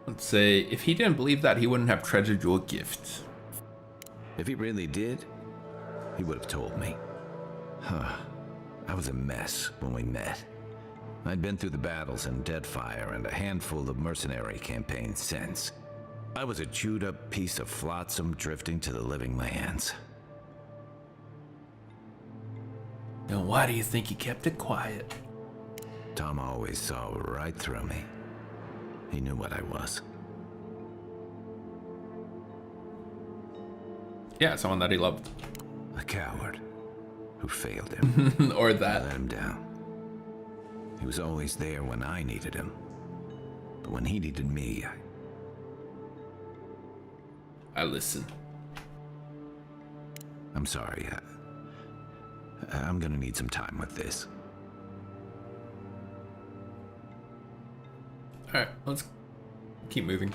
S1: Let's say, if he didn't believe that, he wouldn't have treasured your gift.
S2: If he really did, he would have told me. I was a mess when we met. I'd been through the battles in Deadfire and a handful of mercenary campaigns since. I was a chewed-up piece of flotsam drifting to the living lands.
S1: Then why do you think he kept it quiet?
S2: Tom always saw right through me. He knew what I was.
S1: Yeah, someone that he loved.
S2: A coward who failed him.
S1: Or that.
S2: I let him down. He was always there when I needed him. But when he needed me,
S1: I listened.
S2: I'm sorry. I'm gonna need some time with this.
S1: Alright, let's keep moving.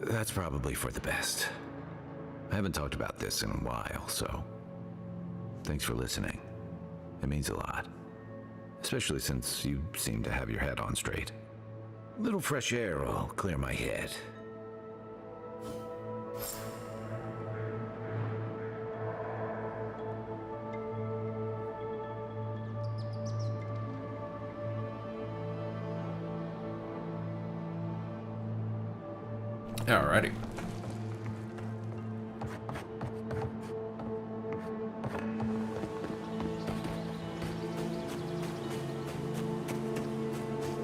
S2: That's probably for the best. I haven't talked about this in a while, so thanks for listening. It means a lot. Especially since you seem to have your head on straight. A little fresh air will clear my head.
S1: Alrighty.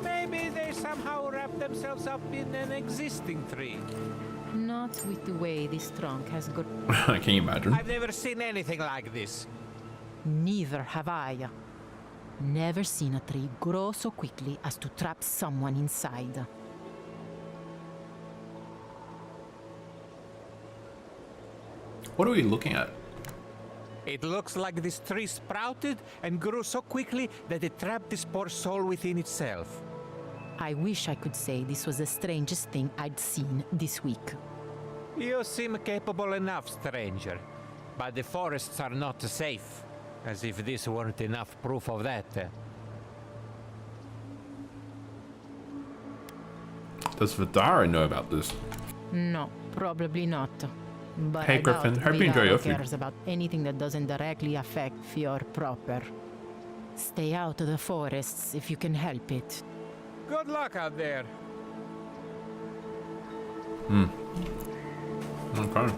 S20: Maybe they somehow wrap themselves up in an existing tree.
S6: Not with the way this trunk has got.
S1: Can you imagine?
S20: I've never seen anything like this.
S6: Neither have I. Never seen a tree grow so quickly as to trap someone inside.
S1: What are we looking at?
S20: It looks like this tree sprouted and grew so quickly that it trapped this poor soul within itself.
S6: I wish I could say this was the strangest thing I'd seen this week.
S20: You seem capable enough, stranger. But the forests are not safe. As if this weren't enough proof of that.
S1: Does Vidara know about this?
S6: No, probably not. But
S1: Hey,
S6: I doubt
S1: Griffin, hope you enjoy
S6: Vidaro
S1: your food.
S6: cares about anything that doesn't directly affect Fior proper. Stay out of the forests if you can help it.
S20: Good luck out there.
S1: Okay.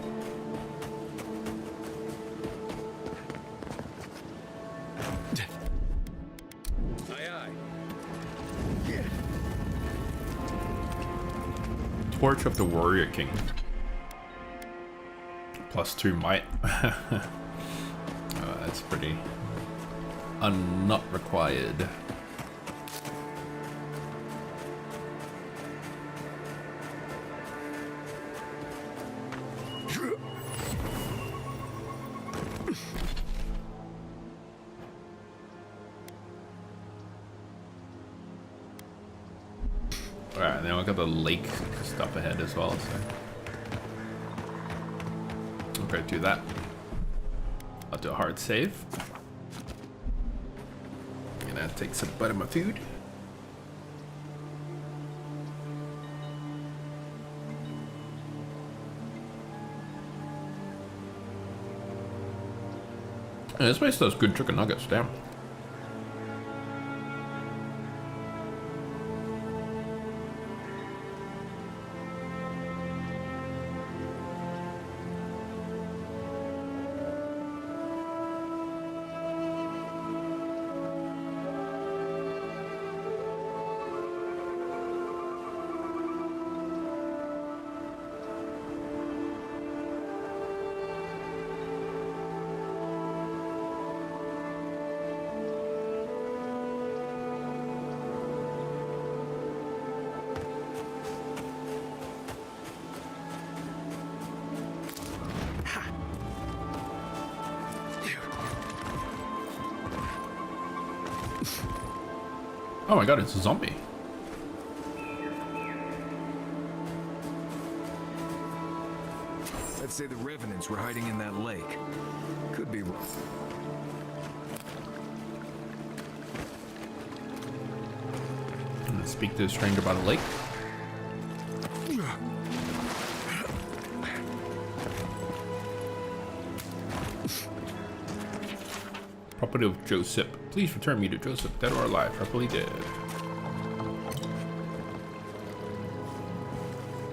S1: Torch of the Warrior King. +2 might. That's pretty not required. Alright, then we got the lake stuff ahead as well, so. Okay, do that. I'll do a hard save. Gonna take some bite of my food. And this place does good chicken nuggets, damn. Oh my god, it's a zombie.
S12: Let's say the revenants were hiding in that lake. Could be wrong.
S1: I'm gonna speak to a stranger about a lake. Property of Joseph. Please return me to Joseph, dead or alive, happily dead.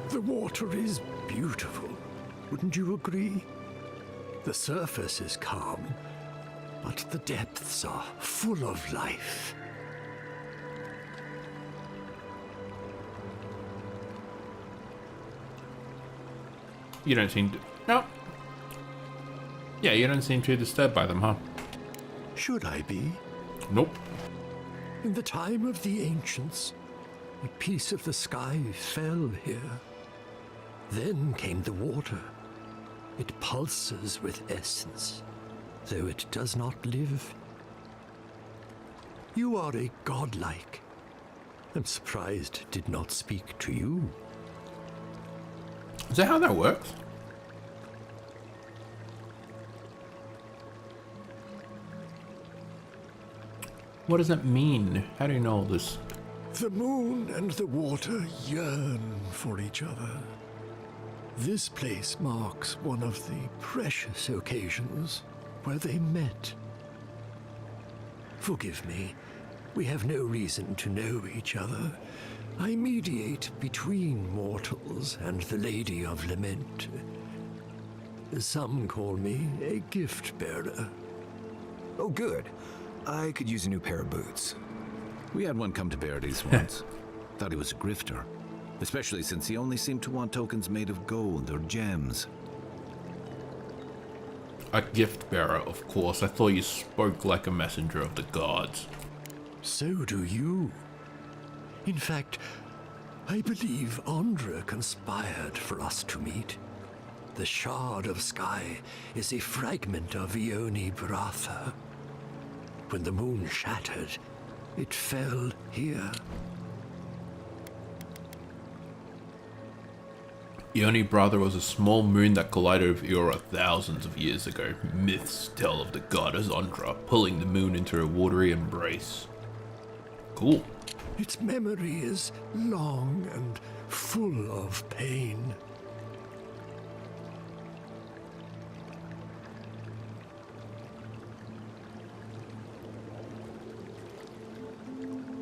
S15: The water is beautiful, wouldn't you agree? The surface is calm, but the depths are full of life.
S1: You don't seem to... No. Yeah, you don't seem too disturbed by them, huh?
S15: Should I be?
S1: Nope.
S15: In the time of the ancients, a piece of the sky fell here. Then came the water. It pulses with essence, though it does not live. You are a godlike. I'm surprised it did not speak to you.
S1: Is that how that works? What does that mean? How do you know this?
S15: The moon and the water yearn for each other. This place marks one of the precious occasions where they met. Forgive me, we have no reason to know each other. I mediate between mortals and the Lady of Lament. Some call me a gift bearer.
S2: Oh, good. I could use a new pair of boots. We had one come to Paradise once. Thought he was a grifter. Especially since he only seemed to want tokens made of gold or gems.
S1: A gift bearer, of course. I thought you spoke like a messenger of the gods.
S15: So do you. In fact, I believe Andra conspired for us to meet. The shard of sky is a fragment of Ioni Bratha. When the moon shattered, it fell here.
S1: Ioni Bratha was a small moon that collided with Eora thousands of years ago. Myths tell of the goddess Andra pulling the moon into her watery embrace. Cool.
S15: Its memory is long and full of pain.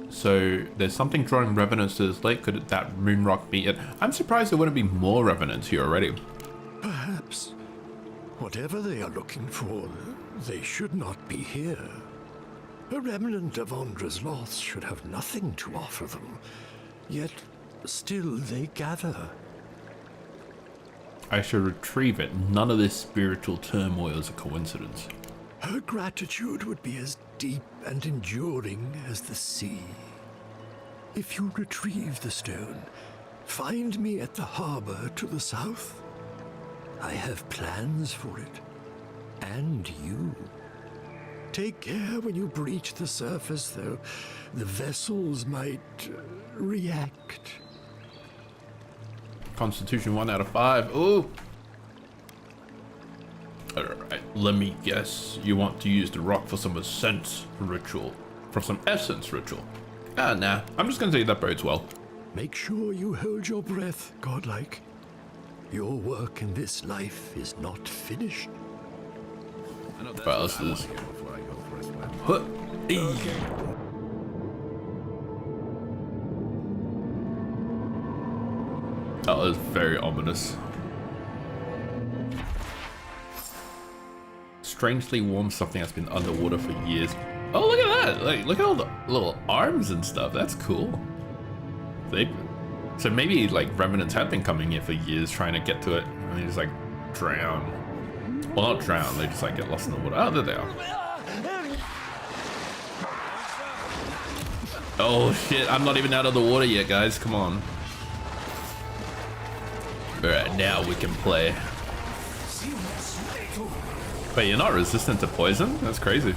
S1: So there's something drawing revenants to this lake. Could that moon rock be it? I'm surprised there wouldn't be more revenants here already.
S15: Perhaps. Whatever they are looking for, they should not be here. A remnant of Andra's loss should have nothing to offer them. Yet, still they gather.
S1: I should retrieve it. None of this spiritual turmoil is a coincidence.
S15: Her gratitude would be as deep and enduring as the sea. If you retrieve the stone, find me at the harbor to the south. I have plans for it. And you. Take care when you breach the surface, though. The vessels might react.
S1: Constitution 1 out of 5. Ooh. Alright, let me guess. You want to use the rock for some essence ritual. For some essence ritual. Nah. I'm just gonna say that bodes well.
S15: Make sure you hold your breath, godlike. Your work in this life is not finished.
S1: What else is? That was very ominous. Strangely warm something that's been underwater for years. Oh, look at that! Like, look at all the little arms and stuff. That's cool. So maybe like revenants have been coming here for years trying to get to it, and they just like drown. Well, not drown. They just like get lost in the water. Oh, there they are. Oh shit! I'm not even out of the water yet, guys. Come on. Alright, now we can play. Wait, you're not resistant to poison? That's crazy.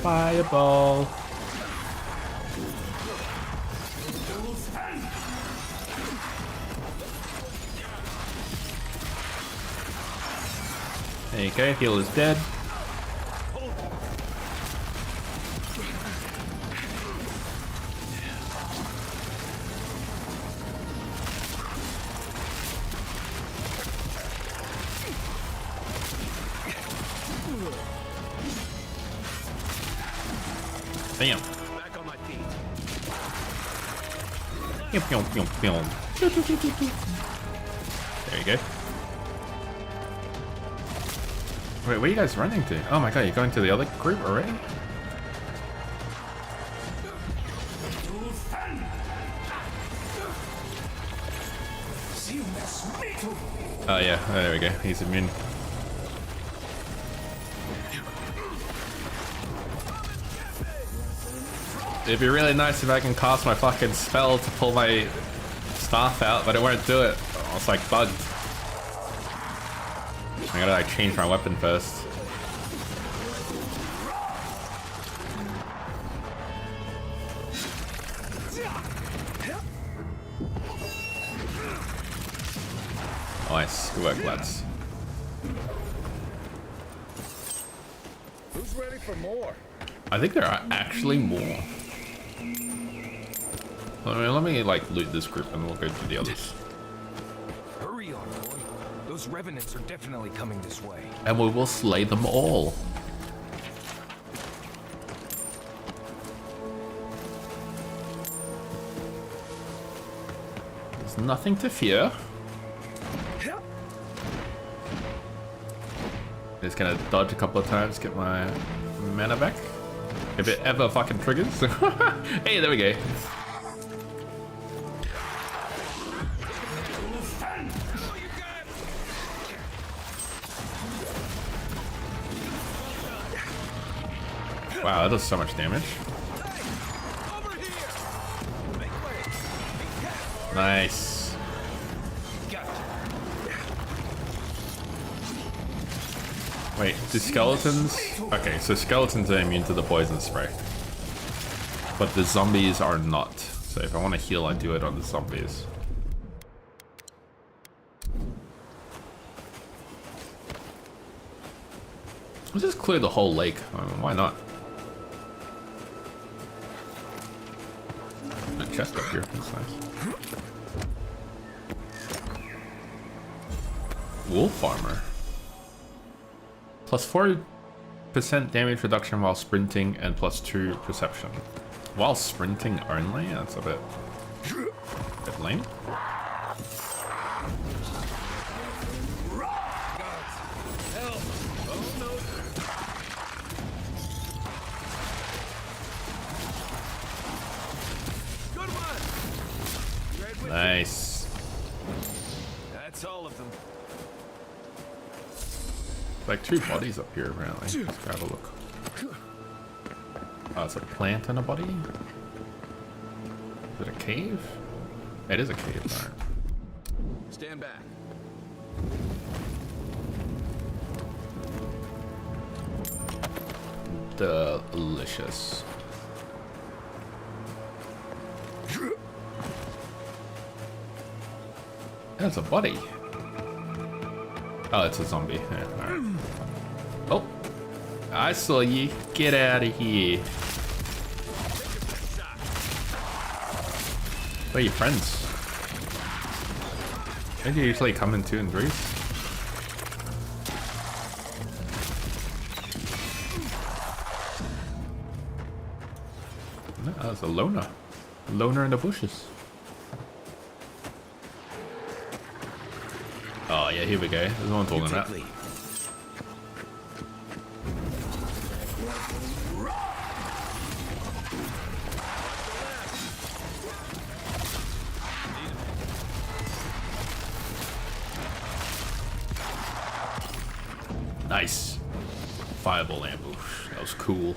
S1: Fireball. There you go, heal is dead. Bam.
S2: Back on my feet.
S1: Pew, pew, pew, pew. Pew, pew, pew, pew, pew. There you go. Wait, where are you guys running to? Oh my god, you're going to the other group already? Oh yeah, oh, there we go. He's immune. It'd be really nice if I can cast my fucking spell to pull my staff out, but it won't do it. Oh, it's like bugged. I gotta like change my weapon first. Nice, good work, lads.
S2: Who's ready for more?
S1: I think there are actually more. Let me like loot this group and we'll go to the others.
S2: Hurry on, boy. Those revenants are definitely coming this way.
S1: And we will slay them all. There's nothing to fear. Just gonna dodge a couple of times, get my mana back. If it ever fucking triggers. Hey, there we go. Wow, that does so much damage. Nice. Wait, do skeletons... Okay, so skeletons are immune to the poison spray. But the zombies are not. So if I want to heal, I do it on the zombies. Let's just clear the whole lake. I mean, why not? A chest up here. That's nice. Wolf armor. Plus 4% damage reduction while sprinting and plus 2 perception. While sprinting only? That's a bit lame. Nice.
S2: That's all of them.
S1: Like 2 bodies up here apparently. Let's grab a look. Oh, it's a plant and a body? Is it a cave? It is a cave, alright.
S2: Stand back.
S1: Delicious. That's a body. Oh, it's a zombie. Yeah, alright. Oh, I saw you. Get out of here. Where are your friends? Don't you usually come in 2 and 3s? No, that's a loner. Loner in the bushes. Oh yeah, here we go. There's one talking about. Nice. Fireball ambush. That was cool.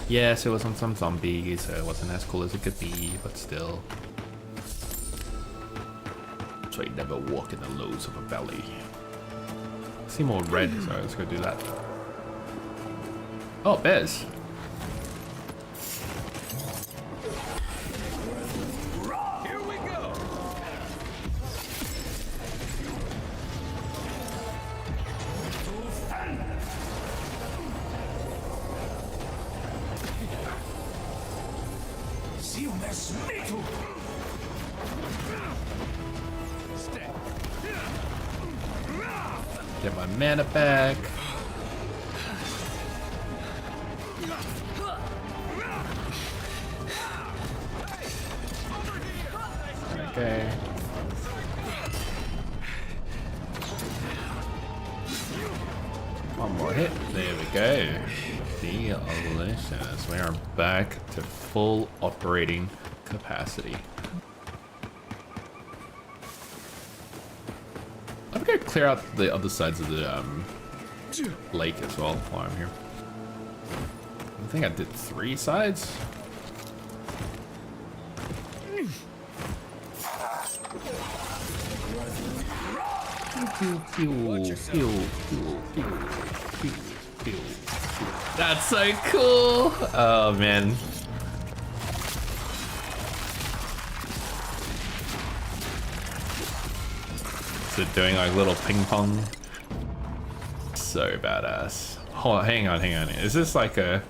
S1: Yes, it was on some zombies, so it wasn't as cool as it could be, but still. So you never walk in the lows of a valley. I see more red, so let's go do that. Oh, bears.
S2: Here we go.
S1: Get my mana back. Okay. One more hit. There we go. Delicious. We are back to full operating capacity. I'm gonna clear out the other sides of the lake as well while I'm here. I think I did 3 sides. That's so cool. Oh man. Is it doing like little ping pong? So badass. Hold on, hang on. Is this like a...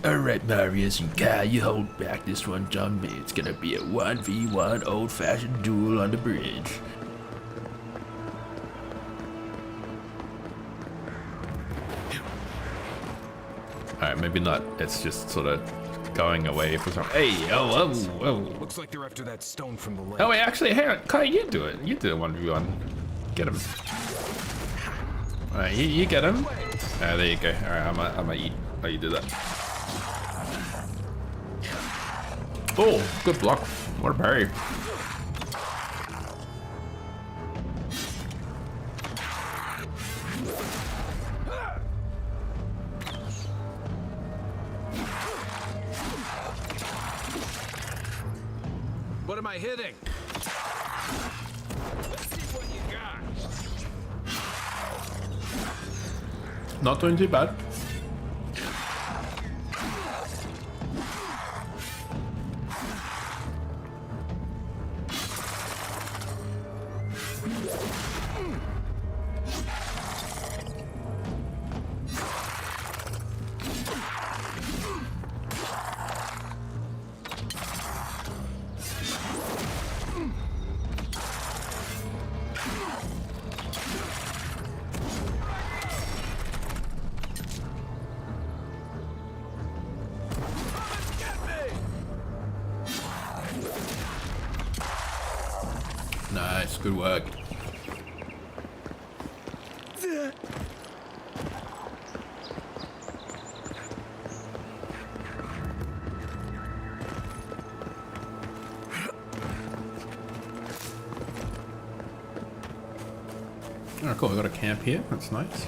S1: Alright, Marius and Kai, you hold back this one, John. It's gonna be a 1v1 old-fashioned duel on the bridge. Alright, maybe not. It's just sort of going away for some... Hey, whoa.
S2: Looks like they're after that stone from the lake.
S1: Oh wait, actually, hang on. Kai, you do it. You do a 1v1. Get him. Alright, you get him. There you go. Alright, I'm gonna let you do that. Oh, good block. What a parry.
S2: What am I hitting? Let's see what you got.
S1: Not doing too bad. Nice, good work. Oh, cool, we got a camp here. That's nice.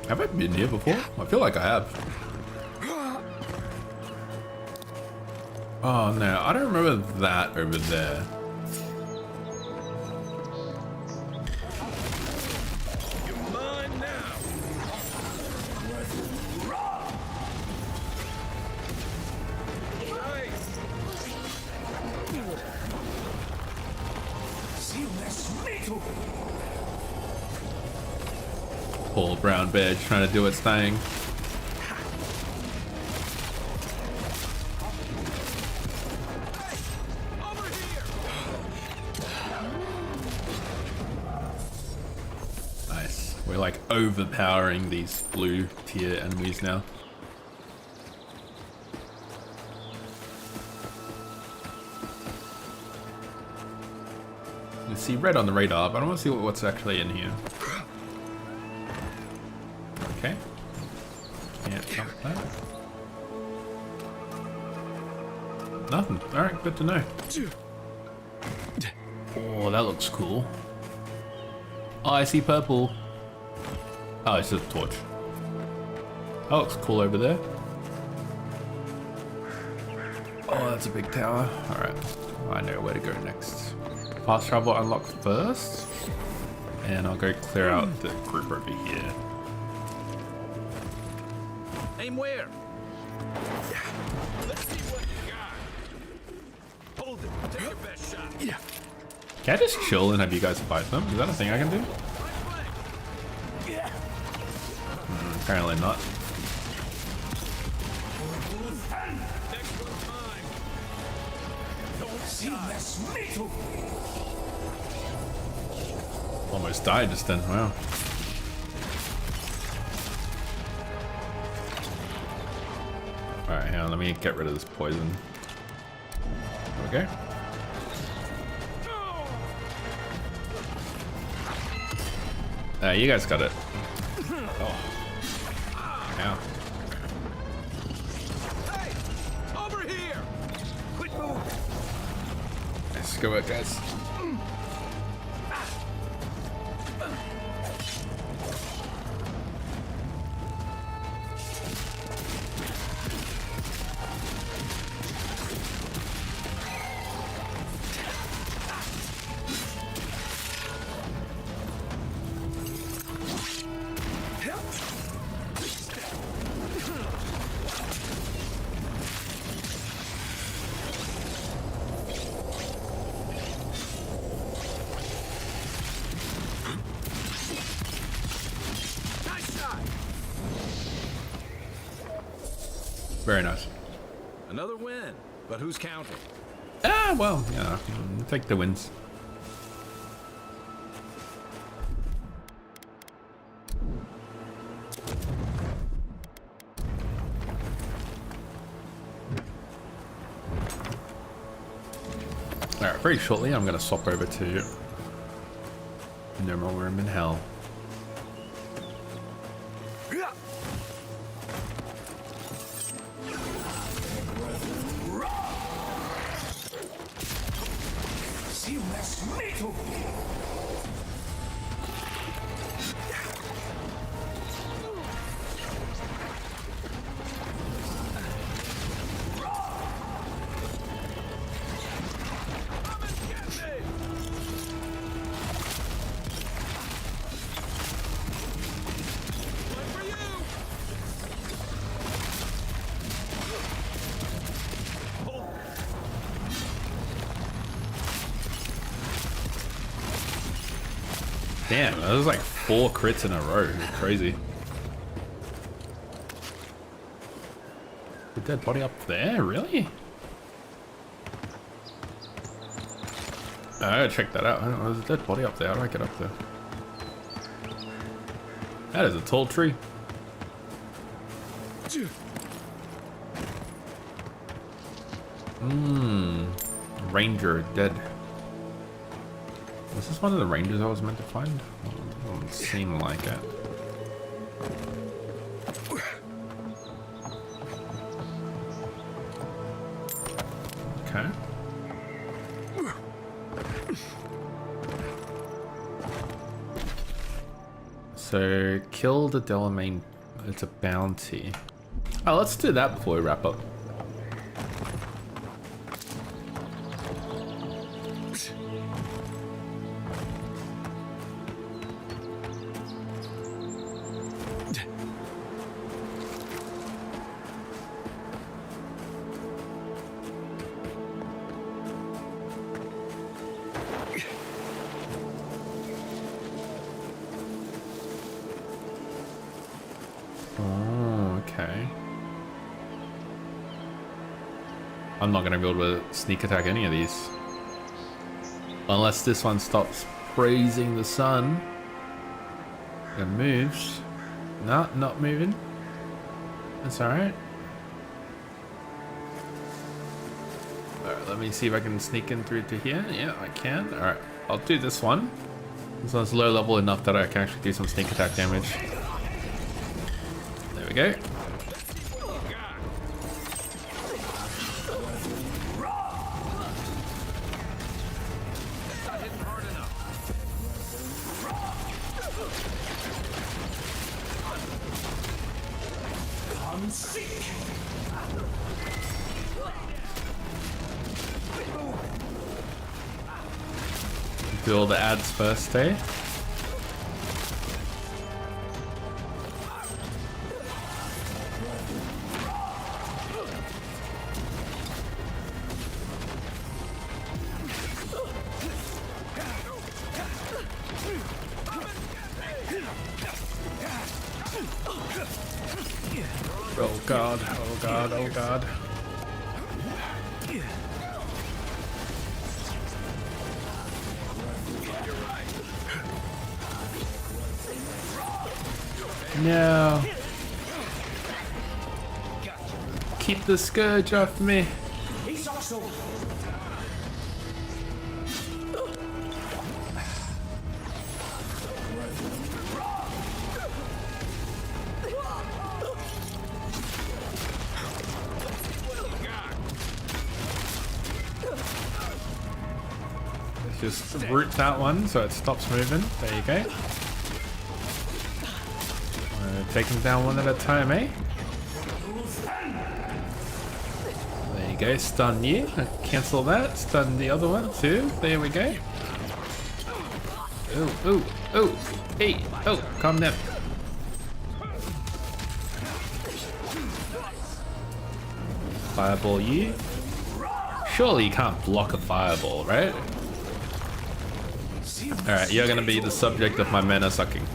S1: Have I been here before? I feel like I have. Oh no, I don't remember that over there.
S2: You're mine now.
S1: Poor brown bear trying to do its thing. Like overpowering these blue tier enemies now. You see red on the radar, but I want to see what's actually in here. Okay. Can't jump that. Nothing. Alright, good to know. Oh, that looks cool. Oh, I see purple. Oh, it's just a torch. That looks cool over there. Oh, that's a big tower. Alright, I know where to go next. Fast travel unlocked first. And I'll go clear out the group over here.
S2: Aim where? Let's see what you got. Hold it. Take your best shot. Yeah.
S1: Can I just chill and have you guys fight them? Is that a thing I can do? Apparently not. Almost died just then, wow. Alright, hang on, let me get rid of this poison. Okay. You guys got it. Oh. Yeah.
S2: Hey! Over here! Quit moving!
S1: Let's go back, guys. Very nice.
S2: Another win, but who's counting?
S1: Ah, well, yeah, take the wins. Alright, very shortly I'm going to swap over to No More Room in Hell. Damn, that was like 4 crits in a row. Crazy. The dead body up there? Really? I gotta check that out. I don't know, there's a dead body up there. How do I get up there? That is a tall tree. Ranger dead. Was this one of the rangers I was meant to find? Doesn't seem like it. Okay. So, kill the Delamain. It's a bounty. Oh, let's do that before we wrap up. I'm not going to be able to sneak attack any of these. Unless this one stops praising the sun. It moves. No, not moving. That's alright. Alright, let me see if I can sneak in through to here. Yeah, I can. Alright, I'll do this one. This one's low level enough that I can actually do some sneak attack damage. There we go. Do all the ads first, eh? Oh god, oh god, oh god. No. Keep the scourge off me. Just root that one so it stops moving. There you go. Take them down one at a time, eh? There you go. Stun you. Cancel that. Stun the other one too. There we go. Oh, oh, oh. Hey. Oh, calm down. Fireball you. Surely you can't block a fireball, right? Alright, you're gonna be the subject of my mana sucking.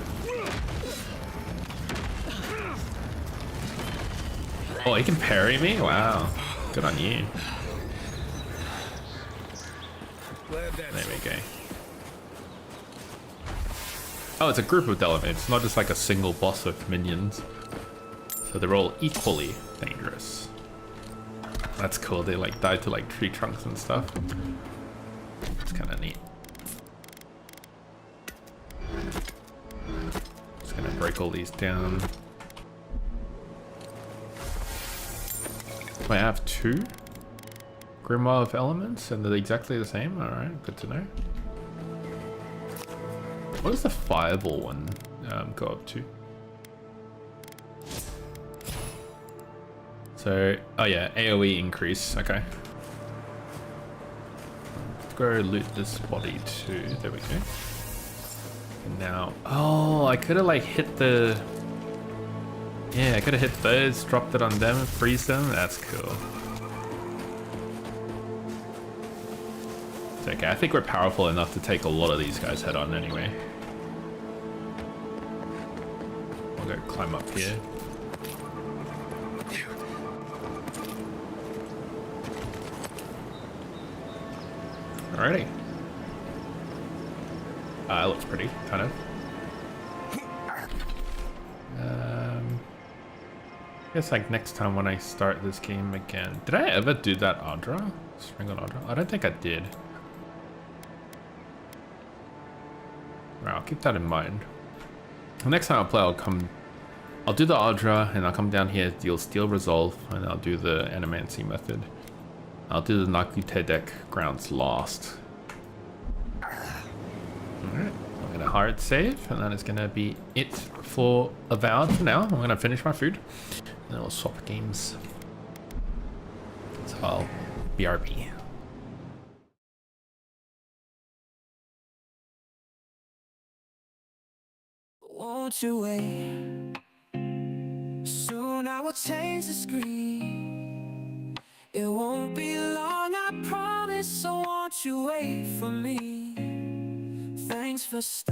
S1: Oh, he can parry me? Wow. Good on you. There we go. Oh, it's a group of Delamain. It's not just like a single boss with minions. So they're all equally dangerous. That's cool. They like die to like tree trunks and stuff. It's kind of neat. Just gonna break all these down. Wait, I have two Grimoire of Elements and they're exactly the same? Alright, good to know. What does the Fireball one go up to? So, oh yeah, AoE increase, okay. Let's go loot this body too, there we go. And now, oh, I could have like hit the... Yeah, I could have hit those, dropped it on them, freeze them, that's cool. It's okay, I think we're powerful enough to take a lot of these guys head on anyway. I'll go climb up here. Alrighty. It looks pretty, kind of. I guess like next time when I start this game again. Did I ever do that Audra? Strangled Audra? I don't think I did. Right, I'll keep that in mind. The next time I'll play, I'll do the Audra and I'll come down here, deal Steel Resolve, and I'll do the Animancy method. I'll do the Nakute deck grounds last. Alright, I'm gonna hard save, and that is gonna be it for Avowed for now. I'm gonna finish my food, and then we'll swap games. So I'll BRB.
S16: Won't you wait? Soon I will change the screen. It won't be long, I promise. So won't you wait for me? Thanks for stopping.